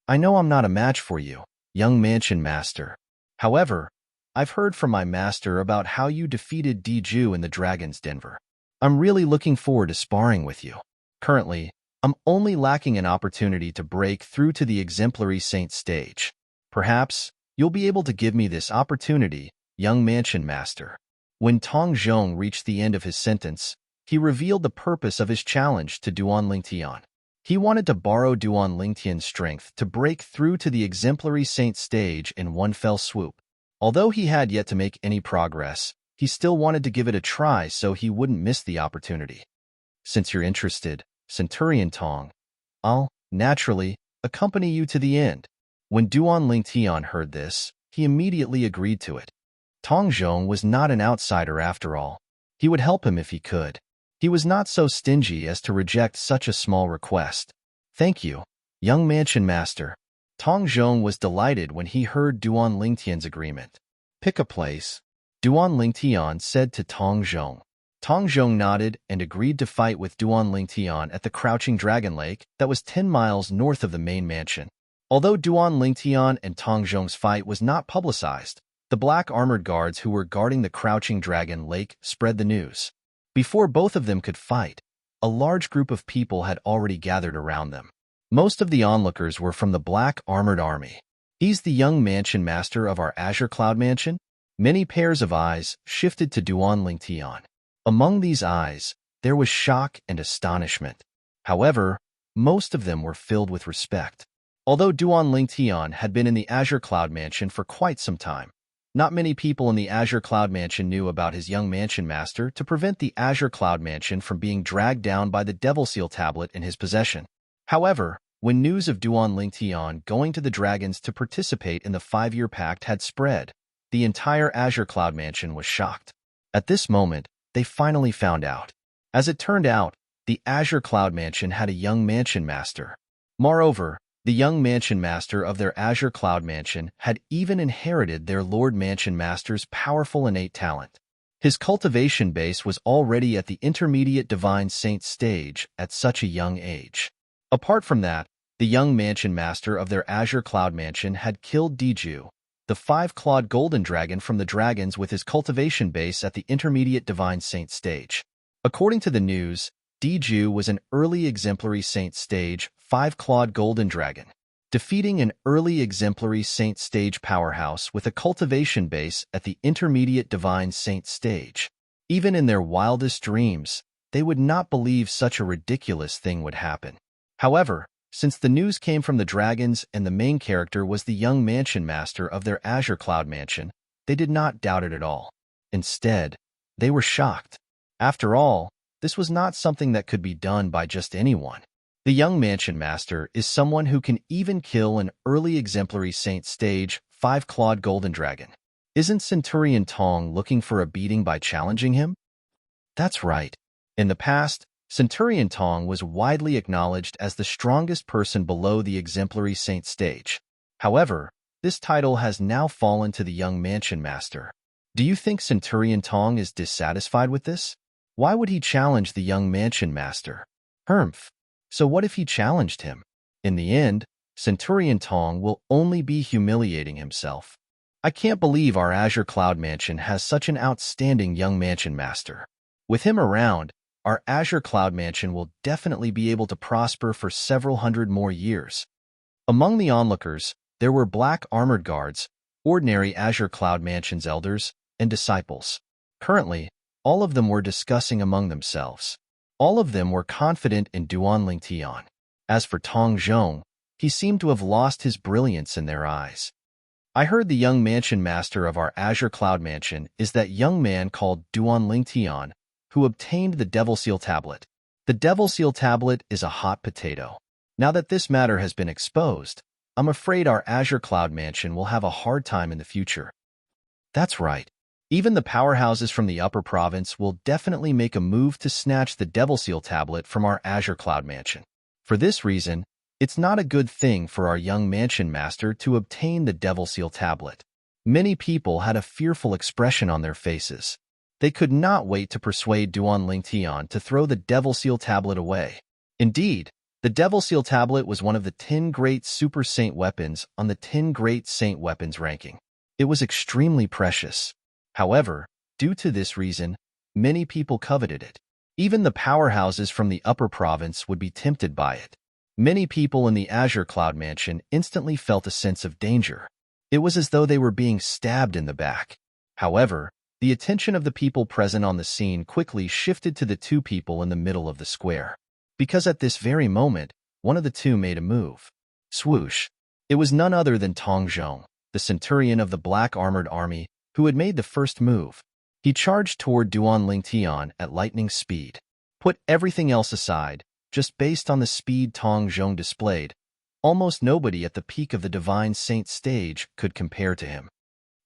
I know I'm not a match for you, young mansion master. However, I've heard from my master about how you defeated Diju in the Dragon's Denver. I'm really looking forward to sparring with you. Currently, I'm only lacking an opportunity to break through to the exemplary saint stage. Perhaps you'll be able to give me this opportunity, young mansion master. When Tong Zhong reached the end of his sentence, he revealed the purpose of his challenge to Duan Lingtian. He wanted to borrow Duan Lingtian's strength to break through to the exemplary saint stage in one fell swoop. Although he had yet to make any progress, he still wanted to give it a try so he wouldn't miss the opportunity. Since you're interested, Centurion Tong, I'll, naturally, accompany you to the end. When Duan Lingtian heard this, he immediately agreed to it. Tong Zhong was not an outsider after all. He would help him if he could. He was not so stingy as to reject such a small request. Thank you, young mansion master. Tong Zhong was delighted when he heard Duan Lingtian's agreement. Pick a place, Duan Lingtian said to Tong Zhong. Tong Zhong nodded and agreed to fight with Duan Lingtian at the Crouching Dragon Lake that was 10 miles north of the main mansion. Although Duan Lingtian and Tong Zhong's fight was not publicized, the black armored guards who were guarding the Crouching Dragon Lake spread the news. Before both of them could fight, a large group of people had already gathered around them. Most of the onlookers were from the Black Armored Army. He's the young mansion master of our Azure Cloud Mansion? Many pairs of eyes shifted to Duan Lingtian. Among these eyes, there was shock and astonishment. However, most of them were filled with respect. Although Duan Lingtian had been in the Azure Cloud Mansion for quite some time, not many people in the Azure Cloud Mansion knew about his young mansion master to prevent the Azure Cloud Mansion from being dragged down by the Devil Seal tablet in his possession. However, when news of Duan Lingtian going to the Dragons to participate in the 5-year pact had spread, the entire Azure Cloud Mansion was shocked. At this moment, they finally found out. As it turned out, the Azure Cloud Mansion had a young mansion master. Moreover, the young mansion master of their Azure Cloud Mansion had even inherited their Lord Mansion Master's powerful innate talent. His cultivation base was already at the intermediate Divine Saint stage at such a young age. Apart from that, the young mansion master of their Azure Cloud Mansion had killed Diju, the 5-clawed golden dragon from the dragons with his cultivation base at the intermediate Divine Saint stage. According to the news, Diju was an early exemplary saint stage 5-clawed golden dragon, defeating an early exemplary saint stage powerhouse with a cultivation base at the intermediate Divine Saint stage. Even in their wildest dreams, they would not believe such a ridiculous thing would happen. However, since the news came from the dragons and the main character was the young mansion master of their Azure Cloud Mansion, they did not doubt it at all. Instead, they were shocked. After all, this was not something that could be done by just anyone. The young mansion master is someone who can even kill an early exemplary saint stage 5-clawed golden dragon. Isn't Centurion Tong looking for a beating by challenging him? That's right. In the past, Centurion Tong was widely acknowledged as the strongest person below the exemplary saint stage. However, this title has now fallen to the young mansion master. Do you think Centurion Tong is dissatisfied with this? Why would he challenge the young mansion master? Humph. So what if he challenged him? In the end, Centurion Tong will only be humiliating himself. I can't believe our Azure Cloud Mansion has such an outstanding young mansion master. With him around, our Azure Cloud Mansion will definitely be able to prosper for several hundred more years. Among the onlookers, there were black armored guards, ordinary Azure Cloud Mansion's elders, and disciples. Currently, all of them were discussing among themselves. All of them were confident in Duan Lingtian. As for Tong Zhong, he seemed to have lost his brilliance in their eyes. I heard the young mansion master of our Azure Cloud Mansion is that young man called Duan Lingtian, who obtained the Devil Seal Tablet. The Devil Seal Tablet is a hot potato. Now that this matter has been exposed, I'm afraid our Azure Cloud Mansion will have a hard time in the future. That's right. Even the powerhouses from the upper province will definitely make a move to snatch the Devil Seal Tablet from our Azure Cloud Mansion. For this reason, it's not a good thing for our young mansion master to obtain the Devil Seal Tablet. Many people had a fearful expression on their faces. They could not wait to persuade Duan Lingtian to throw the Devil Seal Tablet away. Indeed, the Devil Seal Tablet was one of the 10 great Super Saint weapons on the 10 great Saint weapons ranking. It was extremely precious. However, due to this reason, many people coveted it. Even the powerhouses from the upper province would be tempted by it. Many people in the Azure Cloud Mansion instantly felt a sense of danger. It was as though they were being stabbed in the back. However, the attention of the people present on the scene quickly shifted to the two people in the middle of the square. Because at this very moment, one of the two made a move. Swoosh! It was none other than Tong Zhong, the centurion of the black armored army, who had made the first move. He charged toward Duan Lingtian at lightning speed. Put everything else aside, just based on the speed Tong Zhong displayed, almost nobody at the peak of the Divine Saint stage could compare to him.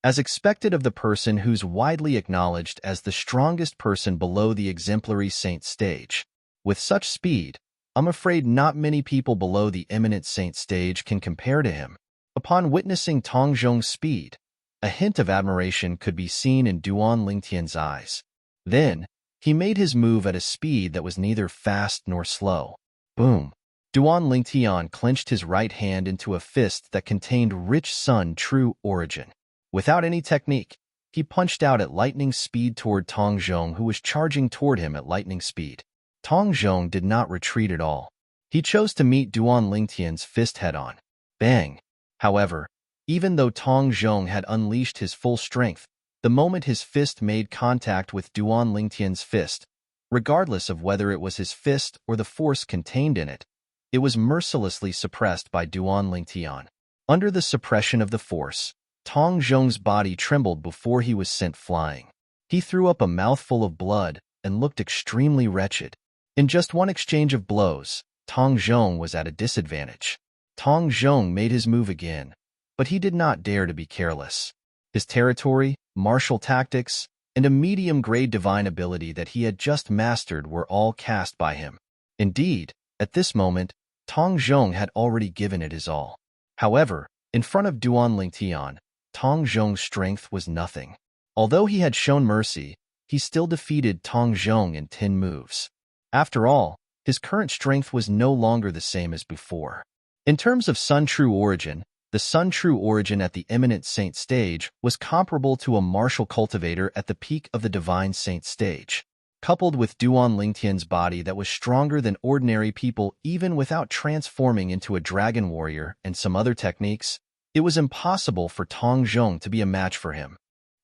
As expected of the person who's widely acknowledged as the strongest person below the exemplary saint stage. With such speed, I'm afraid not many people below the eminent saint stage can compare to him. Upon witnessing Tong Zhong's speed, a hint of admiration could be seen in Duan Lingtian's eyes. Then, he made his move at a speed that was neither fast nor slow. Boom! Duan Lingtian clenched his right hand into a fist that contained rich sun true origin. Without any technique, he punched out at lightning speed toward Tong Zhong, who was charging toward him at lightning speed. Tong Zhong did not retreat at all. He chose to meet Duan Lingtian's fist head-on. Bang! However, even though Tong Zhong had unleashed his full strength, the moment his fist made contact with Duan Lingtian's fist, regardless of whether it was his fist or the force contained in it, it was mercilessly suppressed by Duan Lingtian. Under the suppression of the force, Tong Zhong's body trembled before he was sent flying. He threw up a mouthful of blood and looked extremely wretched. In just one exchange of blows, Tong Zhong was at a disadvantage. Tong Zhong made his move again, but he did not dare to be careless. His territory, martial tactics, and a medium-grade divine ability that he had just mastered were all cast by him. Indeed, at this moment, Tong Zhong had already given it his all. However, in front of Duan Lingtian, Tong Zhong's strength was nothing. Although he had shown mercy, he still defeated Tong Zhong in 10 moves. After all, his current strength was no longer the same as before. In terms of Sun True Origin, the Sun True Origin at the Eminent Saint stage was comparable to a martial cultivator at the peak of the Divine Saint stage. Coupled with Duan Lingtian's body that was stronger than ordinary people even without transforming into a dragon warrior and some other techniques, it was impossible for Tong Zhong to be a match for him.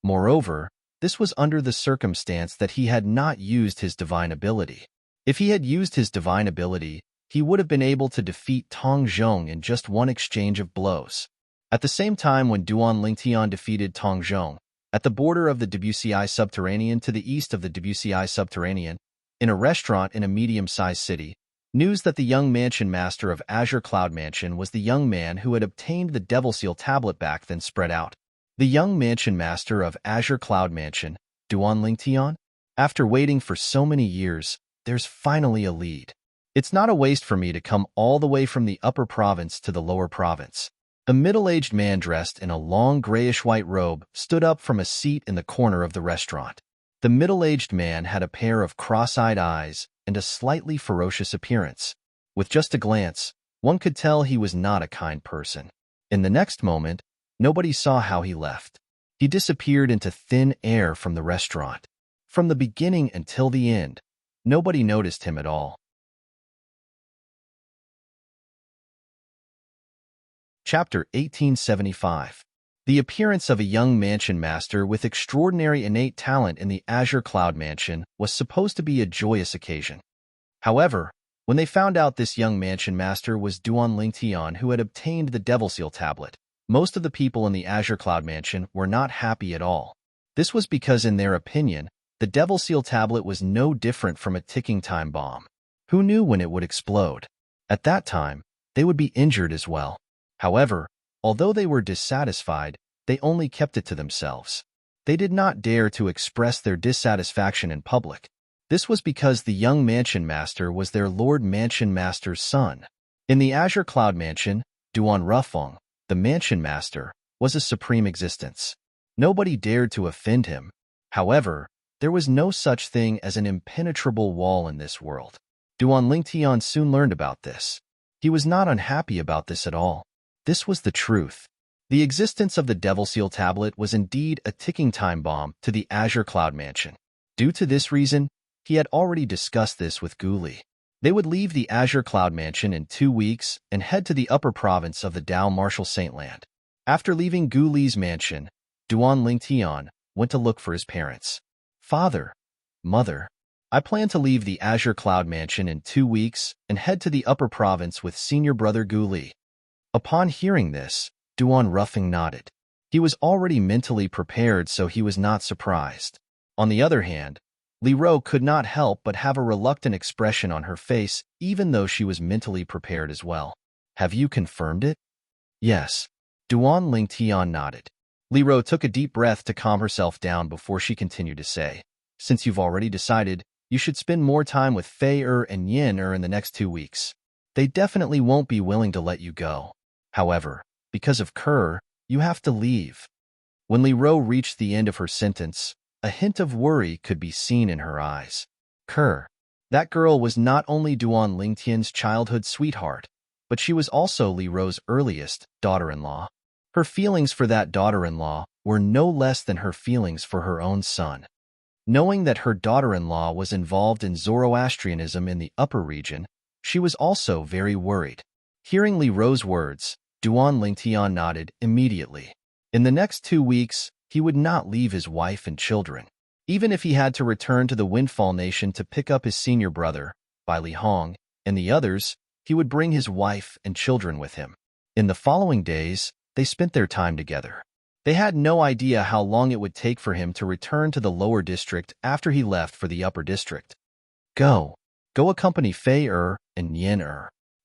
Moreover, this was under the circumstance that he had not used his divine ability. If he had used his divine ability, he would have been able to defeat Tong Zhong in just one exchange of blows. At the same time when Duan Lingtian defeated Tong Zhong, at the border of the WCI Subterranean to the east of the WCI Subterranean, in a restaurant in a medium-sized city, news that the young mansion master of Azure Cloud Mansion was the young man who had obtained the Devil Seal Tablet back then spread out. The young mansion master of Azure Cloud Mansion, Duan Lingtian? After waiting for so many years, there's finally a lead. It's not a waste for me to come all the way from the upper province to the lower province. A middle-aged man dressed in a long grayish-white robe stood up from a seat in the corner of the restaurant. The middle-aged man had a pair of cross-eyed eyes and a slightly ferocious appearance. With just a glance, one could tell he was not a kind person. In the next moment, nobody saw how he left. He disappeared into thin air from the restaurant. From the beginning until the end, nobody noticed him at all. Chapter 1875. The appearance of a young mansion master with extraordinary innate talent in the Azure Cloud Mansion was supposed to be a joyous occasion. However, when they found out this young mansion master was Duan Lingtian, who had obtained the Devil Seal tablet, most of the people in the Azure Cloud Mansion were not happy at all. This was because, in their opinion, the Devil Seal tablet was no different from a ticking time bomb. Who knew when it would explode? At that time, they would be injured as well. However, although they were dissatisfied, they only kept it to themselves. They did not dare to express their dissatisfaction in public. This was because the young mansion master was their Lord Mansion Master's son. In the Azure Cloud Mansion, Duan Rufeng, the mansion master, was a supreme existence. Nobody dared to offend him. However, there was no such thing as an impenetrable wall in this world. Duan Lingtian soon learned about this. He was not unhappy about this at all. This was the truth. The existence of the Devil Seal tablet was indeed a ticking time bomb to the Azure Cloud Mansion. Due to this reason, he had already discussed this with Gu Li. They would leave the Azure Cloud Mansion in 2 weeks and head to the upper province of the Dao Martial Saintland. After leaving Gu Li's mansion, Duan Lingtian went to look for his parents. Father, Mother, I plan to leave the Azure Cloud Mansion in 2 weeks and head to the upper province with senior brother Gu Li. Upon hearing this, Duan Rufeng nodded. He was already mentally prepared, so he was not surprised. On the other hand, Li Ro could not help but have a reluctant expression on her face, even though she was mentally prepared as well. Have you confirmed it? Yes. Duan Lingtian nodded. Li Ro took a deep breath to calm herself down before she continued to say, since you've already decided, you should spend more time with Fei and Yin in the next 2 weeks. They definitely won't be willing to let you go. However, because of Kerr, you have to leave. When Li Ro reached the end of her sentence, a hint of worry could be seen in her eyes. Kerr. That girl was not only Duan Lingtian's childhood sweetheart, but she was also Li Ro's earliest daughter-in-law. Her feelings for that daughter-in-law were no less than her feelings for her own son. Knowing that her daughter-in-law was involved in Zoroastrianism in the upper region, she was also very worried. Hearing Li Ro's words, Duan Lingtian nodded immediately. In the next 2 weeks, he would not leave his wife and children. Even if he had to return to the Windfall Nation to pick up his senior brother, Bai Li Hong, and the others, he would bring his wife and children with him. In the following days, they spent their time together. They had no idea how long it would take for him to return to the lower district after he left for the upper district. Go accompany Fei and Yin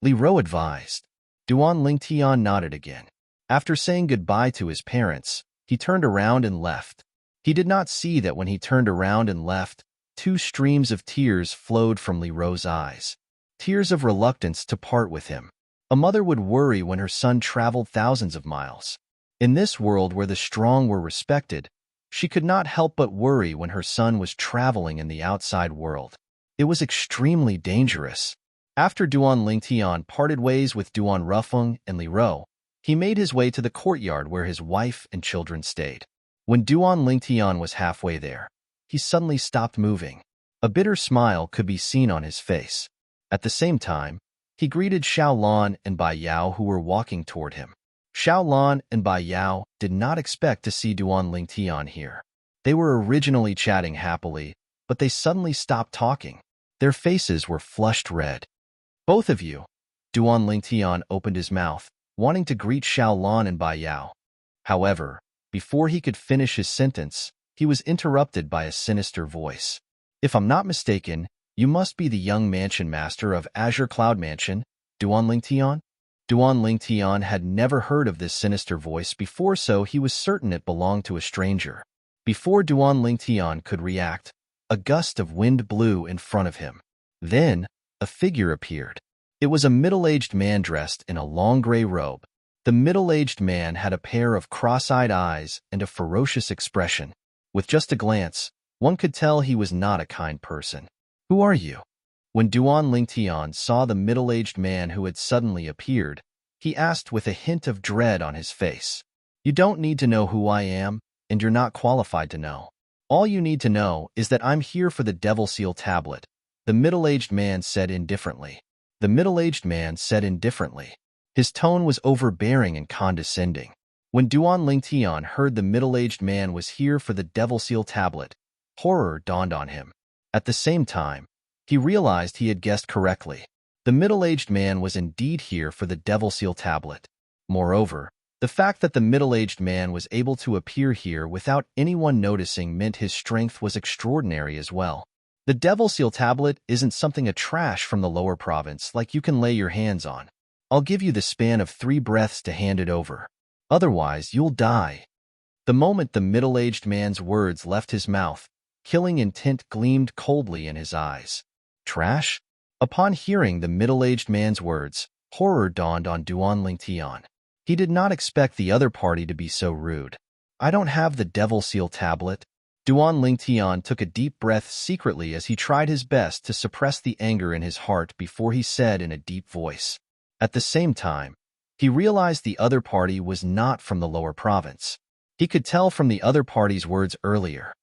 Li Ro advised. Duan Lingtian nodded again. After saying goodbye to his parents, he turned around and left. He did not see that when he turned around and left, 2 streams of tears flowed from Li Ro's eyes. Tears of reluctance to part with him. A mother would worry when her son traveled thousands of miles. In this world where the strong were respected, she could not help but worry when her son was traveling in the outside world. It was extremely dangerous. After Duan Lingtian parted ways with Duan Rufeng and Li Ro, he made his way to the courtyard where his wife and children stayed. When Duan Lingtian was halfway there, he suddenly stopped moving. A bitter smile could be seen on his face. At the same time, he greeted Xiao Lan and Bai Yao, who were walking toward him. Xiao Lan and Bai Yao did not expect to see Duan Lingtian here. They were originally chatting happily, but they suddenly stopped talking. Their faces were flushed red. Both of you. Duan Lingtian opened his mouth, wanting to greet Xiao Lan and Bai Yao. However, before he could finish his sentence, he was interrupted by a sinister voice. If I'm not mistaken, you must be the young mansion master of Azure Cloud Mansion, Duan Lingtian? Duan Lingtian had never heard of this sinister voice before, so he was certain it belonged to a stranger. Before Duan Lingtian could react, a gust of wind blew in front of him. Then, a figure appeared. It was a middle-aged man dressed in a long gray robe. The middle-aged man had a pair of cross-eyed eyes and a ferocious expression. With just a glance, One could tell he was not a kind person. "Who are you?" When Duan Lingtian saw the middle-aged man who had suddenly appeared, he asked with a hint of dread on his face. "You don't need to know who I am, and you're not qualified to know. All you need to know is that I'm here for the Devil Seal tablet," the middle-aged man said indifferently. The middle-aged man said indifferently. His tone was overbearing and condescending. When Duan Lingtian heard the middle-aged man was here for the Devil Seal tablet, horror dawned on him. At the same time, he realized he had guessed correctly. The middle-aged man was indeed here for the Devil Seal tablet. Moreover, the fact that the middle-aged man was able to appear here without anyone noticing meant his strength was extraordinary as well. The Devil Seal tablet isn't something a trash from the lower province like you can lay your hands on. I'll give you the span of 3 breaths to hand it over. Otherwise, you'll die. The moment the middle-aged man's words left his mouth, killing intent gleamed coldly in his eyes. Trash? Upon hearing the middle-aged man's words, horror dawned on Duan Lingtian. He did not expect the other party to be so rude. "I don't have the Devil Seal tablet." Duan Lingtian took a deep breath secretly as he tried his best to suppress the anger in his heart before he said in a deep voice. At the same time, he realized the other party was not from the lower province. He could tell from the other party's words earlier.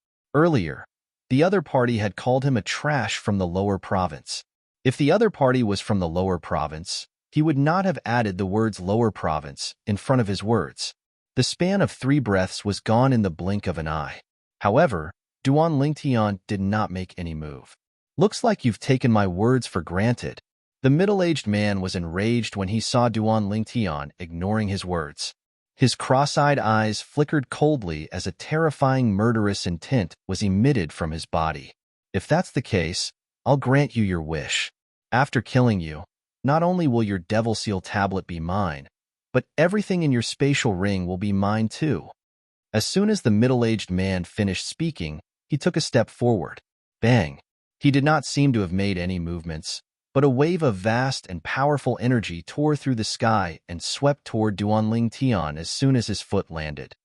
The other party had called him a trash from the lower province. If the other party was from the lower province, he would not have added the words lower province in front of his words. The span of 3 breaths was gone in the blink of an eye. However, Duan Lingtian did not make any move. "Looks like you've taken my words for granted." The middle-aged man was enraged when he saw Duan Lingtian ignoring his words. His cross-eyed eyes flickered coldly as a terrifying murderous intent was emitted from his body. "If that's the case, I'll grant you your wish. After killing you, not only will your Devil Seal tablet be mine, but everything in your spatial ring will be mine too." As soon as the middle-aged man finished speaking, he took a step forward. Bang! He did not seem to have made any movements, but a wave of vast and powerful energy tore through the sky and swept toward Duan Lingtian as soon as his foot landed.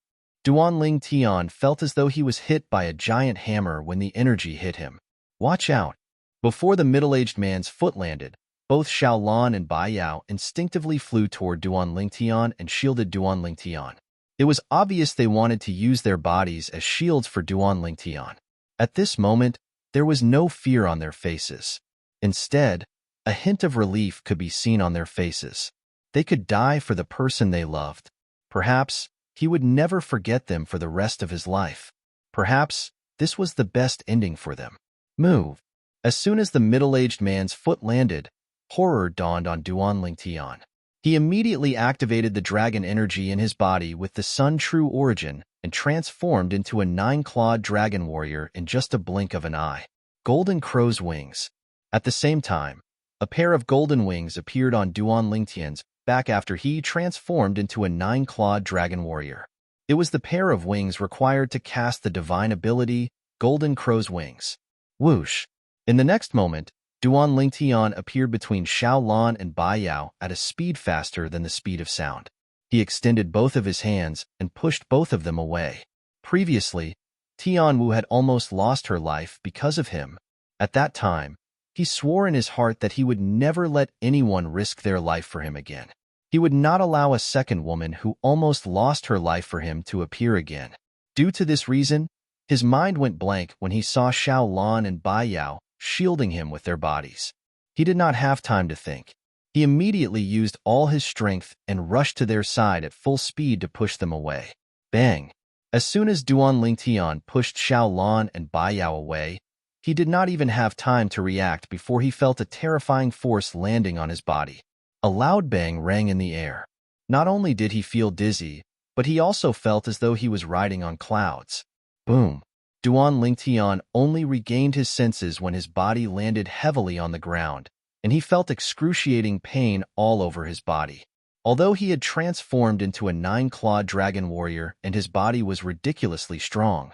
Duan Lingtian felt as though he was hit by a giant hammer when the energy hit him. "Watch out!" Before the middle-aged man's foot landed, both Xiaolan and Bai Yao instinctively flew toward Duan Lingtian and shielded Duan Lingtian. It was obvious they wanted to use their bodies as shields for Duan Lingtian. At this moment, there was no fear on their faces. Instead, a hint of relief could be seen on their faces. They could die for the person they loved. Perhaps he would never forget them for the rest of his life. Perhaps this was the best ending for them. Move. As soon as the middle-aged man's foot landed, horror dawned on Duan Lingtian. He immediately activated the dragon energy in his body with the Sun True Origin and transformed into a 9-clawed dragon warrior in just a blink of an eye. Golden crow's wings. At the same time, a pair of golden wings appeared on Duan Lingtian's back after he transformed into a 9-clawed dragon warrior. It was the pair of wings required to cast the divine ability, Golden Crow's Wings. Whoosh! In the next moment, Duan Lingtian appeared between Xiaolan and Bai Yao at a speed faster than the speed of sound. He extended both of his hands and pushed both of them away. Previously, Tianwu had almost lost her life because of him. At that time, he swore in his heart that he would never let anyone risk their life for him again. He would not allow a second woman who almost lost her life for him to appear again. Due to this reason, his mind went blank when he saw Xiaolan and Bai Yao shielding him with their bodies. He did not have time to think. He immediately used all his strength and rushed to their side at full speed to push them away. Bang! As soon as Duan Lingtian pushed Xiaolan and Bai Yao away, he did not even have time to react before he felt a terrifying force landing on his body. A loud bang rang in the air. Not only did he feel dizzy, but he also felt as though he was riding on clouds. Boom! Duan Lingtian only regained his senses when his body landed heavily on the ground, and he felt excruciating pain all over his body. Although he had transformed into a 9-clawed dragon warrior and his body was ridiculously strong,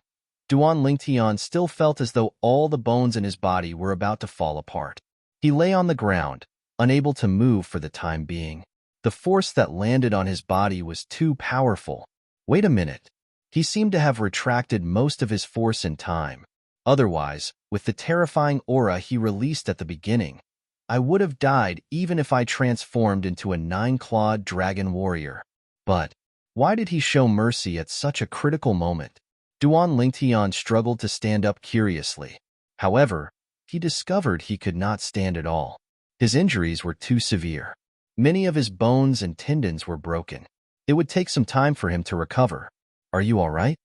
Duan Lingtian still felt as though all the bones in his body were about to fall apart. He lay on the ground, unable to move for the time being. The force that landed on his body was too powerful. Wait a minute. He seemed to have retracted most of his force in time. Otherwise, with the terrifying aura he released at the beginning, I would have died even if I transformed into a 9-clawed dragon warrior. But why did he show mercy at such a critical moment? Duan Lingtian struggled to stand up curiously. However, he discovered he could not stand at all. His injuries were too severe. Many of his bones and tendons were broken. It would take some time for him to recover. Are you all right?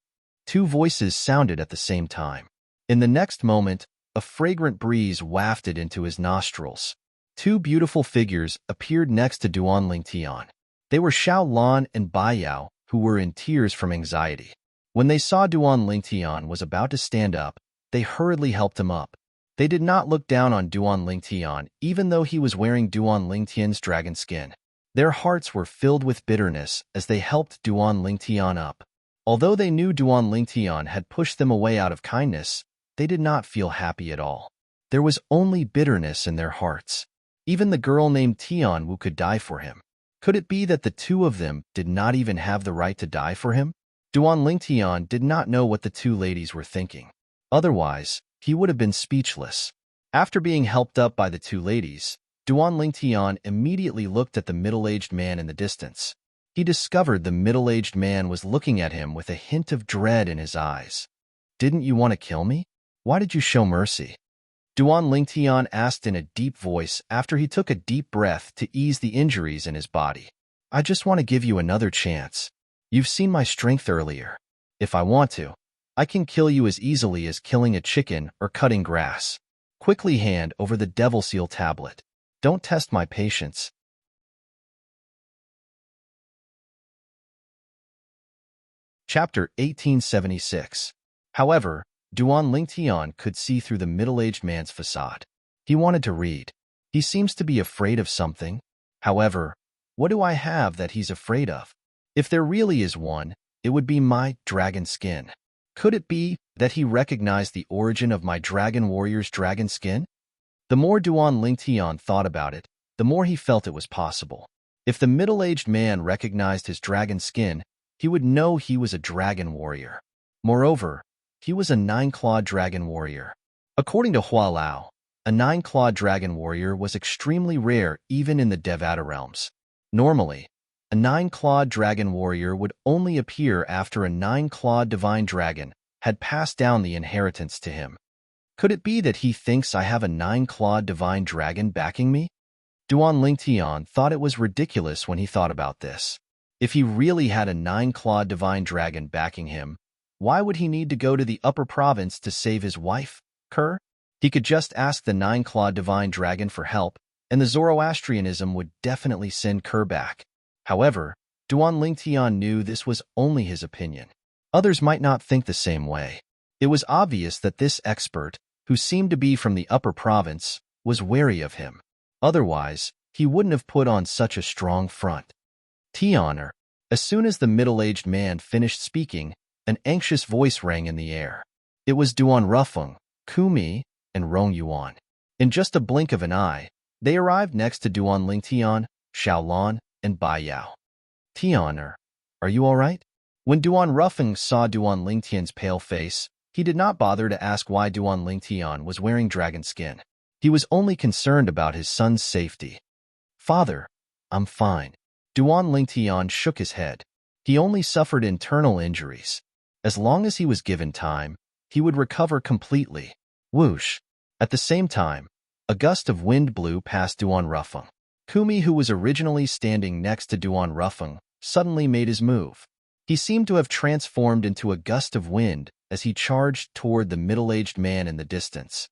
Two voices sounded at the same time. In the next moment, a fragrant breeze wafted into his nostrils. Two beautiful figures appeared next to Duan Lingtian. They were Xiao Lan and Bai Yao, who were in tears from anxiety. When they saw Duan Lingtian was about to stand up, they hurriedly helped him up. They did not look down on Duan Lingtian, even though he was wearing Duan Lingtian's dragon skin. Their hearts were filled with bitterness as they helped Duan Lingtian up. Although they knew Duan Lingtian had pushed them away out of kindness, they did not feel happy at all. There was only bitterness in their hearts. Even the girl named Tian Wu could die for him. Could it be that the two of them did not even have the right to die for him? Duan Lingtian did not know what the two ladies were thinking. Otherwise, he would have been speechless. After being helped up by the two ladies, Duan Lingtian immediately looked at the middle-aged man in the distance. He discovered the middle-aged man was looking at him with a hint of dread in his eyes. "Didn't you want to kill me? Why did you show mercy?" Duan Lingtian asked in a deep voice after he took a deep breath to ease the injuries in his body. "I just want to give you another chance. You've seen my strength earlier. If I want to, I can kill you as easily as killing a chicken or cutting grass. Quickly hand over the Devil Seal tablet. Don't test my patience." Chapter 1876. However, Duan Lingtian could see through the middle-aged man's facade. He wanted to read. He seems to be afraid of something. However, what do I have that he's afraid of? If there really is one, it would be my dragon skin. Could it be that he recognized the origin of my dragon warrior's dragon skin? The more Duan Lingtian thought about it, the more he felt it was possible. If the middle-aged man recognized his dragon skin, he would know he was a dragon warrior. Moreover, he was a 9-clawed dragon warrior. According to Hua Lao, a 9-clawed dragon warrior was extremely rare even in the Devata realms. Normally, a 9-clawed dragon warrior would only appear after a 9-clawed divine dragon had passed down the inheritance to him. Could it be that he thinks I have a 9-clawed divine dragon backing me? Duan Lingtian thought it was ridiculous when he thought about this. If he really had a 9-clawed divine dragon backing him, why would he need to go to the upper province to save his wife, Kerr? He could just ask the 9-clawed divine dragon for help, and the Zoroastrianism would definitely send Kerr back. However, Duan Lingtian knew this was only his opinion. Others might not think the same way. It was obvious that this expert, who seemed to be from the upper province, was wary of him. Otherwise, he wouldn't have put on such a strong front. Tianer. As soon as the middle-aged man finished speaking, an anxious voice rang in the air. It was Duan Rufeng, Kumi, and Rong Yuan. In just a blink of an eye, they arrived next to Duan Lingtian, Xiaolan, and Bai Yao. "Tianer, are you all right?" When Duan Rufeng saw Duan Lingtian's pale face, he did not bother to ask why Duan Lingtian was wearing dragon skin. He was only concerned about his son's safety. "Father, I'm fine." Duan Lingtian shook his head. He only suffered internal injuries. As long as he was given time, he would recover completely. Whoosh! At the same time, a gust of wind blew past Duan Rufeng. Kumi, who was originally standing next to Duan Rufeng, suddenly made his move. He seemed to have transformed into a gust of wind as he charged toward the middle-aged man in the distance.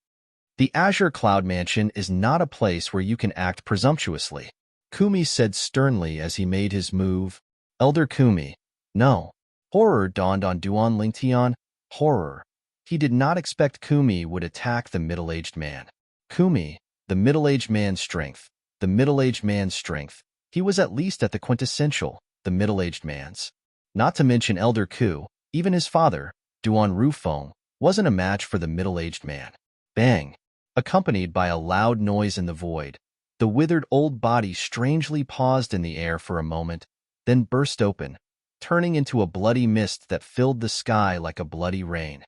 "The Azure Cloud Mansion is not a place where you can act presumptuously," Kumi said sternly as he made his move. "Elder Kumi." "No." Horror dawned on Duan Lingtian. Horror. He did not expect Kumi would attack the middle-aged man. Kumi, the middle-aged man's strength. The middle-aged man's strength. He was at least at the quintessential, the middle-aged man's. Not to mention Elder Ku, even his father, Duan Rufeng, wasn't a match for the middle-aged man. Bang! Accompanied by a loud noise in the void, the withered old body strangely paused in the air for a moment, then burst open, turning into a bloody mist that filled the sky like a bloody rain.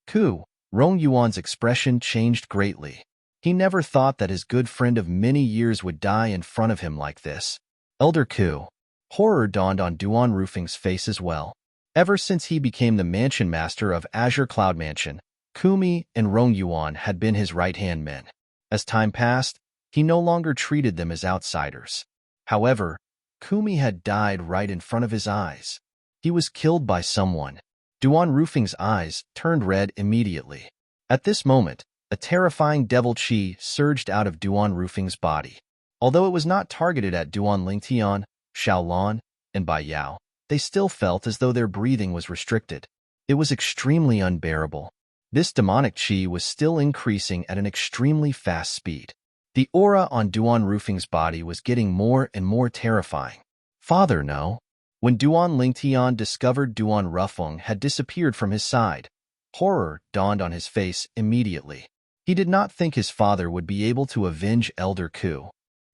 Ku, Rong Yuan's expression changed greatly. He never thought that his good friend of many years would die in front of him like this. Elder Ku. Horror dawned on Duan Rufing's face as well. Ever since he became the mansion master of Azure Cloud Mansion, Kumi and Rong Yuan had been his right-hand men. As time passed, he no longer treated them as outsiders. However, Kumi had died right in front of his eyes. He was killed by someone. Duan Rufing's eyes turned red immediately. At this moment, a terrifying devil chi surged out of Duan Rufing's body. Although it was not targeted at Duan Lingtian, Xiaolan, and Bai Yao, they still felt as though their breathing was restricted. It was extremely unbearable. This demonic chi was still increasing at an extremely fast speed. The aura on Duan Rufing's body was getting more and more terrifying. Father, no. When Duan Lingtian discovered Duan Rufeng had disappeared from his side, horror dawned on his face immediately. He did not think his father would be able to avenge Elder Ku.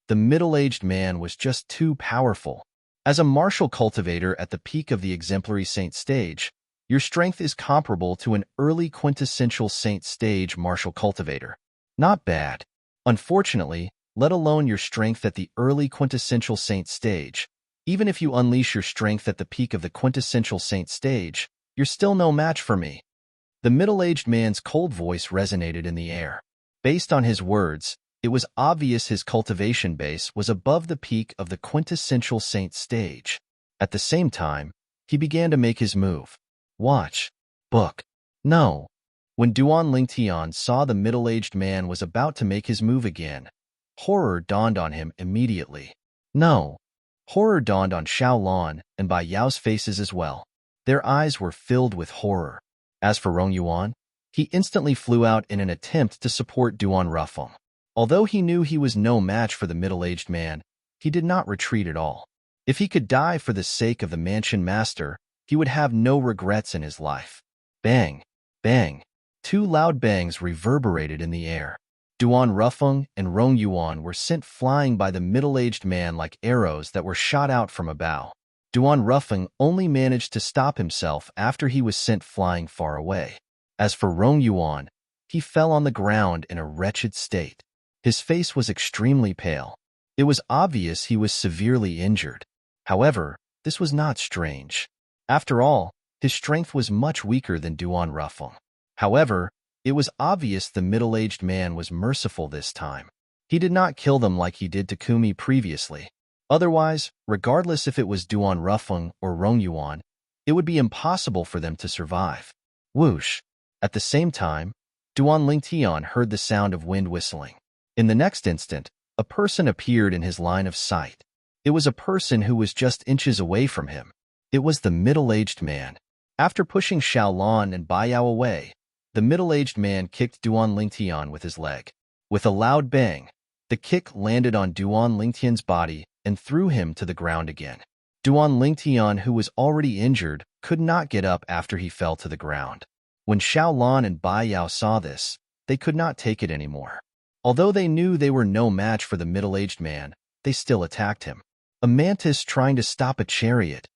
The middle-aged man was just too powerful. As a martial cultivator at the peak of the exemplary saint stage, your strength is comparable to an early quintessential saint stage martial cultivator. Not bad. Unfortunately, let alone your strength at the early quintessential saint stage, even if you unleash your strength at the peak of the quintessential saint stage, you're still no match for me. The middle-aged man's cold voice resonated in the air. Based on his words, it was obvious his cultivation base was above the peak of the quintessential saint stage. At the same time, he began to make his move. Watch. Book. No. When Duan Lingtian saw the middle-aged man was about to make his move again, horror dawned on him immediately. No. Horror dawned on Xiaolan and Bai Yao's faces as well. Their eyes were filled with horror. As for Rong Yuan, he instantly flew out in an attempt to support Duan Rufeng. Although he knew he was no match for the middle-aged man, he did not retreat at all. If he could die for the sake of the mansion master, he would have no regrets in his life. Bang! Bang! Two loud bangs reverberated in the air. Duan Rufeng and Rong Yuan were sent flying by the middle-aged man like arrows that were shot out from a bow. Duan Rufeng only managed to stop himself after he was sent flying far away. As for Rong Yuan, he fell on the ground in a wretched state. His face was extremely pale. It was obvious he was severely injured. However, this was not strange. After all, his strength was much weaker than Duan Rufeng. However, it was obvious the middle-aged man was merciful this time. He did not kill them like he did to Kumi previously. Otherwise, regardless if it was Duan Rufeng or Rong Yuan, it would be impossible for them to survive. Whoosh! At the same time, Duan Lingtian heard the sound of wind whistling. In the next instant, a person appeared in his line of sight. It was a person who was just inches away from him. It was the middle-aged man. After pushing Xiaolan and Bai Yao away, the middle-aged man kicked Duan Lingtian with his leg. With a loud bang, the kick landed on Duan Lingtian's body and threw him to the ground again. Duan Lingtian, who was already injured, could not get up after he fell to the ground. When Xiaolan and Bai Yao saw this, they could not take it anymore. Although they knew they were no match for the middle-aged man, they still attacked him. A mantis trying to stop a chariot,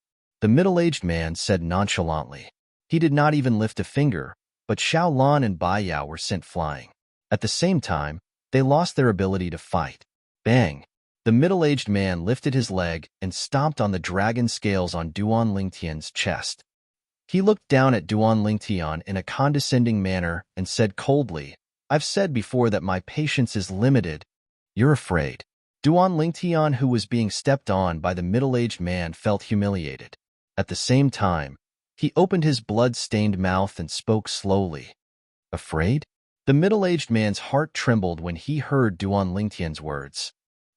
the middle-aged man said nonchalantly. He did not even lift a finger, but Xiaolan and Bai Yao were sent flying. At the same time, they lost their ability to fight. Bang! The middle-aged man lifted his leg and stomped on the dragon scales on Duan Lingtian's chest. He looked down at Duan Lingtian in a condescending manner and said coldly, "I've said before that my patience is limited. You're afraid." Duan Lingtian, who was being stepped on by the middle-aged man, felt humiliated. At the same time, he opened his blood-stained mouth and spoke slowly. Afraid? The middle-aged man's heart trembled when he heard Duan Lingtian's words.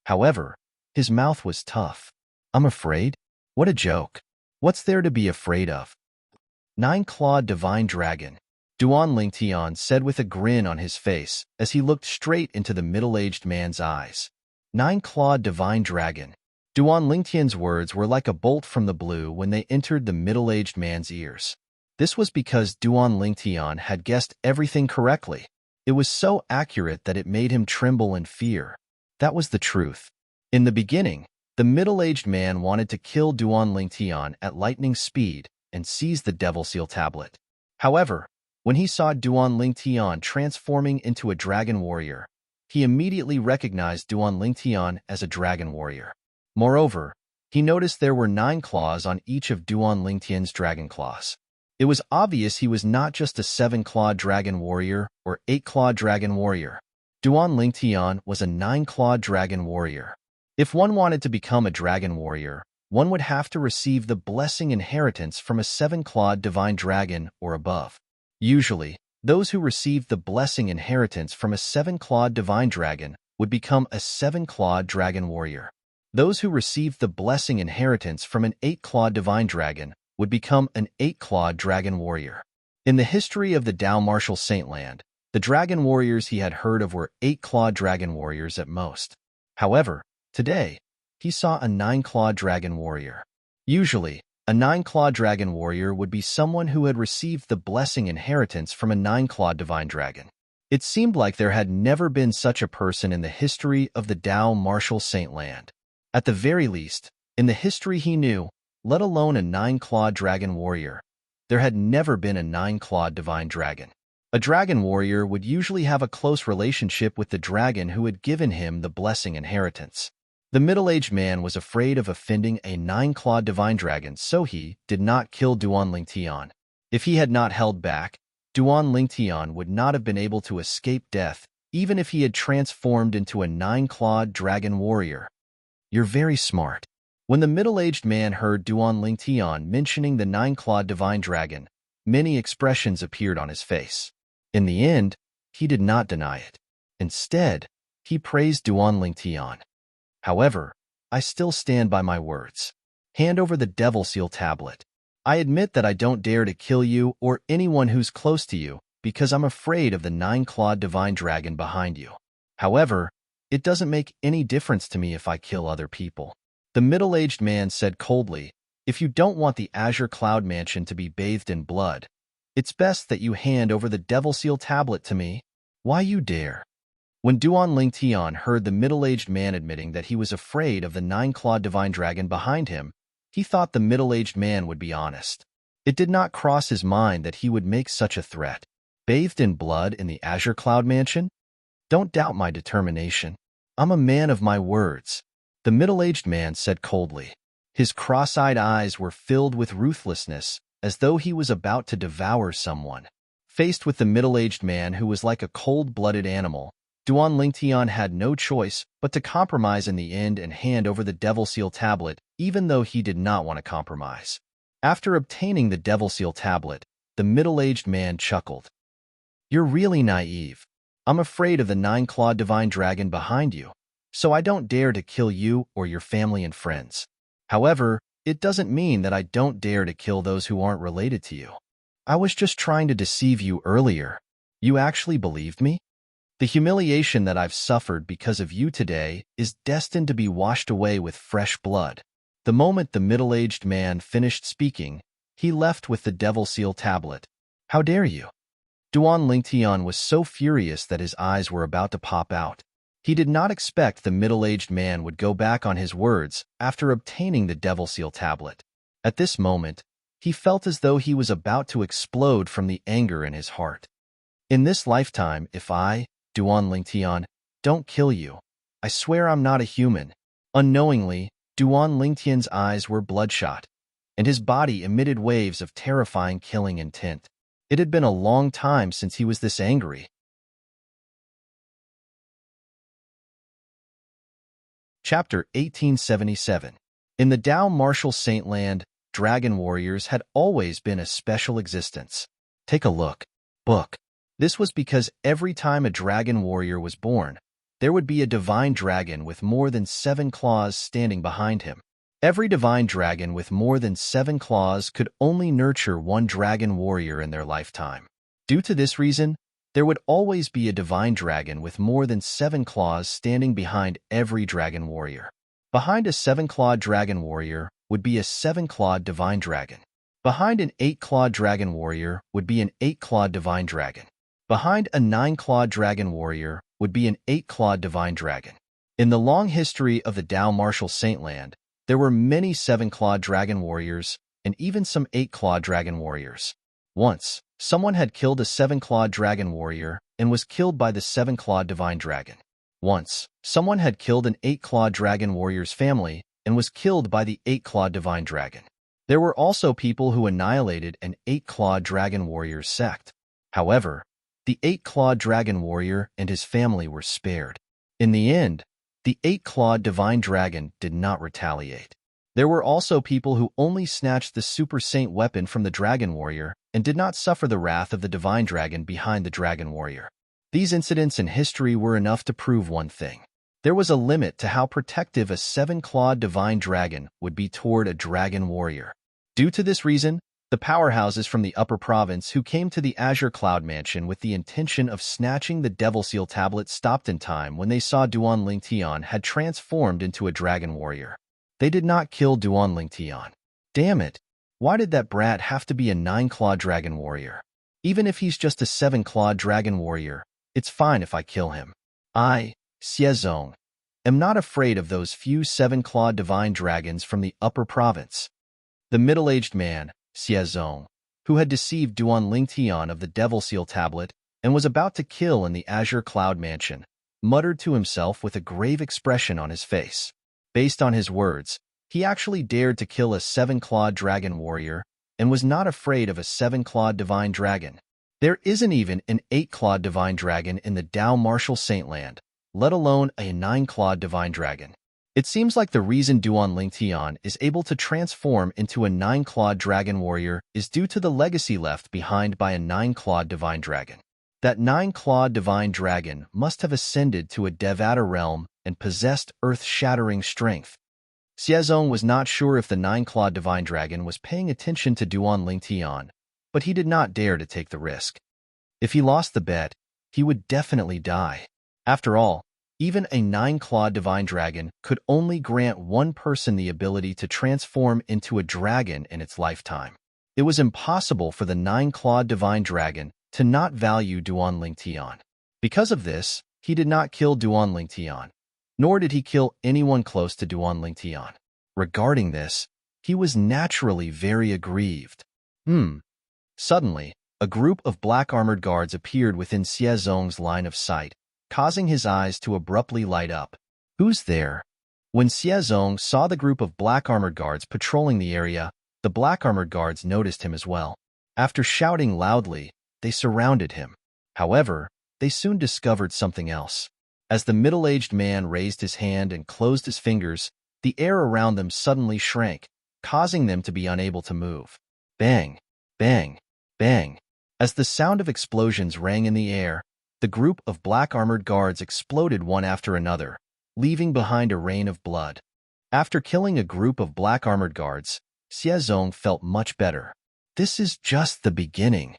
However, his mouth was tough. I'm afraid? What a joke. What's there to be afraid of? Nine-clawed divine dragon, Duan Lingtian said with a grin on his face as he looked straight into the middle-aged man's eyes. Nine-clawed divine dragon. Duan Lingtian's words were like a bolt from the blue when they entered the middle-aged man's ears. This was because Duan Lingtian had guessed everything correctly. It was so accurate that it made him tremble in fear. That was the truth. In the beginning, the middle-aged man wanted to kill Duan Lingtian at lightning speed and seize the Devil Seal tablet. However, When he saw Duan Lingtian transforming into a dragon warrior, he immediately recognized Duan Lingtian as a dragon warrior. Moreover, he noticed there were 9 claws on each of Duan Lingtian's dragon claws. It was obvious he was not just a 7-clawed dragon warrior or 8-clawed dragon warrior. Duan Lingtian was a 9-clawed dragon warrior. If one wanted to become a dragon warrior, one would have to receive the blessing inheritance from a 7-clawed divine dragon or above. Usually, those who received the blessing inheritance from a 7-clawed divine dragon would become a 7-clawed dragon warrior. Those who received the blessing inheritance from an 8-clawed divine dragon would become an 8-clawed dragon warrior. In the history of the Dao Martial Saintland, the dragon warriors he had heard of were 8-clawed dragon warriors at most. However, today, he saw a 9-clawed dragon warrior. Usually, a 9-clawed dragon warrior would be someone who had received the blessing inheritance from a 9-clawed divine dragon. It seemed like there had never been such a person in the history of the Dao Martial Saintland. At the very least, in the history he knew, let alone a 9-clawed dragon warrior, there had never been a 9-clawed divine dragon. A dragon warrior would usually have a close relationship with the dragon who had given him the blessing inheritance. The middle-aged man was afraid of offending a 9-clawed divine dragon, so he did not kill Duan Lingtian. If he had not held back, Duan Lingtian would not have been able to escape death, even if he had transformed into a 9-clawed dragon warrior. You're very smart. When the middle-aged man heard Duan Lingtian mentioning the 9-clawed divine dragon, many expressions appeared on his face. In the end, he did not deny it. Instead, he praised Duan Lingtian. However, I still stand by my words. Hand over the Devil Seal tablet. I admit that I don't dare to kill you or anyone who's close to you because I'm afraid of the 9-clawed divine dragon behind you. However, it doesn't make any difference to me if I kill other people. The middle-aged man said coldly, if you don't want the Azure Cloud Mansion to be bathed in blood, it's best that you hand over the Devil Seal tablet to me. Why you dare? When Duan Lingtian heard the middle-aged man admitting that he was afraid of the 9-clawed divine dragon behind him, he thought the middle-aged man would be honest. It did not cross his mind that he would make such a threat. Bathed in blood in the Azure Cloud Mansion? Don't doubt my determination. I'm a man of my words, the middle-aged man said coldly. His cross-eyed eyes were filled with ruthlessness, as though he was about to devour someone. Faced with the middle-aged man who was like a cold-blooded animal, Duan Lingtian had no choice but to compromise in the end and hand over the Devil Seal tablet, even though he did not want to compromise. After obtaining the Devil Seal tablet, the middle-aged man chuckled. You're really naive. I'm afraid of the 9-clawed divine dragon behind you, so I don't dare to kill you or your family and friends. However, it doesn't mean that I don't dare to kill those who aren't related to you. I was just trying to deceive you earlier. You actually believed me? The humiliation that I've suffered because of you today is destined to be washed away with fresh blood. The moment the middle-aged man finished speaking, he left with the Devil Seal tablet. How dare you? Duan Lingtian was so furious that his eyes were about to pop out. He did not expect the middle-aged man would go back on his words after obtaining the Devil Seal tablet. At this moment, he felt as though he was about to explode from the anger in his heart. In this lifetime, if I, Duan Lingtian, don't kill you, I swear I'm not a human. Unknowingly, Duan Lingtian's eyes were bloodshot, and his body emitted waves of terrifying killing intent. It had been a long time since he was this angry. Chapter 1877. In the Dao Martial Saintland, dragon warriors had always been a special existence. Take a look. Book. This was because every time a dragon warrior was born, there would be a divine dragon with more than 7 claws standing behind him. Every divine dragon with more than 7 claws could only nurture one dragon warrior in their lifetime. Due to this reason, there would always be a divine dragon with more than 7 claws standing behind every dragon warrior. Behind a 7-clawed dragon warrior would be a 7-clawed divine dragon. Behind an 8-clawed dragon warrior would be an 8-clawed divine dragon. Behind a 9-clawed dragon warrior would be an 8-clawed divine dragon. In the long history of the Dao Martial Saintland, there were many 7-clawed dragon warriors and even some 8-clawed dragon warriors. Once, Someone had killed a seven-clawed dragon warrior and was killed by the seven-clawed divine dragon. Once, someone had killed an eight-clawed dragon warrior's family and was killed by the eight-clawed divine dragon. There were also people who annihilated an eight-clawed dragon warrior's sect. However, the eight-clawed dragon warrior and his family were spared. In the end, the eight-clawed divine dragon did not retaliate. There were also people who only snatched the super saint weapon from the dragon warrior and did not suffer the wrath of the divine dragon behind the dragon warrior. These incidents in history were enough to prove one thing. There was a limit to how protective a seven-clawed divine dragon would be toward a dragon warrior. Due to this reason, the powerhouses from the Upper Province who came to the Azure Cloud Mansion with the intention of snatching the Devil Seal tablet stopped in time when they saw Duan Lingtian had transformed into a dragon warrior. They did not kill Duan Lingtian. Damn it! Why did that brat have to be a nine-clawed dragon warrior? Even if he's just a seven-clawed dragon warrior, it's fine if I kill him. I, Xiezong, am not afraid of those few seven-clawed divine dragons from the Upper Province. The middle-aged man, Xiezong, who had deceived Duan Lingtian of the Devil Seal tablet and was about to kill in the Azure Cloud Mansion, muttered to himself with a grave expression on his face. Based on his words, he actually dared to kill a seven-clawed dragon warrior and was not afraid of a seven-clawed divine dragon. There isn't even an eight-clawed divine dragon in the Dao Martial Saintland, let alone a nine-clawed divine dragon. It seems like the reason Duan Lingtian is able to transform into a nine-clawed dragon warrior is due to the legacy left behind by a nine-clawed divine dragon. That nine-clawed divine dragon must have ascended to a Devata realm and possessed earth-shattering strength. Xiezong was not sure if the nine-clawed divine dragon was paying attention to Duan Lingtian, but he did not dare to take the risk. If he lost the bet, he would definitely die. After all, even a nine-clawed divine dragon could only grant one person the ability to transform into a dragon in its lifetime. It was impossible for the nine-clawed divine dragon to not value Duan Lingtian. Because of this, he did not kill Duan Lingtian, nor did he kill anyone close to Duan Lingtian. Regarding this, he was naturally very aggrieved. Suddenly, a group of black-armored guards appeared within Xiezong's line of sight, causing his eyes to abruptly light up. Who's there? When Xiezong saw the group of black-armored guards patrolling the area, the black-armored guards noticed him as well. After shouting loudly, they surrounded him. However, they soon discovered something else. As the middle-aged man raised his hand and closed his fingers, the air around them suddenly shrank, causing them to be unable to move. Bang! Bang! Bang! As the sound of explosions rang in the air, the group of black-armored guards exploded one after another, leaving behind a rain of blood. After killing a group of black-armored guards, Xiezong felt much better. This is just the beginning.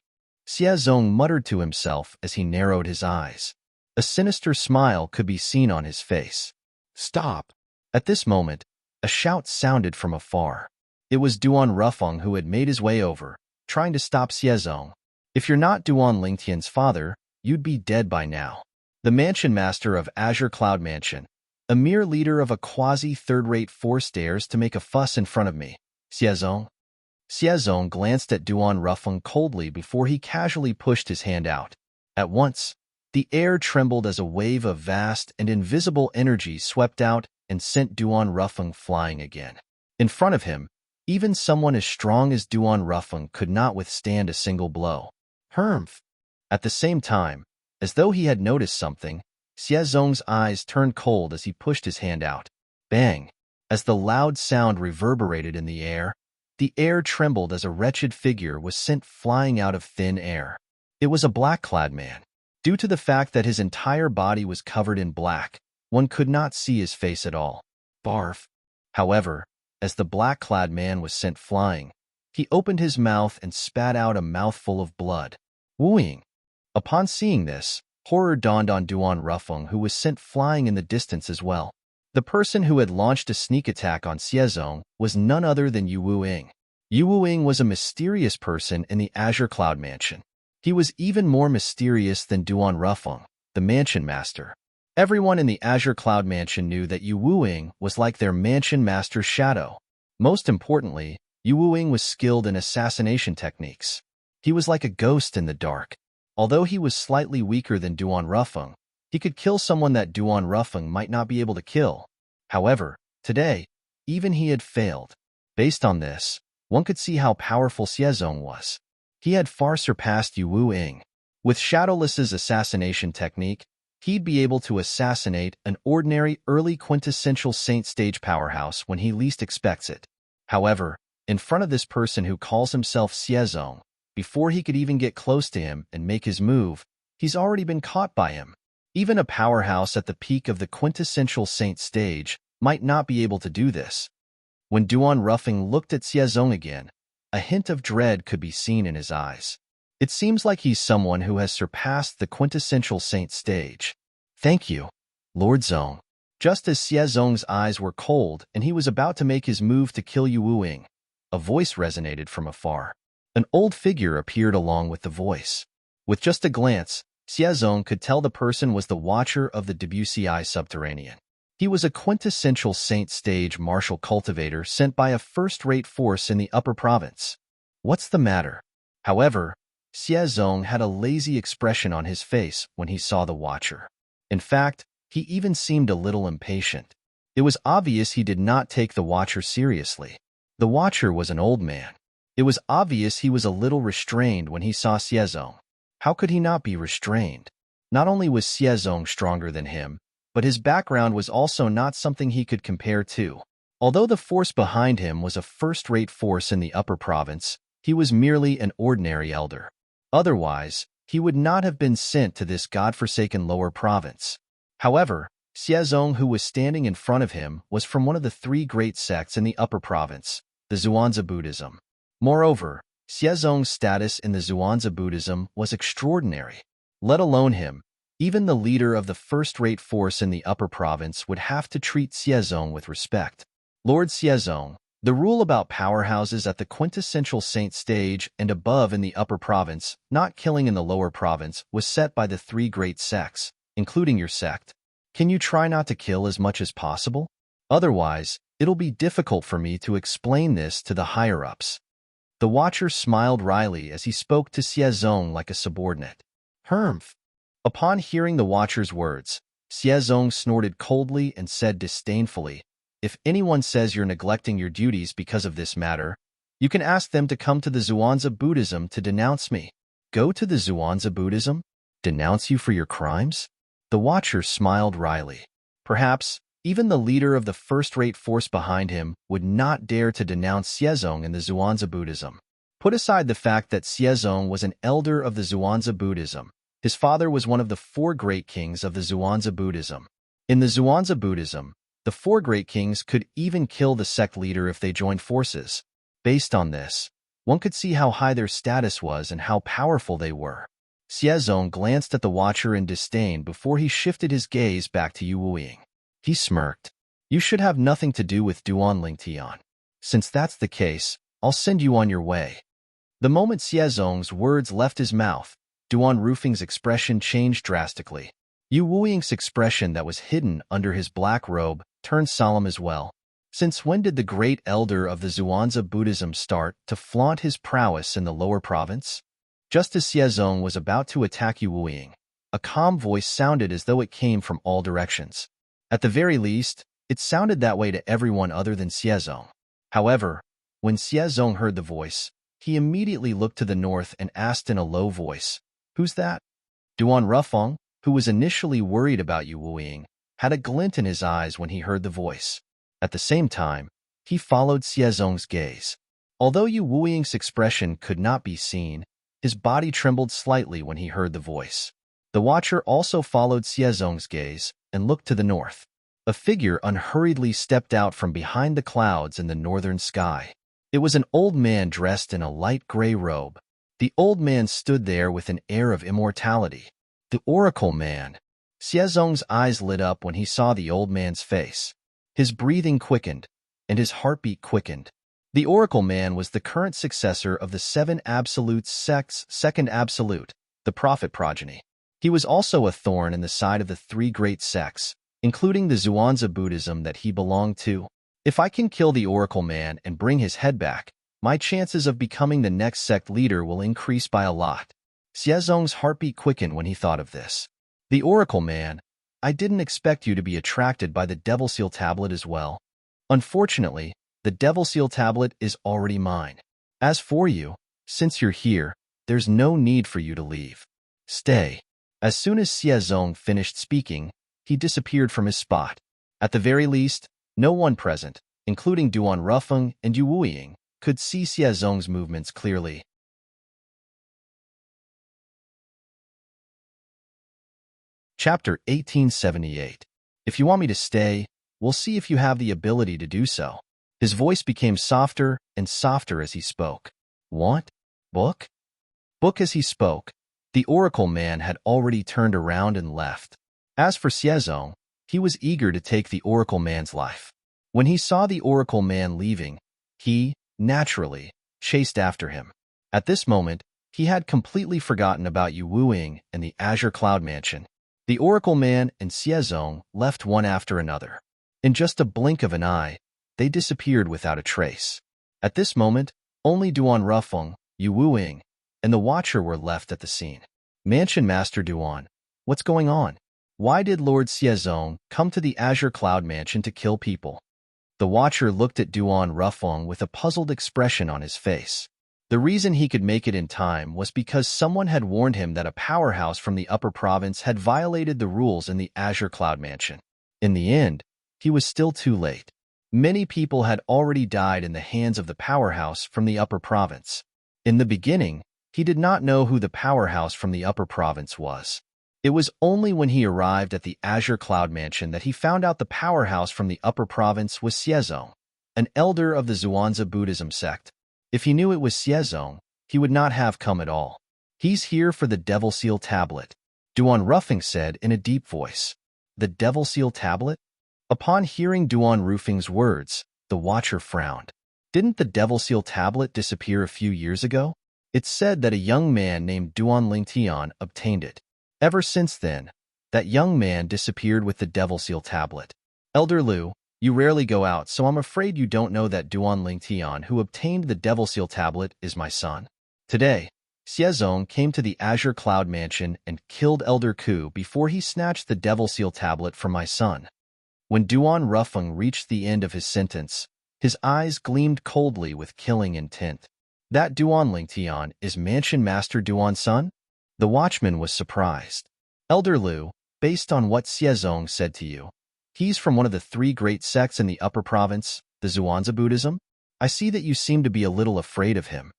Xiezong muttered to himself as he narrowed his eyes. A sinister smile could be seen on his face. Stop! At this moment, a shout sounded from afar. It was Duan Rufeng who had made his way over, trying to stop Xiezong. If you're not Duan Lingtian's father, you'd be dead by now. The mansion master of Azure Cloud Mansion, a mere leader of a quasi-third-rate force, dares to make a fuss in front of me. Xiezong? Xiezong glanced at Duan Rufeng coldly before he casually pushed his hand out. At once, the air trembled as a wave of vast and invisible energy swept out and sent Duan Rufeng flying again. In front of him, even someone as strong as Duan Rufeng could not withstand a single blow. Humph! At the same time, as though he had noticed something, Xiezong's eyes turned cold as he pushed his hand out. Bang! As the loud sound reverberated in the air trembled as a wretched figure was sent flying out of thin air. It was a black-clad man. Due to the fact that his entire body was covered in black, one could not see his face at all. Barf! However, as the black-clad man was sent flying, he opened his mouth and spat out a mouthful of blood. Wooing! Upon seeing this, horror dawned on Duan Rufeng, who was sent flying in the distance as well. The person who had launched a sneak attack on Xiezong was none other than Yu Wuing. Yu Wuing was a mysterious person in the Azure Cloud Mansion. He was even more mysterious than Duan Rufeng, the mansion master. Everyone in the Azure Cloud Mansion knew that Yu Wuing was like their mansion master's shadow. Most importantly, Yu Wuing was skilled in assassination techniques. He was like a ghost in the dark. Although he was slightly weaker than Duan Rufeng, he could kill someone that Duan Rufeng might not be able to kill. However, today, even he had failed. Based on this, one could see how powerful Xiezong was. He had far surpassed Yu Wu-ying. With Shadowless's assassination technique, he'd be able to assassinate an ordinary early quintessential saint stage powerhouse when he least expects it. However, in front of this person who calls himself Xiezong, before he could even get close to him and make his move, he's already been caught by him. Even a powerhouse at the peak of the quintessential saint stage might not be able to do this. When Duan Rufeng looked at Xiezong again, a hint of dread could be seen in his eyes. It seems like he's someone who has surpassed the quintessential saint stage. Thank you, Lord Zong. Just as Xiezong's eyes were cold and he was about to make his move to kill Yu Wu-ying, a voice resonated from afar. An old figure appeared along with the voice. With just a glance, Xiezong could tell the person was the Watcher of the Debussy Subterranean. He was a quintessential saint stage martial cultivator sent by a first-rate force in the upper province. What's the matter? However, Xiezong had a lazy expression on his face when he saw the Watcher. In fact, he even seemed a little impatient. It was obvious he did not take the Watcher seriously. The Watcher was an old man. It was obvious he was a little restrained when he saw Xiezong. How could he not be restrained? Not only was Xiezong stronger than him, but his background was also not something he could compare to. Although the force behind him was a first-rate force in the upper province, he was merely an ordinary elder. Otherwise, he would not have been sent to this godforsaken lower province. However, Xiezong, who was standing in front of him, was from one of the three great sects in the upper province, the Zhuangzi Buddhism. Moreover, Xiezong's status in the Zhuangzi Buddhism was extraordinary. Let alone him, even the leader of the first-rate force in the upper province would have to treat Xiezong with respect. Lord Xiezong, the rule about powerhouses at the quintessential saint stage and above in the upper province, not killing in the lower province, was set by the three great sects, including your sect. Can you try not to kill as much as possible? Otherwise, it'll be difficult for me to explain this to the higher-ups. The Watcher smiled wryly as he spoke to Xiezong like a subordinate. Humph. Upon hearing the Watcher's words, Xiezong snorted coldly and said disdainfully, "If anyone says you're neglecting your duties because of this matter, you can ask them to come to the Zhuangzi Buddhism to denounce me." Go to the Zhuangzi Buddhism? Denounce you for your crimes? The Watcher smiled wryly. Perhaps, even the leader of the first-rate force behind him would not dare to denounce Xiezong in the Zhuangzi Buddhism. Put aside the fact that Xiezong was an elder of the Zhuangzi Buddhism. His father was one of the four great kings of the Zhuangzi Buddhism. In the Zhuangzi Buddhism, the four great kings could even kill the sect leader if they joined forces. Based on this, one could see how high their status was and how powerful they were. Xiezong glanced at the Watcher in disdain before he shifted his gaze back to Yu Wu-ying. He smirked. You should have nothing to do with Duan Lingtian. Since that's the case, I'll send you on your way. The moment Xiezong's words left his mouth, Duan Rufeng's expression changed drastically. Yu Wu-ying's expression that was hidden under his black robe turned solemn as well. Since when did the great elder of the Zhuangzi Buddhism start to flaunt his prowess in the lower province? Just as Xiezong was about to attack Yu Wu-ying, a calm voice sounded as though it came from all directions. At the very least, it sounded that way to everyone other than Xiezong. However, when Xiezong heard the voice, he immediately looked to the north and asked in a low voice, "Who's that?" Duan Rufeng, who was initially worried about Yu Wu-ying, had a glint in his eyes when he heard the voice. At the same time, he followed Xiezong's gaze. Although Yu Wu-ying's expression could not be seen, his body trembled slightly when he heard the voice. The Watcher also followed Xiezong's gaze and looked to the north. A figure unhurriedly stepped out from behind the clouds in the northern sky. It was an old man dressed in a light gray robe. The old man stood there with an air of immortality. The Oracle Man. Xiezong's eyes lit up when he saw the old man's face. His breathing quickened, and his heartbeat quickened. The Oracle Man was the current successor of the Seven Absolute sect's second absolute, the Prophet Progeny. He was also a thorn in the side of the three great sects, including the Zhuangzi Buddhism that he belonged to. If I can kill the Oracle Man and bring his head back, my chances of becoming the next sect leader will increase by a lot. Xiezong's heartbeat quickened when he thought of this. The Oracle Man, I didn't expect you to be attracted by the Devil Seal Tablet as well. Unfortunately, the Devil Seal Tablet is already mine. As for you, since you're here, there's no need for you to leave. Stay. As soon as Xiezong finished speaking, he disappeared from his spot. At the very least, no one present, including Duan Rufeng and Yu Wuying, could see Xiezong's movements clearly. Chapter 1878. If you want me to stay, we'll see if you have the ability to do so. His voice became softer and softer as he spoke. What? Book? Book. As he spoke, the Oracle Man had already turned around and left. As for Xiezong, he was eager to take the Oracle Man's life. When he saw the Oracle Man leaving, he, naturally, chased after him. At this moment, he had completely forgotten about Yu Wuying and the Azure Cloud Mansion. The Oracle Man and Xiezong left one after another. In just a blink of an eye, they disappeared without a trace. At this moment, only Duan Rufeng, Yu Wuying, and the Watcher were left at the scene. Mansion Master Duan, what's going on? Why did Lord Xiezong come to the Azure Cloud Mansion to kill people? The Watcher looked at Duan Rufeng with a puzzled expression on his face. The reason he could make it in time was because someone had warned him that a powerhouse from the Upper Province had violated the rules in the Azure Cloud Mansion. In the end, he was still too late. Many people had already died in the hands of the powerhouse from the Upper Province. In the beginning, he did not know who the powerhouse from the Upper Province was. It was only when he arrived at the Azure Cloud Mansion that he found out the powerhouse from the Upper Province was Xiezong, an elder of the Zhuangzi Buddhism sect. If he knew it was Xiezong, he would not have come at all. He's here for the Devil Seal Tablet, Duan Rufeng said in a deep voice. The Devil Seal Tablet? Upon hearing Duan Rufeng's words, the Watcher frowned. Didn't the Devil Seal Tablet disappear a few years ago? It's said that a young man named Duan Lingtian obtained it. Ever since then, that young man disappeared with the Devil Seal Tablet. Elder Liu, you rarely go out, so I'm afraid you don't know that Duan Lingtian, who obtained the Devil Seal Tablet, is my son. Today, Xiezong came to the Azure Cloud Mansion and killed Elder Ku before he snatched the Devil Seal Tablet from my son. When Duan Rufeng reached the end of his sentence, his eyes gleamed coldly with killing intent. That Duan Lingtian is Mansion Master Duan's son? The watchman was surprised. Elder Liu, based on what Xiezong said to you, he's from one of the three great sects in the Upper Province, the Zhuangzi Buddhism? I see that you seem to be a little afraid of him.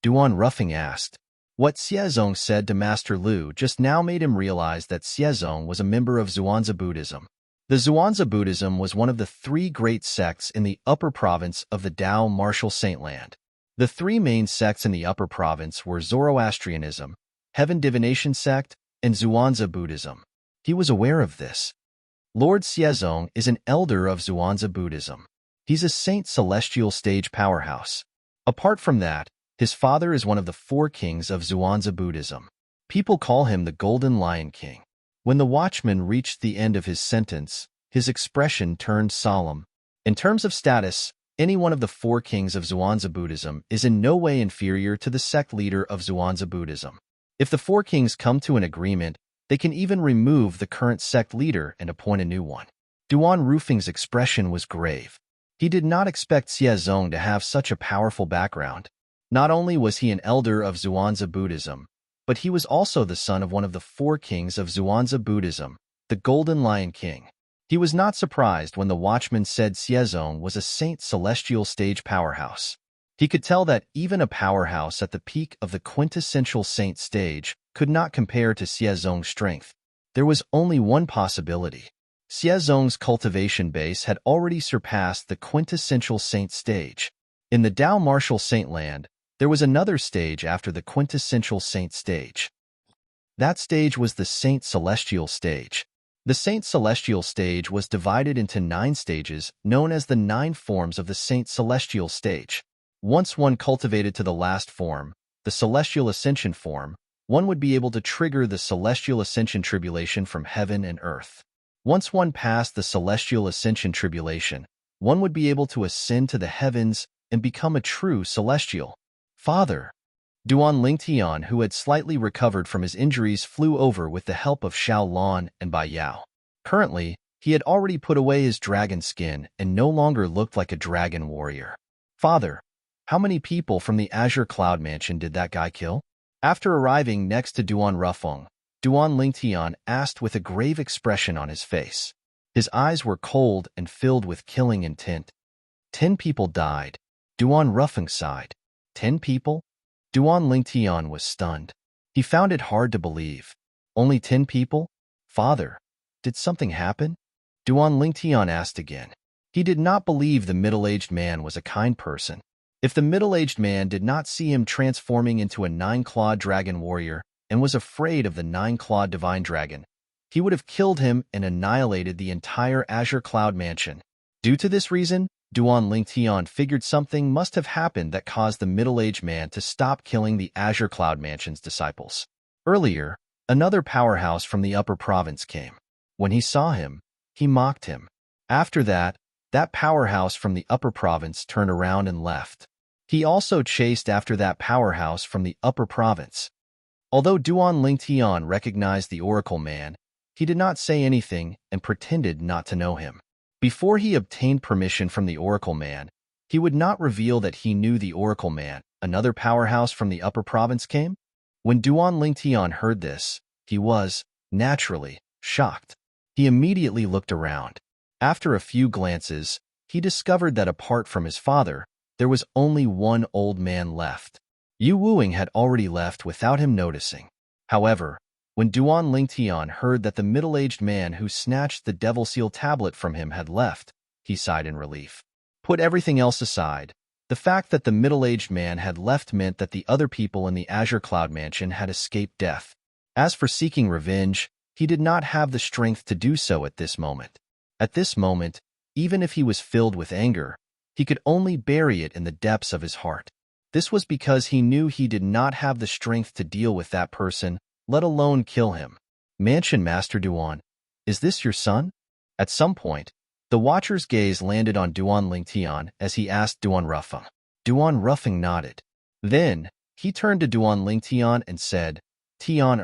Duan Rufeng asked. What Xiezong said to Master Liu just now made him realize that Xiezong was a member of Zhuangzi Buddhism. The Zhuangzi Buddhism was one of the three great sects in the Upper Province of the Tao Martial Saintland. The three main sects in the Upper Province were Zoroastrianism, Heaven Divination Sect, and Zhuangzi Buddhism. He was aware of this. Lord Xiezong is an elder of Zhuangzi Buddhism. He's a Saint Celestial Stage powerhouse. Apart from that, his father is one of the four kings of Zhuangzi Buddhism. People call him the Golden Lion King. When the watchman reached the end of his sentence, his expression turned solemn. In terms of status, any one of the four kings of Zhuangzi Buddhism is in no way inferior to the sect leader of Zhuangzi Buddhism. If the four kings come to an agreement, they can even remove the current sect leader and appoint a new one. Duan Rufeng's expression was grave. He did not expect Xiezong to have such a powerful background. Not only was he an elder of Zhuangzi Buddhism, but he was also the son of one of the four kings of Zhuangzi Buddhism, the Golden Lion King. He was not surprised when the watchman said Xiezong was a Saint Celestial Stage powerhouse. He could tell that even a powerhouse at the peak of the quintessential saint stage could not compare to Xiezong's strength. There was only one possibility. Xiezong's cultivation base had already surpassed the quintessential saint stage. In the Tao Martial Saintland, there was another stage after the quintessential saint stage. That stage was the Saint Celestial Stage. The Saint Celestial Stage was divided into 9 stages, known as the 9 forms of the Saint Celestial Stage. Once one cultivated to the last form, the Celestial Ascension form, one would be able to trigger the Celestial Ascension Tribulation from heaven and earth. Once one passed the Celestial Ascension Tribulation, one would be able to ascend to the heavens and become a true celestial. Father. Duan Lingtian, who had slightly recovered from his injuries, flew over with the help of Xiao Lan and Bai Yao. Currently, he had already put away his dragon skin and no longer looked like a dragon warrior. Father, how many people from the Azure Cloud Mansion did that guy kill? After arriving next to Duan Rufeng, Duan Lingtian asked with a grave expression on his face. His eyes were cold and filled with killing intent. 10 people died. Duan Rufeng sighed. 10 people? Duan Lingtian was stunned. He found it hard to believe. Only 10 people? Father, did something happen? Duan Lingtian asked again. He did not believe the middle-aged man was a kind person. If the middle-aged man did not see him transforming into a 9-clawed dragon warrior and was afraid of the 9-clawed divine dragon, he would have killed him and annihilated the entire Azure Cloud Mansion. Due to this reason, Duan Lingtian figured something must have happened that caused the middle-aged man to stop killing the Azure Cloud Mansion's disciples. Earlier, another powerhouse from the upper province came. When he saw him, he mocked him. After that, that powerhouse from the upper province turned around and left. He also chased after that powerhouse from the upper province. Although Duan Lingtian recognized the Oracle Man, he did not say anything and pretended not to know him. Before he obtained permission from the Oracle Man, he would not reveal that he knew the Oracle Man. Another powerhouse from the upper province came? When Duan Lingtian heard this, he was, naturally, shocked. He immediately looked around. After a few glances, he discovered that apart from his father, there was only one old man left. Yu Wuing had already left without him noticing. However, when Duan Lingtian heard that the middle-aged man who snatched the Devil Seal tablet from him had left, he sighed in relief. Put everything else aside, the fact that the middle-aged man had left meant that the other people in the Azure Cloud Mansion had escaped death. As for seeking revenge, he did not have the strength to do so at this moment. At this moment, even if he was filled with anger, he could only bury it in the depths of his heart. This was because he knew he did not have the strength to deal with that person, let alone kill him. Mansion Master Duan, is this your son? At some point, the Watcher's gaze landed on Duan Lingtian as he asked Duan Rufeng. Duan Rufeng nodded. Then, he turned to Duan Lingtian and said, Tian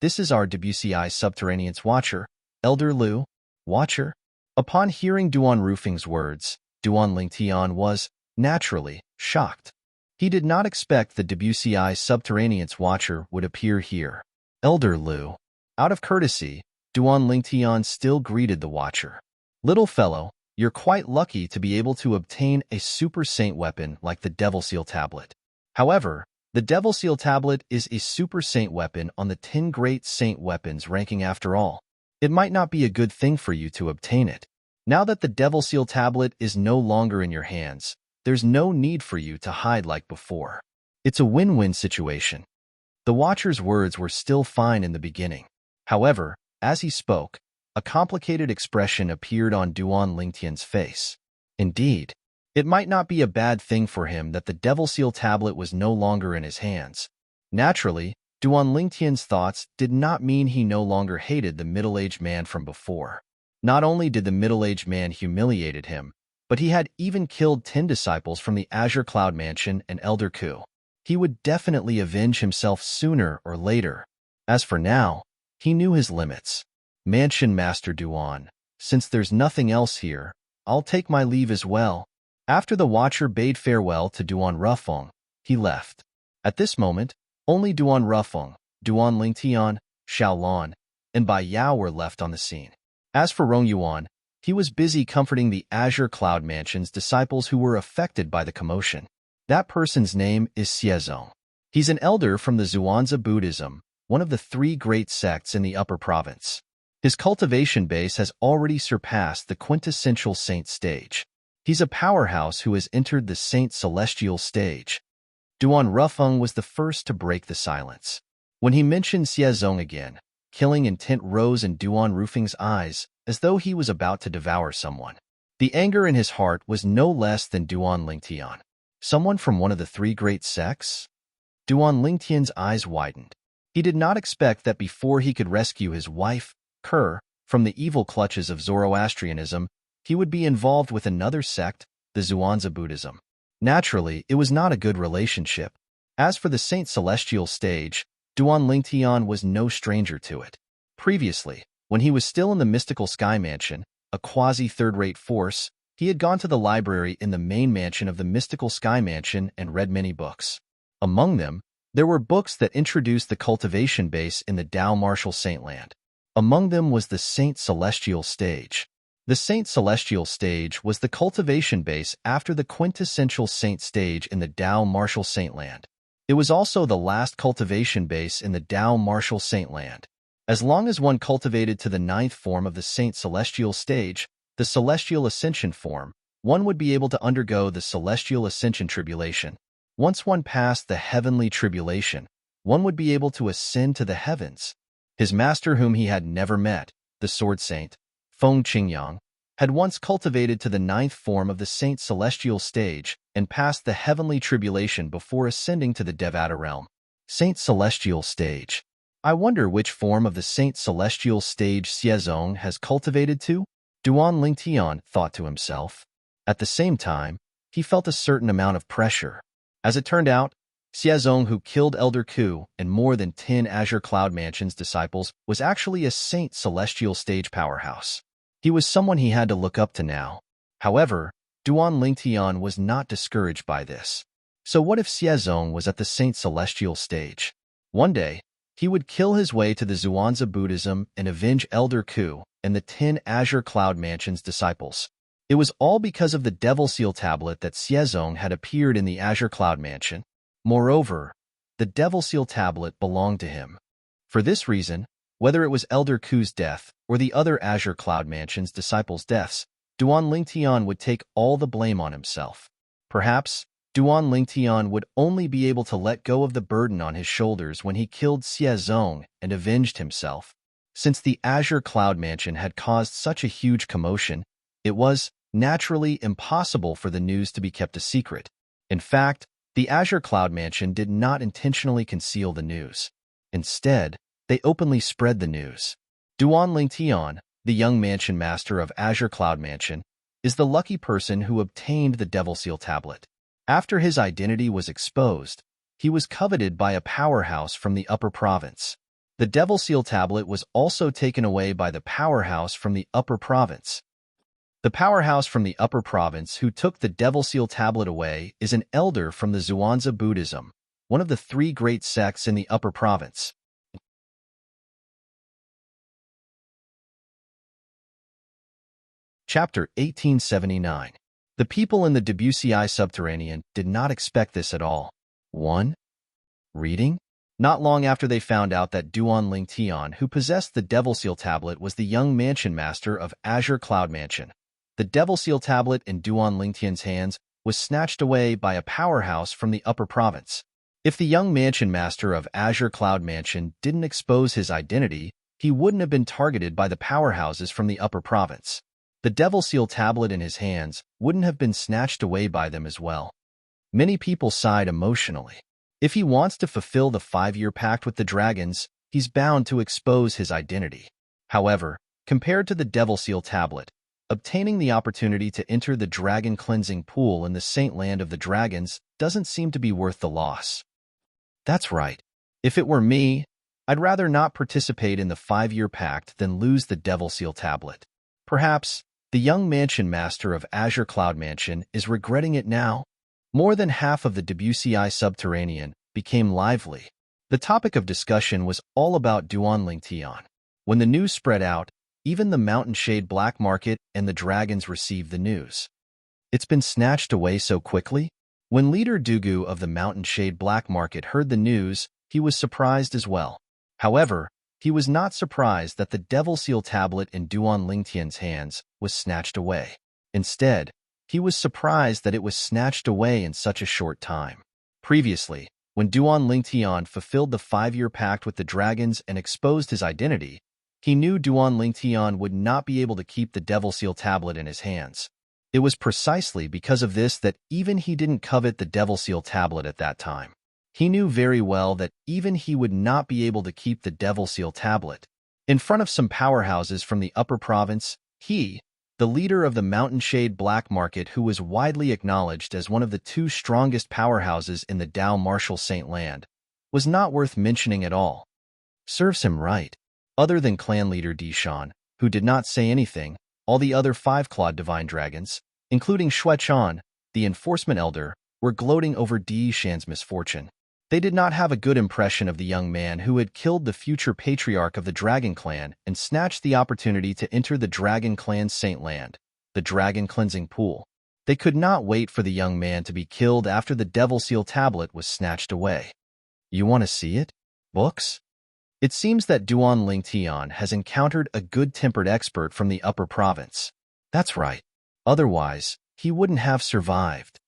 this is our WCI Subterranean's Watcher, Elder Lu. Watcher? Upon hearing Duan Rufeng's words, Duan Lingtian was, naturally, shocked. He did not expect the WCI Subterranean's Watcher would appear here. Elder Lu. Out of courtesy, Duan Lingtian still greeted the Watcher. Little fellow, you're quite lucky to be able to obtain a Super Saint weapon like the Devil Seal Tablet. However, the Devil Seal Tablet is a Super Saint weapon on the 10 Great Saint Weapons ranking after all. It might not be a good thing for you to obtain it. Now that the Devil Seal Tablet is no longer in your hands, there's no need for you to hide like before. It's a win-win situation. The Watcher's words were still fine in the beginning. However, as he spoke, a complicated expression appeared on Duan Lingtian's face. Indeed, it might not be a bad thing for him that the Devil Seal Tablet was no longer in his hands. Naturally, Duan Lingtian's thoughts did not mean he no longer hated the middle-aged man from before. Not only did the middle-aged man humiliated him, but he had even killed 10 disciples from the Azure Cloud Mansion and Elder Ku. He would definitely avenge himself sooner or later. As for now, he knew his limits. Mansion Master Duan, since there's nothing else here, I'll take my leave as well. After the Watcher bade farewell to Duan Rufeng, he left. At this moment, only Duan Rufeng, Duan Lingtian, Xiao Lan, and Bai Yao were left on the scene. As for Rong Yuan, he was busy comforting the Azure Cloud Mansion's disciples who were affected by the commotion. That person's name is Xiezong. He's an elder from the Zhuangzi Buddhism, one of the 3 great sects in the upper province. His cultivation base has already surpassed the quintessential saint stage. He's a powerhouse who has entered the saint celestial stage. Duan Rufeng was the first to break the silence. When he mentioned Xiezong again, killing intent rose in Duan Rufeng's eyes as though he was about to devour someone. The anger in his heart was no less than Duan Lingtian. Someone from one of the 3 great sects? Duan Lingtian's eyes widened. He did not expect that before he could rescue his wife, Kerr, from the evil clutches of Zoroastrianism, he would be involved with another sect, the Zhuangzi Buddhism. Naturally, it was not a good relationship. As for the Saint Celestial stage, Duan Lingtian was no stranger to it. Previously, when he was still in the mystical Sky Mansion, a quasi-third-rate force, he had gone to the library in the main mansion of the mystical Sky Mansion and read many books. Among them, there were books that introduced the cultivation base in the Tao Martial Saintland. Among them was the Saint Celestial stage. The Saint Celestial stage was the cultivation base after the quintessential Saint stage in the Tao Martial Saintland. It was also the last cultivation base in the Tao Martial Saintland. As long as one cultivated to the 9th form of the Saint Celestial stage, the Celestial Ascension form, one would be able to undergo the Celestial Ascension Tribulation. Once one passed the Heavenly Tribulation, one would be able to ascend to the heavens. His master, whom he had never met, the Sword Saint, Feng Qingyang, had once cultivated to the 9th form of the Saint Celestial stage and passed the Heavenly Tribulation before ascending to the Devata realm. Saint Celestial stage. I wonder which form of the Saint Celestial stage Xiezong has cultivated to? Duan Lingtian thought to himself. At the same time, he felt a certain amount of pressure. As it turned out, Xiezong, who killed Elder Ku and more than 10 Azure Cloud Mansion's disciples, was actually a Saint Celestial stage powerhouse. He was someone he had to look up to now. However, Duan Lingtian was not discouraged by this. So what if Xiezong was at the Saint Celestial stage? One day, he would kill his way to the Zhuangzi Buddhism and avenge Elder Ku and the 10 Azure Cloud Mansion's disciples. It was all because of the Devil Seal tablet that Xiezong had appeared in the Azure Cloud Mansion. Moreover, the Devil Seal tablet belonged to him. For this reason, whether it was Elder Ku's death or the other Azure Cloud Mansion's disciples' deaths, Duan Lingtian would take all the blame on himself. Perhaps, Duan Lingtian would only be able to let go of the burden on his shoulders when he killed Xiezong and avenged himself. Since the Azure Cloud Mansion had caused such a huge commotion, it was, naturally, impossible for the news to be kept a secret. In fact, the Azure Cloud Mansion did not intentionally conceal the news. Instead, they openly spread the news. Duan Lingtian, the young mansion master of Azure Cloud Mansion, is the lucky person who obtained the Devil Seal tablet. After his identity was exposed, he was coveted by a powerhouse from the Upper Province. The Devil Seal tablet was also taken away by the powerhouse from the Upper Province. The powerhouse from the Upper Province who took the Devil Seal tablet away is an elder from the Zhuangzi Buddhism, one of the 3 great sects in the Upper Province. Chapter 1879. The people in the Debussy subterranean did not expect this at all. 1. Reading? Not long after they found out that Duan Lingtian, who possessed the Devil Seal tablet, was the young mansion master of Azure Cloud Mansion. The Devil Seal tablet in Duan Lingtian's hands was snatched away by a powerhouse from the Upper Province. If the young mansion master of Azure Cloud Mansion didn't expose his identity, he wouldn't have been targeted by the powerhouses from the Upper Province. The Devil Seal tablet in his hands wouldn't have been snatched away by them as well. Many people sighed emotionally. If he wants to fulfill the 5-year pact with the dragons, he's bound to expose his identity. However, compared to the Devil Seal tablet, obtaining the opportunity to enter the dragon cleansing pool in the Saint Land of the Dragons doesn't seem to be worth the loss. That's right. If it were me, I'd rather not participate in the 5-year pact than lose the Devil Seal tablet. Perhaps, the young mansion master of Azure Cloud Mansion is regretting it now. More than half of the Debussy subterranean became lively. The topic of discussion was all about Duan Lingtian. When the news spread out, even the Mountain Shade Black Market and the dragons received the news. It's been snatched away so quickly? When leader Dugu of the Mountain Shade Black Market heard the news, he was surprised as well. However, he was not surprised that the Devil Seal tablet in Duan Lingtian's hands was snatched away. Instead, he was surprised that it was snatched away in such a short time. Previously, when Duan Lingtian fulfilled the 5-year pact with the dragons and exposed his identity, he knew Duan Lingtian would not be able to keep the Devil Seal tablet in his hands. It was precisely because of this that even he didn't covet the Devil Seal tablet at that time. He knew very well that even he would not be able to keep the Devil Seal tablet. In front of some powerhouses from the Upper Province, he, the leader of the Mountain Shade Black Market who was widely acknowledged as one of the two strongest powerhouses in the Dao Martial Saint Land, was not worth mentioning at all. Serves him right. Other than clan leader Dishan, who did not say anything, all the other five-clawed divine dragons, including Shuechan, the enforcement elder, were gloating over Dishan's misfortune. They did not have a good impression of the young man who had killed the future patriarch of the Dragon Clan and snatched the opportunity to enter the Dragon Clan's Saint Land, the Dragon Cleansing Pool. They could not wait for the young man to be killed after the Devil Seal tablet was snatched away. You want to see it? Books? It seems that Duan Lingtian has encountered a good-tempered expert from the upper province. That's right. Otherwise, he wouldn't have survived.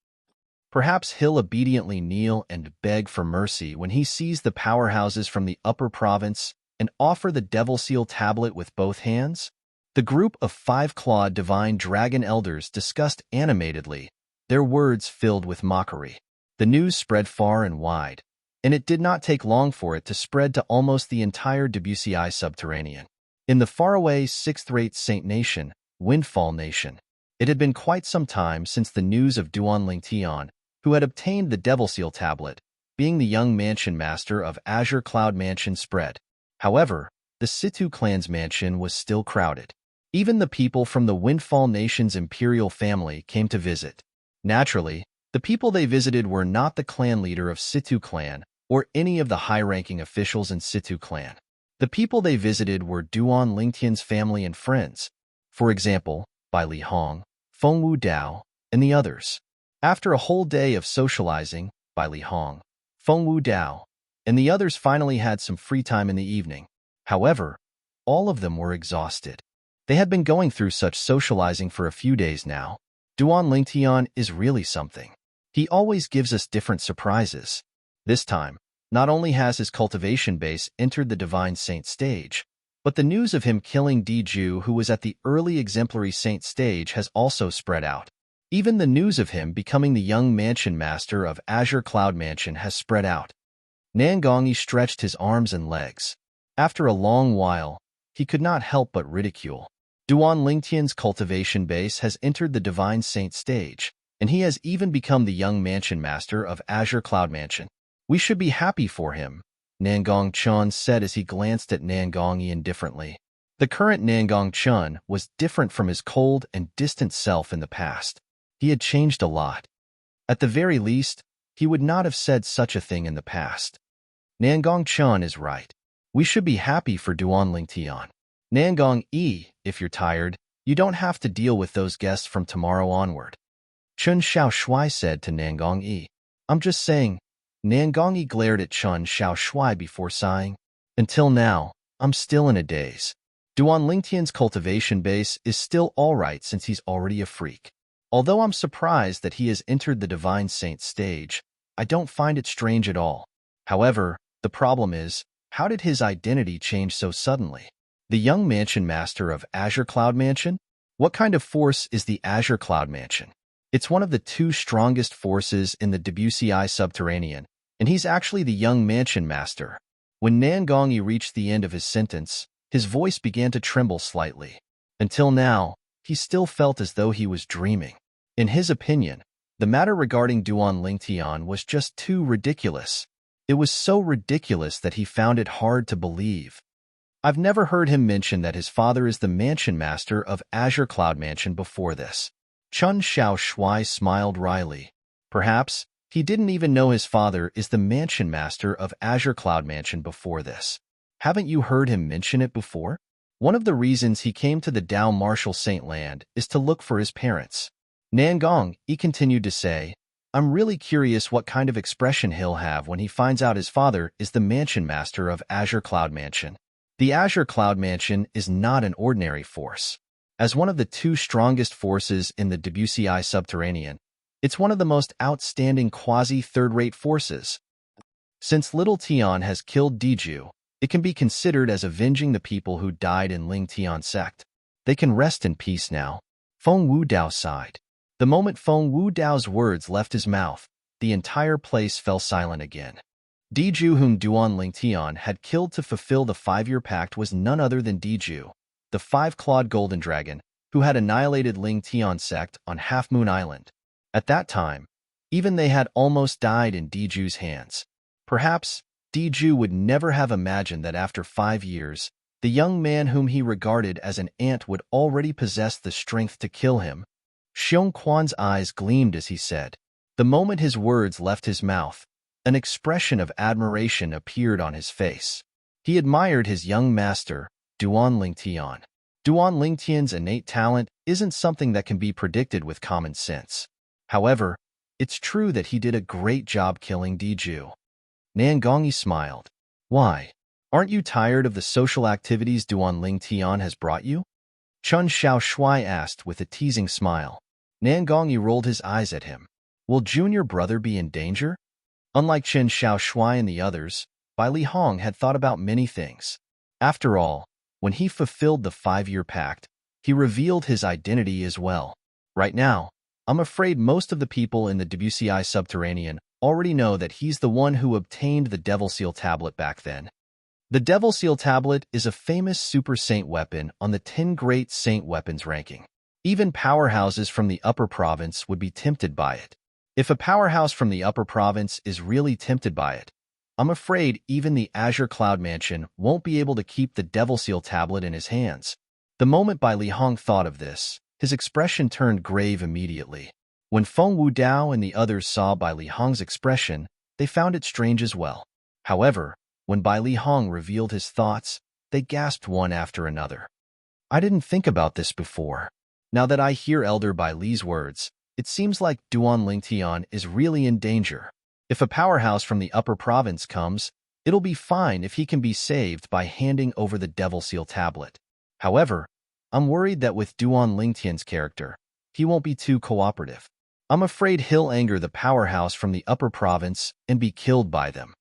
Perhaps he'll obediently kneel and beg for mercy when he sees the powerhouses from the upper province and offer the Devil Seal tablet with both hands? The group of five-clawed divine dragon elders discussed animatedly, their words filled with mockery. The news spread far and wide, and it did not take long for it to spread to almost the entire WCI subterranean. In the faraway sixth-rate Saint Nation, Windfall Nation, it had been quite some time since the news of Duan Lingtian, who had obtained the Devil Seal tablet, being the young mansion master of Azure Cloud Mansion, spread. However, the Situ clan's mansion was still crowded. Even the people from the Windfall Nation's imperial family came to visit. Naturally, the people they visited were not the clan leader of Situ clan or any of the high-ranking officials in Situ clan. The people they visited were Duan Lingtian's family and friends, for example, Bai Li Hong, Feng Wu Dao, and the others. After a whole day of socializing, Bai Li Hong, Feng Wu Dao, and the others finally had some free time in the evening. However, all of them were exhausted. They had been going through such socializing for a few days now. Duan Lingtian is really something. He always gives us different surprises. This time, not only has his cultivation base entered the Divine Saint stage, but the news of him killing Diju, who was at the early exemplary saint stage, has also spread out. Even the news of him becoming the young mansion master of Azure Cloud Mansion has spread out. Nangongyi stretched his arms and legs. After a long while, he could not help but ridicule. Duan Lingtian's cultivation base has entered the Divine Saint stage, and he has even become the young mansion master of Azure Cloud Mansion. We should be happy for him, Nangong Chun said as he glanced at Nangongyi indifferently. The current Nangong Chun was different from his cold and distant self in the past. He had changed a lot. At the very least, he would not have said such a thing in the past. Nangong Chun is right. We should be happy for Duan Lingtian. Nangong Yi, if you're tired, you don't have to deal with those guests from tomorrow onward. Chun Xiao Shui said to Nangong Yi. I'm just saying. Nangong Yi glared at Chun Xiao Shui before sighing. Until now, I'm still in a daze. Duan Lingtian's cultivation base is still alright since he's already a freak. Although I'm surprised that he has entered the Divine Saint stage, I don't find it strange at all. However, the problem is, how did his identity change so suddenly? The young mansion master of Azure Cloud Mansion? What kind of force is the Azure Cloud Mansion? It's one of the two strongest forces in the WCI subterranean, and he's actually the young mansion master. When Nangongyi reached the end of his sentence, his voice began to tremble slightly. Until now, he still felt as though he was dreaming. In his opinion, the matter regarding Duan Lingtian was just too ridiculous. It was so ridiculous that he found it hard to believe. I've never heard him mention that his father is the mansion master of Azure Cloud Mansion before this. Chun Xiao Shui smiled wryly. Perhaps he didn't even know his father is the mansion master of Azure Cloud Mansion before this. Haven't you heard him mention it before? One of the reasons he came to the Dao Martial Saint Land is to look for his parents. Nangong, he continued to say, I'm really curious what kind of expression he'll have when he finds out his father is the mansion master of Azure Cloud Mansion. The Azure Cloud Mansion is not an ordinary force. As one of the two strongest forces in the WCI subterranean, it's one of the most outstanding quasi-third-rate forces. Since Little Tian has killed Diju, it can be considered as avenging the people who died in Ling Tian sect. They can rest in peace now. Feng Wu Dao sighed. The moment Feng Wu Dao's words left his mouth, the entire place fell silent again. Diju, whom Duan Lingtian had killed to fulfill the 5-year pact, was none other than Diju, the 5-clawed golden dragon, who had annihilated Ling Tian sect on Half Moon Island. At that time, even they had almost died in Diju's hands. Perhaps Diju would never have imagined that after 5 years, the young man whom he regarded as an ant would already possess the strength to kill him. Xiong Quan's eyes gleamed as he said. The moment his words left his mouth, an expression of admiration appeared on his face. He admired his young master, Duan Lingtian. Duan Lingtian's innate talent isn't something that can be predicted with common sense. However, it's true that he did a great job killing Diju. Nangongyi smiled. Why? Aren't you tired of the social activities Duan Lingtian has brought you? Chun Xiaoshui asked with a teasing smile. Nangongyi rolled his eyes at him. Will junior brother be in danger? Unlike Chen Xiaoshui and the others, Bai Li Hong had thought about many things. After all, when he fulfilled the 5-year pact, he revealed his identity as well. Right now, I'm afraid most of the people in the WCI subterranean already know that he's the one who obtained the Devil Seal tablet back then. The Devil Seal tablet is a famous Super Saint weapon on the 10 Great Saint Weapons ranking. Even powerhouses from the Upper Province would be tempted by it. If a powerhouse from the Upper Province is really tempted by it, I'm afraid even the Azure Cloud Mansion won't be able to keep the Devil Seal tablet in his hands. The moment Bai Li Hong thought of this, his expression turned grave immediately. When Feng Wudao and the others saw Bai Li Hong's expression, they found it strange as well. However, when Bai Li Hong revealed his thoughts, they gasped one after another. I didn't think about this before. Now that I hear Elder Bai Li's words, it seems like Duan Lingtian is really in danger. If a powerhouse from the Upper Province comes, it'll be fine if he can be saved by handing over the Devil Seal tablet. However, I'm worried that with Duan Lingtian's character, he won't be too cooperative. I'm afraid he'll anger the powerhouse from the Upper Province and be killed by them.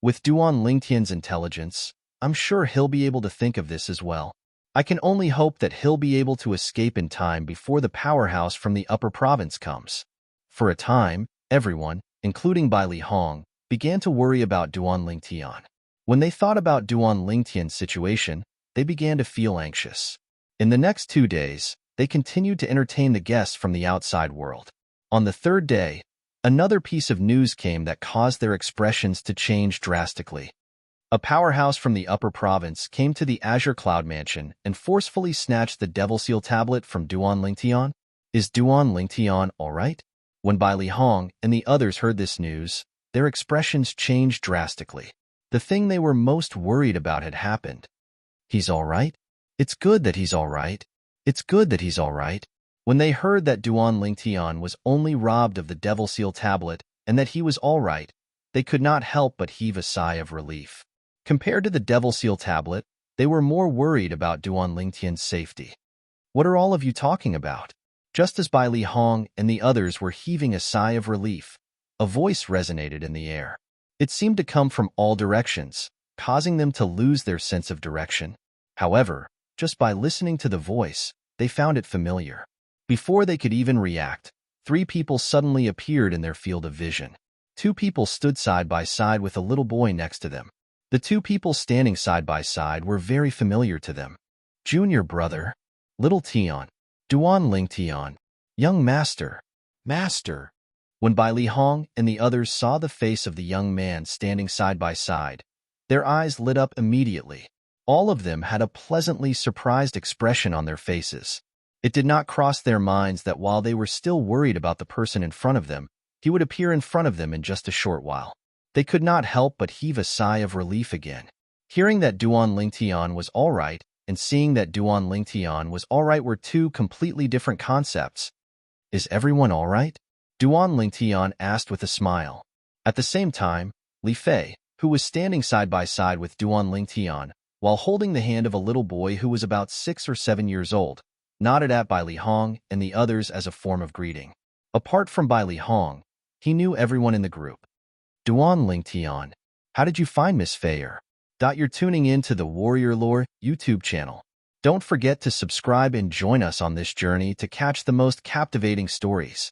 With Duan Lingtian's intelligence, I'm sure he'll be able to think of this as well. I can only hope that he'll be able to escape in time before the powerhouse from the Upper Province comes. For a time, everyone, including Bai Li Hong, began to worry about Duan Lingtian. When they thought about Duan Lingtian's situation, they began to feel anxious. In the next 2 days, they continued to entertain the guests from the outside world. On the 3rd day, another piece of news came that caused their expressions to change drastically. A powerhouse from the Upper Province came to the Azure Cloud Mansion and forcefully snatched the Devil Seal tablet from Duan Lingtian. Is Duan Lingtian all right? When Bai Li Hong and the others heard this news, their expressions changed drastically. The thing they were most worried about had happened. He's all right? It's good that he's all right. It's good that he's all right. When they heard that Duan Lingtian was only robbed of the Devil Seal tablet and that he was all right, they could not help but heave a sigh of relief. Compared to the Devil Seal tablet, they were more worried about Duan Lingtian's safety. What are all of you talking about? Just as Bai Li Hong and the others were heaving a sigh of relief, a voice resonated in the air. It seemed to come from all directions, causing them to lose their sense of direction. However, just by listening to the voice, they found it familiar. Before they could even react, 3 people suddenly appeared in their field of vision. 2 people stood side by side with a little boy next to them. The 2 people standing side by side were very familiar to them. Junior brother, Little Tian, Duan Lingtian, young master, master. When Bai Li Hong and the others saw the face of the young man standing side by side, their eyes lit up immediately. All of them had a pleasantly surprised expression on their faces. It did not cross their minds that while they were still worried about the person in front of them, he would appear in front of them in just a short while. They could not help but heave a sigh of relief again. Hearing that Duan Lingtian was all right and seeing that Duan Lingtian was all right were 2 completely different concepts. Is everyone all right? Duan Lingtian asked with a smile. At the same time, Li Fei, who was standing side by side with Duan Lingtian, while holding the hand of a little boy who was about 6 or 7 years old, nodded at Bai Li Hong and the others as a form of greeting. Apart from Bai Li Hong, he knew everyone in the group. Duan Lingtian, how did you find Miss Feier? You're tuning in to the Warrior Lore YouTube channel. Don't forget to subscribe and join us on this journey to catch the most captivating stories.